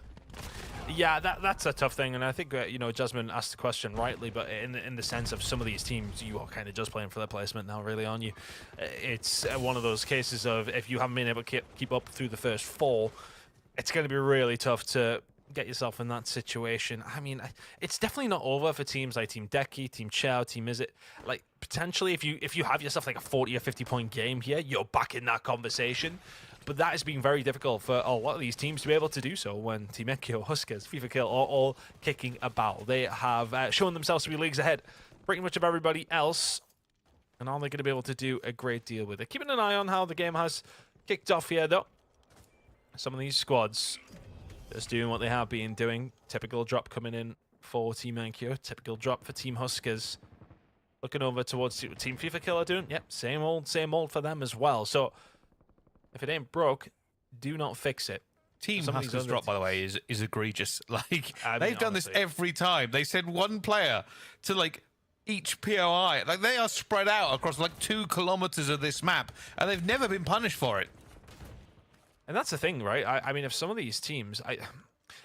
S3: Yeah, that's a tough thing, and I think you know, Jasmine asked the question rightly, but in the sense of some of these teams, you are kind of just playing for their placement now, really, aren't you? It's one of those cases of if you haven't been able to keep up through the first 4, it's going to be really tough to get yourself in that situation. I mean, it's definitely not over for teams like Team Deki, Team Chow, Team Izzet. Like, potentially, if you have yourself like a 40 or 50 point game here, you're back in that conversation. But that has been very difficult for a lot of these teams to be able to do so when Team Enkyo, Huskers, FIFA Kill are all kicking about. They have shown themselves to be leagues ahead pretty much of everybody else. And are they going to be able to do a great deal with it? Keeping an eye on how the game has kicked off here, though. Some of these squads just doing what they have been doing. Typical drop coming in for Team Enkyo. Typical drop for Team Huskers. Looking over towards what Team FIFA Kill are doing. Yep, same old for them as well. So if it ain't broke, do not fix it.
S2: Team Huskers drop, by the way, is egregious. Like, they've done this every time. They send one player to, like, each POI. Like, they are spread out across, like, 2 kilometers of this map, and they've never been punished for it.
S3: And that's the thing, right? I mean, if some of these teams,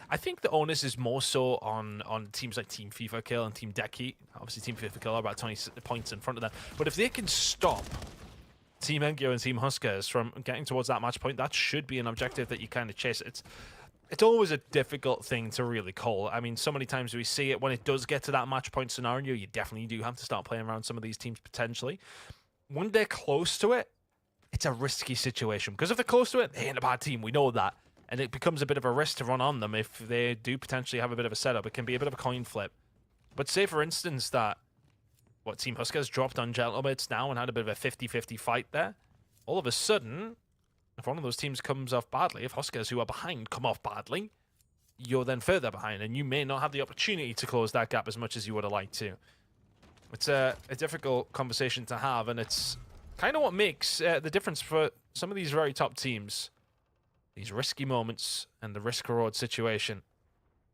S3: I think the onus is more so on teams like Team FIFA Kill and Team Deki. Obviously, Team FIFA Kill are about 20 points in front of them. But if they can stop Team Enkyo and Team Huskers from getting towards that match point, that should be an objective that you kind of chase. It's always a difficult thing to really call. I mean, so many times we see it when it does get to that match point scenario, you definitely do have to start playing around some of these teams potentially. When they're close to it, it's a risky situation. Because if they're close to it, they ain't a bad team. We know that. And it becomes a bit of a risk to run on them if they do potentially have a bit of a setup. It can be a bit of a coin flip. But say, for instance, that Team Huskers dropped on Gentlemates now and had a bit of a 50-50 fight there. All of a sudden, if one of those teams comes off badly, if Huskers, who are behind, come off badly, you're then further behind, and you may not have the opportunity to close that gap as much as you would have liked to. It's a difficult conversation to have, and it's kind of what makes the difference for some of these very top teams. These risky moments and the risk-reward situation.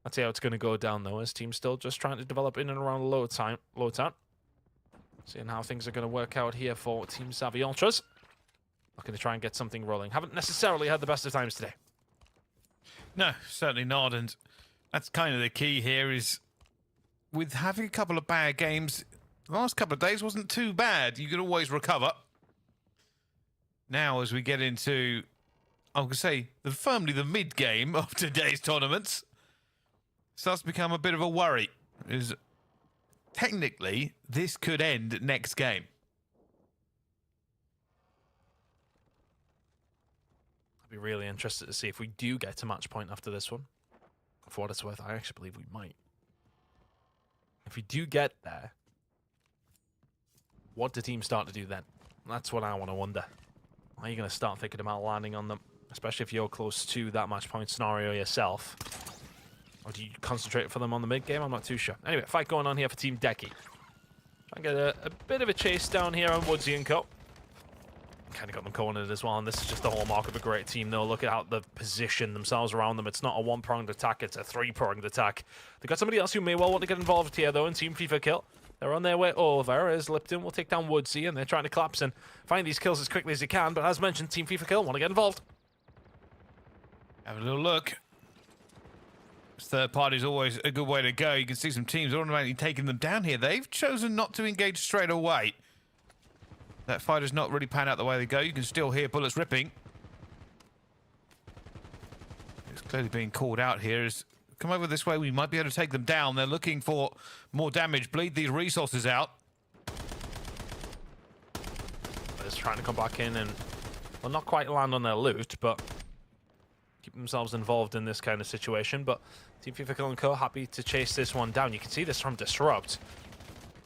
S3: Let's see how it's going to go down, though, as teams still just trying to develop in and around low town. Seeing how things are going to work out here for Team Savvy Ultras. Looking to try and get something rolling. Haven't necessarily had the best of times today.
S2: No, certainly not. And that's kind of the key here is with having a couple of bad games, the last couple of days wasn't too bad. You could always recover. Now, as we get into, I'm going to say, firmly the mid-game of today's tournaments, starts to become a bit of a worry. Is technically, this could end next game.
S3: I'd be really interested to see if we do get to match point after this one. For what it's worth, I actually believe we might. If we do get there, what do teams start to do then? That's what I want to wonder. Are you going to start thinking about landing on them? Especially if you're close to that match point scenario yourself. Or do you concentrate for them on the mid game? I'm not too sure. Anyway, fight going on here for Team Decky. Try and get a bit of a chase down here on Woodsy and Co. Kind of got them cornered as well, and this is just the hallmark of a great team, though. Look at how they've positioned themselves around them. It's not a one-pronged attack, it's a three-pronged attack. They've got somebody else who may well want to get involved here, though, in Team FIFA Kill. They're on their way over as Lipton will take down Woodsy, and they're trying to collapse and find these kills as quickly as they can, but as mentioned, Team FIFA Kill want to get involved.
S2: Have a little look. This third party is always a good way to go. You can see some teams automatically taking them down here. They've chosen not to engage straight away. That fight has not really panned out the way they go. You can still hear bullets ripping. It's clearly being called out here. Come over this way. We might be able to take them down. They're looking for more damage. Bleed these resources out.
S3: They're just trying to come back in and, well, not quite land on their loot, but keep themselves involved in this kind of situation. But Team FIFA Kill & Co. happy to chase this one down. You can see this from Disrupt.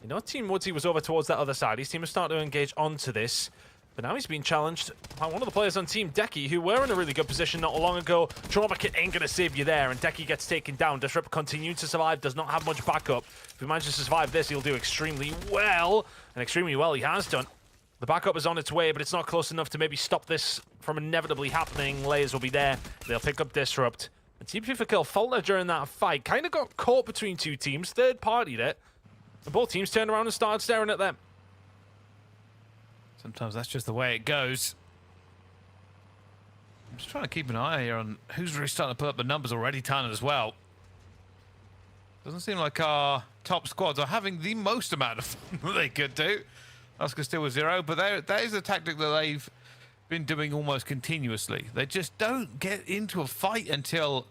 S3: You know, Team Woodsy was over towards that other side. His team has started to engage onto this. But now he's being challenged by one of the players on Team Decky, who were in a really good position not long ago. Trauma Kit ain't going to save you there, and Decky gets taken down. Disrupt continues to survive, does not have much backup. If he manages to survive this, he'll do extremely well. And extremely well he has done. The backup is on its way, but it's not close enough to maybe stop this from inevitably happening. Layers will be there. They'll pick up Disrupt. And Team FIFA Kill faltered during that fight. Kind of got caught between two teams. Third-partied it. And both teams turned around and started staring at them.
S2: Sometimes that's just the way it goes. I'm just trying to keep an eye here on who's really starting to put up the numbers already, Tanner, as well. Doesn't seem like our top squads are having the most amount of fun that they could do. Oscar still with 0, but that is a tactic that they've been doing almost continuously. They just don't get into a fight until,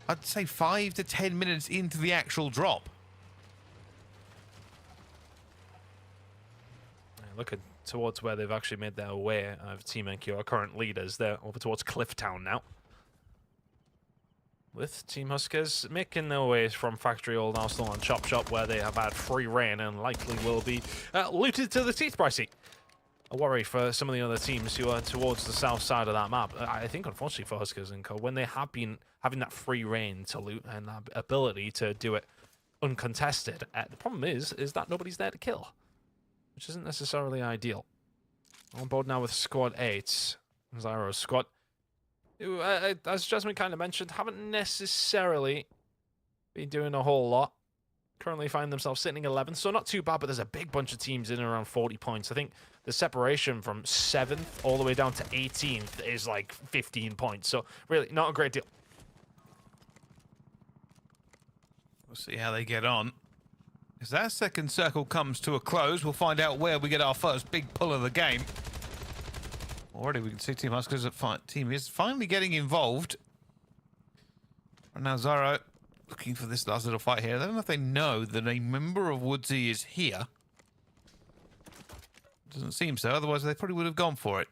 S2: I'd say, 5 to 10 minutes into the actual drop.
S3: Looking towards where they've actually made their way of Team NQ, our current leaders. They're over towards Clifftown now. With Team Huskers making their way from Factory Old Arsenal and Chop Shop, where they have had free reign and likely will be looted to the teeth, Pricey. A worry for some of the other teams who are towards the south side of that map. I think, unfortunately, for Huskers and Co., when they have been having that free reign to loot and that ability to do it uncontested, the problem is that nobody's there to kill, which isn't necessarily ideal. On board now with Squad 8, Zyro's squad, who, as Jasmine kind of mentioned, haven't necessarily been doing a whole lot. Currently find themselves sitting 11th, so not too bad, but there's a big bunch of teams in and around 40 points. I think the separation from 7th all the way down to 18th is like 15 points, so really not a great deal.
S2: We'll see how they get on. As that second circle comes to a close, we'll find out where we get our first big pull of the game. Already we can see Team Huskers' team is finally getting involved. And now Zyro looking for this last little fight here. I don't know if they know that a member of Woodsy is here. Doesn't seem so, otherwise they probably would have gone for it.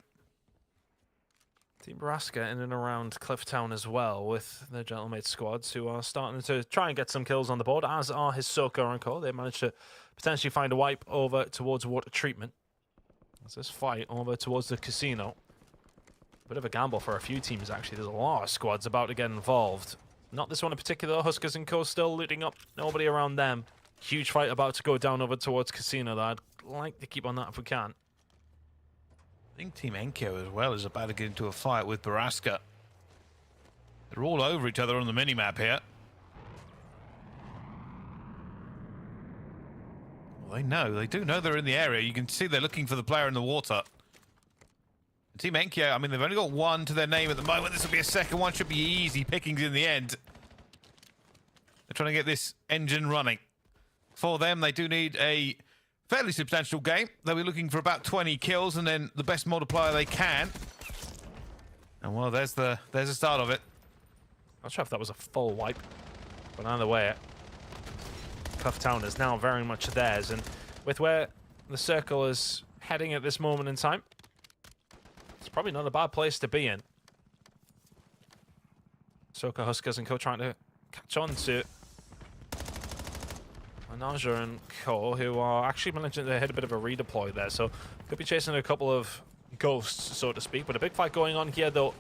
S3: Team Nebraska in and around Clifftown as well, with their Gentlemate squads who are starting to try and get some kills on the board, as are Hisoka and Co. They managed to potentially find a wipe over towards water treatment. As this fight over towards the casino. Bit of a gamble for a few teams, actually. There's a lot of squads about to get involved. Not this one in particular. Huskers and Co. still looting up. Nobody around them. Huge fight about to go down over towards casino, though. I'd like to keep on that if we can.
S2: I think Team Enkyo as well is about to get into a fight with Baraska. They're all over each other on the minimap here. Well, they do know they're in the area. You can see they're looking for the player in the water. Team Enkyo, I mean, they've only got one to their name at the moment. This will be a second one. Should be easy pickings in the end. They're trying to get this engine running. For them, they do need a fairly substantial game. They'll be looking for about 20 kills and then the best multiplier they can. And well, there's the start of it.
S3: Not sure if that was a full wipe, but either way, Clifftown is now very much theirs, and with where the circle is heading at this moment in time, it's probably not a bad place to be in. Soka Huskers and Co trying to catch on to Naja and Co, who are actually managing to hit a bit of a redeploy there, so could be chasing a couple of ghosts, so to speak. But a big fight going on here, though.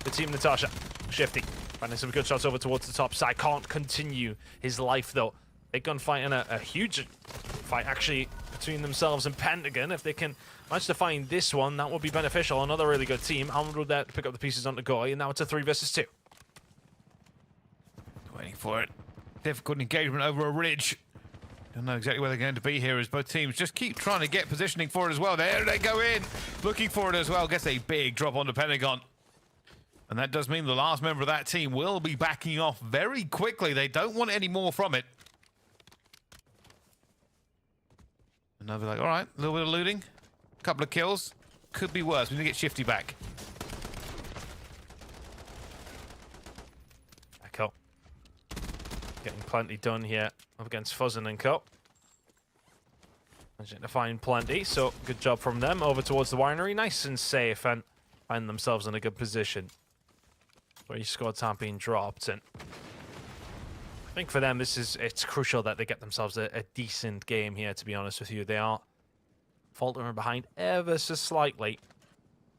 S3: The Team Natasha, Shifty, finding some good shots over towards the top side. Can't continue his life, though. Big gunfight and a huge fight, actually, between themselves and Pentagon. If they can manage to find this one, that would be beneficial. Another really good team. Almond there to pick up the pieces onto Goy, and now it's a 3 versus 2.
S2: Waiting for it. Difficult engagement over a ridge. Don't know exactly where they're going to be here as both teams just keep trying to get positioning for it as well. There they go in, looking for it as well. Gets a big drop onto Pentagon. And that does mean the last member of that team will be backing off very quickly. They don't want any more from it. And they'll be like, all right, a little bit of looting, a couple of kills. Could be worse. We need to get Shifty back.
S3: Echo. Getting plenty done here up against Fuzzin and Co. Managing to find plenty, so good job from them. Over towards the winery, nice and safe, and find themselves in a good position. 3 squads have been dropped, and I think for them it's crucial that they get themselves a decent game here, to be honest with you. They are faltering behind ever so slightly.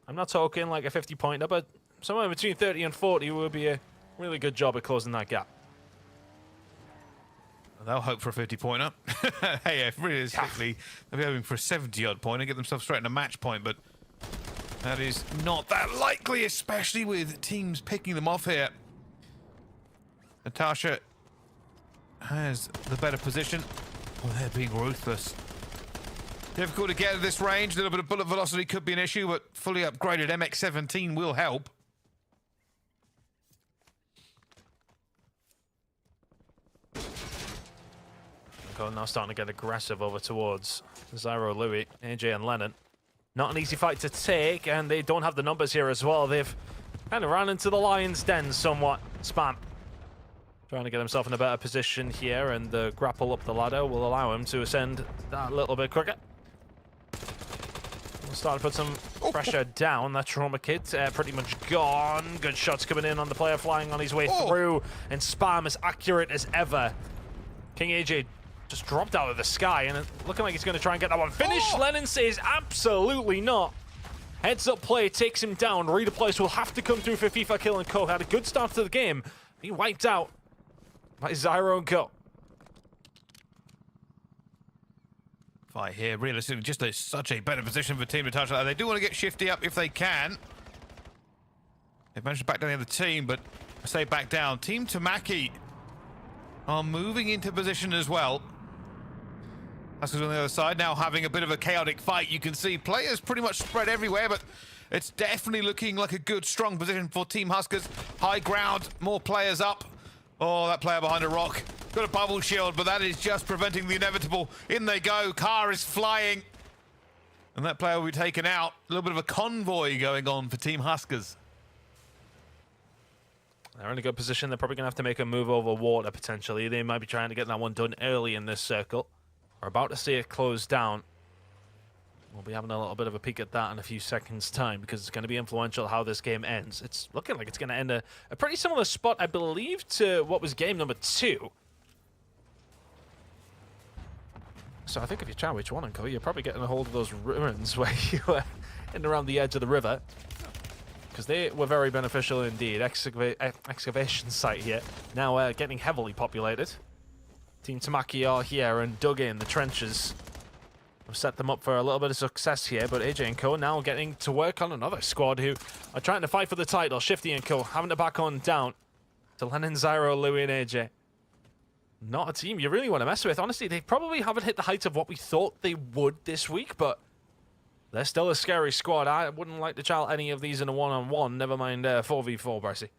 S3: I'm not talking like a 50-pointer, but somewhere between 30 and 40 would be a really good job at closing that gap.
S2: They'll hope for a 50-pointer. Hey, if realistically, they'll be hoping for a 70-odd point and get themselves straight in a match point, but that is not that likely, especially with teams picking them off here. Natasha has the better position. Oh, they're being ruthless. Difficult to get at this range. A little bit of bullet velocity could be an issue, but fully upgraded MX-17 will help.
S3: Now starting to get aggressive over towards Zyro, Louis, AJ, and Lennon. Not an easy fight to take, and they don't have the numbers here as well. They've kind of ran into the lion's den somewhat. Spam trying to get himself in a better position here, and the grapple up the ladder will allow him to ascend that a little bit quicker. We'll start to put some pressure down. That trauma kit pretty much gone. Good shots coming in on the player flying on his way through, and Spam as accurate as ever. King AJ just dropped out of the sky, and looking like he's going to try and get that one finished. Lennon says absolutely not. Heads up play takes him down. Redeploys will have to come through for FIFA Kill and Co. Had a good start to the game. He wiped out by Zyro and Co.
S2: Fight here, realistically, just such a better position for Team Natasha. They do want to get Shifty up if they can. They've managed to back down the other team, but I say back down. Team Tamaki are moving into position as well. Huskers on the other side now having a bit of a chaotic fight. You can see players pretty much spread everywhere, but it's definitely looking like a good, strong position for Team Huskers. High ground, more players up. Oh, that player behind a rock. Got a bubble shield, but that is just preventing the inevitable. In they go. Car is flying. And that player will be taken out. A little bit of a convoy going on for Team Huskers.
S3: They're in a good position. They're probably going to have to make a move over water, potentially. They might be trying to get that one done early in this circle. We're about to see it close down. We'll be having a little bit of a peek at that in a few seconds' time because it's going to be influential how this game ends. It's looking like it's going to end a pretty similar spot, I believe, to what was game number 2. So I think if you try which one, Uncle, you're probably getting a hold of those ruins where you were in and around the edge of the river. Because they were very beneficial indeed. Excavation site here, now getting heavily populated. Team Tamaki are here and dug in the trenches. We've set them up for a little bit of success here, but AJ and Co now getting to work on another squad who are trying to fight for the title. Shifty and Co having to back on down to Lennon, Zyro, Louie and AJ. Not a team you really want to mess with. Honestly, they probably haven't hit the heights of what we thought they would this week, but they're still a scary squad. I wouldn't like to challenge any of these in a one-on-one, never mind 4v4, Brycey.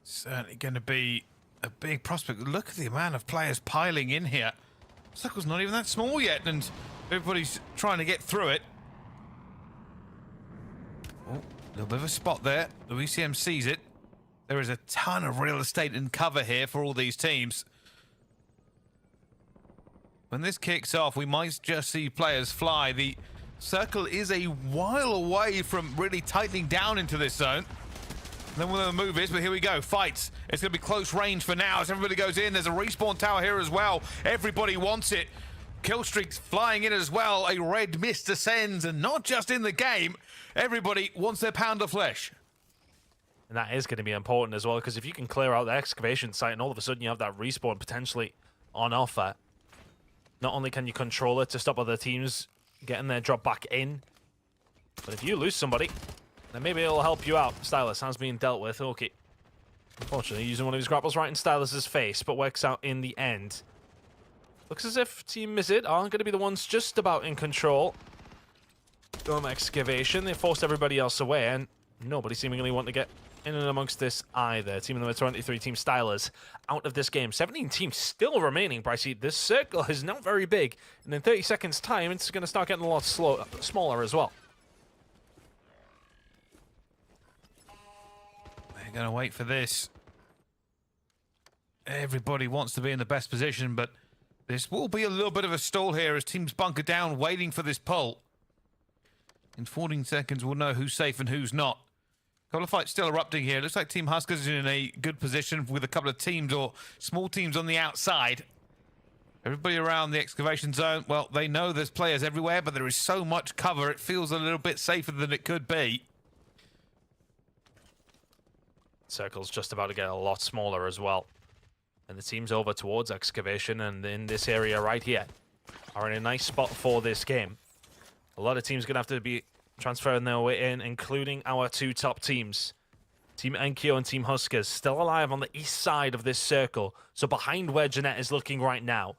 S2: Certainly going to be a big prospect. Look at the amount of players piling in here. Circle's not even that small yet, and everybody's trying to get through it. Oh, a little bit of a spot there. The VCM sees it. There is a ton of real estate and cover here for all these teams. When this kicks off, we might just see players fly. The circle is a while away from really tightening down into this zone. Then where the move is, but here we go. Fights. It's going to be close range for now as everybody goes in. There's a respawn tower here as well. Everybody wants it. Kill streaks flying in as well. A red mist descends, and not just in the game. Everybody wants their pound of flesh.
S3: And that is going to be important as well, because if you can clear out the excavation site and all of a sudden you have that respawn potentially on offer, not only can you control it to stop other teams getting their drop back in, but if you lose somebody, then maybe it'll help you out. Stylus has been dealt with. Okay. Unfortunately, using one of his grapples right in Stylus's face, but works out in the end. Looks as if Team Mizzet are going to be the ones just about in control. Dome excavation. They forced everybody else away, and nobody seemingly want to get in and amongst this either. Team number 23, Team Stylus, out of this game. 17 teams still remaining, Brycey. This circle is not very big, and in 30 seconds' time, it's going to start getting a lot smaller as well.
S2: They're going to wait for this. Everybody wants to be in the best position, but this will be a little bit of a stall here as teams bunker down, waiting for this pull. In 14 seconds, we'll know who's safe and who's not. A couple of fights still erupting here. Looks like Team Huskers is in a good position with a couple of teams or small teams on the outside. Everybody around the excavation zone, well, they know there's players everywhere, but there is so much cover, it feels a little bit safer than it could be.
S3: Circle's just about to get a lot smaller as well. And the teams over towards excavation and in this area right here are in a nice spot for this game. A lot of teams going to have to be transferring their way in, including our two top teams. Team Enkyo and Team Huskers still alive on the east side of this circle, so behind where Jeanette is looking right now.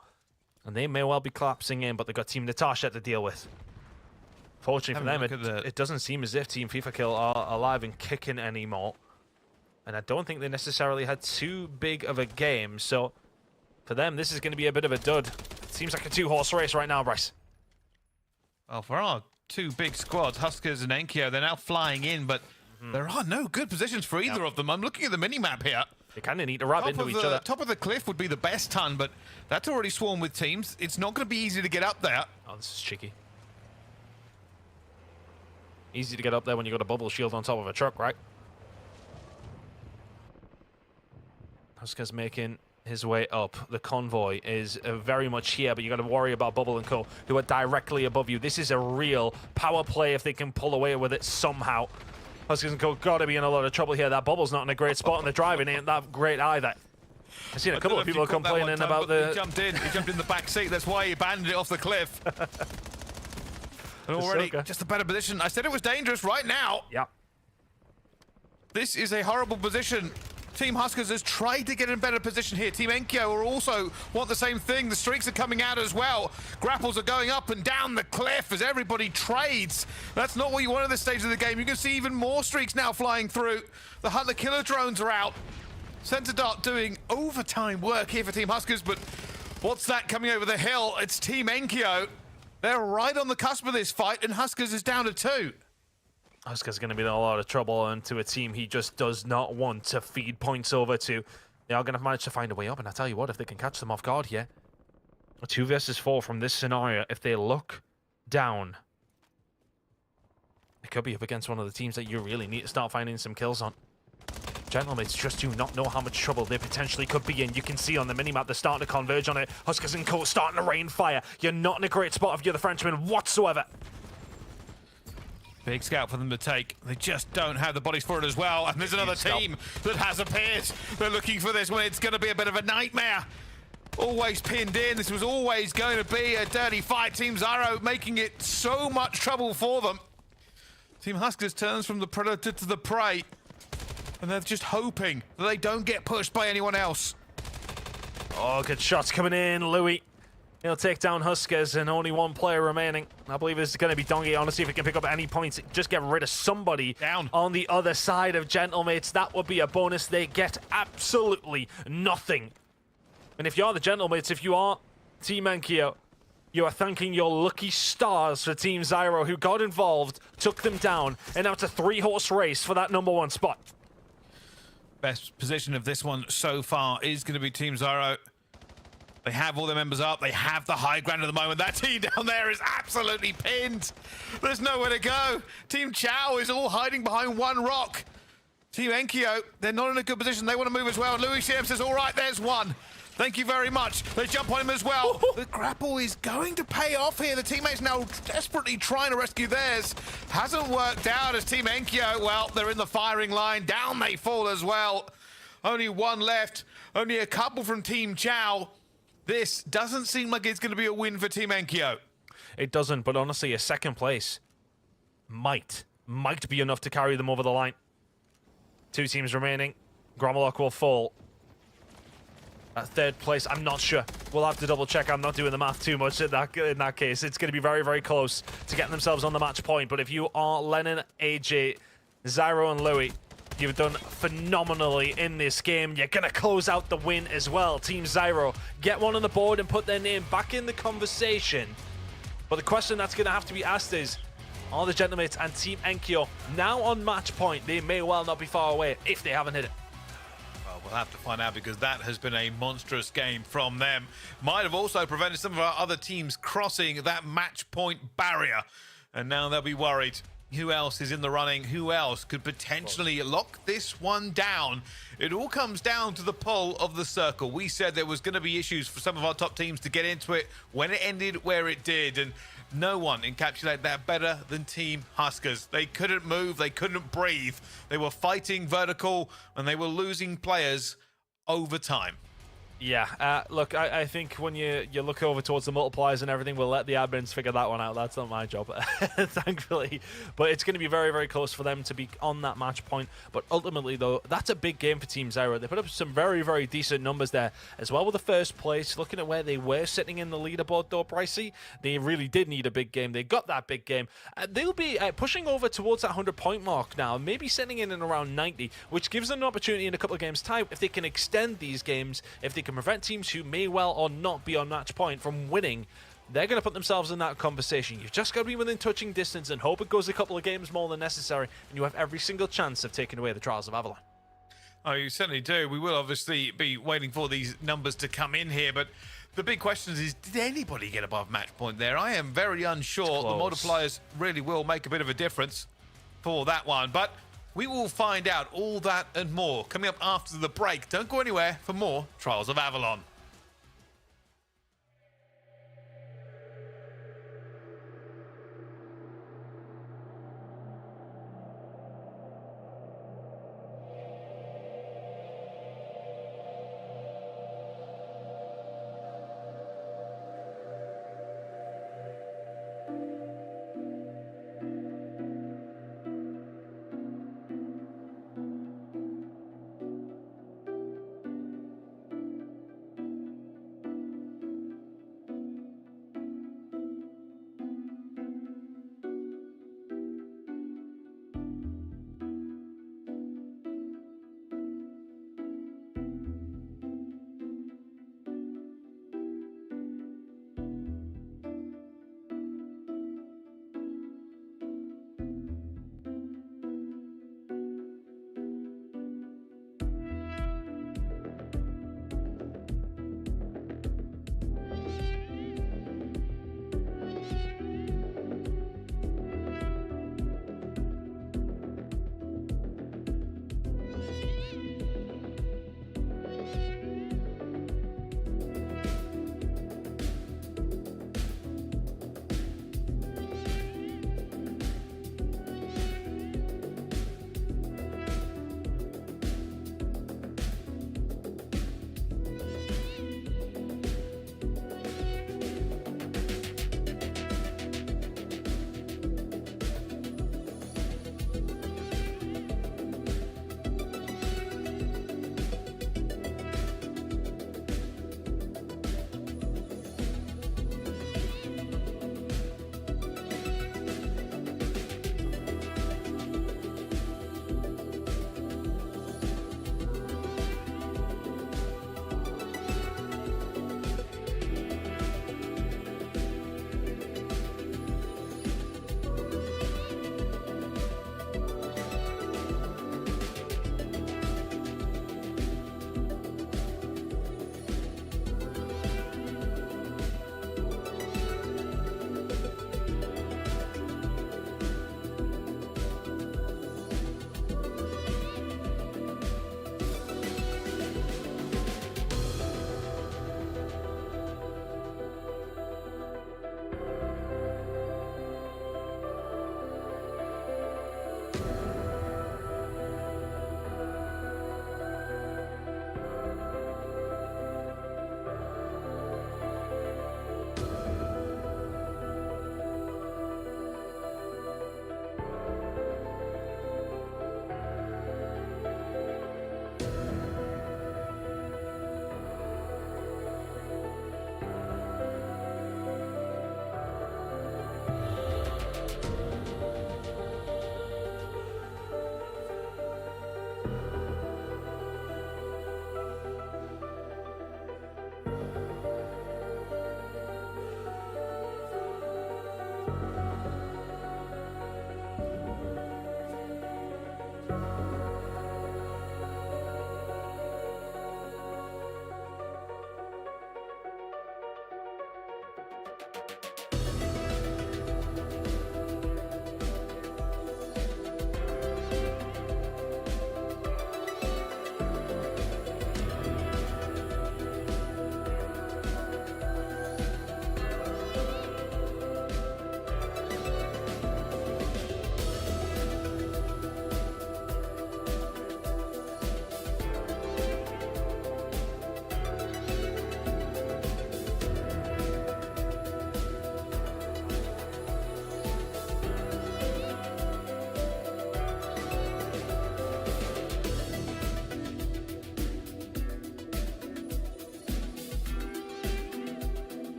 S3: And they may well be collapsing in, but they've got Team Natasha to deal with. Fortunately for them, it doesn't seem as if Team FIFA Kill are alive and kicking anymore. And I don't think they necessarily had too big of a game, so for them, this is going to be a bit of a dud. Seems like a two-horse race right now, Bryce.
S2: Well, for our two big squads, Huskers and Enkyo, they're now flying in, but there are no good positions for either of them. I'm looking at the mini-map here.
S3: They kind of need to rub into each other.
S2: Top of the cliff would be the best ton, but that's already swarmed with teams. It's not going to be easy to get up there.
S3: Oh, this is cheeky. Easy to get up there when you got a bubble shield on top of a truck, right? Huskers making his way up. The convoy is very much here, but you got to worry about Bubble and Co, who are directly above you. This is a real power play if they can pull away with it somehow. Huskers and Co got to be in a lot of trouble here. That Bubble's not in a great spot, and the driving ain't that great either. I've seen a couple of people complaining about the...
S2: He jumped in the back seat. That's why he abandoned it off the cliff. And already just a better position. I said it was dangerous right now.
S3: Yeah.
S2: This is a horrible position. Team Huskers has tried to get in a better position here. Team Enkyo are also want the same thing. The streaks are coming out as well. Grapples are going up and down the cliff as everybody trades. That's not what you want at this stage of the game. You can see even more streaks now flying through. The Hunter Killer drones are out. Center Dart doing overtime work here for Team Huskers, but what's that coming over the hill? It's Team Enkyo. They're right on the cusp of this fight, and Huskers is down to 2.
S3: Huskers going to be in a lot of trouble, and to a team he just does not want to feed points over to. They are going to manage to find a way up, and I tell you what, if they can catch them off guard here, 2 versus 4 from this scenario. If they look down, it could be up against one of the teams that you really need to start finding some kills on. Gentlemates just do not know how much trouble they potentially could be in. You can see on the minimap they're starting to converge on it. Huskers and Colt starting to rain fire. You're not in a great spot if you're the Frenchman whatsoever.
S2: Big scout for them to take. They just don't have the bodies for it as well. And there's another team that has appeared. They're looking for this one. It's going to be a bit of a nightmare. Always pinned in. This was always going to be a dirty fight. Team Zyro making it so much trouble for them. Team Huskers turns from the predator to the prey. And they're just hoping that they don't get pushed by anyone else.
S3: Oh, good shots coming in. Louis, he'll take down Huskers, and only one player remaining. I believe it's going to be Donkey. Honestly, if he can pick up any points, just get rid of somebody
S2: down
S3: on the other side of Gentlemates. That would be a bonus. They get absolutely nothing. And if you're the Gentlemates, if you are Team Enkyo, you are thanking your lucky stars for Team Zyro, who got involved, took them down, and now it's a 3-horse race for that #1 spot.
S2: Best position of this one so far is going to be Team Zyro. They have all their members up. They have the high ground at the moment. That team down there is absolutely pinned. There's nowhere to go. Team Chow is all hiding behind one rock. Team Enkyo, they're not in a good position. They want to move as well. Louis CM says, all right, there's one. Thank you very much. They jump on him as well. The grapple is going to pay off here. The teammates now desperately trying to rescue theirs. Hasn't worked out as Team Enkyo, well, they're in the firing line. Down they fall as well. Only one left. Only a couple from Team Chow. This doesn't seem like it's going to be a win for Team Enkyo.
S3: It doesn't, but honestly, a second place might be enough to carry them over the line. 2 teams remaining. Grommelok will fall. At 3rd place, I'm not sure. We'll have to double check. I'm not doing the math too much in that case. It's going to be very, very close to getting themselves on the match point. But if you are Lennon, AJ, Zyro, and Louis, you've done phenomenally in this game. You're going to close out the win as well. Team Zyro, get one on the board and put their name back in the conversation. But the question that's going to have to be asked is, are the Gentlemates and Team Enkyo now on match point? They may well not be far away if they haven't hit it.
S2: We'll have to find out, because that has been a monstrous game from them. Might have also prevented some of our other teams crossing that match point barrier. And now they'll be worried. Who else is in the running? Who else could potentially lock this one down? It all comes down to the pull of the circle. We said there was going to be issues for some of our top teams to get into it when it ended where it did. And no one encapsulated that better than Team Huskers. They couldn't move. They couldn't breathe. They were fighting vertical, and they were losing players over time.
S3: Yeah, look, I think when you look over towards the multipliers and everything, we'll let the admins figure that one out. That's not my job, thankfully. But it's going to be very, very close for them to be on that match point. But ultimately, though, that's a big game for Team Zyro. They put up some very, very decent numbers there, as well with the 1st place. Looking at where they were sitting in the leaderboard, though, Pricey, they really did need a big game. They got that big game. They'll be pushing over towards that 100-point mark now, maybe sitting in around 90, which gives them an opportunity in a couple of games' time. If they can extend these games, if they can prevent teams who may well or not be on match point from winning, they're going to put themselves in that conversation. You've just got to be within touching distance and hope it goes a couple of games more than necessary, and you have every single chance of taking away the Trials of Avalon.
S2: Oh, you certainly do. We will obviously be waiting for these numbers to come in here, but the big question is, did anybody get above match point there? I am very unsure. The multipliers really will make a bit of a difference for that one, but we will find out all that and more coming up after the break. Don't go anywhere for more Trials of Avalon.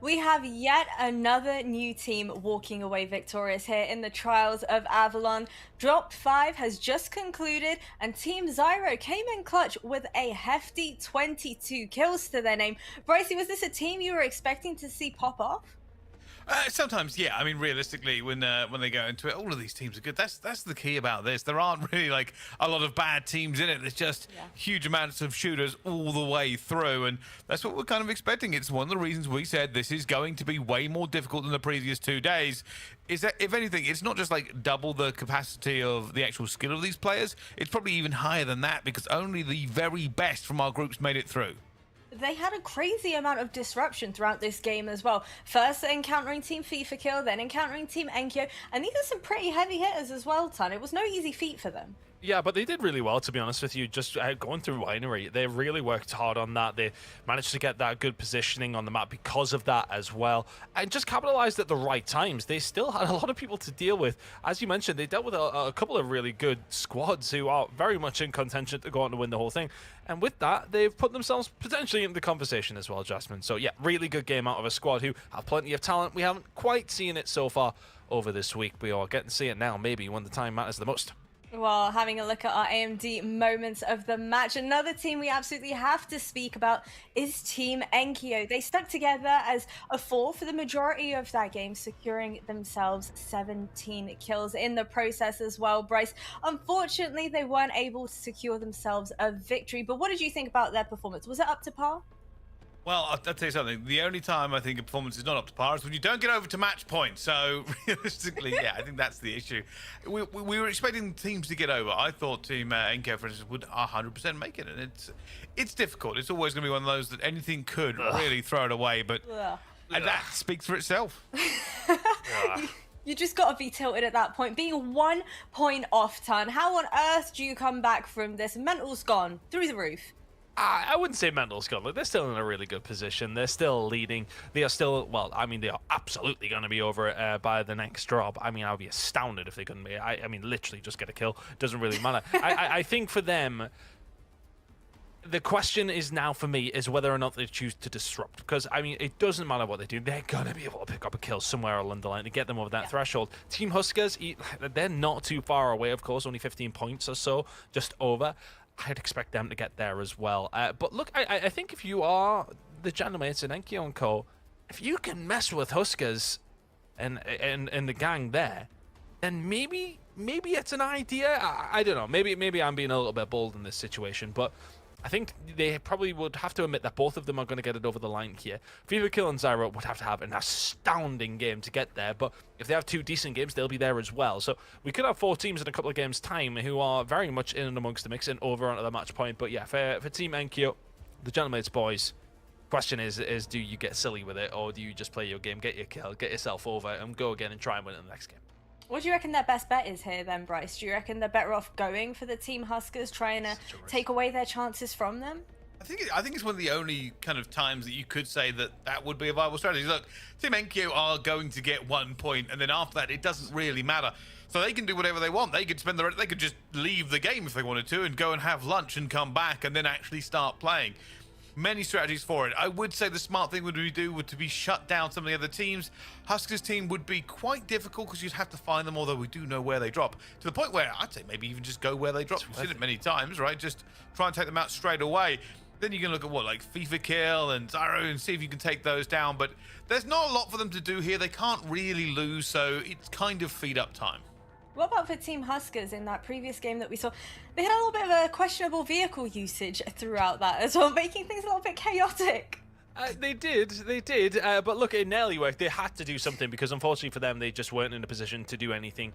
S1: We have yet another new team walking away victorious here in the Trials of Avalon. Drop 5 has just concluded, and Team Zyro came in clutch with a hefty 22 kills to their name. Brycey, was this a team you were expecting to see pop off?
S2: Sometimes, yeah. I mean, realistically, when they go into it, all of these teams are good. That's the key about this. There aren't really like a lot of bad teams in it. There's just huge amounts of shooters all the way through, and that's what we're kind of expecting. It's one of the reasons we said this is going to be way more difficult than the previous 2 days. Is that, if anything, it's not just like double the capacity of the actual skill of these players. It's probably even higher than that because only the very best from our groups made it through.
S1: They had a crazy amount of disruption throughout this game as well. First encountering Team FIFA Kill, then encountering Team Enkyo, and these are some pretty heavy hitters as well, Ton. It was no easy feat for them.
S3: Yeah, but they did really well, to be honest with you. Just going through Winery, they really worked hard on that. They managed to get that good positioning on the map because of that as well, and just capitalized at the right times. They still had a lot of people to deal with. As you mentioned, they dealt with a couple of really good squads who are very much in contention to go on to win the whole thing. And with that, they've put themselves potentially into the conversation as well, Jasmine. So yeah, really good game out of a squad who have plenty of talent. We haven't quite seen it so far over this week. We are getting to see it now, maybe when the time matters the most.
S1: Well, having a look at our AMD moments of the match, another team we absolutely have to speak about is Team Enkyo. They stuck together as a 4 for the majority of that game, securing themselves 17 kills in the process as well, Bryce. Unfortunately, they weren't able to secure themselves a victory, but what did you think about their performance? Was it up to par?
S2: Well, I'll tell you something. The only time I think a performance is not up to par is when you don't get over to match point. So, realistically, yeah, I think that's the issue. We were expecting teams to get over. I thought Team Enko, for instance, would 100% make it. And it's difficult. It's always going to be one of those that anything could really throw it away. But and that speaks for itself.
S1: You just got to be tilted at that point. Being 1 point off, Ton. How on earth do you come back from this? Mental's gone through the roof.
S3: I wouldn't say mental's gone. They're still in a really good position. They're still leading. They are still, well, I mean, they are absolutely going to be over it by the next drop. I mean, I would be astounded if they couldn't be. I mean, literally just get a kill. Doesn't really matter. I think for them, the question is now for me is whether or not they choose to disrupt. Because, I mean, it doesn't matter what they do. They're going to be able to pick up a kill somewhere along the line to get them over that threshold. Team Huskers, they're not too far away, of course, only 15 points or so, just over. I'd expect them to get there as well. But look, I think if you are the Gentlemates in Enkyo and Co., if you can mess with Huskers and the gang there, then maybe it's an idea. I don't know. Maybe I'm being a little bit bold in this situation, but I think they probably would have to admit that both of them are going to get it over the line here. FIFA Kill and Zyro would have to have an astounding game to get there, but if they have 2 decent games, they'll be there as well. So we could have 4 teams in a couple of games' time who are very much in and amongst the mix and over onto the match point. But yeah, for Team Enkyo, the Gentlemates boys, question is do you get silly with it, or do you just play your game, get your kill, get yourself over, and go again and try and win it in the next game?
S1: What do you reckon their best bet is here then, Bryce? Do you reckon they're better off going for the Team Huskers, trying to take away their chances from them?
S2: I think it's one of the only kind of times that you could say that would be a viable strategy. Look, Team Enkyo are going to get 1 point, and then after that, it doesn't really matter. So they can do whatever they want. They could they could just leave the game if they wanted to and go and have lunch and come back and then actually start playing. Many strategies for it. I would say the smart thing would to be shut down some of the other teams. Huskers' team would be quite difficult because you'd have to find them, although we do know where they drop. To the point where I'd say maybe even just go where they drop. We've seen it many times, right? Just try and take them out straight away. Then you can look at what, like FIFA Kill and Zyro, and see if you can take those down. But there's not a lot for them to do here. They can't really lose, so it's kind of feed up time.
S1: What about for Team Huskers in that previous game that we saw? They had a little bit of a questionable vehicle usage throughout that as well, making things a little bit chaotic.
S3: They did, but look, it nearly worked. They had to do something because unfortunately for them, they just weren't in a position to do anything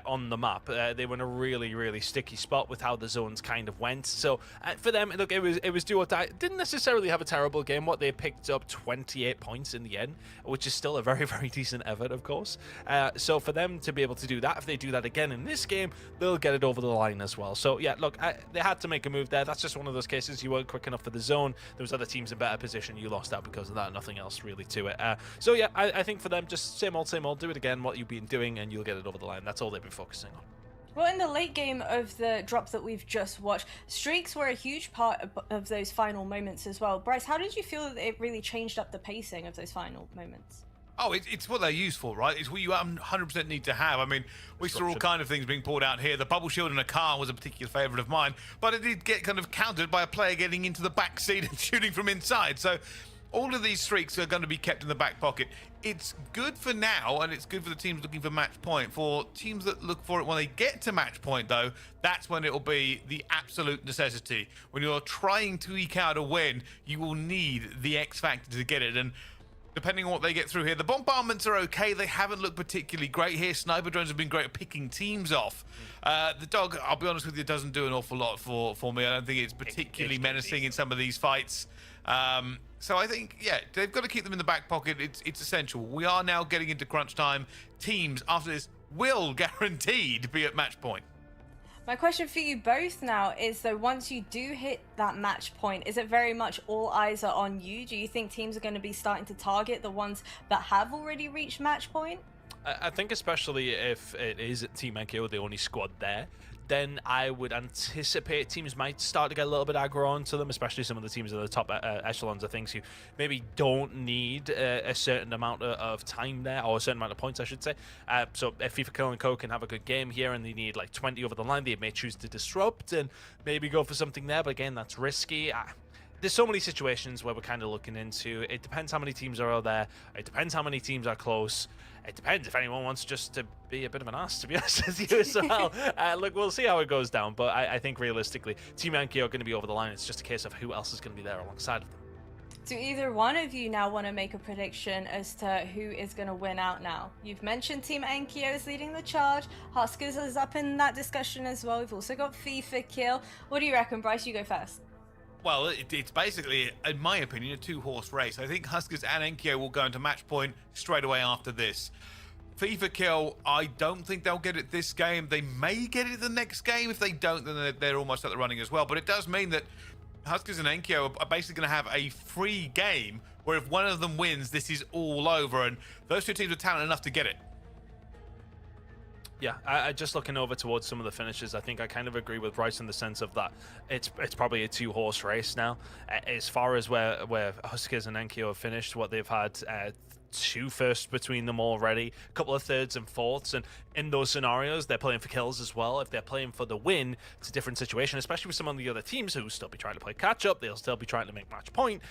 S3: on the map. They were in a really, really sticky spot with how the zones kind of went. So for them, look, it was do or die. Didn't necessarily have a terrible game. What they picked up 28 points in the end, which is still a very, very decent effort, of course. So for them to be able to do that, if they do that again in this game, they'll get it over the line as well. So yeah, look, they had to make a move there. That's just one of those cases. You weren't quick enough for the zone. There was other teams in better position. You lost out because of that, nothing else really to it. So yeah, I think for them, just same old, do it again, what you've been doing, and you'll get it over the line. That's all they've been focusing on.
S1: Well, in the late game of the drop that we've just watched, streaks were a huge part of those final moments as well. Bryce, how did you feel that it really changed up the pacing of those final moments?
S2: Oh, it's what they're used for, right? It's what you 100% need to have. I mean, we saw all kind of things being pulled out here. The bubble shield in a car was a particular favourite of mine, but it did get kind of countered by a player getting into the back seat and shooting from inside. So all of these streaks are going to be kept in the back pocket. It's good for now, and it's good for the teams looking for match point. For teams that look for it when they get to match point, though, that's when it will be the absolute necessity. When you're trying to eke out a win, you will need the X factor to get it. And depending on what they get through here, the bombardments are okay. They haven't looked particularly great here. Sniper drones have been great at picking teams off. The dog, I'll be honest with you, doesn't do an awful lot for me. I don't think it's particularly menacing in some of these fights. So I think, yeah, they've got to keep them in the back pocket. It's essential. We are now getting into crunch time. Teams, after this, will guaranteed be at match point.
S1: My question for you both now is, though, once you do hit that match point, is it very much all eyes are on you? Do you think teams are going to be starting to target the ones that have already reached match point?
S3: I think especially if it is Team NKO, the only squad there, then I would anticipate teams might start to get a little bit aggro onto them, especially some of the teams at the top echelons of things who maybe don't need a certain amount of time there, or a certain amount of points, I should say. So if FIFA Kill and Co can have a good game here and they need like 20 over the line, they may choose to disrupt and maybe go for something there, but again, that's risky. There's so many situations where we're kind of looking into. It depends how many teams are out there. It depends how many teams are close. It depends if anyone wants just to be a bit of an ass, to be honest with you as well. Look, we'll see how it goes down, but I think realistically, Team Anki are going to be over the line. It's just a case of who else is going to be there alongside of them.
S1: Do either one of you now want to make a prediction as to who is going to win out now? You've mentioned Team Enkyo is leading the charge. Huskers is up in that discussion as well. We've also got FIFA Kill. What do you reckon, Bryce? You go first.
S2: Well, it's basically, in my opinion, a two-horse race. I think Huskers and Enkyo will go into match point straight away after this. FIFA Kill, I don't think they'll get it this game. They may get it the next game. If they don't, then they're almost at the running as well. But it does mean that Huskers and Enkyo are basically going to have a free game where if one of them wins, this is all over. And those two teams are talented enough to get it.
S3: Yeah, I just looking over towards some of the finishes, I think I kind of agree with Bryce in the sense of that it's probably a two-horse race now. As far as where Huskers and Enkyo have finished, what they've had 2 firsts between them already, a couple of thirds and fourths, and in those scenarios they're playing for kills as well. If they're playing for the win, it's a different situation, especially with some of the other teams who will still be trying to play catch up. They'll still be trying to make match point.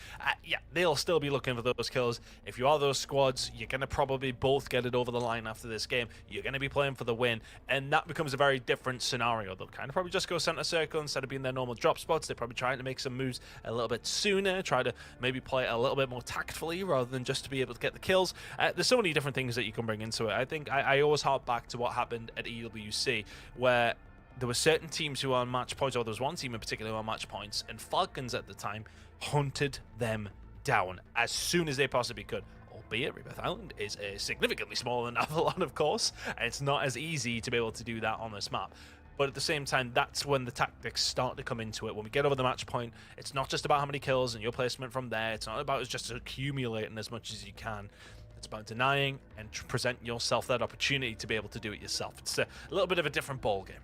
S3: Yeah, they'll still be looking for those kills. If you are those squads, you're going to probably both get it over the line after this game. You're going to be playing for the win, and that becomes a very different scenario. They'll kind of probably just go center circle instead of being their normal drop spots. They're probably trying to make some moves a little bit sooner, try to maybe play a little bit more tactfully rather than just to be able to get the kills. There's so many different things that you can bring into it. I think I always harp back to what happened at EWC, where there were certain teams who were on match points, or there was one team in particular who were on match points, and Falcons at the time hunted them down as soon as they possibly could. Albeit Rebirth Island is significantly smaller than Avalon, of course, and it's not as easy to be able to do that on this map. But at the same time, that's when the tactics start to come into it. When we get over the match point, it's not just about how many kills and your placement from there. It's not about just accumulating as much as you can. It's about denying and presenting yourself that opportunity to be able to do it yourself. It's a little bit of a different ball game.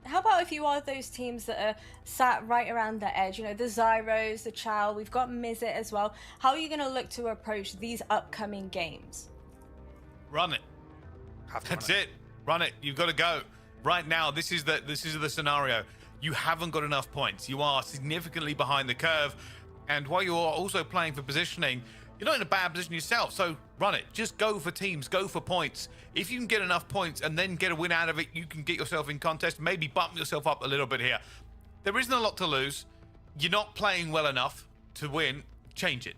S1: How about if you are those teams that are sat right around the edge, you know, the Zyros, the Chow, we've got Mizit as well. How are you going to look to approach these upcoming games?
S2: Run it. That's it. Run it. You've got to go. Right now, this is the scenario. You haven't got enough points. You are significantly behind the curve. And while you're also playing for positioning, you're not in a bad position yourself, so run it. Just go for teams, go for points. If you can get enough points and then get a win out of it, you can get yourself in contest, maybe bump yourself up a little bit here. There isn't a lot to lose. You're not playing well enough to win. Change it.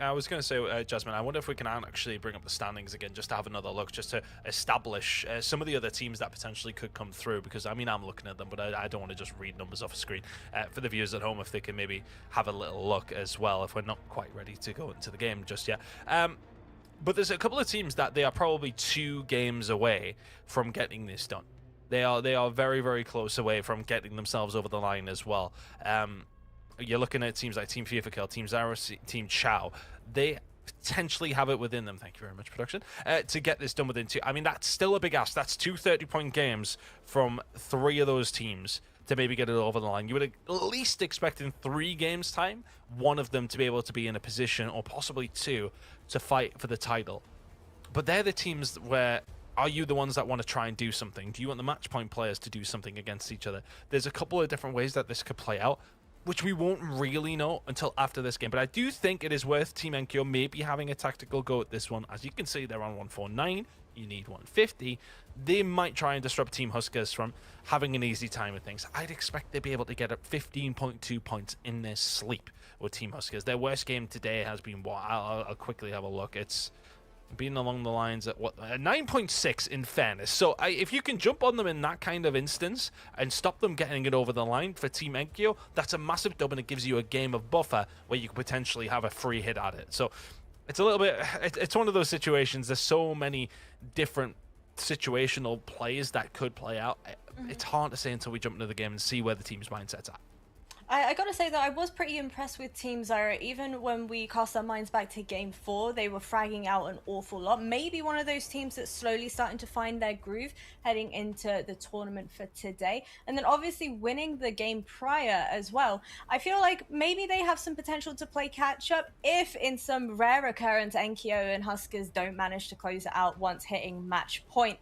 S3: I was going to say, Jasmine, I wonder if we can actually bring up the standings again, just to have another look, just to establish some of the other teams that potentially could come through, because, I mean, I'm looking at them, but I don't want to just read numbers off a screen. For the viewers at home, if they can maybe have a little look as well, if we're not quite ready to go into the game just yet. But there's a couple of teams that they are probably 2 games away from getting this done. They are very, very close away from getting themselves over the line as well. You're looking at teams like Team FIFA Kill, Team Zyros, Team Chow. They potentially have it within them, thank you very much, production, to get this done within 2. I mean, that's still a big ask. That's 2 30-point games from 3 of those teams to maybe get it over the line. You would at least expect in 3 games' time, one of them to be able to be in a position, or possibly 2, to fight for the title. But they're the teams where, are you the ones that want to try and do something? Do you want the match point players to do something against each other? There's a couple of different ways that this could play out, which we won't really know until after this game. But I do think it is worth Team NQ maybe having a tactical go at this one. As you can see, they're on 149. You need 150. They might try and disrupt Team Huskers from having an easy time with things. I'd expect they'd be able to get up 15.2 points in their sleep with Team Huskers. Their worst game today has been what? I'll quickly have a look. It's been along the lines at what, 9.6 in fairness. So if you can jump on them in that kind of instance and stop them getting it over the line for Team Enkyo, that's a massive dub, and it gives you a game of buffer where you could potentially have a free hit at it. So it's a little bit, it's one of those situations. There's so many different situational plays that could play out. It's hard to say until we jump into the game and see where the team's mindset's at.
S1: I gotta say that I was pretty impressed with Team Zyra. Even when we cast our minds back to Game 4, they were fragging out an awful lot. Maybe one of those teams that's slowly starting to find their groove heading into the tournament for today. And then obviously winning the game prior as well. I feel like maybe they have some potential to play catch up if in some rare occurrence Enkyo and Huskers don't manage to close it out once hitting match point.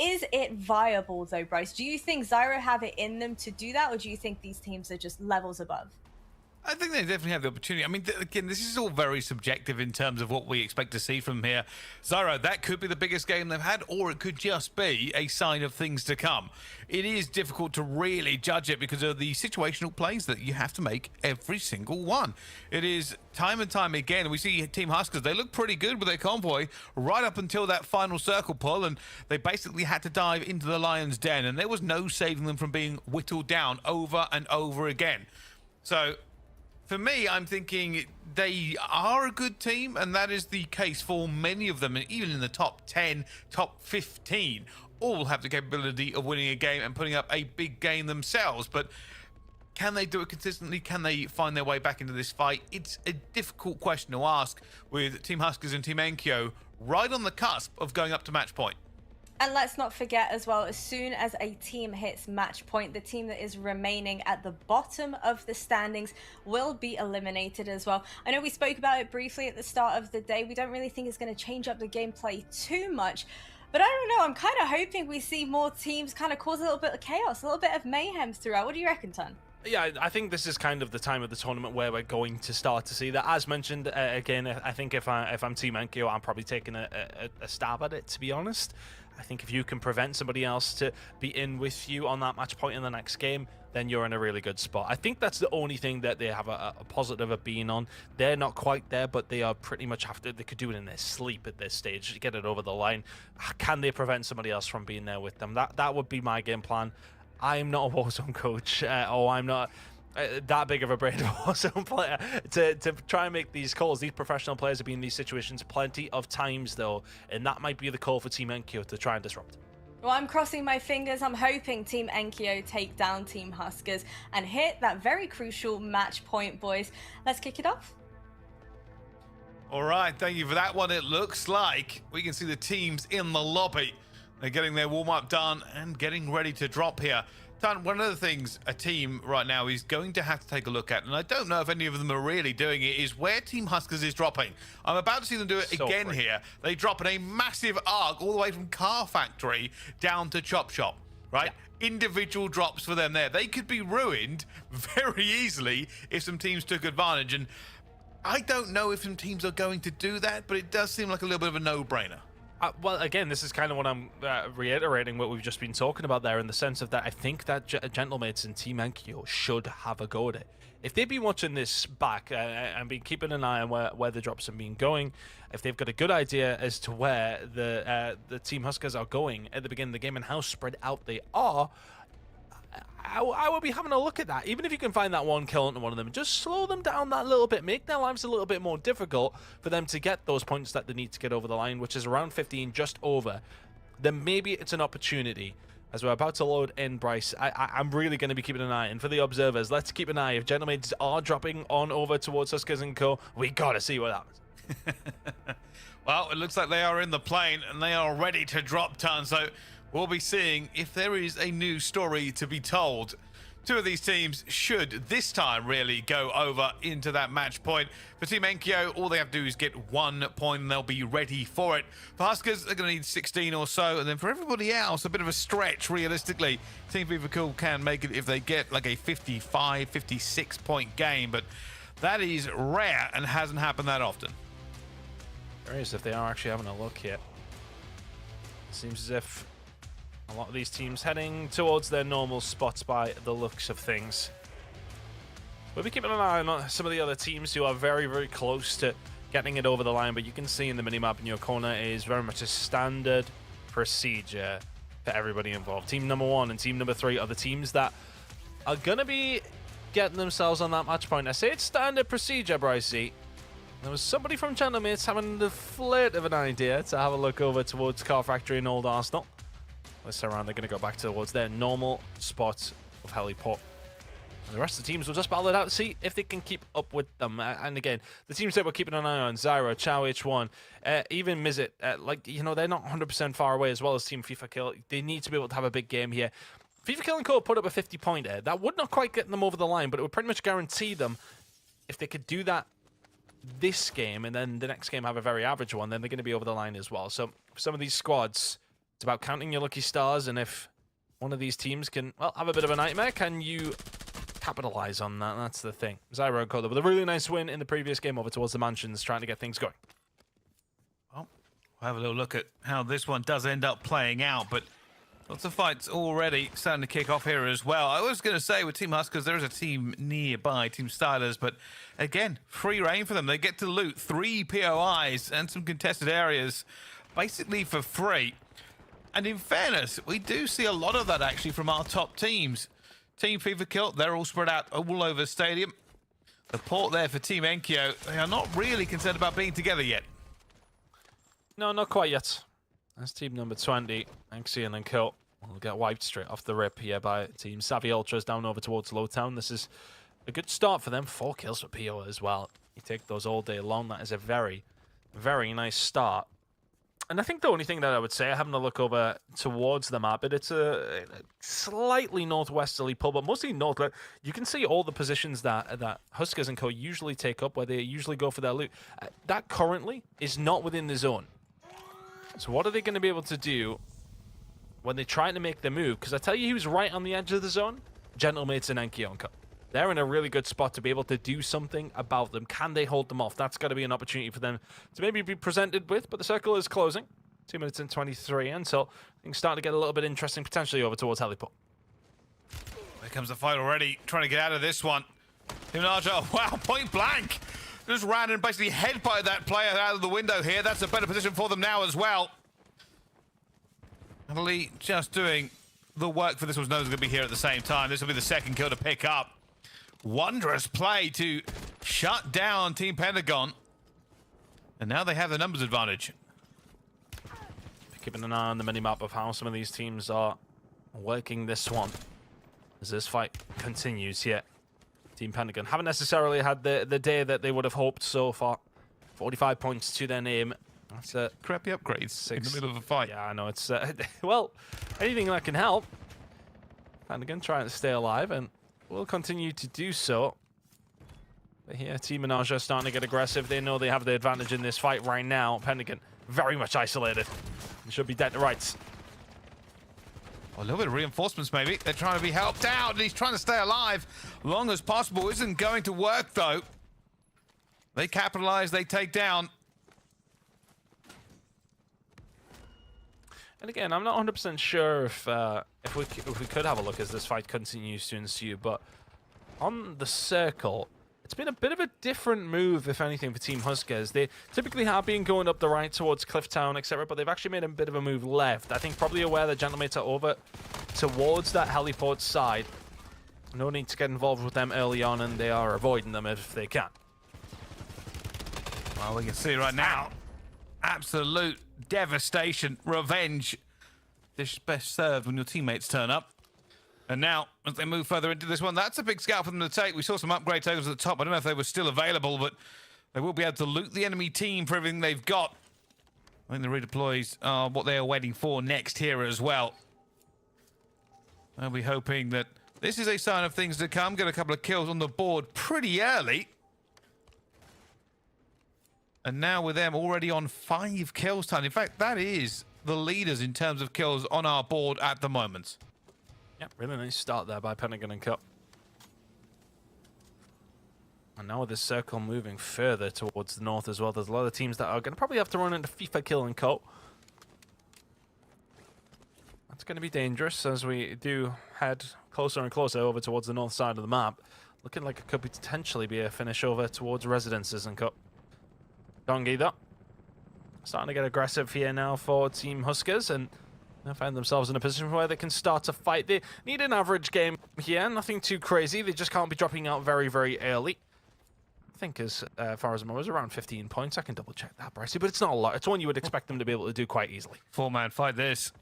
S1: Is it viable though, Bryce? Do you think Zyra have it in them to do that, or do you think these teams are just levels above?
S2: I think they definitely have the opportunity. I mean, again, this is all very subjective in terms of what we expect to see from here. Zyra, that could be the biggest game they've had, or it could just be a sign of things to come. It is difficult to really judge it because of the situational plays that you have to make every single one. It is time and time again. We see Team Huskers, they look pretty good with their convoy right up until that final circle pull, and they basically had to dive into the lion's den, and there was no saving them from being whittled down over and over again. So for me, I'm thinking they are a good team, and that is the case for many of them, and even in the top 10, top 15, all have the capability of winning a game and putting up a big game themselves. But can they do it consistently? Can they find their way back into this fight? It's a difficult question to ask with Team Huskers and Team Enkyo right on the cusp of going up to match point.
S1: And let's not forget as well, as soon as a team hits match point, the team that is remaining at the bottom of the standings will be eliminated as well. I know we spoke about it briefly at the start of the day. We don't really think it's going to change up the gameplay too much. But I don't know, I'm kind of hoping we see more teams kind of cause a little bit of chaos, a little bit of mayhem throughout. What do you reckon, Ton?
S3: Yeah, I think this is kind of the time of the tournament where we're going to start to see that. As mentioned, again, I think if I'm Team Enkyo, I'm probably taking a stab at it, to be honest. I think if you can prevent somebody else to be in with you on that match point in the next game, then you're in a really good spot. I think that's the only thing that they have a positive of being on. They're not quite there, but they are pretty much they could do it in their sleep at this stage, get it over the line. Can they prevent somebody else from being there with them? That would be my game plan. I'm not a Warzone coach, or I'm not that big of a brain Warzone player to try and make these calls. These professional players have been in these situations plenty of times, though, and that might be the call for Team Enkyo to try and disrupt.
S1: Well, I'm crossing my fingers. I'm hoping Team Enkyo take down Team Huskers and hit that very crucial match point, boys. Let's kick it off.
S2: All right, thank you for that one. It looks like we can see the teams in the lobby. They're getting their warm-up done and getting ready to drop here. Tan, one of the things a team right now is going to have to take a look at, and I don't know if any of them are really doing it, is where Team Huskers is dropping. I'm about to see them do it again here. They drop in a massive arc all the way from Car Factory down to Chop Shop, right? Yeah. Individual drops for them there. They could be ruined very easily if some teams took advantage, and I don't know if some teams are going to do that, but it does seem like a little bit of a no-brainer.
S3: Well, again, this is kind of what I'm reiterating what we've just been talking about there, in the sense of that I think that Gentlemates and Team Enkyo should have a go at it. If they've been watching this back and been keeping an eye on where the drops have been going, if they've got a good idea as to where the Team Huskers are going at the beginning of the game and how spread out they are, I would be having a look at that. Even if you can find that one kill into one of them, just slow them down that little bit, make their lives a little bit more difficult for them to get those points that they need to get over the line, which is around 15, just over. Then maybe it's an opportunity. As we're about to load in, Bryce, I'm really going to be keeping an eye. And for the observers, let's keep an eye. If Gentlemaids are dropping on over towards Huskers and Co., we got to see what happens.
S2: Well, it looks like they are in the plane and they are ready to drop down. So we'll be seeing if there is a new story to be told. Two of these teams should this time really go over into that match point. For Team Enkyo, all they have to do is get 1 point and they'll be ready for it. For Huskers, they're going to need 16 or so. And then for everybody else, a bit of a stretch realistically. Team FIFA can make it if they get like a 55, 56 point game. But that is rare and hasn't happened that often.
S3: There is, if they are actually having a look here. Seems as if a lot of these teams heading towards their normal spots by the looks of things. We'll be keeping an eye on some of the other teams who are very, very close to getting it over the line, but you can see in the minimap in your corner is very much a standard procedure for everybody involved. Team number 1 and team number 3 are the teams that are going to be getting themselves on that match point. I say it's standard procedure, Brycey. There was somebody from Gentleman's having the flirt of an idea to have a look over towards Car Factory and Old Arsenal. This time around, they're going to go back towards their normal spot of heliport. And the rest of the teams will just battle it out to see if they can keep up with them. And again, the teams that we're keeping an eye on, Zyro, Chow H1, even Mizit, they're not 100% far away as well as Team FIFA Kill. They need to be able to have a big game here. FIFA Kill and Co. put up a 50-pointer. That would not quite get them over the line, but it would pretty much guarantee them if they could do that this game and then the next game have a very average one, then they're going to be over the line as well. So for some of these squads, it's about counting your lucky stars, and if one of these teams can, well, have a bit of a nightmare, can you capitalize on that? That's the thing. Zyro got with a really nice win in the previous game over towards the Mansions, trying to get things going.
S2: Well, we'll have a little look at how this one does end up playing out, but lots of fights already starting to kick off here as well. I was going to say with Team Huskers, there is a team nearby, Team Stylers, but again, free reign for them. They get to loot 3 POIs and some contested areas basically for free. And in fairness, we do see a lot of that actually from our top teams. Team FIFA Kill, they're all spread out all over the stadium. The port there for Team Enkyo, they are not really concerned about being together yet.
S3: No, not quite yet. That's team number 20, Axion and Kill. Will get wiped straight off the rip here by Team Savvy Ultras down over towards Lowtown. This is a good start for them. 4 kills for PO as well. You take those all day long. That is a very, very nice start. And I think the only thing that I would say, having a look over towards the map, it's a slightly northwesterly pull, but mostly north. You can see all the positions that Huskers and Co. usually take up, where they usually go for their loot. That currently is not within the zone. So what are they going to be able to do when they're trying to make the move? Because I tell you who's right on the edge of the zone? Gentlemates and Enkyo. They're in a really good spot to be able to do something about them. Can they hold them off? That's got to be an opportunity for them to maybe be presented with, but the circle is closing. 2 minutes and 23 until things start to get a little bit interesting, potentially over towards heliport.
S2: There comes the fight already, trying to get out of this one. Team Naja, wow, point blank. Just ran and basically headbutted that player out of the window here. That's a better position for them now as well. Natalie just doing the work for this one. Knows going to be here at the same time. This will be the second kill to pick up. Wondrous play to shut down Team Pentagon. And now they have the numbers advantage.
S3: Keeping an eye on the minimap of how some of these teams are working this one as this fight continues here. Team Pentagon haven't necessarily had the day that they would have hoped so far. 45 points to their name. That's a
S2: crappy upgrades in the middle of a fight.
S3: Yeah, I know. It's, well, anything that can help. Pentagon trying to stay alive and will continue to do so. But here, Team Menage are starting to get aggressive. They know they have the advantage in this fight right now. Pentagon very much isolated. They should be dead to rights.
S2: A little bit of reinforcements, maybe. They're trying to be helped out, and he's trying to stay alive long as possible. Isn't going to work, though. They capitalize, they take down.
S3: And again, I'm not 100% sure if we could have a look as this fight continues to ensue, but on the circle, it's been a bit of a different move, if anything, for Team Huskers. They typically have been going up the right towards Clifftown, etc., but they've actually made a bit of a move left. I think probably aware that Gentlemates are over towards that heliport side. No need to get involved with them early on, and they are avoiding them if they can.
S2: Well, we can see right now, absolute devastation, revenge. This is best served when your teammates turn up. And now, as they move further into this one, that's a big scout for them to take. We saw some upgrade tokens at the top. I don't know if they were still available, but They will be able to loot the enemy team for everything they've got. I think the redeploys are what they are waiting for next here as well. I'll be hoping that this is a sign of things to come. Get a couple of kills on the board pretty early. And now with them already on 5 kills time. In fact, that is the leaders in terms of kills on our board at the moment.
S3: Yep, really nice start there by Pentagon and Cup. And now with this circle moving further towards the north as well, there's a lot of teams that are going to probably have to run into FIFA Kill and Co. That's going to be dangerous as we do head closer and closer over towards the north side of the map. Looking like it could potentially be a finish over towards Residences and Co. Dongi though, starting to get aggressive here now for Team Huskers, and they find themselves in a position where they can start to fight. They need an average game here, nothing too crazy. They just can't be dropping out very, very early. I think as far as I know, it was around 15 points. I can double check that, Brycey, but it's not a lot. It's one you would expect them to be able to do quite easily.
S2: 4-man fight this.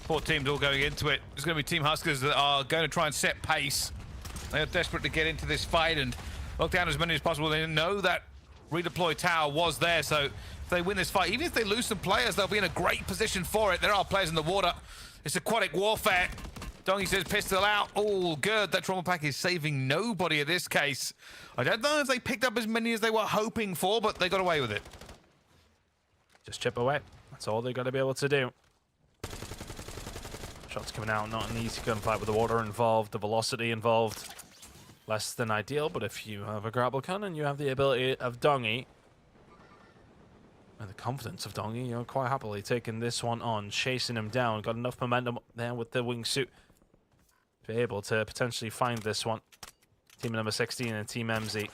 S2: 4 teams all going into it. There's going to be Team Huskers that are going to try and set pace. They are desperate to get into this fight and lock down as many as possible. They know that redeploy tower was there, so if they win this fight, even if they lose some players, they'll be in a great position for it. There are players in the water. It's aquatic warfare. Dongi says pistol out. All good. That trauma pack is saving nobody in this case. I don't know if they picked up as many as they were hoping for, but they got away with it.
S3: Just chip away. That's all they've got to be able to do. Shots coming out, not an easy gunfight with the water involved, the velocity involved. Less than ideal, but if you have a grapple gun and you have the ability of Dongi, and the confidence of Dongi, you're quite happily taking this one on, chasing him down. Got enough momentum there with the wingsuit to be able to potentially find this one. Team number 16 and Team MZ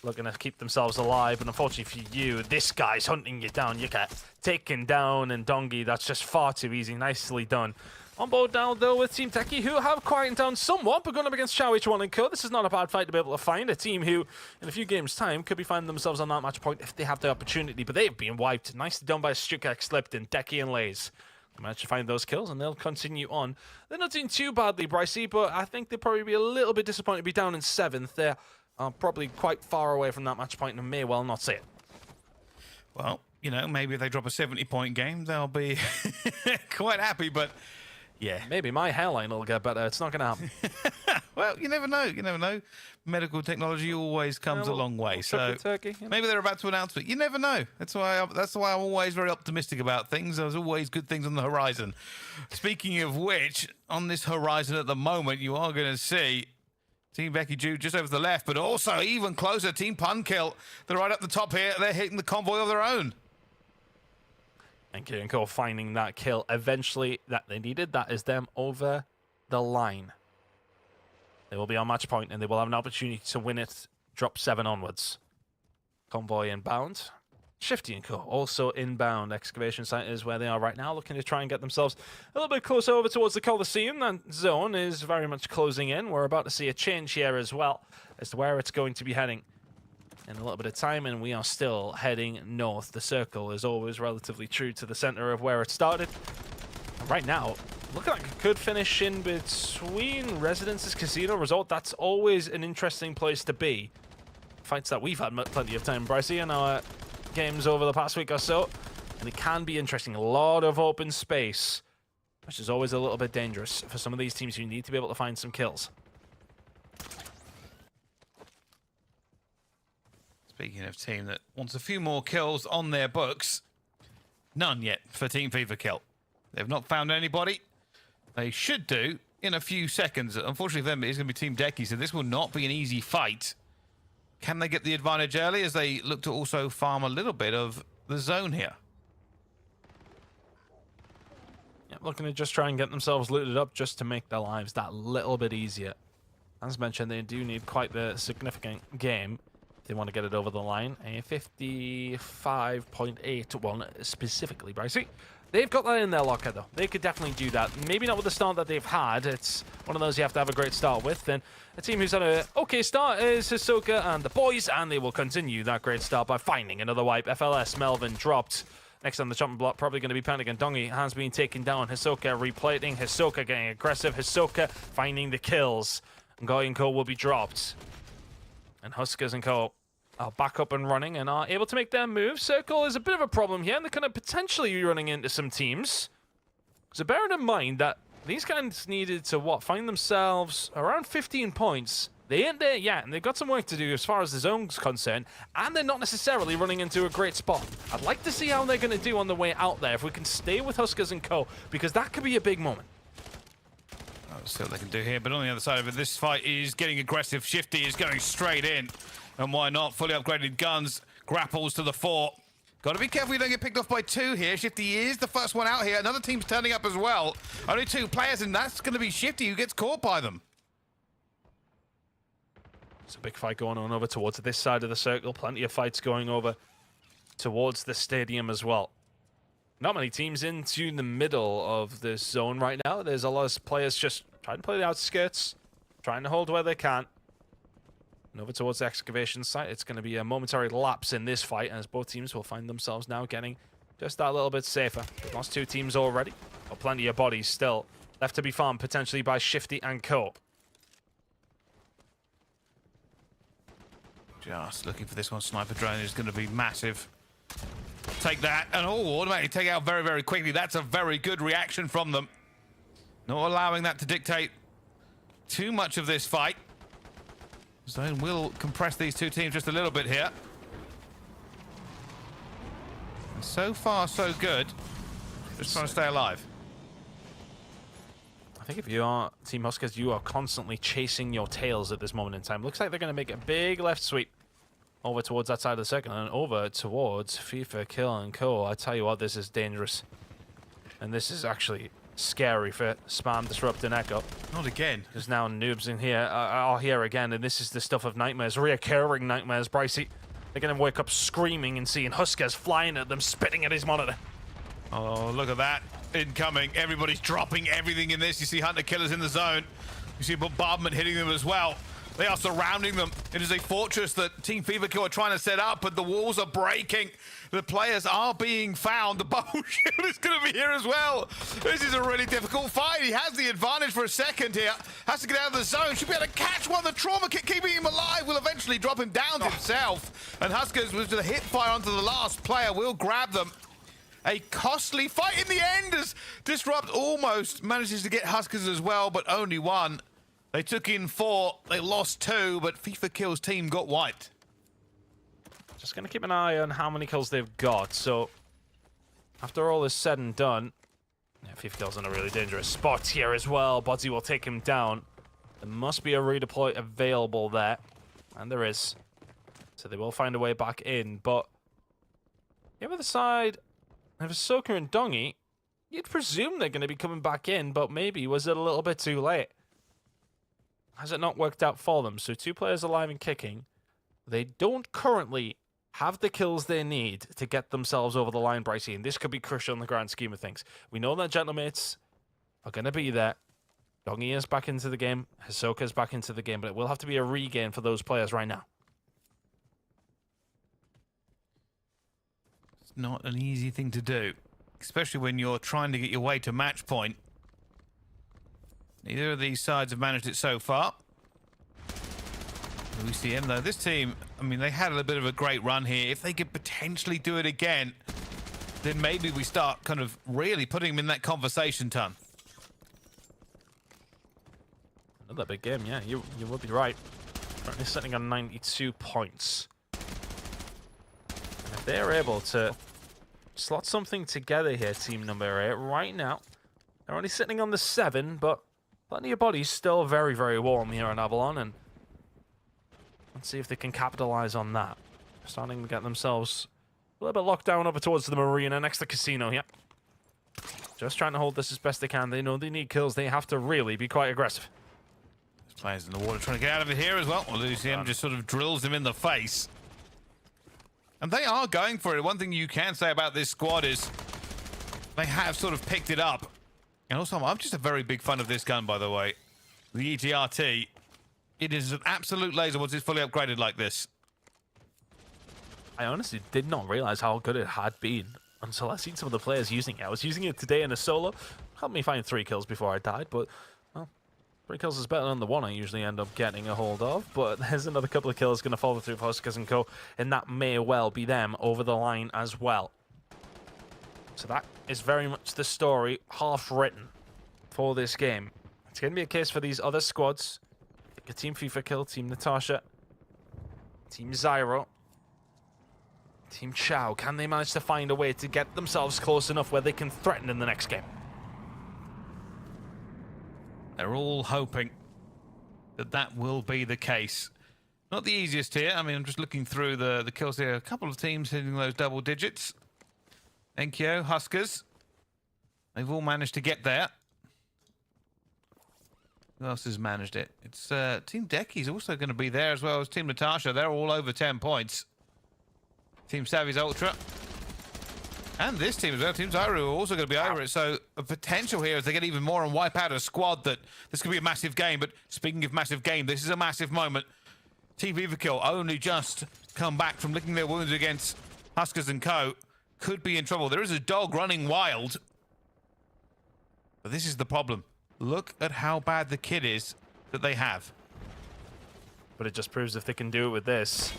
S3: looking to keep themselves alive, but unfortunately for you, this guy's hunting you down. You get taken down, and Dongi, that's just far too easy. Nicely done. On board now, though, with Team Techie, who have quieted down somewhat, but going up against Chow H1 and Co. This is not a bad fight to be able to find. A team who, in a few games' time, could be finding themselves on that match point if they have the opportunity, but they've been wiped. Nicely done by Stukak, Lipton, Techie, and Lays. They managed to find those kills, and they'll continue on. They're not doing too badly, Brycey, but I think they'll probably be a little bit disappointed to be down in 7th. They're probably quite far away from that match point and may well not see it.
S2: Well, you know, maybe if they drop a 70-point game, they'll be quite happy, but yeah.
S3: Maybe my hairline will get better. It's not going to happen.
S2: Well, you never know. You never know. Medical technology always comes a long way. So
S3: turkey, you know.
S2: maybe they're about to announce it. You never know. That's why I'm always very optimistic about things. There's always good things on the horizon. Speaking of which, on this horizon at the moment, you are going to see Team Becky Jude just over to the left, but also even closer, Team Punkill. They're right up the top here. They're hitting the convoy of their own.
S3: And Kirinko finding that kill eventually that they needed. That is them over the line. They will be on match point and they will have an opportunity to win it. Drop 7 onwards. Convoy inbound. Shifty and Co. also inbound. Excavation site is where they are right now, looking to try and get themselves a little bit closer over towards the Coliseum. That zone is very much closing in. We're about to see a change here as well as to where it's going to be heading in a little bit of time, and we are still heading north. The circle is always relatively true to the center of where it started. And right now, looking like it could finish in between Residences, Casino, Resort. That's always an interesting place to be. Fights that we've had plenty of time, Brycey, in our games over the past week or so, and it can be interesting. A lot of open space, which is always a little bit dangerous for some of these teams who need to be able to find some kills.
S2: Speaking of team that wants a few more kills on their books, none yet for Team FIFA Kill. They've not found anybody. They should do in a few seconds. Unfortunately for them, it is going to be Team Decky, so this will not be an easy fight. Can they get the advantage early as they look to also farm a little bit of the zone here?
S3: Yeah, looking to just try and get themselves looted up just to make their lives that little bit easier. As mentioned, they do need quite the significant game. They want to get it over the line. A 55.81 specifically, Brycey. They've got that in their locker, though. They could definitely do that. Maybe not with the start that they've had. It's one of those you have to have a great start with. And a team who's had an okay start is Hisoka and the boys, and they will continue that great start by finding another wipe. FLS, Melvin dropped. Next on the chopping block, probably going to be Panic, and Dongi has been taken down. Hisoka replating. Hisoka getting aggressive. Hisoka finding the kills. And Goy and Co will be dropped. And Huskers and Co are back up and running and are able to make their move. Circle is a bit of a problem here, and they're kind of potentially be running into some teams. So bearing in mind that these guys needed to, find themselves around 15 points. They ain't there yet, and they've got some work to do as far as the zone's concerned, and they're not necessarily running into a great spot. I'd like to see how they're going to do on the way out there, if we can stay with Huskers and co, because that could be a big moment.
S2: Let's see what they can do here, but on the other side of it, this fight is getting aggressive. Shifty is going straight in, and why not? Fully upgraded guns, grapples to the fore. Got to be careful you don't get picked off by two here. Shifty is the first one out here. Another team's turning up as well. Only two players, and that's going to be Shifty who gets caught by them.
S3: It's a big fight going on over towards this side of the circle. Plenty of fights going over towards the stadium as well. Not many teams into the middle of this zone right now. There's a lot of players just trying to play the outskirts, trying to hold where they can. And over towards the excavation site, it's going to be a momentary lapse in this fight, as both teams will find themselves now getting just that little bit safer. They've lost two teams already, but plenty of bodies still left to be farmed, potentially by Shifty and co.
S2: Just looking for this one. Sniper drone is going to be massive. Take that, and automatically take out very, very quickly. That's a very good reaction from them. Not allowing that to dictate too much of this fight. Zone will compress these two teams just a little bit here. And so far, so good. Just trying to stay alive.
S3: I think if you are Team Huskers, you are constantly chasing your tails at this moment in time. Looks like they're going to make a big left sweep over towards that side of the circle and over towards FIFA, Kill, and Co. I tell you what, this is dangerous. And this is actually scary for Spam, Disrupt, and Echo.
S2: Not again.
S3: Because now noobs in here are here again, and this is the stuff of nightmares, reoccurring nightmares. Bricey, they're going to wake up screaming and seeing Huskers flying at them, spitting at his monitor.
S2: Oh, look at that. Incoming. Everybody's dropping everything in this. You see Hunter Killers in the zone. You see bombardment hitting them as well. They are surrounding them. It is a fortress that Team FIFA are trying to set up, but the walls are breaking. The players are being found. The bubble shield is going to be here as well. This is a really difficult fight. He has the advantage for a second here. Has to get out of the zone. Should be able to catch one. The trauma kit keeping him alive will eventually drop him down to himself. And Huskers, with the hit fire onto the last player, will grab them. A costly fight in the end as Disrupt almost manages to get Huskers as well, but only one. They took in 4, they lost 2, but FIFA Kills team got wiped.
S3: Just going to keep an eye on how many kills they've got. So, after all is said and done, yeah, FIFA Kills in a really dangerous spot here as well. Bodsy will take him down. There must be a redeploy available there. And there is. So they will find a way back in. But, the other side, if it's Soka and Dongi, you'd presume they're going to be coming back in, but maybe was it a little bit too late? Has it not worked out for them? So 2 players alive and kicking. They don't currently have the kills they need to get themselves over the line, Bricey, and this could be crucial in the grand scheme of things. We know that Gentlemates are going to be there. Dongi is back into the game. Hisoka's back into the game, but it will have to be a regain for those players right now.
S2: It's not an easy thing to do, especially when you're trying to get your way to match point. Neither of these sides have managed it so far. We see him though. This team, I mean, they had a bit of a great run here. If they could potentially do it again, then maybe we start kind of really putting them in that conversation, Ton.
S3: Another big game, yeah. You would be right. Currently sitting on 92 points. And if they're able to slot something together here, team number 8, right now, they're only sitting on the 7, but plenty of bodies still very, very warm here in Avalon, and let's see if they can capitalize on that. Starting to get themselves a little bit locked down over towards the marina next to the casino here. Just trying to hold this as best they can. They know they need kills. They have to really be quite aggressive.
S2: There's players in the water trying to get out of it here as well. Well, Lucien just sort of drills him in the face. And they are going for it. One thing you can say about this squad is they have sort of picked it up. And also, I'm just a very big fan of this gun, by the way. The EGRT. It is an absolute laser once it's fully upgraded like this.
S3: I honestly did not realize how good it had been until I seen some of the players using it. I was using it today in a solo. Helped me find 3 kills before I died, but, well, 3 kills is better than the 1 I usually end up getting a hold of, but there's another couple of kills going to follow through for Huskers and Co, and that may well be them over the line as well. So that is very much the story, half written, for this game. It's going to be a case for these other squads. Team FIFA Kill, Team Natasha, Team Zyro, Team Chow. Can they manage to find a way to get themselves close enough where they can threaten in the next game?
S2: They're all hoping that that will be the case. Not the easiest here. I mean, I'm just looking through the kills here. A couple of teams hitting those double digits. Enkyo, Huskers. They've all managed to get there. Who else has managed it? It's Team Decky's also going to be there as well as Team Natasha. They're all over 10 points. Team Savvy's Ultra. And this team as well, Team Zyro, are also going to be over it. So a potential here is they get even more and wipe out a squad that this could be a massive game. But speaking of massive game, this is a massive moment. Team FIFA Kill only just come back from licking their wounds against Huskers and Co. Could be in trouble. There is a dog running wild. But this is the problem. Look at how bad the kit is that they have.
S3: But it just proves if they can do it with this,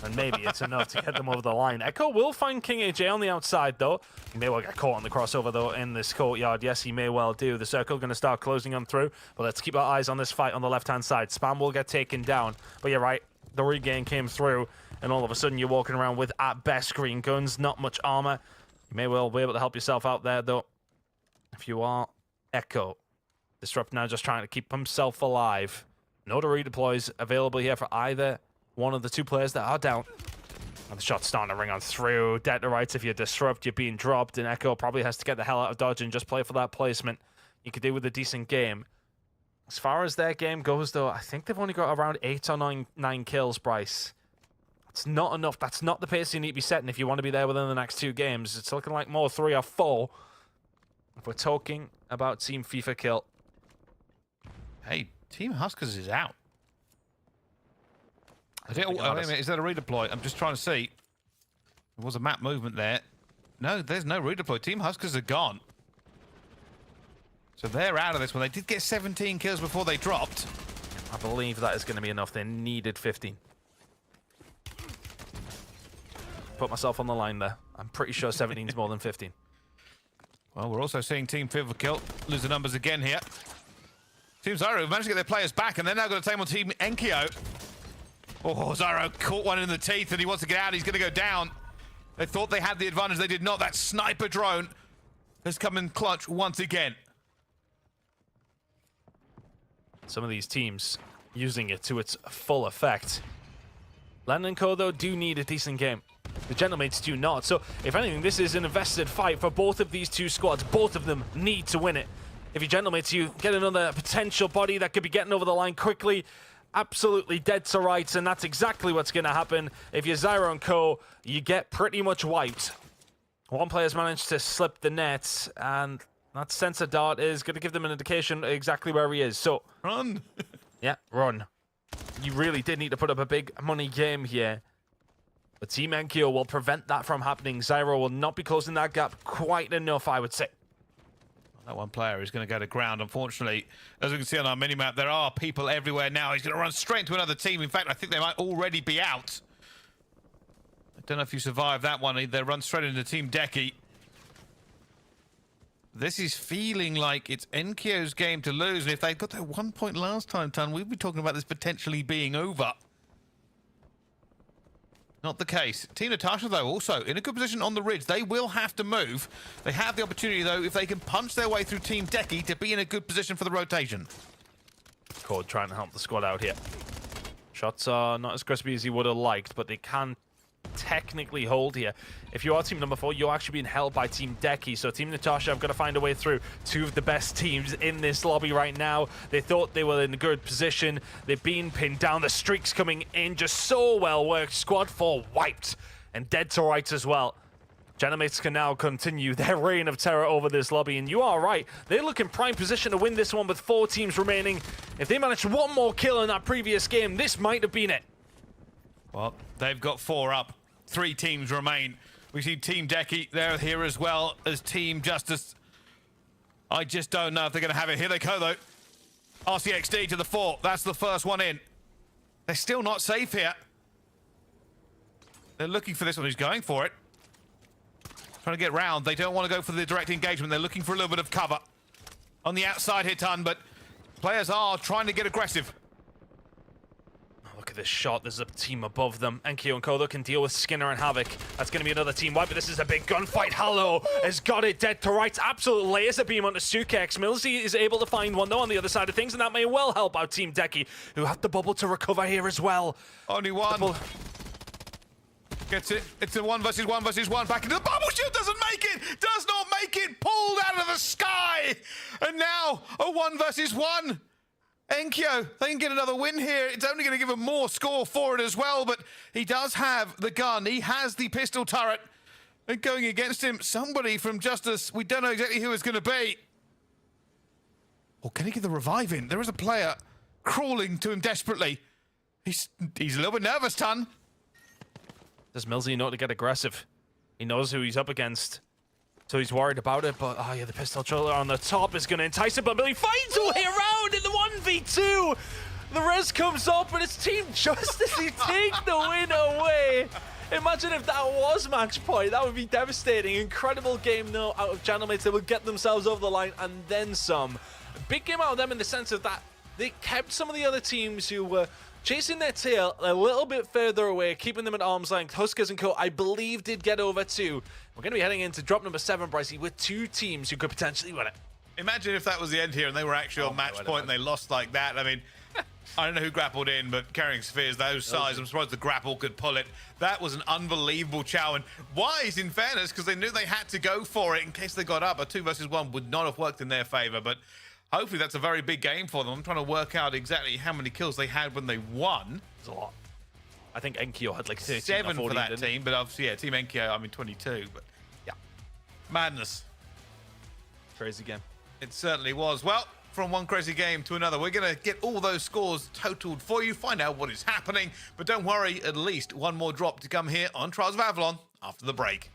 S3: and maybe it's enough to get them over the line. Echo will find King AJ on the outside, though. He may well get caught on the crossover, though, in this courtyard. Yes, he may well do. The circle going to start closing on through. But let's keep our eyes on this fight on the left-hand side. Spam will get taken down. But you're right. The regain came through, and all of a sudden you're walking around with, at best, green guns. Not much armor. You may well be able to help yourself out there, though, if you are Echo. Disrupt now just trying to keep himself alive. No redeploys available here for either one of the 2 players that are down. And the shot's starting to ring on through. Dead to rights, if you disrupt, you're being dropped, and Echo probably has to get the hell out of dodge and just play for that placement. You could do with a decent game. As far as their game goes, though, I think they've only got around 8 or 9 kills, Bryce. That's not enough. That's not the pace you need to be setting if you want to be there within the next 2 games. It's looking like more 3 or 4. If we're talking about Team FIFA Kill.
S2: Hey, Team Huskers is out. Wait a minute, is that a redeploy? I'm just trying to see. There was a map movement there. No, there's no redeploy. Team Huskers are gone. So they're out of this one. They did get 17 kills before they dropped.
S3: I believe that is going to be enough. They needed 15. Put myself on the line there. I'm pretty sure 17 is more than 15.
S2: Well, we're also seeing Team FIFA Kill lose the numbers again here. Team Zyro have managed to get their players back, and they're now going to take on Team Enkyo. Oh, Zyro caught one in the teeth, and he wants to get out. He's going to go down. They thought they had the advantage. They did not. That sniper drone has come in clutch once again.
S3: Some of these teams using it to its full effect. Len and Co, though, do need a decent game. The Gentlemates do not. So, if anything, this is an invested fight for both of these 2 squads. Both of them need to win it. If you Gentlemates, you get another potential body that could be getting over the line quickly. Absolutely dead to rights, and that's exactly what's going to happen. If you're Zyro and Co, you get pretty much wiped. One player's managed to slip the net, and that sensor dart is going to give them an indication exactly where he is. So,
S2: Run.
S3: yeah, run. You really did need to put up a big money game here. But Team Enkyo will prevent that from happening. Zyro will not be closing that gap quite enough, I would say.
S2: That one player is going to go to ground, unfortunately. As we can see on our minimap, there are people everywhere now. He's going to run straight into another team. In fact, I think they might already be out. I don't know if you survived that one. They run straight into Team Decky. This is feeling like it's Enkyo's game to lose. And if they got that 1 point last time, Tan, we'd be talking about this potentially being over. Not the case. Team Natasha, though, also in a good position on the ridge. They will have to move. They have the opportunity, though, if they can punch their way through Team Decky, to be in a good position for the rotation.
S3: Cord trying to help the squad out here. Shots are not as crispy as he would have liked, but they can technically hold here. If you are team number 4, you're actually being held by Team Decky. So Team Natasha have got to find a way through. 2 of the best teams in this lobby right now. They thought they were in a good position. They've been pinned down. The streaks coming in just so well worked. Squad 4 wiped and dead to rights as well. Gentlemates can now continue their reign of terror over this lobby, and you are right. They look in prime position to win this one with 4 teams remaining. If they managed 1 more kill in that previous game, this might have been it.
S2: Well, they've got 4 up. 3 teams remain. We see Team Decky. They're here as well as Team Justice. I just don't know if they're going to have it. Here they go, though. RCXD to the fort. That's the first one in. They're still not safe here. They're looking for this one. He's going for it. Trying to get round. They don't want to go for the direct engagement. They're looking for a little bit of cover on the outside here, Ton, but players are trying to get aggressive.
S3: Look at this shot. There's a team above them. Enkyo and Kodo can deal with Skinner and Havoc. That's going to be another team wipe, but this is a big gunfight. Hallow has got it dead to rights. Absolute laser beam onto Sukex. Millsy is able to find one, though, on the other side of things, and that may well help out Team Deki, who have the bubble to recover here as well.
S2: Only one. Gets it. It's a 1 versus 1 versus 1. Back into the bubble shield. Doesn't make it. Does not make it. Pulled out of the sky. And now a 1 versus 1. Enkyo, they can get another win here. It's only going to give him more score for it as well, but he does have the gun. He has the pistol turret. And going against him, somebody from Justice. We don't know exactly who it's going to be. Or can he get the revive in? There is a player crawling to him desperately. He's a little bit nervous, Ton.
S3: Does Millsy know to get aggressive? He knows who he's up against, so he's worried about it, but the pistol controller on the top is going to entice him, but he finds a way around in the 1v2! The res comes up, and it's Team Justice who take the win away! Imagine if that was match point. That would be devastating. Incredible game, though, out of Channelmates. They will get themselves over the line, and then some. Big game out of them in the sense of that they kept some of the other teams who were chasing their tail a little bit further away, keeping them at arm's length. Huskers and Co, I believe, did get over too. We're going to be heading into drop number 7, Brycey, with 2 teams who could potentially win it.
S2: Imagine if that was the end here and they were actually on match point and they lost like that. I mean, I don't know who grappled in, but carrying spheres those size, I'm surprised the grapple could pull it. That was an unbelievable chow, and wise in fairness, because they knew they had to go for it in case they got up. A 2 versus 1 would not have worked in their favor, but hopefully that's a very big game for them. I'm trying to work out exactly how many kills they had when they won.
S3: It's a lot. I think Enkyo had like 13
S2: 7
S3: or 14,
S2: for that
S3: didn't
S2: team, but obviously, yeah, Team Enkyo, I mean 22, but yeah. Madness.
S3: Crazy game.
S2: It certainly was. Well, from one crazy game to another, we're going to get all those scores totaled for you, find out what is happening, but don't worry, at least one more drop to come here on Trials of Avalon after the break.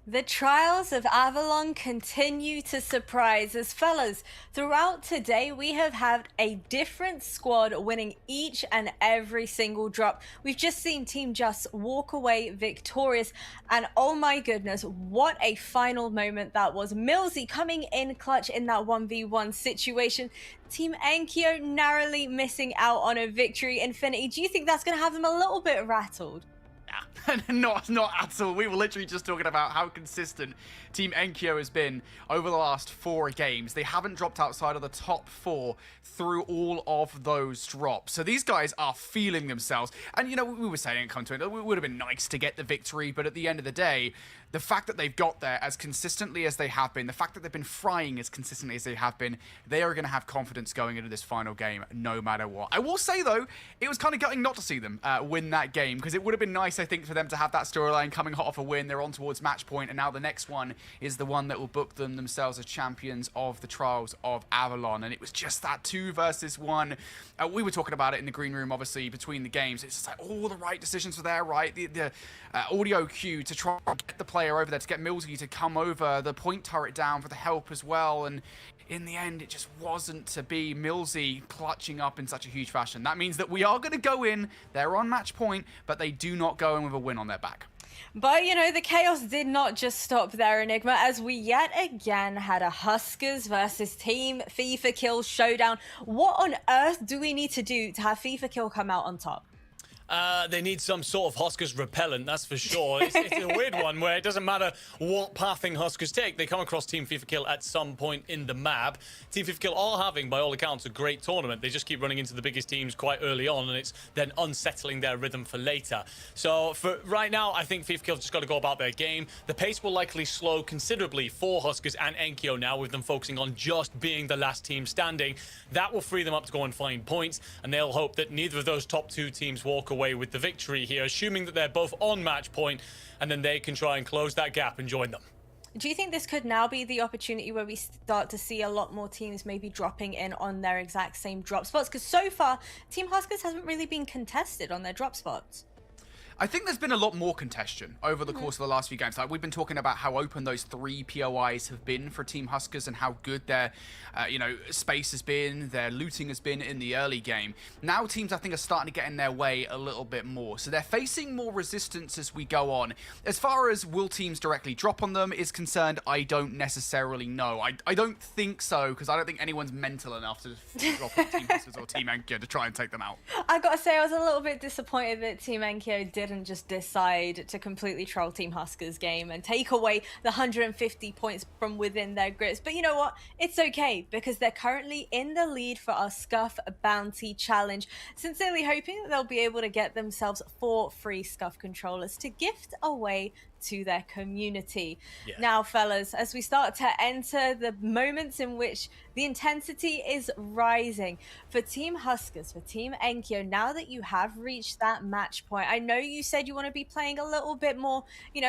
S1: The Trials of Avalon continue to surprise us. Fellas, throughout today, we have had a different squad winning each and every single drop. We've just seen Team Just walk away victorious, and oh my goodness, what a final moment that was. Millsy coming in clutch in that 1v1 situation. Team Enkyo narrowly missing out on a victory. Infinity, do you think that's going to have them a little bit rattled?
S4: Not at all. We were literally just talking about how consistent Team Enkyo has been over the last 4 games. They haven't dropped outside of the top 4 through all of those drops. So these guys are feeling themselves. And, you know, we were saying, come to it, it would have been nice to get the victory, but at the end of the day, the fact that they've got there as consistently as they have been, the fact that they've been frying as consistently as they have been, they are going to have confidence going into this final game no matter what. I will say, though, it was kind of gutting not to see them win that game, because it would have been nice, I think, for them to have that storyline coming hot off a win. They're on towards match point, and now the next one is the one that will book themselves as champions of the Trials of Avalon. And it was just that 2 versus 1. We were talking about it in the green room, obviously, between the games. It's just like all the right decisions were there, right? The audio cue to try and get the player over there, to get Millsy to come over, the point turret down for the help as well. And in the end, it just wasn't to be. Millsy clutching up in such a huge fashion. That means that we are going to go in. They're on match point, but they do not go in with a win on their back.
S1: But, you know, the chaos did not just stop there, Enigma, as we yet again had a Huskers versus Team FIFA Kill showdown. What on earth do we need to do to have FIFA Kill come out on top?
S5: They need some sort of Huskers repellent, that's for sure. It's a weird one where it doesn't matter what pathing Huskers take. They come across Team FIFA Kill at some point in the map. Team FIFA Kill are having, by all accounts, a great tournament. They just keep running into the biggest teams quite early on, and it's then unsettling their rhythm for later. So for right now, I think FIFA Kill just got to go about their game. The pace will likely slow considerably for Huskers and Enkyo now, with them focusing on just being the last team standing. That will free them up to go and find points, and they'll hope that neither of those top 2 teams walk away with the victory here, assuming that they're both on match point, and then they can try and close that gap and join them.
S1: Do you think this could now be the opportunity where we start to see a lot more teams maybe dropping in on their exact same drop spots? Because so far, Team Huskers hasn't really been contested on their drop spots.
S4: I think there's been a lot more contention over the course of the last few games. Like, we've been talking about how open those 3 POIs have been for Team Huskers and how good their, space has been, their looting has been in the early game. Now teams, I think, are starting to get in their way a little bit more. So they're facing more resistance as we go on. As far as will teams directly drop on them is concerned, I don't necessarily know. I don't think so, because I don't think anyone's mental enough to drop on Team Huskers or Team Enkyo to try and take them out.
S1: I gotta say, I was a little bit disappointed that Team Enkyo didn't just decide to completely troll Team Huskers game and take away the 150 points from within their grips. But you know what? It's okay, because they're currently in the lead for our Scuff Bounty Challenge, sincerely hoping that they'll be able to get themselves 4 free Scuff controllers to gift away to their community.
S5: Yeah.
S1: Now, fellas, as we start to enter the moments in which the intensity is rising for Team Huskers, for Team Enkyo, now that you have reached that match point, I know you said you want to be playing a little bit more,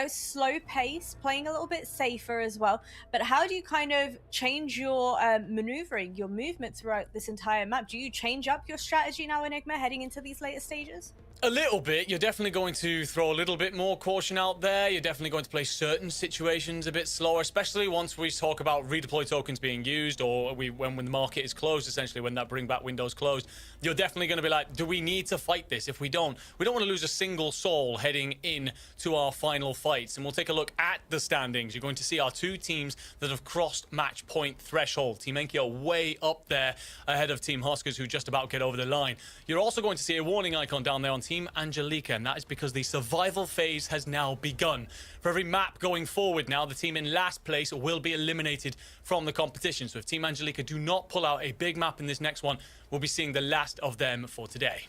S1: slow pace, playing a little bit safer as well, but how do you kind of change your maneuvering, your movement throughout this entire map? Do you change up your strategy now, Enigma, heading into these later stages?
S5: A little bit. You're definitely going to throw a little bit more caution out there. You're definitely going to play certain situations a bit slower, especially once we talk about redeploy tokens being used, or when the market is closed, essentially, when that bring back window's closed. You're definitely going to be like, do we need to fight this? If we don't want to lose a single soul heading in to our final fights. And we'll take a look at the standings. You're going to see our 2 teams that have crossed match point threshold. Team Enkyo way up there ahead of Team Huskers, who just about get over the line. You're also going to see a warning icon down there on Team Angelica, and that is because the survival phase has now begun. For every map going forward now, the team in last place will be eliminated from the competition. So if Team Angelica do not pull out a big map in this next one, we'll be seeing the last of them for today.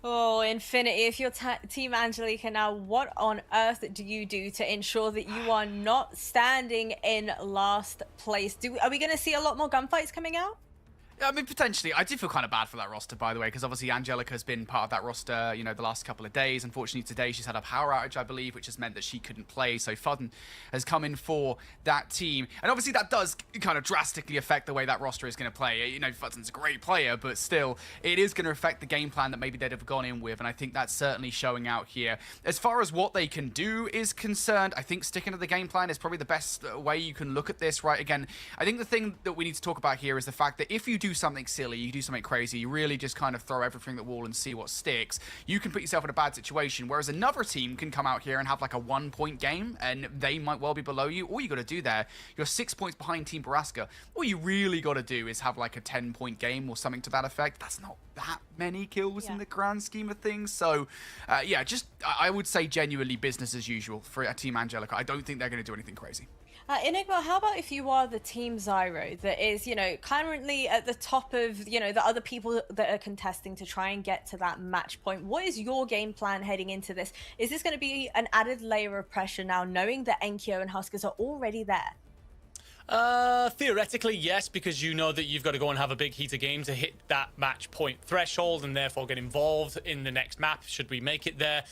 S1: Oh, Infinity, if you're Team Angelica now, what on earth do you do to ensure that you are not standing in last place? Are we going to see a lot more gunfights coming out?
S4: I mean, potentially. I do feel kind of bad for that roster, by the way, because obviously Angelica's been part of that roster, you know, the last couple of days. Unfortunately, today she's had a power outage, I believe, which has meant that she couldn't play. So Fudden has come in for that team. And obviously that does kind of drastically affect the way that roster is going to play. You know, Fudden's a great player, but still, it is going to affect the game plan that maybe they'd have gone in with. And I think that's certainly showing out here. As far as what they can do is concerned, I think sticking to the game plan is probably the best way you can look at this, right? Again, I think the thing that we need to talk about here is the fact that if you do something silly, you do something crazy, you really just kind of throw everything at the wall and see what sticks, you can put yourself in a bad situation, whereas another team can come out here and have like a 1-point game, and they might well be below you. All you got to do there, you're 6 points behind Team Baraska. All you really got to do is have like a 10-point game or something to that effect. That's not that many kills in the grand scheme of things. So, yeah, just I would say genuinely business as usual for Team Angelica. I don't think they're going to do anything crazy.
S1: Enigma, how about if you are the Team Zyro that is, you know, currently at the top of, you know, the other people that are contesting to try and get to that match point? What is your game plan heading into this? Is this going to be an added layer of pressure now, knowing that Enkyo and Huskers are already there?
S5: Theoretically, yes, because you know that you've got to go and have a big heater game to hit that match point threshold and therefore get involved in the next map, should we make it there.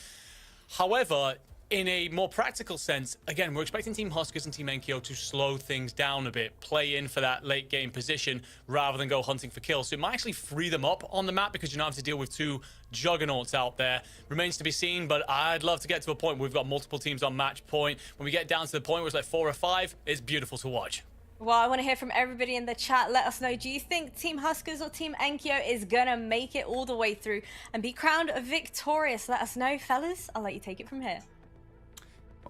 S5: However, in a more practical sense, again, we're expecting Team Huskers and Team Enkyo to slow things down a bit, play in for that late game position rather than go hunting for kills. So it might actually free them up on the map because you don't have to deal with two juggernauts out there. Remains to be seen, but I'd love to get to a point where we've got multiple teams on match point. When we get down to the point where it's like 4 or 5, it's beautiful to watch.
S1: Well, I want to hear from everybody in the chat. Let us know, do you think Team Huskers or Team Enkyo is going to make it all the way through and be crowned victorious? Let us know, fellas. I'll let you take it from here.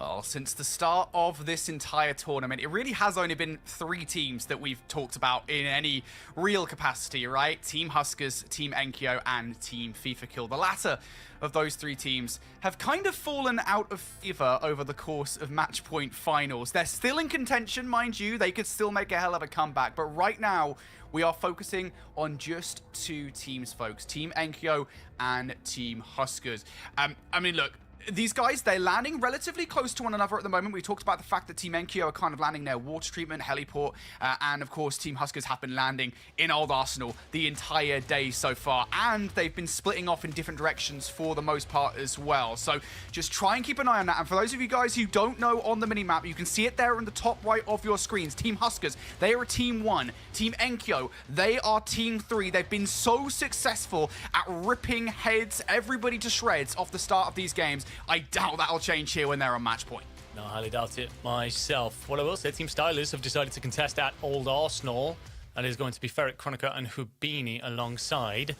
S4: Well, since the start of this entire tournament, it really has only been 3 teams that we've talked about in any real capacity, right? Team Huskers, Team Enkyo, and Team FIFA Kill. The latter of those 3 teams have kind of fallen out of favor over the course of match point finals. They're still in contention, mind you. They could still make a hell of a comeback, but right now, we are focusing on just 2 teams, folks. Team Enkyo and Team Huskers. I mean, look, these guys, they're landing relatively close to one another at the moment. We talked about the fact that Team Enkyo are kind of landing their water treatment, heliport, and of course Team Huskers have been landing in Old Arsenal the entire day so far, and they've been splitting off in different directions for the most part as well. So just try and keep an eye on that. And for those of you guys who don't know on the minimap, you can see it there in the top right of your screens. Team Huskers, they are a Team 1. Team Enkyo, they are Team 3. They've been so successful at ripping heads, everybody to shreds off the start of these games. I doubt that'll change here when they're on match point.
S5: No, I highly doubt it myself. What I will say, Team Stylers have decided to contest at Old Arsenal. That is going to be Ferric, Chronica, and Hubini alongside.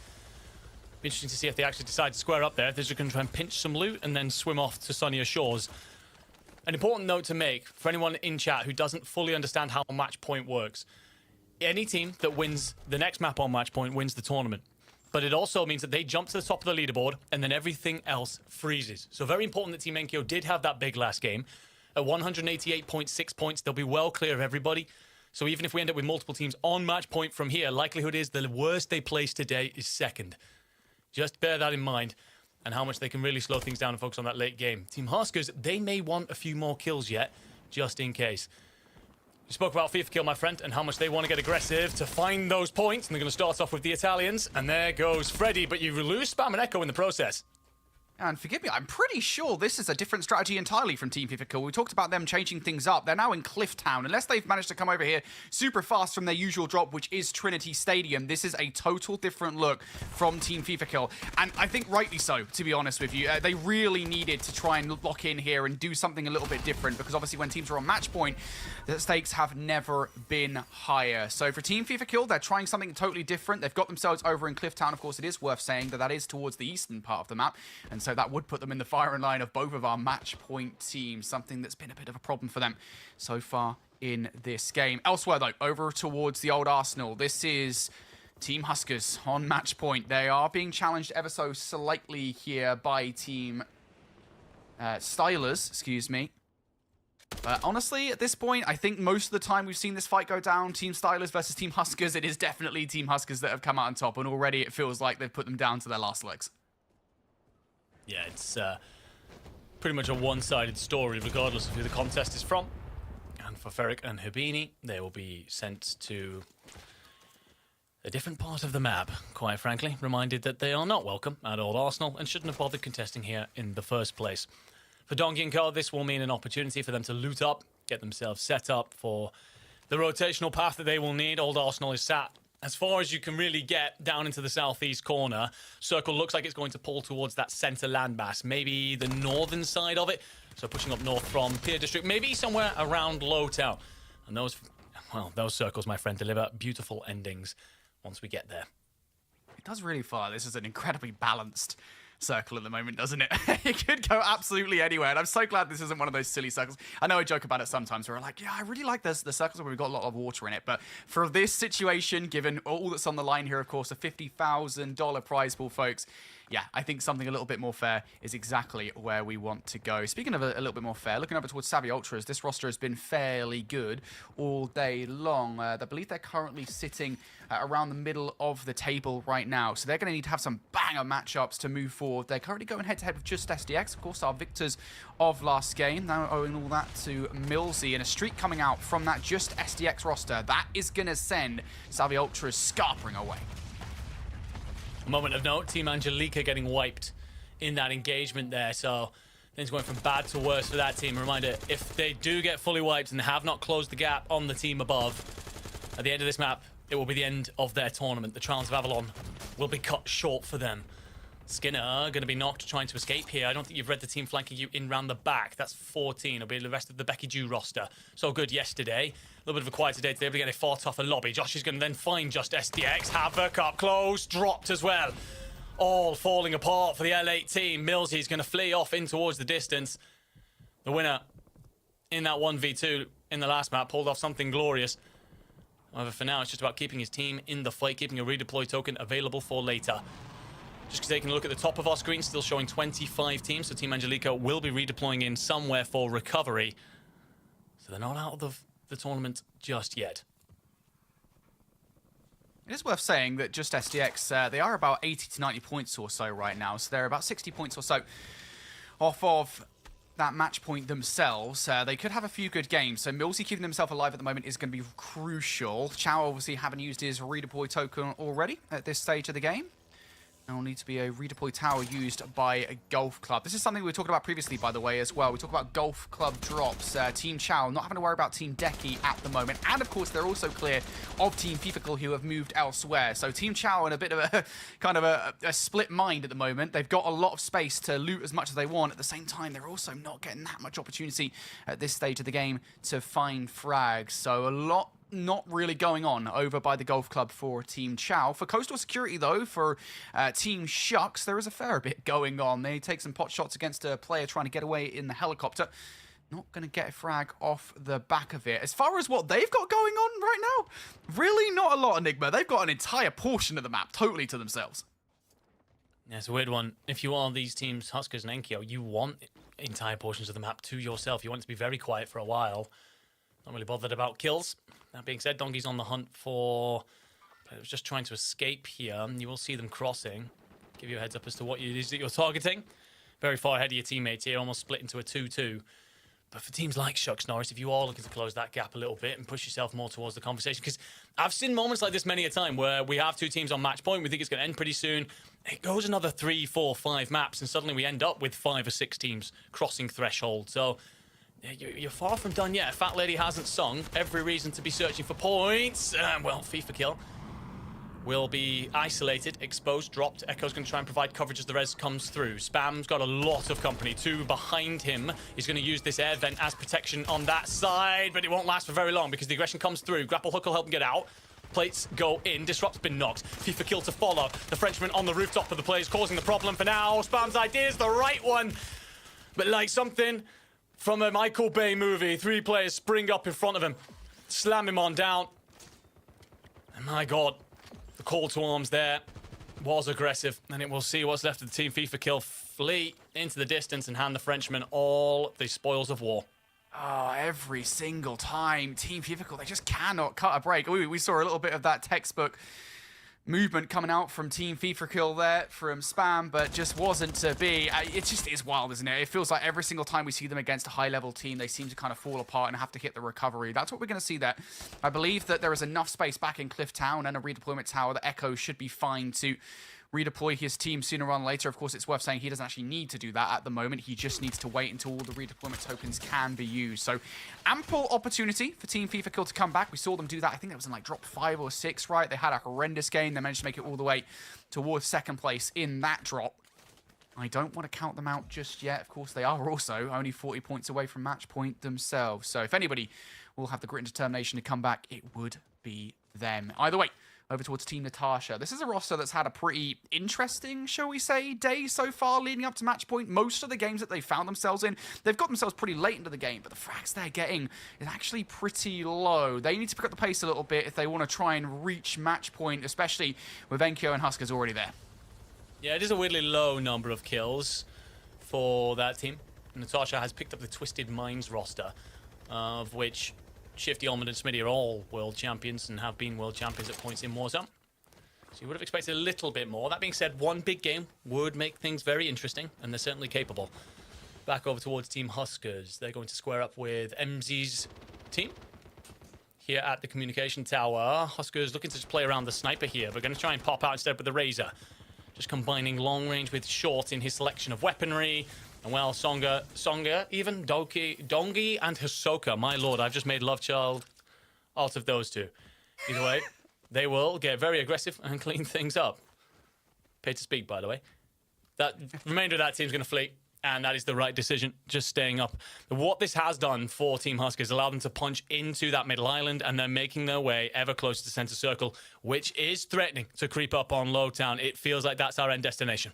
S5: Be interesting to see if they actually decide to square up there. If they're just going to try and pinch some loot and then swim off to sunnier shores. An important note to make for anyone in chat who doesn't fully understand how match point works. Any team that wins the next map on match point wins the tournament. But it also means that they jump to the top of the leaderboard and then everything else freezes. So very important that Team Enkyo did have that big last game. At 188.6 points, they'll be well clear of everybody. So even if we end up with multiple teams on match point from here, likelihood is the worst they place today is second. Just bear that in mind and how much they can really slow things down and focus on that late game. Team Huskers, they may want a few more kills yet, just in case. You spoke about FIFA Kill, my friend, and how much they want to get aggressive to find those points. And they're going to start off with the Italians. And there goes Freddy, but you lose Spam and Echo in the process.
S4: And forgive me, I'm pretty sure this is a different strategy entirely from Team FIFA Kill. We talked about them changing things up. They're now in Clifftown. Unless they've managed to come over here super fast from their usual drop, which is Trinity Stadium, this is a total different look from Team FIFA Kill. And I think rightly so, to be honest with you. They really needed to try and lock in here and do something a little bit different, because obviously when teams are on match point, the stakes have never been higher. So for Team FIFA Kill, they're trying something totally different. They've got themselves over in Clifftown. Of course, it is worth saying that that is towards the eastern part of the map. And so that would put them in the firing line of both of our match point teams, something that's been a bit of a problem for them so far in this game. Elsewhere, though, over towards the Old Arsenal, this is Team Huskers on match point. They are being challenged ever so slightly here by Team Stylers, excuse me. Honestly, at this point, I think most of the time we've seen this fight go down, Team Stylers versus Team Huskers, it is definitely Team Huskers that have come out on top, and already it feels like they've put them down to their last legs.
S5: Yeah, it's pretty much a one-sided story, regardless of who the contest is from. And for Ferric and Hubini, they will be sent to A different part of the map, quite frankly, reminded that they are not welcome at Old Arsenal and shouldn't have bothered contesting here in the first place. For Donkey & Co, this will mean an opportunity for them to loot up, get themselves set up for the rotational path that they will need. Old Arsenal is sat as far as you can really get down into the southeast corner. Circle looks like it's going to pull towards that centre landmass, maybe the northern side of it. So pushing up north from Pier District, maybe somewhere around Lowtown. And those circles, my friend, deliver beautiful endings once we get there.
S4: It does really feel like this is an incredibly balanced circle at the moment, doesn't it? It could go absolutely anywhere, and I'm so glad this isn't one of those silly circles. I know I joke about it sometimes where we're like, yeah, I really like the circles where we've got a lot of water in it, but for this situation, given all that's on the line here, of course, a $50,000 prize pool, folks, yeah, I think something a little bit more fair is exactly where we want to go. Speaking of a little bit more fair, looking over towards Savvy Ultras, this roster has been fairly good all day long. I believe they're currently sitting around the middle of the table right now, so they're going to need to have some banger matchups to move forward. They're currently going head-to-head with Just SDX, of course, our victors of last game, now owing all that to Millsy, and a streak coming out from that Just SDX roster. That is going to send Savvy Ultras scarpering away.
S5: A moment of note, Team Angelica getting wiped in that engagement there, so things going from bad to worse for that team. A reminder, if they do get fully wiped and have not closed the gap on the team above, at the end of this map, it will be the end of their tournament. The Trials of Avalon will be cut short for them. Skinner going to be knocked trying to escape here. I don't think you've read the team flanking you in round the back. That's 14. It'll be the rest of the Becky Jew roster. So good yesterday. A little bit of a quieter day today, but again, a far tougher lobby. Josh is going to then find Just SDX. Havoc up close, dropped as well. All falling apart for the L8 team. Millsy's going to flee off in towards the distance. The winner in that 1v2 in the last map pulled off something glorious. However, for now, it's just about keeping his team in the fight, keeping a redeploy token available for later. Just taking a look at the top of our screen, still showing 25 teams, so Team Angelica will be redeploying in somewhere for recovery. So they're not out of the tournament just yet.
S4: It is worth saying that Just SDX, they are about 80 to 90 points or so right now, so they're about 60 points or so off of that match point themselves. They could have a few good games, so Millsy keeping himself alive at the moment is going to be crucial. Chow obviously having used his redeploy token already at this stage of the game. There will need to be a redeploy tower used by a golf club. This is something we were talking about previously, by the way, as well. We talk about golf club drops. Team Chow not having to worry about Team Decky at the moment. And, of course, they're also clear of Team FIFA who have moved elsewhere. So Team Chow in a bit of a kind of a split mind at the moment. They've got a lot of space to loot as much as they want. At the same time, they're also not getting that much opportunity at this stage of the game to find frags. So a lot not really going on over by the golf club for Team Chow. For Coastal Security, though, for Team Shucks, there is a fair bit going on. They take some pot shots against a player trying to get away in the helicopter. Not going to get a frag off the back of it. As far as what they've got going on right now, really not a lot, Enigma. They've got an entire portion of the map totally to themselves.
S5: Yeah, it's a weird one. If you are these teams, Huskers and Enkyo, you want entire portions of the map to yourself. You want it to be very quiet for a while. Not really bothered about kills. That being said, Donkey's on the hunt for... I was just trying to escape here. You will see them crossing. Give you a heads up as to what it is that you're targeting. Very far ahead of your teammates here, almost split into a 2-2. But for teams like Shucks Norris, if you are looking to close that gap a little bit and push yourself more towards the conversation, because I've seen moments like this many a time where we have two teams on match point, we think it's going to end pretty soon. It goes another 3, 4, 5 maps, and suddenly we end up with 5 or 6 teams crossing threshold. So... you're far from done yet. Fat Lady hasn't sung. Every reason to be searching for points. Well, FIFA kill will be isolated, exposed, dropped. Echo's going to try and provide coverage as the res comes through. Spam's got a lot of company. 2 behind him. He's going to use this air vent as protection on that side, but it won't last for very long because the aggression comes through. Grapple hook will help him get out. Plates go in. Disrupt's been knocked. FIFA kill to follow. The Frenchman on the rooftop of the play is causing the problem for now. Spam's idea is the right one, but like something from a Michael Bay movie, 3 players spring up in front of him, slam him on down. And my God, the call to arms there was aggressive, and it will see what's left of the Team FIFA kill flee into the distance and hand the Frenchman all the spoils of war.
S4: Oh, every single time Team FIFA, they just cannot cut a break. We saw a little bit of that textbook movement coming out from Team FIFA Kill there from Spam, but just wasn't to be. It just is wild, isn't it? It feels like every single time we see them against a high-level team, they seem to kind of fall apart and have to hit the recovery. That's what we're going to see there. I believe that there is enough space back in Cliff Town and a redeployment tower that Echo should be fine to redeploy his team sooner rather than later. Of course, it's worth saying he doesn't actually need to do that at the moment. He just needs to wait until all the redeployment tokens can be used. So ample opportunity for Team FIFA Kill to come back. We saw them do that. I think that was in like drop 5 or 6, right? They had a horrendous game. They managed to make it all the way towards second place in that drop. I don't want to count them out just yet. Of course, they are also only 40 points away from match point themselves. So if anybody will have the grit and determination to come back, it would be them. Either way, over towards Team Natasha. This is a roster that's had a pretty interesting, shall we say, day so far leading up to match point. Most of the games that they found themselves in, they've got themselves pretty late into the game, but the frags they're getting is actually pretty low. They need to pick up the pace a little bit if they want to try and reach match point, especially with Enkyo and Huskers already there.
S5: Yeah, it is a weirdly low number of kills for that team. Natasha has picked up the Twisted Minds roster, of which Shifty, Almond, and Smitty are all world champions and have been world champions at points in Warzone. So you would have expected a little bit more. That being said, one big game would make things very interesting, and they're certainly capable. Back over towards Team Huskers. They're going to square up with MZ's team here at the communication tower. Huskers looking to just play around the sniper here. We're going to try and pop out instead with the Razor. Just combining long range with short in his selection of weaponry. And well, Songa, even Dongi and Hisoka. My lord, I've just made love child out of those two. Either way, they will get very aggressive and clean things up. Paid to speak, by the way. That remainder of that team's going to flee, and that is the right decision, just staying up. What this has done for Team Huskers allowed them to punch into that middle island, and they're making their way ever closer to center circle, which is threatening to creep up on Lowtown. It feels like that's our end destination.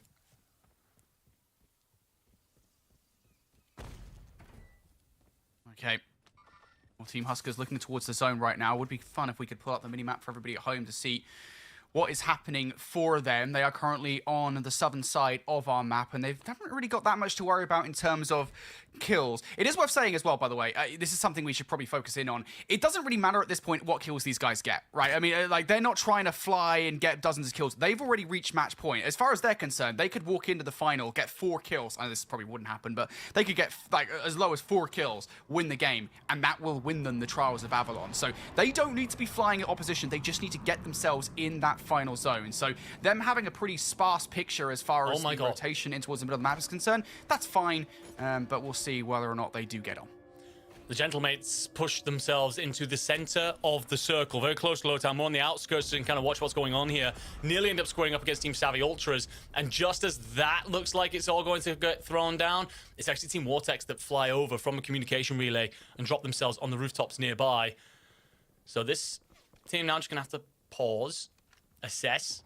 S4: Okay. Well, Team Huskers looking towards the zone right now. Would be fun if we could pull up the minimap for everybody at home to see what is happening for them. They are currently on the southern side of our map, and they haven't really got that much to worry about in terms of kills. It is worth saying as well, by the way, this is something we should probably focus in on. It doesn't really matter at this point what kills these guys get, right? I mean, like, they're not trying to fly and get dozens of kills. They've already reached match point. As far as they're concerned, they could walk into the final, get 4 kills. I know this probably wouldn't happen, but they could get like as low as 4 kills, win the game, and that will win them the Trials of Avalon. So they don't need to be flying at opposition. They just need to get themselves in that final zone. So them having a pretty sparse picture as far as the rotation in towards the middle of the map is concerned, that's fine, but we'll see whether or not they do get on.
S5: The Gentlemates push themselves into the center of the circle, very close to Lowtown, more on the outskirts and kind of watch what's going on here. Nearly end up squaring up against Team Savvy Ultras, and just as that looks like it's all going to get thrown down, it's actually Team Vortex that fly over from a communication relay and drop themselves on the rooftops nearby. So this team now just gonna have to pause, assess,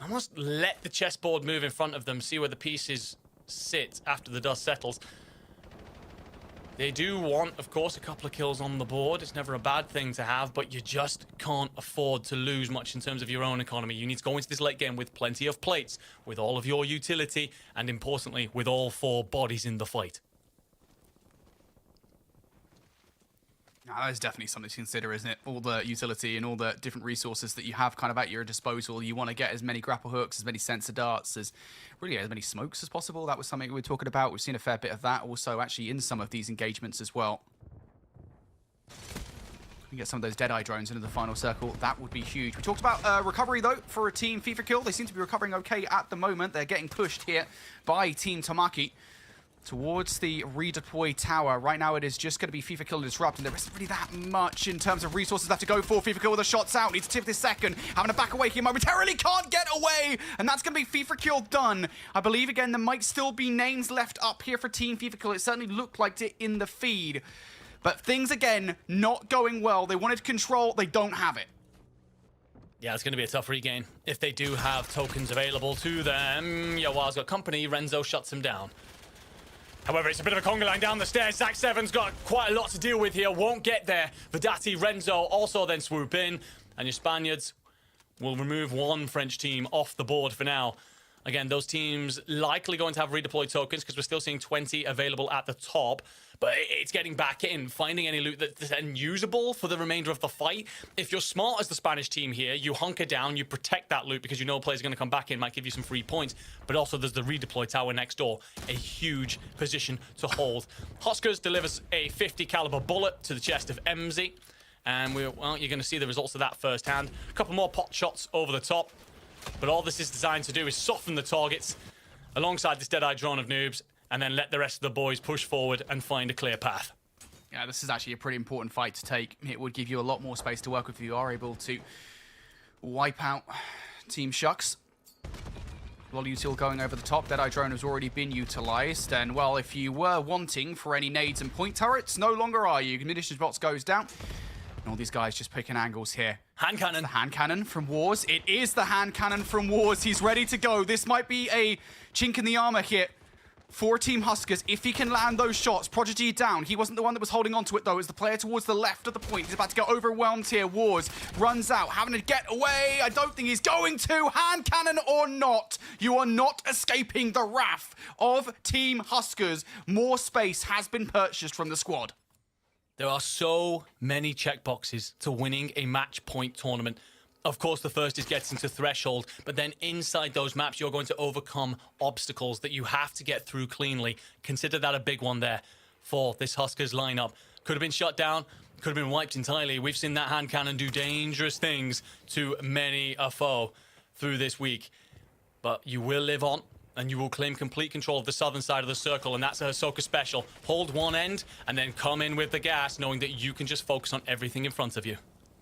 S5: almost let the chessboard move in front of them, see where the pieces sit after the dust settles. They do want, of course, a couple of kills on the board. It's never a bad thing to have, but you just can't afford to lose much in terms of your own economy. You need to go into this late game with plenty of plates, with all of your utility, and importantly, with all 4 bodies in the fight.
S4: Now, that is definitely something to consider, isn't it? All the utility and all the different resources that you have kind of at your disposal. You want to get as many grapple hooks, as many sensor darts, as really as many smokes as possible. That was something we were talking about. We've seen a fair bit of that also actually in some of these engagements as well. We get some of those Deadeye drones into the final circle. That would be huge. We talked about recovery, though, for a Team FIFA Kill. They seem to be recovering okay at the moment. They're getting pushed here by Team Tamaki towards the redeploy tower. Right now, it is just going to be FIFA Kill and Disrupt, and there isn't really that much in terms of resources left to go for. FIFA Kill with the shots out. Needs to tip this second. Having to back away here momentarily. Can't get away. And that's going to be FIFA Kill done. I believe, again, there might still be names left up here for Team FIFA Kill. It certainly looked like it in the feed. But things, again, not going well. They wanted control. They don't have it.
S5: Yeah, it's going to be a tough regain. If they do have tokens available to them, Yawa's got company. Renzo shuts him down. However, it's a bit of a conga line down the stairs. Zach Seven's got quite a lot to deal with here. Won't get there. Vedati, Renzo also then swoop in. And your Spaniards will remove one French team off the board for now. Again, those teams likely going to have redeployed tokens because we're still seeing 20 available at the top. But it's getting back in, finding any loot that's unusable for the remainder of the fight. If you're smart as the Spanish team here, you hunker down, you protect that loot because you know players are going to come back in, might give you some free points. But also there's the redeploy tower next door, a huge position to hold. Huskers delivers a 50 caliber bullet to the chest of MZ. And you're going to see the results of that firsthand. A couple more pot shots over the top. But all this is designed to do is soften the targets alongside this dead-eye drone of noobs, and then let the rest of the boys push forward and find a clear path.
S4: Yeah, this is actually a pretty important fight to take. It would give you a lot more space to work with if you are able to wipe out Team Shucks. Volutil going over the top. Dead-Eye Drone has already been utilized. And, well, if you were wanting for any nades and point turrets, no longer are you. Munitions box goes down. And all these guys just picking angles here.
S5: Hand cannon.
S4: The hand cannon from Wars. It is the hand cannon from Wars. He's ready to go. This might be a chink in the armor here for Team Huskers, if he can land those shots. Prodigy down. He wasn't the one that was holding on to it, though. It was the player towards the left of the point. He's about to get overwhelmed here. Wars runs out, having to get away. I don't think he's going to. Hand cannon or not, you are not escaping the wrath of Team Huskers. More space has been purchased from the squad.
S5: There are so many checkboxes to winning a match point tournament. Of course, the first is getting to threshold, but then inside those maps, you're going to overcome obstacles that you have to get through cleanly. Consider that a big one there for this Huskers lineup. Could have been shut down, could have been wiped entirely. We've seen that hand cannon do dangerous things to many a foe through this week. But you will live on, and you will claim complete control of the southern side of the circle, and that's a Hisoka special. Hold one end, and then come in with the gas, knowing that you can just focus on everything in front of you.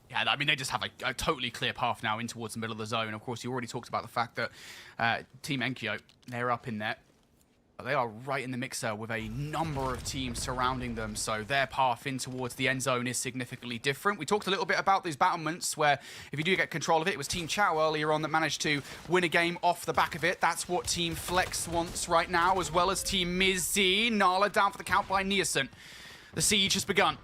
S4: Yeah, I mean, they just have a totally clear path now in towards the middle of the zone. Of course, you already talked about the fact that Team Enkyo, they're up in there. But they are right in the mixer with a number of teams surrounding them, so their path in towards the end zone is significantly different. We talked a little bit about these battlements where if you do get control of it, it was Team Chow earlier on that managed to win a game off the back of it. That's what Team Flex wants right now, as well as Team Mizzy. Nala down for the count by Nielsen. The siege has begun.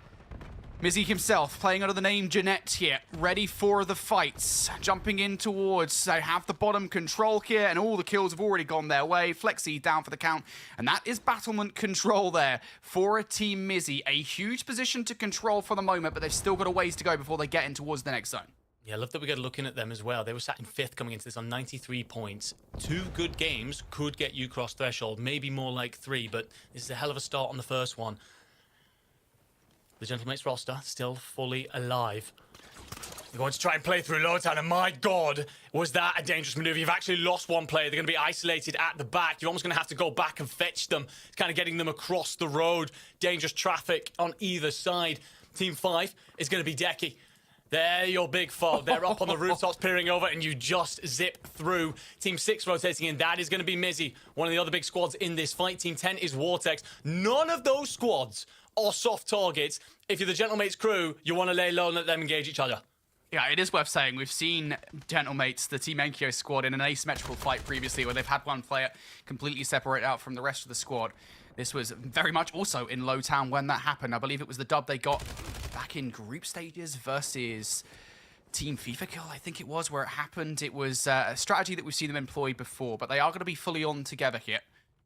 S4: Mizzy himself playing under the name Jeanette here, ready for the fights. Jumping in towards, they have the bottom control here, and all the kills have already gone their way. Flexi down for the count, and that is battlement control there for a Team Mizzy. A huge position to control for the moment, but they've still got a ways to go before they get in towards the next zone.
S5: Yeah, I love that we got looking at them as well. They were sat in 5th coming into this on 93 points. 2 good games could get you cross threshold, maybe more like 3, but this is a hell of a start on the first one. The Gentlemates roster still fully alive. They're going to try and play through Lowtown, and my God, was that a dangerous maneuver. You've actually lost one player. They're going to be isolated at the back. You're almost going to have to go back and fetch them. It's kind of getting them across the road. Dangerous traffic on either side. Team 5 is going to be Decky. They're your big foe. They're up on the rooftops peering over, and you just zip through. Team 6 rotating in. That is going to be Mizzy, one of the other big squads in this fight. Team 10 is Vortex. None of those squads are soft targets. If you're the Gentlemates crew, you want to lay low and let them engage each other.
S4: Yeah, it is worth saying we've seen Gentlemates, the Team Enkyo squad, in an asymmetrical fight previously where they've had one player completely separate out from the rest of the squad. This was very much also in Lowtown when that happened. I believe it was the dub they got back in group stages versus Team FIFA Kill, I think it was, where it happened. It was a strategy that we've seen them employ before, but they are going to be fully on together here.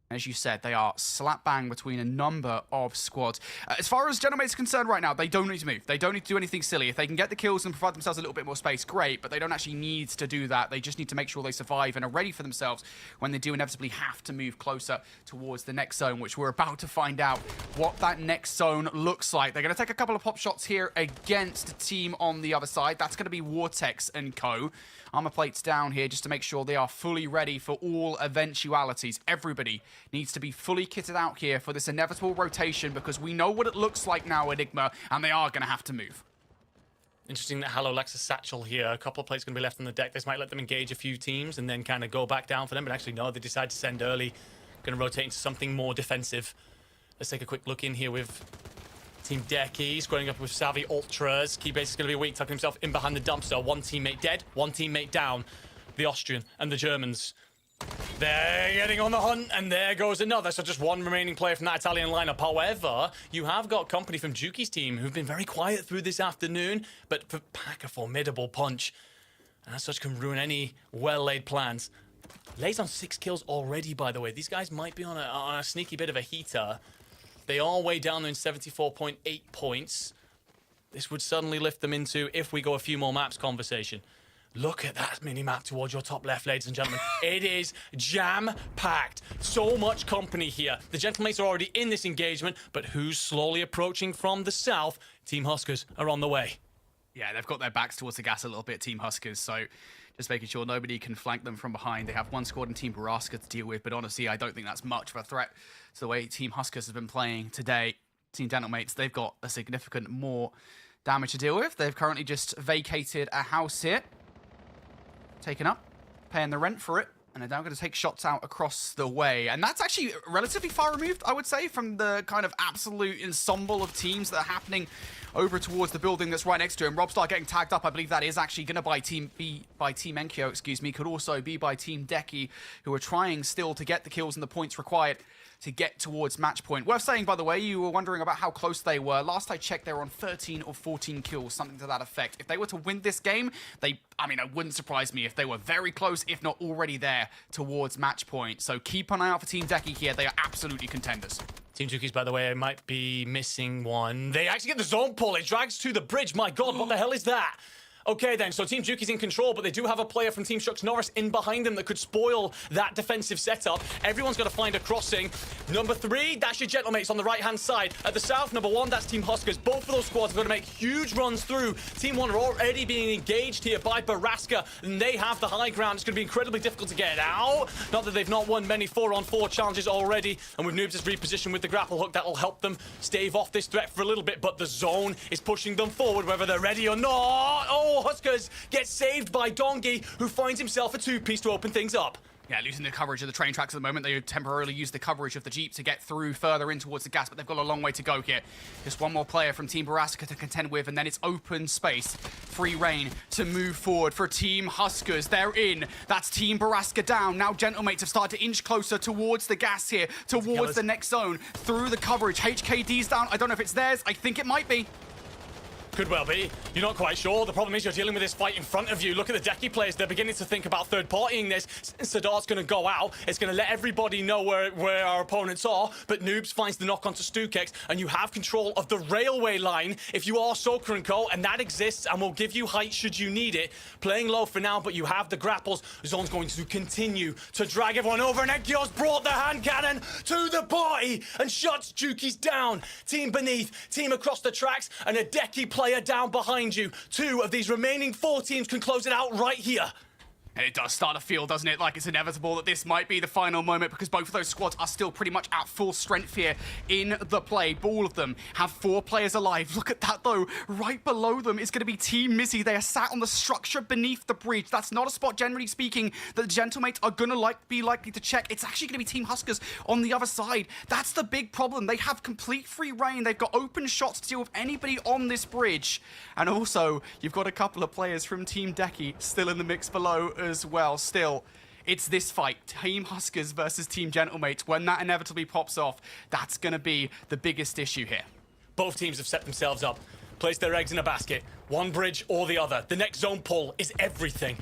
S4: As you said, they are slap bang between a number of squads. As far as Gentlemates are concerned right now, they don't need to move. They don't need to do anything silly. If they can get the kills and provide themselves a little bit more space, great, but they don't actually need to do that. They just need to make sure they survive and are ready for themselves when they do inevitably have to move closer towards the next zone, which we're about to find out what that next zone looks like. They're going to take a couple of pop shots here against a team on the other side. That's going to be Vortex and co. Armor plates down here just to make sure they are fully ready for all eventualities. Everybody needs to be fully kitted out here for this inevitable rotation because we know what it looks like now, Enigma, and they are going to have to move.
S5: Interesting that Hallow lacks a satchel here. A couple of plates going to be left on the deck. This might let them engage a few teams and then kind of go back down for them. But actually, no, they decide to send early. Going to rotate into something more defensive. Let's take a quick look in here with Team Decky, squaring up with Savvy Ultras. Keybase is going to be weak, tucking himself in behind the dumpster. One teammate dead, one teammate down. The Austrian and the Germans. They're getting on the hunt, and there goes another. So just one remaining player from that Italian lineup. However, you have got company from Juki's team who've been very quiet through this afternoon, but pack a formidable punch. And as such can ruin any well-laid plans. Lays on 6 kills already, by the way. These guys might be on a sneaky bit of a heater. They are way down there in 74.8 points. This would suddenly lift them into, if we go a few more maps, conversation. Look at that mini-map towards your top left, ladies and gentlemen. It is jam-packed. So much company here. The Gentlemates are already in this engagement, but who's slowly approaching from the south? Team Huskers are on the way.
S4: Yeah, they've got their backs towards the gas a little bit, Team Huskers, so just making sure nobody can flank them from behind. They have one squad in Team Baraska to deal with, but honestly, I don't think that's much of a threat to the way Team Huskers have been playing today. Team Gentlemates, they've got a significant more damage to deal with. They've currently just vacated a house here. Taken up, paying the rent for it, and they're now going to take shots out across the way. And that's actually relatively far removed, I would say, from the kind of absolute ensemble of teams that are happening over towards the building that's right next to him. Robstar getting tagged up. I believe that is actually going to be by Team Enkyo, excuse me. Could also be by Team Deki, who are trying still to get the kills and the points required to get towards match point. Worth saying, by the way, you were wondering about how close they were. Last I checked, they were on 13 or 14 kills, something to that effect. If they were to win this game, it wouldn't surprise me if they were very close, if not already there towards match point. So keep an eye out for Team Deki here. They are absolutely contenders.
S5: Team Tukis, by the way, might be missing one. They actually get the zone pull. It drags to the bridge. My God, what the hell is that? Okay, then, so Team Juki's in control, but they do have a player from Team Shucks Norris in behind them that could spoil that defensive setup. Everyone's got to find a crossing. Number 3, that's your Gentlemates on the right-hand side. At the south, number 1, that's Team Huskers. Both of those squads are going to make huge runs through. Team 1 are already being engaged here by Baraska, and they have the high ground. It's going to be incredibly difficult to get out. Not that they've not won many 4-on-4 challenges already, and with Noobs' repositioned with the grapple hook, that'll help them stave off this threat for a little bit, but the zone is pushing them forward, whether they're ready or not. Oh, Huskers gets saved by Dongi, who finds himself a 2-piece to open things up.
S4: Yeah, losing the coverage of the train tracks at the moment. They temporarily use the coverage of the Jeep to get through further in towards the gas, but they've got a long way to go here. Just one more player from Team Baraska to contend with, and then it's open space. Free reign to move forward for Team Huskers. They're in. That's Team Baraska down. Now Gentlemates have started to inch closer towards the gas here, towards the next zone, through the coverage. HKD's down. I don't know if it's theirs. I think it might be.
S5: Could well be. You're not quite sure. The problem is you're dealing with this fight in front of you. Look at the Deki players. They're beginning to think about third-partying this. Sadart's going to go out. It's going to let everybody know where our opponents are. But Noobs finds the knock onto Stukex, and you have control of the railway line if you are Soker & Co., and that exists and will give you height should you need it. Playing low for now, but you have the grapples. Zone's going to continue to drag everyone over, and Enkyo's brought the hand cannon to the party and shuts Juki's down. Team beneath, team across the tracks, and a Deki player down behind you. 2 of these remaining 4 teams can close it out right here.
S4: And it does start to feel, doesn't it, like it's inevitable that this might be the final moment, because both of those squads are still pretty much at full strength here in the play. But all of them have 4 players alive. Look at that, though. Right below them is going to be Team Mizzy. They are sat on the structure beneath the bridge. That's not a spot, generally speaking, that the Gentlemates are going to be likely to check. It's actually going to be Team Huskers on the other side. That's the big problem. They have complete free reign. They've got open shots to deal with anybody on this bridge. And also, you've got a couple of players from Team Deki still in the mix below as well. Still, it's this fight, Team Huskers versus Team Gentlemates. When that inevitably pops off, that's going to be the biggest issue here.
S5: Both teams have set themselves up, placed their eggs in a basket, one bridge or the other. The next zone pull is everything.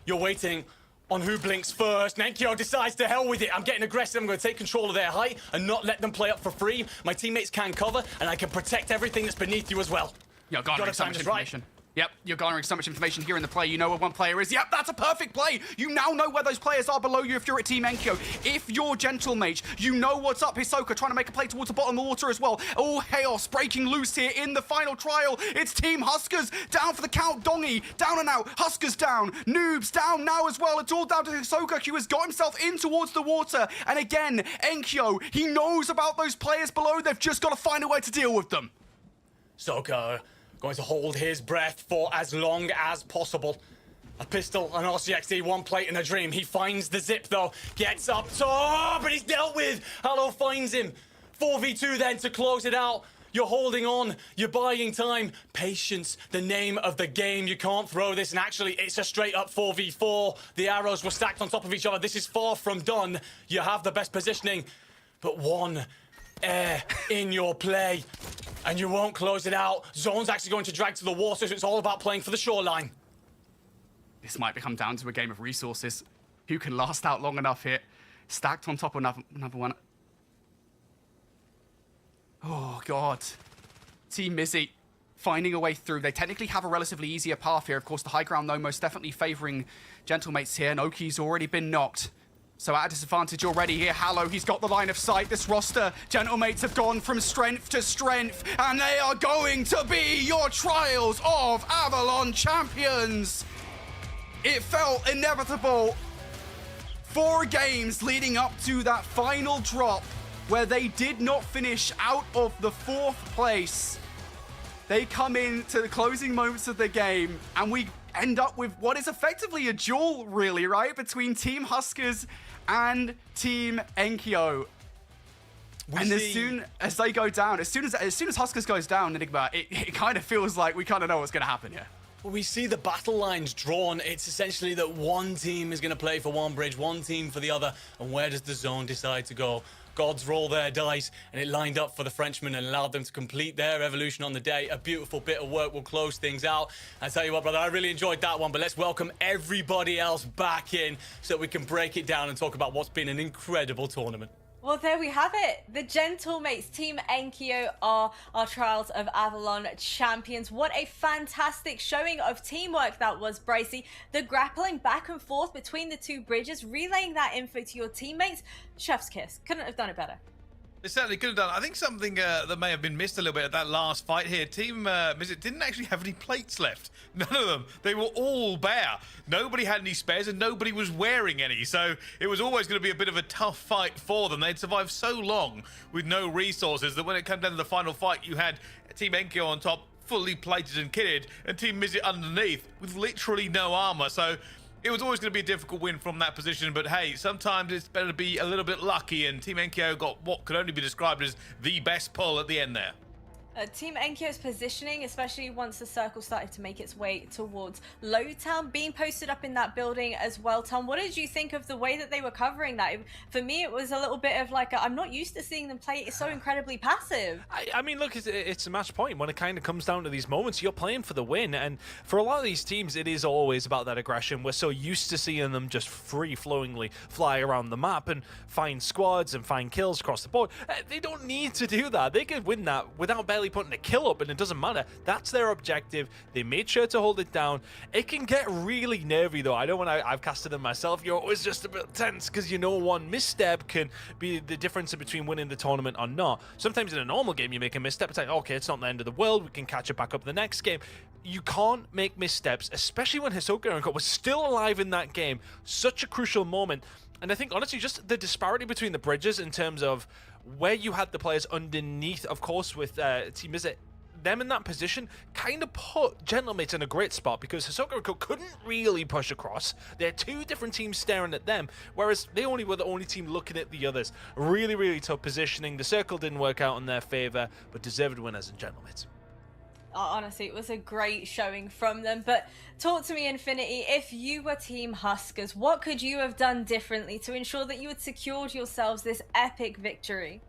S5: You're waiting on who blinks first. Nenkyo decides to hell with it. I'm getting aggressive. I'm going to take control of their height and not let them play up for free. My teammates can cover, and I can protect everything that's beneath you as well.
S4: You're garnering so much information. Yep, you're garnering so much information here in the play. You know where one player is. Yep, that's a perfect play. You now know where those players are below you if you're at Team Enkyo. If you're Gentlemate, you know what's up. Hisoka trying to make a play towards the bottom of the water as well. All chaos breaking loose here in the final trial. It's Team Huskers down for the count. Dongi down and out. Huskers down. Noobs down now as well. It's all down to Hisoka, who has got himself in towards the water. And again, Enkyo, he knows about those players below. They've just got to find a way to deal with them.
S5: Soka going to hold his breath for as long as possible. A pistol, an RCXD, one plate and a dream. He finds the zip though, gets up top, but he's dealt with. Hallow finds him. 4v2 then to close it out. You're holding on, you're buying time. Patience, the name of the game. You can't throw this, and actually it's a straight up 4v4. The arrows were stacked on top of each other. This is far from done. You have the best positioning, but one air in your play, and you won't close it out. Zone's actually going to drag to the water, so it's all about playing for the shoreline.
S4: This might become down to a game of resources. who can last out long enough here. Stacked on top of another one. Oh, God. Team Mizzy finding a way through. They technically have a relatively easier path here. Of course, the high ground, though, most definitely favoring Gentlemates here. Noki's already been knocked. So at a disadvantage already here. Hallow, he's got the line of sight. This roster, Gentlemates have gone from strength to strength, and they are going to be your Trials of Avalon champions. It felt inevitable. 4 games leading up to that final drop where they did not finish out of the 4th place. They come in to the closing moments of the game, and we end up with what is effectively a duel, really, right? Between Team Huskers and Team Enkyo. And as soon as they go down, as soon as Huskers goes down, Enigma, it kind of feels like we kind of know what's going to happen here.
S5: Well, we see the battle lines drawn. It's essentially that one team is going to play for one bridge, one team for the other. And where does the zone decide to go? Gods roll their dice, and it lined up for the Frenchmen and allowed them to complete their evolution on the day. A beautiful bit of work will close things out. I tell you what, brother, I really enjoyed that one, but let's welcome everybody else back in so that we can break it down and talk about what's been an incredible tournament.
S1: Well, there we have it. The Gentlemates, Team Enkyo, are our Trials of Avalon champions. What a fantastic showing of teamwork that was, Bracey. The grappling back and forth between the 2 bridges, relaying that info to your teammates. Chef's kiss. Couldn't have done it better.
S2: They certainly could have done. I think something that may have been missed a little bit at that last fight here. Team Mizzet didn't actually have any plates left. None of them. They were all bare. Nobody had any spares and nobody was wearing any. So it was always going to be a bit of a tough fight for them. They'd survived so long with no resources that when it came down to the final fight, you had Team Enkyo on top, fully plated and kitted, and Team Mizzet underneath with literally no armor. So it was always going to be a difficult win from that position, but hey, sometimes it's better to be a little bit lucky, and Team Enkyo got what could only be described as the best pull at the end there.
S1: Team Enkyo's positioning, especially once the circle started to make its way towards Lowtown, being posted up in that building as well. Tom, what did you think of the way that they were covering that? For me, it was a little bit of like, I'm not used to seeing them play. It's so incredibly passive.
S3: I mean, look, it's a match point. When it kind of comes down to these moments, you're playing for the win. And for a lot of these teams, it is always about that aggression. We're so used to seeing them just free-flowingly fly around the map and find squads and find kills across the board. They don't need to do that. They could win that without barely putting a kill up, and it doesn't matter. That's their objective. They made sure to hold it down. It can get really nervy, though. I know when I've casted them myself, you're always just a bit tense because you know one misstep can be the difference between winning the tournament or not. Sometimes in a normal game, you make a misstep. It's like, okay, it's not the end of the world. We can catch it back up the next game. You can't make missteps, especially when Hisoka and Co was still alive in that game. Such a crucial moment. And I think, honestly, just the disparity between the bridges in terms of where you had the players underneath, of course, with Team Mizzet, them in that position kind of put Gentlemates in a great spot because Hisoka and Co couldn't really push across. They're 2 different teams staring at them, whereas they only were the only team looking at the others. Really, really tough positioning. The circle didn't work out in their favor, but deserved winners and Gentlemates.
S1: Honestly, it was a great showing from them. But talk to me, Infinity. If you were Team Huskers, what could you have done differently to ensure that you had secured yourselves this epic victory?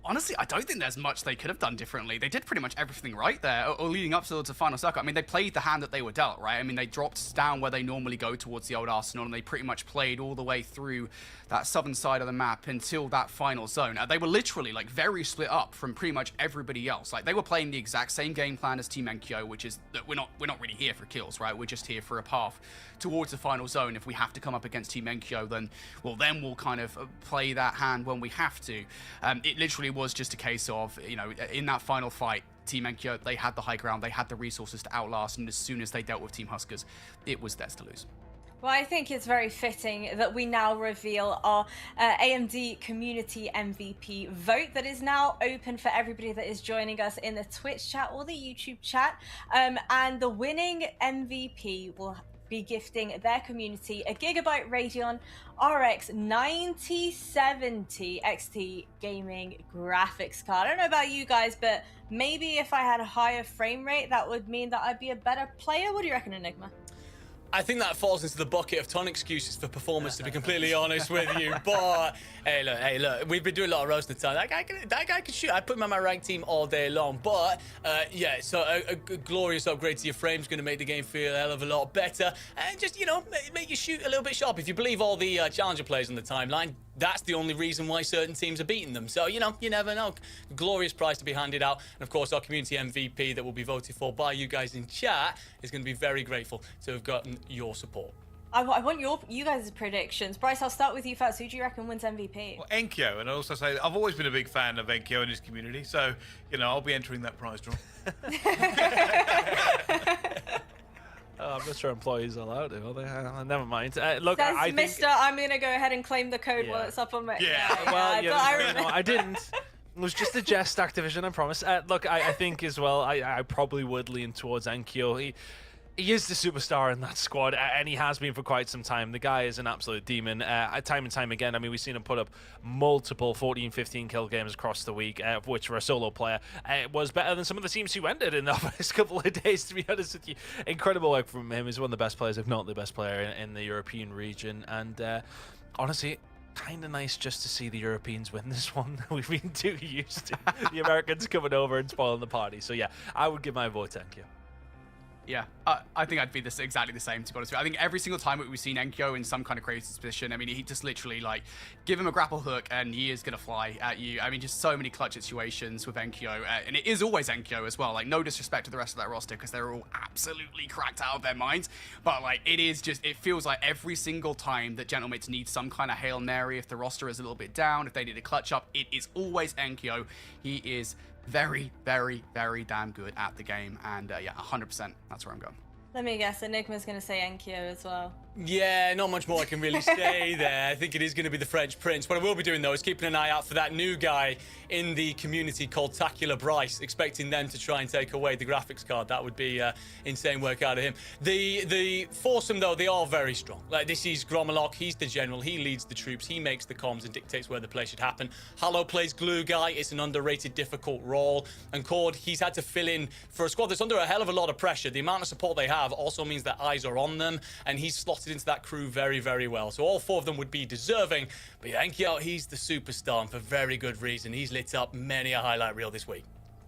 S4: Honestly, I don't think there's much they could have done differently. They did pretty much everything right there, or leading up towards the final circle. I mean, they played the hand that they were dealt, right? I mean, they dropped down where they normally go towards the old Arsenal, and they pretty much played all the way through that southern side of the map until that final zone. They were literally, like, very split up from pretty much everybody else. Like, they were playing the exact same game plan as Team Enkyo, which is that we're not really here for kills, right? We're just here for a path towards the final zone. If we have to come up against Team Enkyo, then we'll kind of play that hand when we have to. It literally was just a case of, you know, in that final fight, Team Enkyo, they had the high ground, they had the resources to outlast, and as soon as they dealt with Team Huskers, it was theirs to lose.
S1: Well, I think it's very fitting that we now reveal our AMD Community MVP vote that is now open for everybody that is joining us in the Twitch chat or the YouTube chat. And the winning MVP will be gifting their community a Gigabyte Radeon RX 9070 XT gaming graphics card. I don't know about you guys, but maybe if I had a higher frame rate, that would mean that I'd be a better player. What do you reckon, Enigma?
S5: I think that falls into the bucket of ton excuses for performance, to be completely honest with you. But hey, look, we've been doing a lot of roasting time. That guy can shoot. I put him on my ranked team all day long. But yeah, so a glorious upgrade to your frame is going to make the game feel a hell of a lot better, and just make you shoot a little bit sharp. If you believe all the challenger players on the timeline, that's the only reason why certain teams are beating them. So, you never know. Glorious prize to be handed out. And, of course, our community MVP that will be voted for by you guys in chat is going to be very grateful to have gotten your support.
S1: I want you guys' predictions. Bryce, I'll start with you first. Who do you reckon wins MVP?
S2: Well, Enkyo, and I also say I've always been a big fan of Enkyo and his community, so, I'll be entering that prize draw.
S3: I'm not sure employees are allowed to, are they? Never mind. Look,
S1: Says
S3: I think...
S1: Mr. I'm going to go ahead and claim the code while it's up on my...
S3: I didn't. It was just a jest, Activision, I promise. Look, I think as well, I probably would lean towards Enkyo. He is the superstar in that squad, and he has been for quite some time. The guy is an absolute demon. Time and time again, I mean, we've seen him put up multiple 14, 15 kill games across the week, which for a solo player was better than some of the teams who ended in the first couple of days, to be honest with you. Incredible work from him. He's one of the best players, if not the best player in the European region. And honestly, kind of nice just to see the Europeans win this one. We've been too used to the Americans coming over and spoiling the party. So yeah, I would give my vote to Enkyo.
S4: Yeah, I think I'd be exactly the same, to be honest with you. I think every single time we've seen Enkyo in some kind of crazy position, I mean, he just literally, give him a grapple hook and he is going to fly at you. I mean, just so many clutch situations with Enkyo. And it is always Enkyo as well. No disrespect to the rest of that roster, because they're all absolutely cracked out of their minds. But, it feels like every single time that Gentlemates need some kind of Hail Mary, if the roster is a little bit down, if they need a clutch up, it is always Enkyo. He is very, very, very damn good at the game, and yeah, 100%. That's where I'm going.
S1: Let me guess, Enigma's going to say Enkyo as well.
S5: Yeah, not much more I can really say there. I think it is going to be the French Prince. What I will be doing, though, is keeping an eye out for that new guy in the community called Tacular Bryce, expecting them to try and take away the graphics card. That would be insane work out of him. The foursome, though, they are very strong. This is Grommelok. He's the general. He leads the troops. He makes the comms and dictates where the play should happen. Hallow plays glue guy. It's an underrated, difficult role. And Cord, he's had to fill in for a squad that's under a hell of a lot of pressure. The amount of support they have also means that eyes are on them, and he's slotted into that crew very, very well. So all four of them would be deserving. But yeah, Enkyo, he's the superstar, and for very good reason. He's lit up many a highlight reel this week.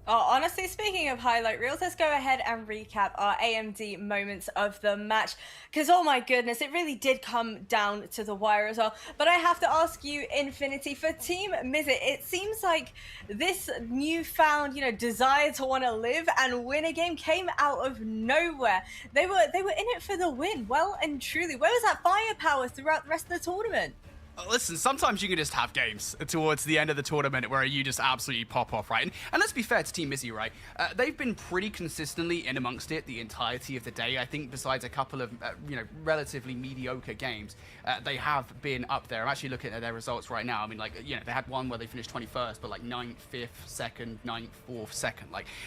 S1: Oh, honestly, speaking of highlight reels, let's go ahead and recap our AMD moments of the match. Because, oh my goodness, it really did come down to the wire as well. But I have to ask you, Infinity, for Team Mizzet, it seems like this newfound, desire to want to live and win a game came out of nowhere. They were in it for the win, well and truly. Where was that firepower throughout the rest of the tournament?
S4: Listen, sometimes you can just have games towards the end of the tournament where you just absolutely pop off, right? And let's be fair to Team Mizzy, right? They've been pretty consistently in amongst it the entirety of the day. I think besides a couple of, relatively mediocre games, they have been up there. I'm actually looking at their results right now. I mean, they had one where they finished 21st, but 9th, 5th, 2nd, 9th, 4th,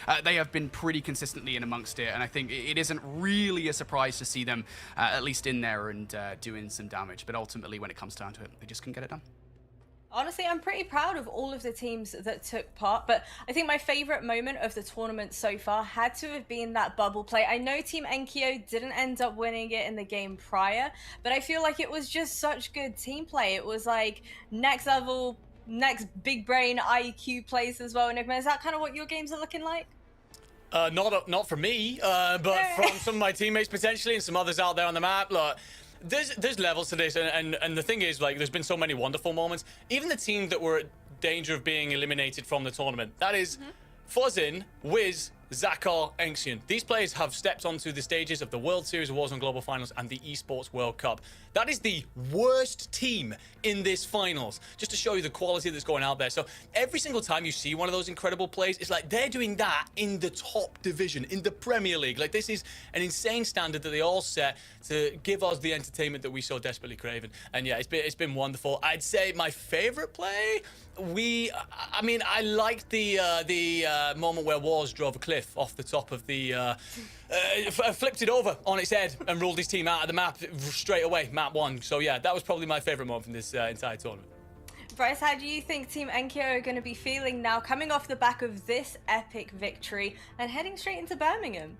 S4: 2nd. They have been pretty consistently in amongst it, and I think it isn't really a surprise to see them at least in there and doing some damage. But ultimately, when it comes down to it, they just couldn't get it done.
S1: Honestly, I'm pretty proud of all of the teams that took part, but I think my favorite moment of the tournament so far had to have been that bubble play. I know Team Enkyo didn't end up winning it in the game prior, but I feel like it was just such good team play. It was next level, next big brain IQ plays as well. Enigma, is that kind of what your games are looking like?
S5: Not for me, but from some of my teammates potentially and some others out there on the map. Look, there's levels to this, and the thing is, there's been so many wonderful moments. Even the team that were at danger of being eliminated from the tournament, that is Fuzzin, Wiz, Zakar, Enxion. These players have stepped onto the stages of the World Series of Warzone Global Finals and the Esports World Cup. That is the worst team in this finals, just to show you the quality that's going out there. So every single time you see one of those incredible plays, it's like they're doing that in the top division, in the Premier League. This is an insane standard that they all set to give us the entertainment that we so desperately crave. And yeah, it's been wonderful. I'd say my favorite play, I liked the moment where Wars drove a cliff off the top of the flipped it over on its head and ruled his team out of the map straight away, map 1. So yeah, that was probably my favorite moment from this entire tournament.
S1: Bryce, how do you think Team Enkyo are going to be feeling now, coming off the back of this epic victory and heading straight into Birmingham?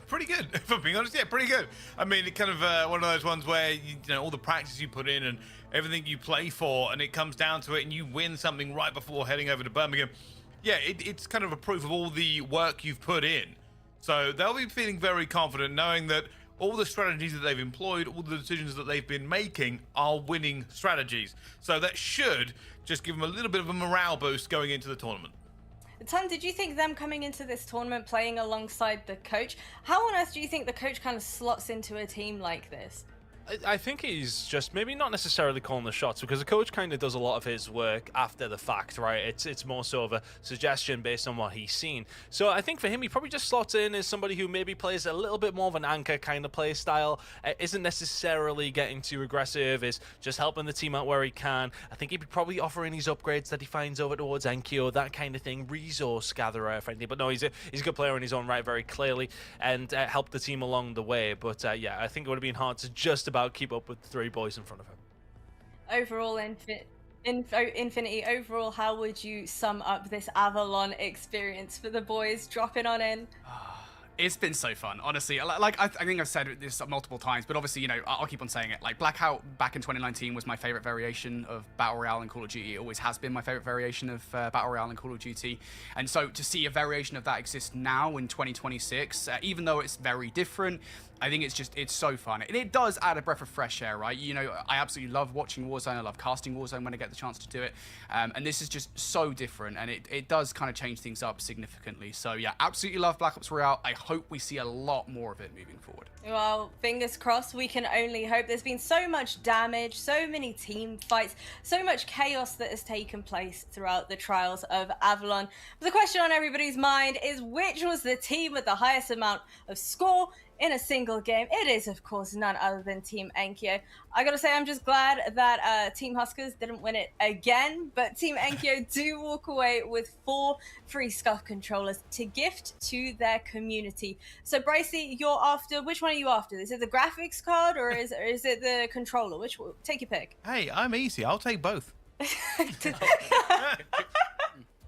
S2: Pretty good, if I'm being honest. Yeah, pretty good. I mean, it kind of one of those ones where you know all the practice you put in and everything you play for, and it comes down to it, and you win something right before heading over to Birmingham. Yeah, it's kind of a proof of all the work you've put in. So they'll be feeling very confident knowing that all the strategies that they've employed, all the decisions that they've been making are winning strategies. So that should just give them a little bit of a morale boost going into the tournament.
S1: Tom, did you think them coming into this tournament playing alongside the coach, how on earth do you think the coach kind of slots into a team like this?
S3: I think he's just maybe not necessarily calling the shots, because the coach kind of does a lot of his work after the fact, right? It's more so of a suggestion based on what he's seen. So I think for him, he probably just slots in as somebody who maybe plays a little bit more of an anchor kind of play style, isn't necessarily getting too aggressive, is just helping the team out where he can. I think he'd be probably offering these upgrades that he finds over towards Enkyo, that kind of thing, resource gatherer, frankly. But no, he's a good player in his own right, very clearly, and helped the team along the way. But yeah, I think it would have been hard to just about keep up with the three boys in front of him.
S1: Overall, Infinity, overall, how would you sum up this Avalon experience for the boys dropping on in?
S4: It's been so fun, honestly. Like I think I've said this multiple times, but obviously, you know, I'll keep on saying it. Like, Blackout back in 2019 was my favorite variation of Battle Royale in Call of Duty. It always has been my favorite variation of Battle Royale in Call of Duty. And so to see a variation of that exist now in 2026, even though it's very different, I think it's so fun. And it does add a breath of fresh air, right? You know, I absolutely love watching Warzone. I love casting Warzone when I get the chance to do it. And this is just so different, and it does kind of change things up significantly. So yeah, absolutely love Black Ops Royale. I hope we see a lot more of it moving forward.
S1: Well, fingers crossed, we can only hope. There's been so much damage, so many team fights, so much chaos that has taken place throughout the Trials of Avalon. But the question on everybody's mind is, which was the team with the highest amount of score in a single game? It is, of course, none other than Team Enkyo. I gotta say, I'm just glad that Team Huskers didn't win it again, but Team Enkyo do walk away with 4 free Scuff controllers to gift to their community. So, Brycey, you're after, which one are you after? Is it the graphics card or is it the controller? Which one? Take your pick.
S2: Hey, I'm easy. I'll take both.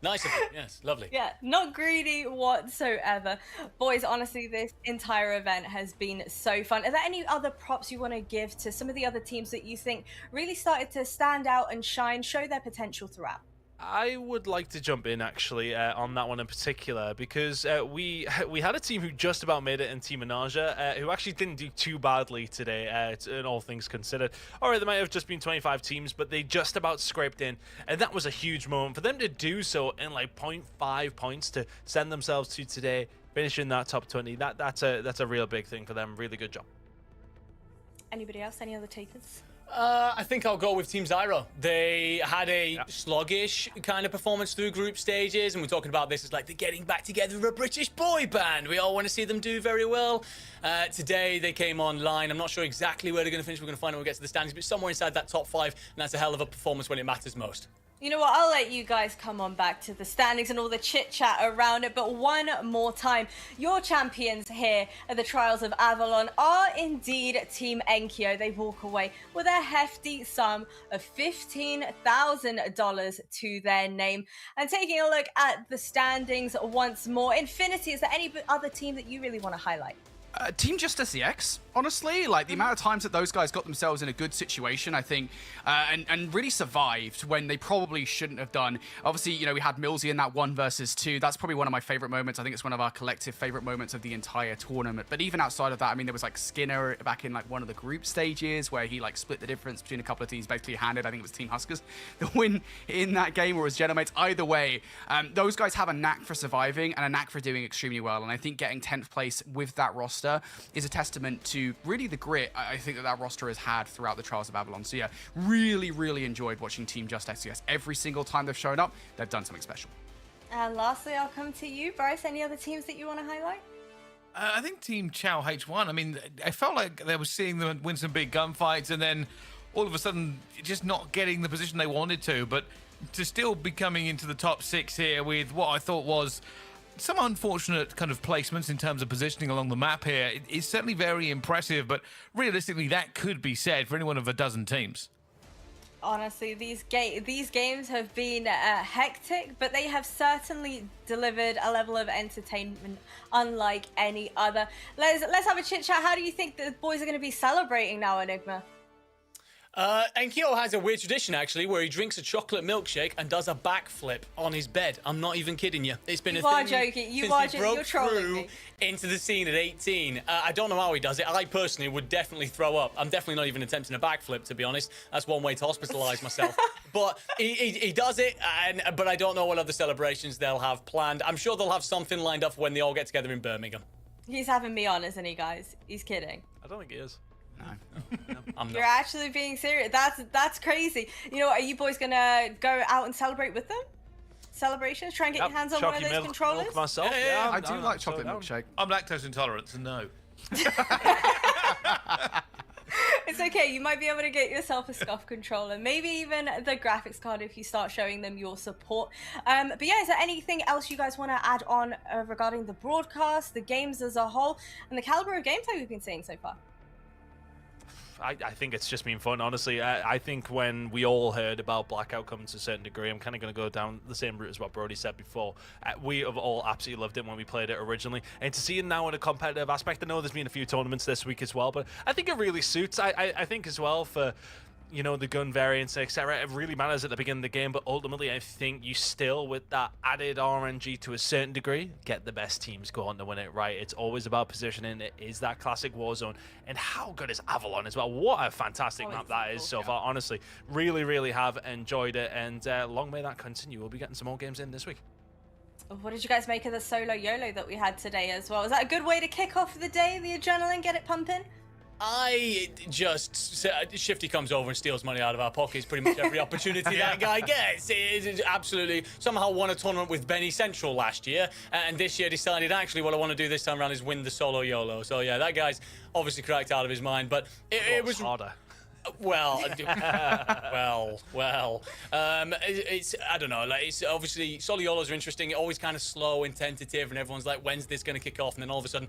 S5: Nice of you. Yes, lovely.
S1: Yeah, not greedy whatsoever. Boys, honestly, this entire event has been so fun. Are there any other props you want to give to some of the other teams that you think really started to stand out and shine, show their potential throughout?
S3: I would like to jump in actually on that one in particular, because we had a team who just about made it in Team Anaja, who actually didn't do too badly today, in all things considered. All right, there might have just been 25 teams, but they just about scraped in, and that was a huge moment for them to do so in like 0.5 points to send themselves to today, finishing that top 20. That's a real big thing for them. Really good job.
S1: Anybody else? Any other takers?
S5: I think I'll go with Team Zyro. They had a sluggish kind of performance through group stages, and we're talking about this as like they're getting back together a British boy band. We all want to see them do very well. Today they came online. I'm not sure exactly where they're going to finish. We're going to find out when we get to the standings, but somewhere inside that top 5, and that's a hell of a performance when it matters most.
S1: You know what, I'll let you guys come on back to the standings and all the chit-chat around it, but one more time, your champions here at the Trials of Avalon are indeed Team Enkyo. They walk away with a hefty sum of $15,000 to their name. And taking a look at the standings once more, Infinity, is there any other team that you really want to highlight?
S4: Team Just SCX, honestly, like the amount of times that those guys got themselves in a good situation, I think, and really survived when they probably shouldn't have done. Obviously, you know, we had Millsy in that 1 versus 2. That's probably one of my favorite moments. I think it's one of our collective favorite moments of the entire tournament. But even outside of that, I mean, there was like Skinner back in like one of the group stages where he like split the difference between a couple of teams, basically handed, I think it was Team Huskers, the win in that game, or as Genomites. Either way, those guys have a knack for surviving and a knack for doing extremely well. And I think getting 10th place with that roster is a testament to really the grit I think that roster has had throughout the Trials of Avalon. So yeah, really enjoyed watching Team Just SCS. Every single time they've shown up, they've done something special.
S1: And lastly, I'll come to you, Bryce. Any other teams that you want to highlight?
S2: I think Team Chow H1, I mean, I felt like they were seeing them win some big gunfights and then all of a sudden just not getting the position they wanted to, but to still be coming into the top 6 here with what I thought was some unfortunate kind of placements in terms of positioning along the map here is certainly very impressive, but realistically that could be said for any one of a dozen teams.
S1: Honestly, these games have been hectic, but they have certainly delivered a level of entertainment unlike any other. Let's have a chit chat. How do you think the boys are going to be celebrating now, Enigma?
S5: Enkyo has a weird tradition, actually, where he drinks a chocolate milkshake and does a backflip on his bed. I'm not even kidding you. It's been
S1: You
S5: a
S1: are
S5: thing
S1: joking. You
S5: since
S1: are
S5: he
S1: joking.
S5: broke
S1: You're trolling
S5: through
S1: me.
S5: into the scene at 18. I don't know how he does it. I personally would definitely throw up. I'm definitely not even attempting a backflip, to be honest. That's one way to hospitalize myself. But he does it, but I don't know what other celebrations they'll have planned. I'm sure they'll have something lined up for when they all get together in Birmingham.
S1: He's having me on, isn't he, guys? He's kidding.
S3: I don't think he is.
S4: No.
S5: I'm
S1: You're
S5: not.
S1: actually being serious. That's crazy. You know what? Are you boys gonna go out and celebrate with them? Celebrations? Try and get your hands on one of those controllers?
S3: Milk myself.
S5: Yeah,
S4: I do like chocolate milkshake.
S2: I'm lactose intolerant, so no.
S1: It's okay. You might be able to get yourself a scuff controller, maybe even the graphics card if you start showing them your support. But yeah, is there anything else you guys want to add on regarding the broadcast, the games as a whole, and the caliber of gameplay we've been seeing so far?
S3: I think it's just been fun, honestly. I think when we all heard about Blackout coming to a certain degree, I'm kind of going to go down the same route as what Brody said before. We have all absolutely loved it when we played it originally. And to see it now in a competitive aspect, I know there's been a few tournaments this week as well, but I think it really suits. I think as well for, you know, the gun variants, etc. It really matters at the beginning of the game, but ultimately I think you still, with that added RNG to a certain degree, get the best teams going to win it, right? It's always about positioning. It is that classic Warzone. And how good is Avalon as well? What a fantastic map that is so far. Honestly, really, really have enjoyed it, and long may that continue. We'll be getting some more games in this week.
S1: What did you guys make of the solo YOLO that we had today as well? Was that a good way to kick off the day, the adrenaline, get it pumping?
S5: Shifty comes over and steals money out of our pockets pretty much every opportunity that guy gets. It's absolutely, somehow won a tournament with Benny Central last year, and this year decided actually what I want to do this time around is win the solo YOLO. So yeah, that guy's obviously cracked out of his mind, but it was
S3: harder.
S5: Well, it's I don't know. Like, it's obviously solo YOLOs are interesting. Always kind of slow and tentative, and everyone's like, when's this going to kick off? And then all of a sudden,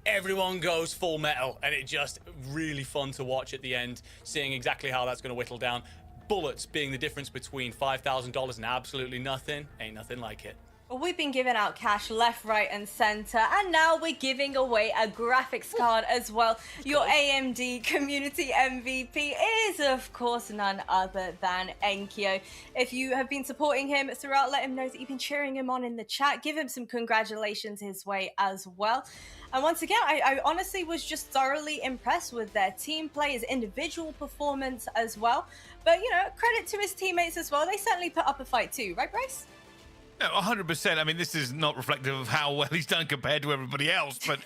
S5: everyone goes full metal, and it just really fun to watch at the end, seeing exactly how that's going to whittle down. Bullets being the difference between $5,000 and absolutely nothing. Ain't nothing like it.
S1: Well, we've been giving out cash left, right, and center, and now we're giving away a graphics card as well. Your AMD community MVP is, of course, none other than Enkyo. If you have been supporting him throughout, let him know that you've been cheering him on in the chat. Give him some congratulations his way as well. And once again, I honestly was just thoroughly impressed with their team play, his individual performance as well. But, you know, credit to his teammates as well. They certainly put up a fight too, right, Bryce?
S2: No, 100%. I mean, this is not reflective of how well he's done compared to everybody else. But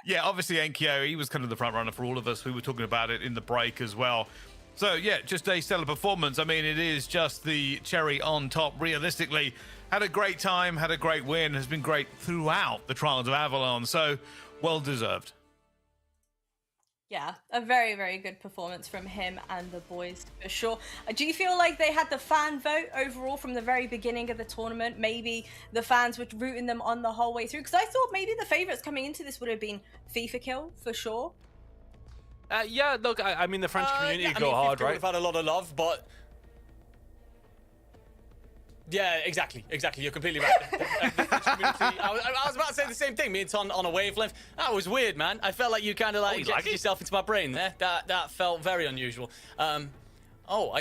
S2: yeah, obviously, Enkyo, he was kind of the front runner for all of us. We were talking about it in the break as well. So yeah, just a stellar performance. I mean, it is just the cherry on top, realistically. Had a great time, had a great win, has been great throughout the Trials of Avalon. So well deserved.
S1: Yeah, a very, very good performance from him and the boys, for sure. Do you feel like they had the fan vote overall from the very beginning of the tournament? Maybe the fans were rooting them on the whole way through? Because I thought maybe the favourites coming into this would have been FIFA Kill, for sure.
S3: Yeah, look, I mean, the French community go hard, right?
S5: We've had a lot of love, but... Yeah, exactly. You're completely right. The French community, I was about to say the same thing. Me and Ton on a wavelength. That was weird, man. I felt like you kind of injected yourself into my brain there. That felt very unusual. I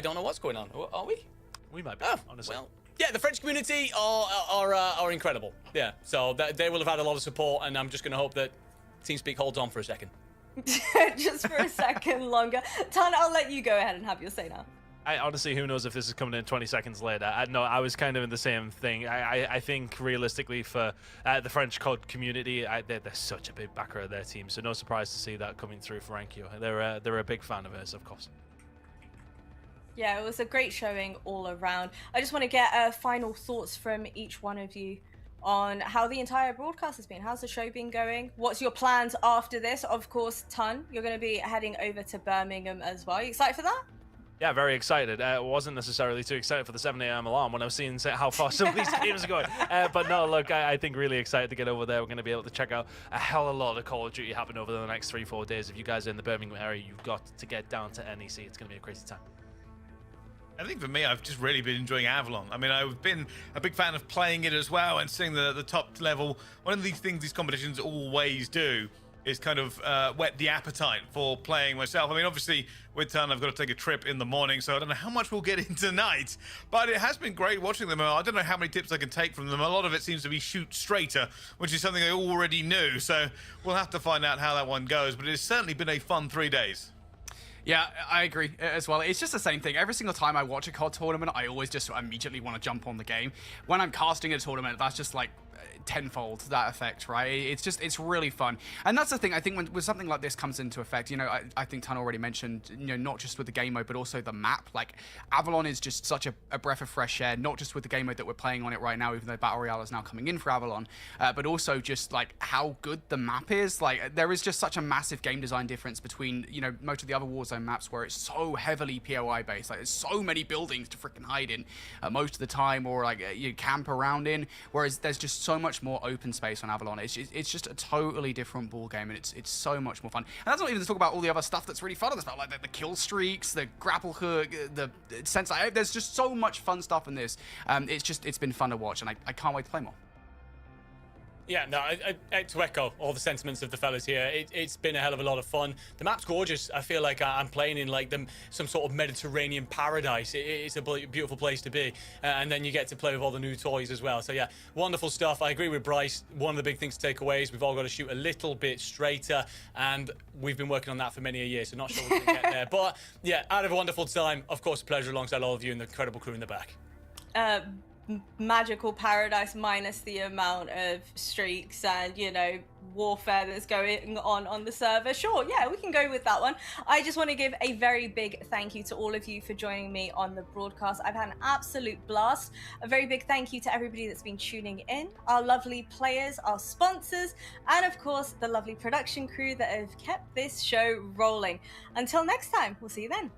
S5: don't know what's going on. Are we?
S3: We might be, honestly.
S5: Well, yeah, the French community are incredible. Yeah, so they will have had a lot of support, and I'm just going to hope that TeamSpeak holds on for a second.
S1: Just for a second longer. Ton, I'll let you go ahead and have your say now.
S3: Honestly, who knows if this is coming in 20 seconds later. I was kind of in the same thing. I think realistically for the French COD community, they're such a big backer of their team, so no surprise to see that coming through for Enkyo. They're a big fan of hers, of course.
S1: Yeah, it was a great showing all around. I just want to get final thoughts from each one of you on how the entire broadcast has been. How's the show been going? What's your plans after this? Of course, Ton, you're going to be heading over to Birmingham as well. Are you excited for that?
S3: Yeah, very excited. Wasn't necessarily too excited for the 7 a.m. alarm when I was seeing how far some of these games are going. But no, look, I think really excited to get over there. We're going to be able to check out a hell of a lot of Call of Duty happen over the next 3-4 days. If you guys are in the Birmingham area, you've got to get down to NEC. It's going to be a crazy time.
S2: I think for me, I've just really been enjoying Avalon. I mean, I've been a big fan of playing it as well and seeing the top level. One of these things these competitions always do is kind of whet the appetite for playing myself. I mean, obviously, with Tan, I've got to take a trip in the morning, so I don't know how much we'll get in tonight. But it has been great watching them. I don't know how many tips I can take from them. A lot of it seems to be shoot straighter, which is something I already knew. So we'll have to find out how that one goes. But it's certainly been a fun 3 days.
S4: Yeah, I agree as well. It's just the same thing. Every single time I watch a COD tournament, I always just immediately want to jump on the game. When I'm casting a tournament, that's just like tenfold that effect, right? It's really fun. And that's the thing, I think when something like this comes into effect, you know, I think Tan already mentioned, you know, not just with the game mode, but also the map. Like, Avalon is just such a breath of fresh air, not just with the game mode that we're playing on it right now, even though Battle Royale is now coming in for Avalon, but also just like how good the map is. Like, there is just such a massive game design difference between, you know, most of the other Warzone maps where it's so heavily POI based. Like, there's so many buildings to freaking hide in most of the time, or like you camp around in, whereas there's just so much more open space on Avalon. It's just a totally different ball game, and it's so much more fun. And that's not even to talk about all the other stuff that's really fun on this, like the kill streaks, the grapple hook, the sense. There's just so much fun stuff in this. It's been fun to watch, and I can't wait to play more.
S5: Yeah, no, to echo all the sentiments of the fellas here, it's been a hell of a lot of fun. The map's gorgeous. I feel like I'm playing in like some sort of Mediterranean paradise. It's a beautiful place to be. And then you get to play with all the new toys as well. So yeah, wonderful stuff. I agree with Bryce. One of the big things to take away is we've all got to shoot a little bit straighter. And we've been working on that for many a year, so not sure we're going to get there. But yeah, out of a wonderful time. Of course, a pleasure alongside all of you and the incredible crew in the back.
S1: Magical paradise minus the amount of streaks and, you know, warfare that's going on the server. Sure, yeah, we can go with that one. I just want to give a very big thank you to all of you for joining me on the broadcast. I've had an absolute blast. A very big thank you to everybody that's been tuning in, our lovely players, our sponsors, and of course the lovely production crew that have kept this show rolling. Until next time, we'll see you then.